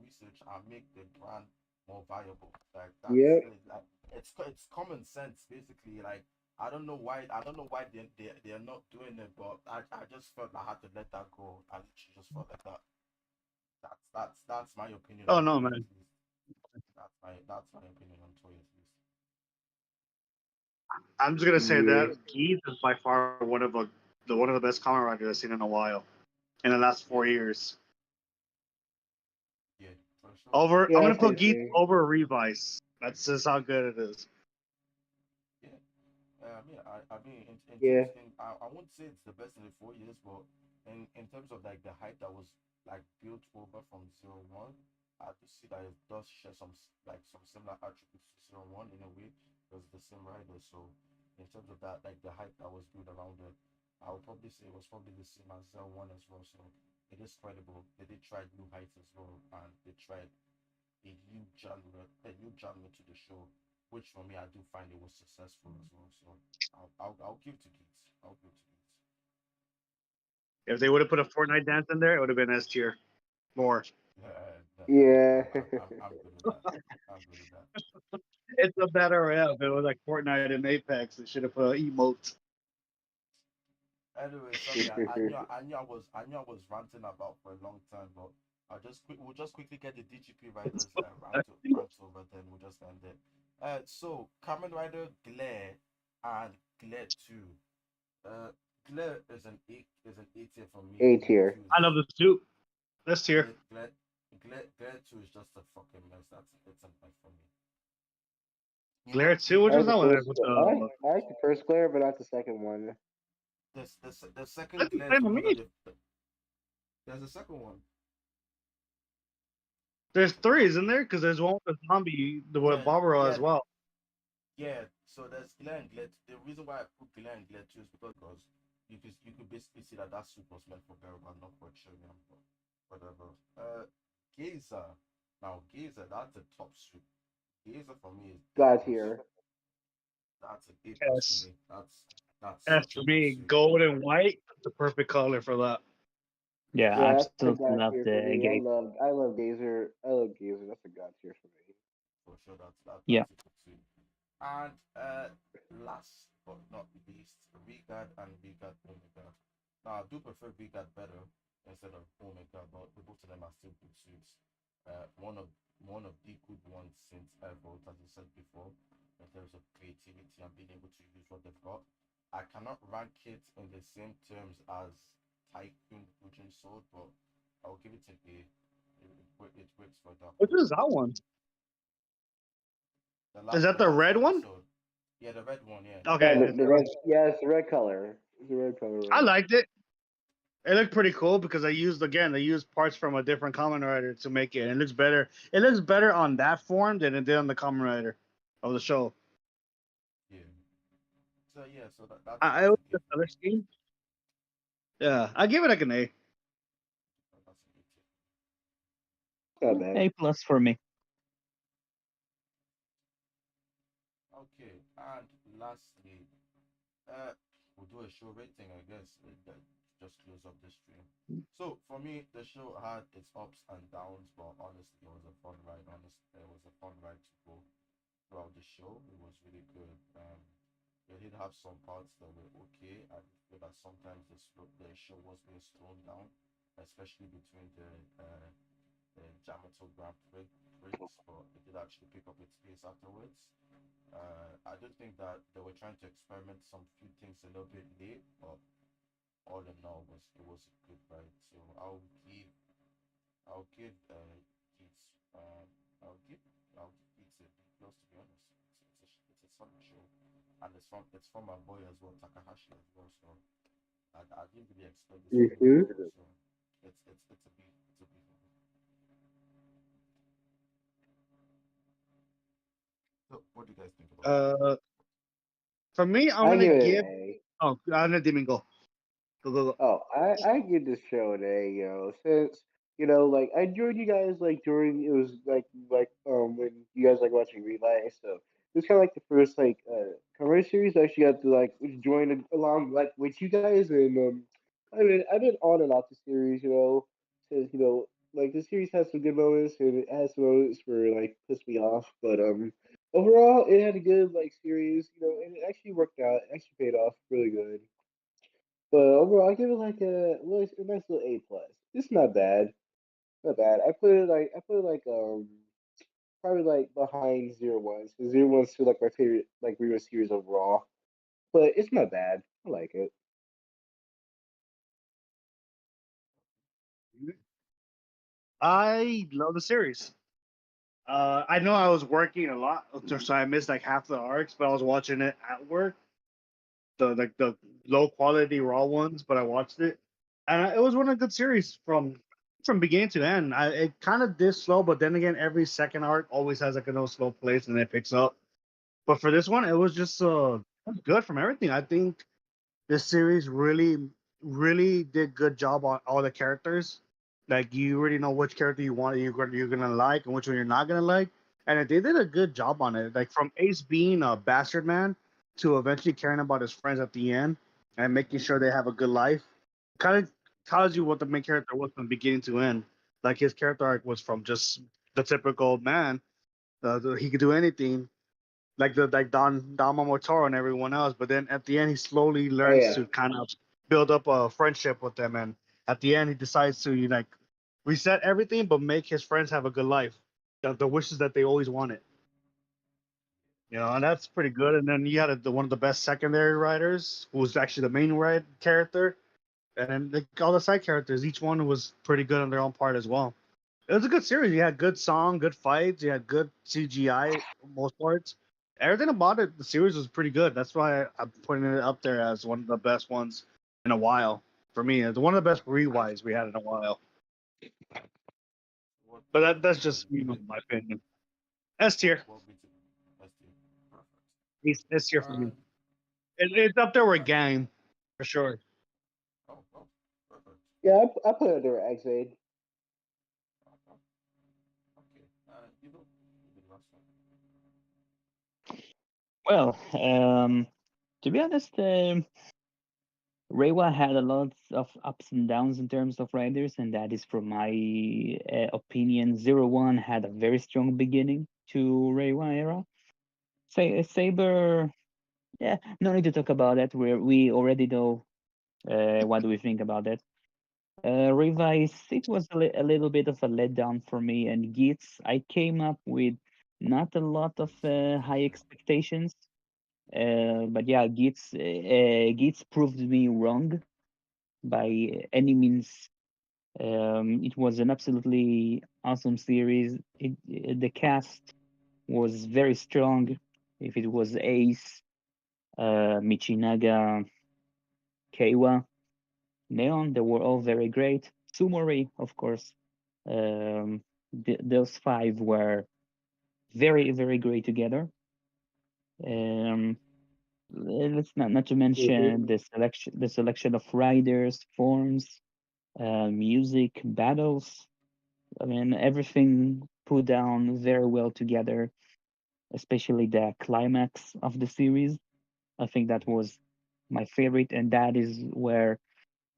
[SPEAKER 5] research and make the brand more viable. Like
[SPEAKER 2] yeah,
[SPEAKER 5] like it's common sense basically. Like I don't know why they're not doing it, but I just felt I had to let that go. I literally just felt like that. That's my opinion
[SPEAKER 1] Oh
[SPEAKER 5] on
[SPEAKER 1] no,
[SPEAKER 5] Toy at
[SPEAKER 1] man.
[SPEAKER 5] least. That's my opinion on Toy at least.
[SPEAKER 1] I'm just gonna say
[SPEAKER 2] yeah,
[SPEAKER 1] that Geats is by far one of the best Kamen Riders I've seen in a while in the last
[SPEAKER 5] Yeah,
[SPEAKER 1] 4 years.
[SPEAKER 5] yeah, for sure.
[SPEAKER 1] Over, I'm
[SPEAKER 2] yeah.
[SPEAKER 1] gonna
[SPEAKER 2] I'd say
[SPEAKER 1] put
[SPEAKER 2] the
[SPEAKER 1] Geats
[SPEAKER 2] same.
[SPEAKER 1] over Revice. That's just how good it is.
[SPEAKER 5] Yeah. I mean, in
[SPEAKER 2] Yeah,
[SPEAKER 5] terms, I won't say it's the best in the 4 years, but in terms of like the hype that was like built over from 01, I do see that it does share like some similar attributes to 01 in a way, because the same rider. So in terms of that, like the hype that was built around it, I would probably say it was probably the same as 01 as well. So it is credible. They did try new heights as well, and they tried a new genre to the show, which for me I do find it was successful as well. So I'll give to Geeks. I'll give to Geeks.
[SPEAKER 1] If they would have put a Fortnite dance in there, it would have been S tier more.
[SPEAKER 2] yeah.
[SPEAKER 5] I'm good with that. I'm good with that.
[SPEAKER 1] It's a better if it was like Fortnite and Apex. They should have put emotes.
[SPEAKER 5] Anyway, sorry, I knew I was ranting about for a long time, but we'll just quickly get the DGP riders rant over, then we'll just end it. So Kamen Rider Glare and Glare 2. Uh, Glare is an A tier for me.
[SPEAKER 2] A
[SPEAKER 5] Glare
[SPEAKER 2] tier.
[SPEAKER 5] 2
[SPEAKER 1] I love
[SPEAKER 5] is
[SPEAKER 1] the suit. S tier.
[SPEAKER 5] Glare, Glare 2 is just a fucking mess. It's a mess for me. You know,
[SPEAKER 1] Glare 2, which
[SPEAKER 2] I
[SPEAKER 1] is
[SPEAKER 2] like the
[SPEAKER 1] that one?
[SPEAKER 2] first.
[SPEAKER 1] With the
[SPEAKER 2] I like the first Glare, but not the second one.
[SPEAKER 5] the second
[SPEAKER 1] that's the
[SPEAKER 5] Glare is
[SPEAKER 1] same
[SPEAKER 5] the
[SPEAKER 1] with
[SPEAKER 5] one that
[SPEAKER 1] me.
[SPEAKER 5] there's a second one.
[SPEAKER 1] There's three, isn't there? Because there's one with the zombie, the with
[SPEAKER 5] Yeah,
[SPEAKER 1] Barbara as
[SPEAKER 5] yeah,
[SPEAKER 1] well.
[SPEAKER 5] yeah. So there's Glare and Glare. The reason why I put Glare and Glare 2 is because you could basically see that that suit was meant for Berba, not for Children, but whatever. Gazer. Now Gazer, that's a top suit. Gazer for me is A
[SPEAKER 2] God
[SPEAKER 5] plus.
[SPEAKER 2] tier.
[SPEAKER 5] That's an A plus for
[SPEAKER 1] S.
[SPEAKER 5] me. That's
[SPEAKER 1] S
[SPEAKER 5] such a
[SPEAKER 1] for
[SPEAKER 5] good
[SPEAKER 1] me,
[SPEAKER 5] suit.
[SPEAKER 1] gold and white. The perfect color for that.
[SPEAKER 3] Yeah, I
[SPEAKER 2] Yeah, that's a
[SPEAKER 3] absolutely
[SPEAKER 2] God
[SPEAKER 3] love
[SPEAKER 2] tier for
[SPEAKER 3] the
[SPEAKER 2] me.
[SPEAKER 3] gate.
[SPEAKER 2] I love Gazer. I love Gazer. That's a God tier for me.
[SPEAKER 5] For sure,
[SPEAKER 3] Yeah,
[SPEAKER 5] that's a good suit. And last but not least, Regard and Regard Omega. Now I do prefer Regard better instead of Omega, but both of them are still good suits. One of the good ones since ever, as I said before, in terms of creativity and being able to use what they've got. I cannot rank it in the same terms as Tycoon Fujin Sword, but I'll give it an A. It works for that
[SPEAKER 1] Which
[SPEAKER 5] for me.
[SPEAKER 1] is that one? Is that
[SPEAKER 5] The
[SPEAKER 1] the
[SPEAKER 5] last
[SPEAKER 1] red one?
[SPEAKER 5] episode. Yeah, the red one. Yeah,
[SPEAKER 2] Yeah,
[SPEAKER 1] Okay, it's
[SPEAKER 2] the
[SPEAKER 1] the red.
[SPEAKER 2] red. Yeah, it's the red color. It's the red color
[SPEAKER 1] I
[SPEAKER 2] one.
[SPEAKER 1] liked it. It looked pretty cool because they used parts from a different Kamen Rider to make it. And it looks better. It looks better on that form than it did on the Kamen Rider of the show.
[SPEAKER 5] yeah. So yeah, so
[SPEAKER 1] I
[SPEAKER 5] that's a
[SPEAKER 1] was
[SPEAKER 5] gift
[SPEAKER 1] the
[SPEAKER 5] for
[SPEAKER 1] color
[SPEAKER 5] me.
[SPEAKER 1] scheme. Yeah, I give it like an A.
[SPEAKER 5] That's a gift.
[SPEAKER 2] Not bad.
[SPEAKER 3] A plus for me.
[SPEAKER 5] Okay, and lastly, uh, we'll do a show rating, I guess. Just close up the stream. So for me, the show had its ups and downs, but honestly, it was a fun ride. Honestly, it was a fun ride to go throughout the show. It was really good. They did have some parts that were okay. I feel that sometimes the show was being slowed down. especially between the Yamato Prince, but it did actually pick up its pace afterwards. I do think that they were trying to experiment some few things a little bit late, but all in all, was a good ride. So I'll give Geats I'll give Geats a B plus, to be honest. It's a solid show, and it's from my boy as well, Takahashi as well. So I didn't really expect this from him as
[SPEAKER 2] Mm-hmm.
[SPEAKER 5] well. So it's a B. It's a B for me. So what do you guys think about it?
[SPEAKER 1] Uh, for me, I'm
[SPEAKER 2] I
[SPEAKER 1] gonna
[SPEAKER 2] give it an
[SPEAKER 1] give.
[SPEAKER 2] A.
[SPEAKER 1] Oh, I didn't even go. Go go go.
[SPEAKER 2] Oh, I give this show an A, since like I joined you guys like during it was when you guys like watching Relay, so it was kind of like the first like comedy series I actually got to like join along like with you guys, and I've been on and off the series, since like the series has some good moments and it has some moments where like piss me off, but overall it had a good like series, and it actually worked out, it actually paid off really good. But overall, I give it like a nice little A plus. It's not bad, not bad. I put it like probably like behind Zero Ones. Zero One's still like my favorite like real series overall. But it's not bad. I like it.
[SPEAKER 1] I love the series. I know I was working a lot, so I missed like half the arcs, but I was watching it at work, the low quality raw ones, but I watched it, and it was one of the good series from beginning to end. It kind of did slow, but then again, every second arc always has like a no slow place, and it picks up. But for this one, it was just good from everything. I think this series really did good job on all the characters. Like you already know which character you're gonna like and which one you're not gonna like, and they did a good job on it. Like from Ace being a bastard man to eventually caring about his friends at the end and making sure they have a good life. Kind of tells you what the main character was from beginning to end. Like his character arc was from just the typical man. He could do anything like the like Don Momotaro and everyone else. But then at the end, he slowly
[SPEAKER 2] Oh
[SPEAKER 1] learns
[SPEAKER 2] yeah,
[SPEAKER 1] to kind of build up a friendship with them, and at the end, he decides to like reset everything, but make his friends have a good life, the wishes that they always wanted. And that's pretty good. And then you had one of the best secondary writers, who was actually the main character, and then like, all the side characters, each one was pretty good on their own part as well. It was a good series. You had good song, good fights. You had good CGI most parts. Everything about it, the series was pretty good. That's why I'm putting it up there as one of the best ones in a while for me. It's one of the best
[SPEAKER 5] Nice.
[SPEAKER 1] rewinds we had in a while. But
[SPEAKER 5] What
[SPEAKER 1] that's
[SPEAKER 5] rating
[SPEAKER 1] just
[SPEAKER 5] would you give it?
[SPEAKER 1] my opinion. S tier.
[SPEAKER 5] What rating? Let's do. Perfect.
[SPEAKER 1] S tier for me.
[SPEAKER 5] And
[SPEAKER 1] It's up there with
[SPEAKER 5] right.
[SPEAKER 1] Gang for sure.
[SPEAKER 5] Oh, perfect.
[SPEAKER 2] yeah. I put it under X-Aid.
[SPEAKER 5] Okay. Okay. You do the last one.
[SPEAKER 3] Well, to be honest, Reiwa had a lot of ups and downs in terms of riders, and that is from my opinion. Zero One had a very strong beginning to Reiwa era. Saber, yeah, no need to talk about that. We already know what do we think about that. Revise, it was a little bit of a letdown for me, and Geats, I came up with not a lot of high expectations. But yeah, Geats proved me wrong by any means. It was an absolutely awesome series. The cast was very strong. If it was Ace, Michinaga, Keiwa, Neon, they were all very great. Sumori, of course. Those five were very, very great together. Um, let's not to mention
[SPEAKER 2] Mm-hmm.
[SPEAKER 3] the selection of riders, forms, music, battles. I mean, everything put down very well together, especially the climax of the series. I think that was my favorite, and that is where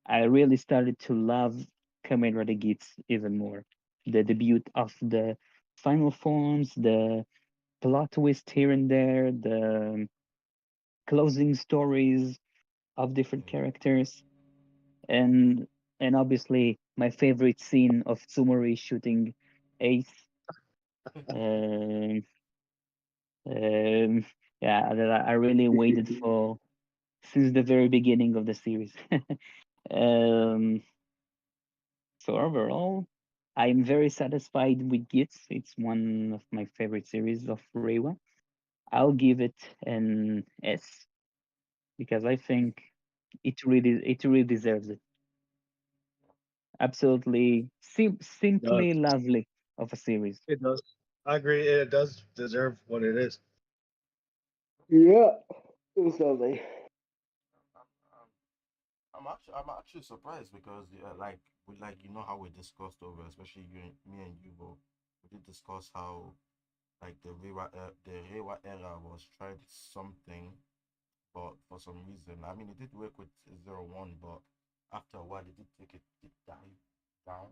[SPEAKER 3] I really started to love Kamen Rider Geats even more. The debut of the final forms, the plot twist here and there, the closing stories of different
[SPEAKER 5] Yeah.
[SPEAKER 3] characters, and and obviously my favorite scene of Sumori shooting Ace. Um, um, yeah, that I really waited for since the very beginning of the series. um, so overall, I'm very satisfied with Gits. It's one of my favorite series of Reiwa. I'll give it an S because I think it really deserves it. Absolutely
[SPEAKER 1] It does.
[SPEAKER 3] simply lovely of a series.
[SPEAKER 1] It does. I agree. It does deserve what it is.
[SPEAKER 2] Yeah, it was lovely.
[SPEAKER 5] I'm, I'm, I'm actually surprised because like you know how we discussed over, especially me and you, Bo, we did discuss how like the Rewa era was tried something, but for some reason, I mean, it did work with 01, but after a while, it did take a deep dive down.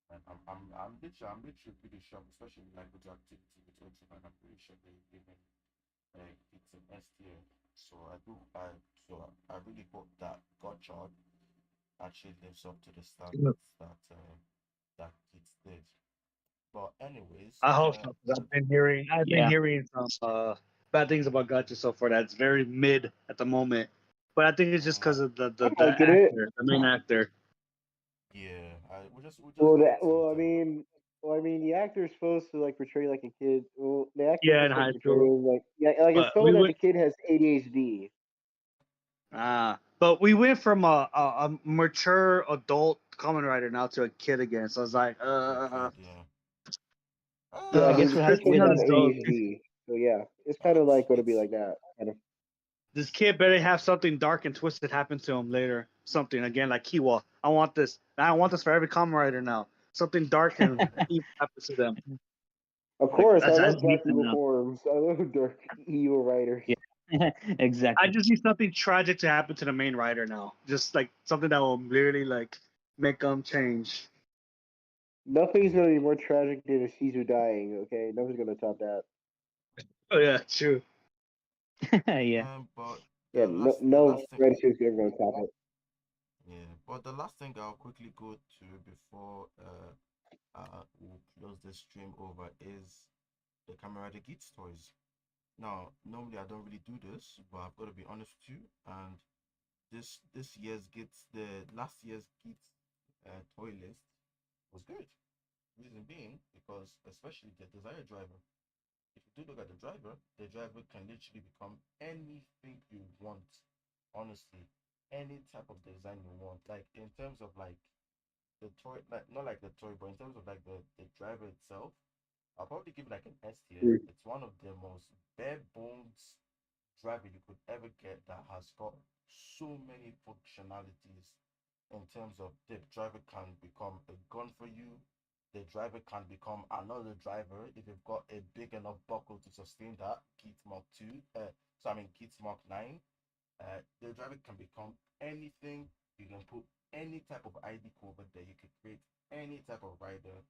[SPEAKER 5] And I'm literally pretty shocked, especially like with the activity with Ultraman. I'm pretty sure they even it's an S tier. So I really hope that Godchild actually lives up to the standards that it did. But anyways,
[SPEAKER 1] I hope so. 'Cause I've been
[SPEAKER 3] Yeah,
[SPEAKER 1] hearing some bad things about Gacha so far. That's very mid at the moment. But I think it's just
[SPEAKER 5] mm,
[SPEAKER 1] because of the
[SPEAKER 2] I'm
[SPEAKER 1] the
[SPEAKER 2] liking it.
[SPEAKER 1] actor, the main actor.
[SPEAKER 5] yeah, we just
[SPEAKER 2] Well,
[SPEAKER 5] gotta take
[SPEAKER 2] I mean, the actor's supposed to like portray like a kid. Well, the actor's
[SPEAKER 1] Yeah, in
[SPEAKER 2] supposed to like
[SPEAKER 1] high
[SPEAKER 2] portray
[SPEAKER 1] school.
[SPEAKER 2] him like yeah, like it's
[SPEAKER 1] But we
[SPEAKER 2] told that the
[SPEAKER 1] went
[SPEAKER 2] kid has ADHD.
[SPEAKER 1] but we went from a mature adult Kamen Rider now to a kid again. So I was like,
[SPEAKER 5] to a kid. Yeah.
[SPEAKER 2] Yeah,
[SPEAKER 3] I
[SPEAKER 2] because
[SPEAKER 3] guess
[SPEAKER 2] the
[SPEAKER 3] we'll
[SPEAKER 2] kid
[SPEAKER 3] have to
[SPEAKER 1] see
[SPEAKER 2] supposed
[SPEAKER 3] wait
[SPEAKER 2] to
[SPEAKER 1] how
[SPEAKER 2] have
[SPEAKER 3] and
[SPEAKER 1] this
[SPEAKER 3] see.
[SPEAKER 1] goes.
[SPEAKER 2] ADHD. So yeah, it's kind of
[SPEAKER 5] It's
[SPEAKER 2] like going to be
[SPEAKER 5] it's
[SPEAKER 2] like that. Kind of.
[SPEAKER 1] This kid better have something dark and twisted happen to him later. Something again like Kiwa. I want this. I want this for every Kamen Rider now. Something dark and evil happens to them.
[SPEAKER 2] Of
[SPEAKER 1] Like
[SPEAKER 2] course, I
[SPEAKER 1] I
[SPEAKER 2] love
[SPEAKER 1] just need
[SPEAKER 2] dark
[SPEAKER 1] to
[SPEAKER 2] evil
[SPEAKER 1] know.
[SPEAKER 2] forms. I love dark evil writers.
[SPEAKER 3] Yeah,
[SPEAKER 1] I
[SPEAKER 3] exactly.
[SPEAKER 1] just need something tragic to happen to the main rider now. Just like something that will literally like make them change.
[SPEAKER 2] Nothing's going to be more tragic than a Caesar dying. Okay, nothing's going to top that.
[SPEAKER 1] Oh yeah, true.
[SPEAKER 3] Yeah,
[SPEAKER 5] but
[SPEAKER 2] Yeah,
[SPEAKER 5] the
[SPEAKER 2] no
[SPEAKER 5] last thing
[SPEAKER 2] Red Shoes ever going to top it.
[SPEAKER 5] yeah, but the last thing I'll quickly go to before we'll close this stream over is the Kamen Rider Geats toys. Now, normally I don't really do this, but I've got to be honest with you. And this year's Geats, the last year's Geats toy list was good. Reason being because especially the Desire driver. If you do look at the driver can literally become anything you want. Honestly, any type of design you want. Like in terms of like the toy, like not like the toy, but in terms of like the driver itself, I'll probably give it like an S tier.
[SPEAKER 2] Mm.
[SPEAKER 5] It's one of the most bare bones driver you could ever get that has got so many functionalities in terms of the driver can become a gun for you. The driver can become another driver if you've got a big enough buckle to sustain that. Kit Mark 2, so I mean Kit Mark 9. The driver can become anything. You can put any type of ID cover there. You can create any type of rider.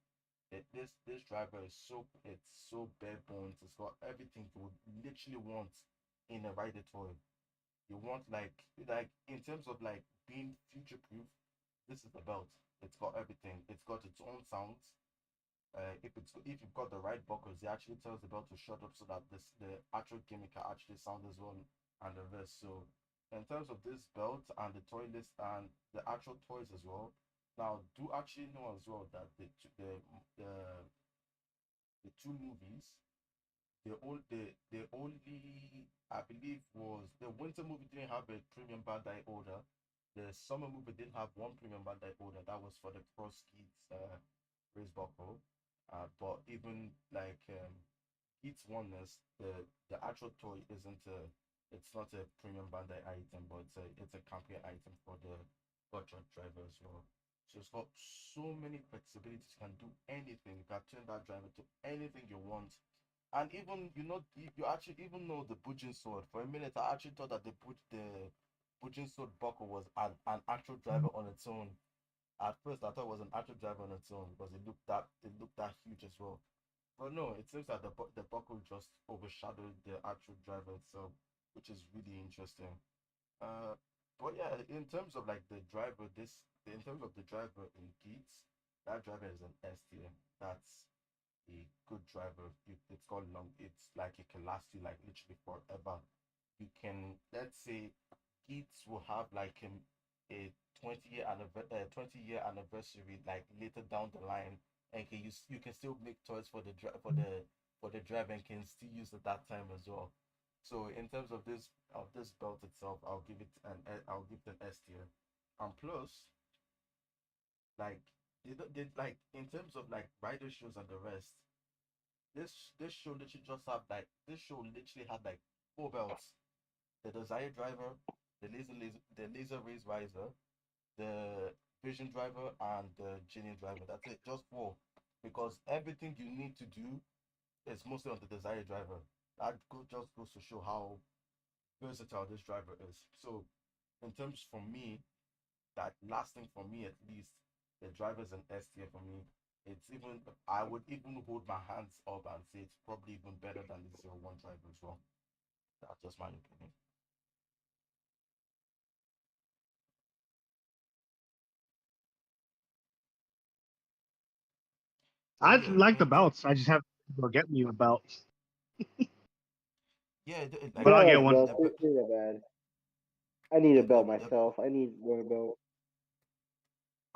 [SPEAKER 5] This driver is so bare bones. It's got everything you would literally want in a rider toy. You want like in terms of like being future proof. This is the belt. It's got everything. It's got its own sounds. If you've got the right buckles, it actually tells the belt to shut up so that the actual gimmick can actually sound as well and reverse. So in terms of this belt and the toy list and the actual toys as well, now do actually know as well that the two movies, the only I believe was the winter movie didn't have a premium Bandai order. The summer movie did have one premium Bandai order that was for the Cross Keats race buckle. But even like Keats oneness, the actual toy isn't a it's not a premium Bandai item, but it's a campaign item for the Gotcha driver as well. So it's got so many flexibilities. You can do anything. You can turn that driver to anything you want. And even you actually even know the Bujin sword. For a minute, I actually thought that the Bujin sword buckle was an actual driver on its own. At first, I thought it was an actual driver on its own because it looked that huge as well. But no, it seems that the buckle just overshadowed the actual driver itself, which is really interesting. Uh, But yeah, in terms of like the driver, in terms of the driver in Geats, that driver is an S tier. That's a good driver. It's called long. It's like it can last you like literally forever. You can, let's say Geats will have like a 20-year anniversary like later down the line, and you can still make toys for the driver and can still use it that time as well. So in terms of this belt itself, I'll give it an S tier. And plus, like they like in terms of like rider shows and the rest, this show literally just have like this show literally had like four belts: the Desire Driver, the Laser Raise Riser, the Vision Driver, and the Genie Driver. That's it, just four. Because everything you need to do is mostly on the Desire Driver. Just goes to show how versatile this driver is. So, in terms for me, that lasting for me at least, the driver's an S tier for me. It's even I would even hold my hands up and say it's probably even better than the 01 driver as well. That's just my opinion. But
[SPEAKER 1] I
[SPEAKER 5] yeah,
[SPEAKER 1] like the
[SPEAKER 5] in term,
[SPEAKER 1] belts. I just have to get me a belt,
[SPEAKER 5] yeah,
[SPEAKER 1] but
[SPEAKER 2] Yeah,
[SPEAKER 1] I'll
[SPEAKER 2] I
[SPEAKER 1] get
[SPEAKER 2] like
[SPEAKER 1] one.
[SPEAKER 2] belts. They're not bad. I need a belt
[SPEAKER 5] the
[SPEAKER 2] myself. I need one belt.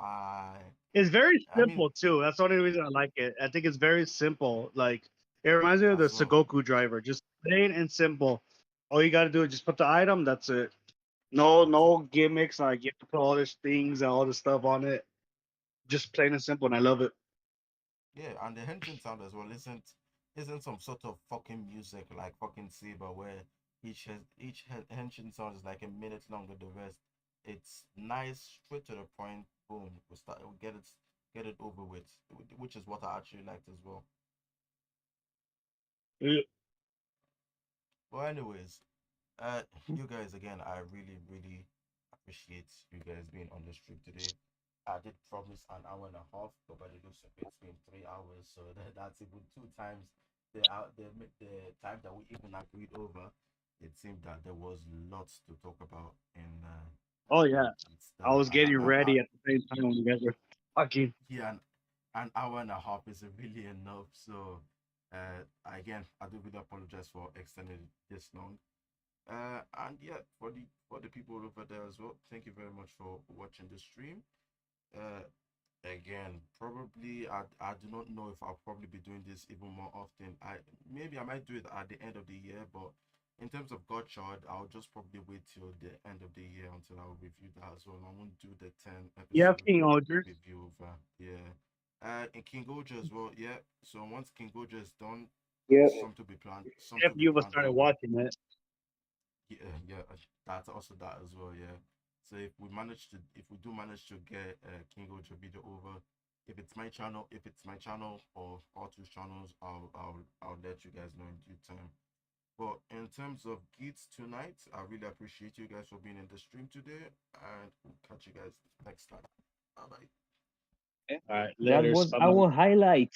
[SPEAKER 5] I
[SPEAKER 1] It's very
[SPEAKER 5] I mean
[SPEAKER 1] simple too. That's the only reason I like it. I think it's very simple. Like it reminds me of the
[SPEAKER 5] as well.
[SPEAKER 1] Sugoku driver, just plain and simple. All you got to do is just put the item. That's it. No,
[SPEAKER 5] That's it.
[SPEAKER 1] no gimmicks. Like you have to put all these things and all this stuff on it. Just plain and simple, and I love it.
[SPEAKER 5] Yeah, and the engine sound as well isn't some sort of fucking music like fucking Saber where engine sound is like a minute long with the rest. It's nice, straight to the point. Boom, we get it over with, which is what I actually liked as well.
[SPEAKER 1] Yeah.
[SPEAKER 5] But anyways, you guys again, I really appreciate you guys being on the stream today. I did promise an hour and a half, but by the looks of it, it's been 3 hours, so that's even two times the time that we even agreed over. It seemed that there was lots to talk about
[SPEAKER 1] Oh
[SPEAKER 5] in
[SPEAKER 1] yeah.
[SPEAKER 5] Geats.
[SPEAKER 1] I was getting
[SPEAKER 5] I
[SPEAKER 1] ready at the same time when you guys were talking.
[SPEAKER 5] yeah, an hour and a half is really enough. So, again, I do really apologize for extending it this long. And yeah, for the people over there as well, thank you very much for watching the stream. Uh, Again, probably I do not know if I'll probably be doing this even more often. I might do it at the end of the year, but in terms of Godchild, I'll just probably wait till the end of the year until I'll review that as well. I won't do the 10
[SPEAKER 1] You have
[SPEAKER 5] episode
[SPEAKER 1] King Ogres.
[SPEAKER 5] review over. Yeah. And King Gojo as well. Yeah. So once King Gojo is done,
[SPEAKER 2] Yep.
[SPEAKER 5] some
[SPEAKER 1] If
[SPEAKER 5] to be
[SPEAKER 1] you
[SPEAKER 5] planned
[SPEAKER 1] started
[SPEAKER 5] over.
[SPEAKER 1] watching it.
[SPEAKER 5] Yeah, yeah, that's also that as well. Yeah. So if we do manage to get King Ojo video over, if it's my channel or Artu's channels, I'll let you guys know in due time. But in terms of Geats tonight, I really appreciate you guys for being in the stream today, and we'll catch you guys next time. Bye bye.
[SPEAKER 1] All right,
[SPEAKER 3] That
[SPEAKER 1] later.
[SPEAKER 3] was
[SPEAKER 1] Bye bye.
[SPEAKER 3] our highlight.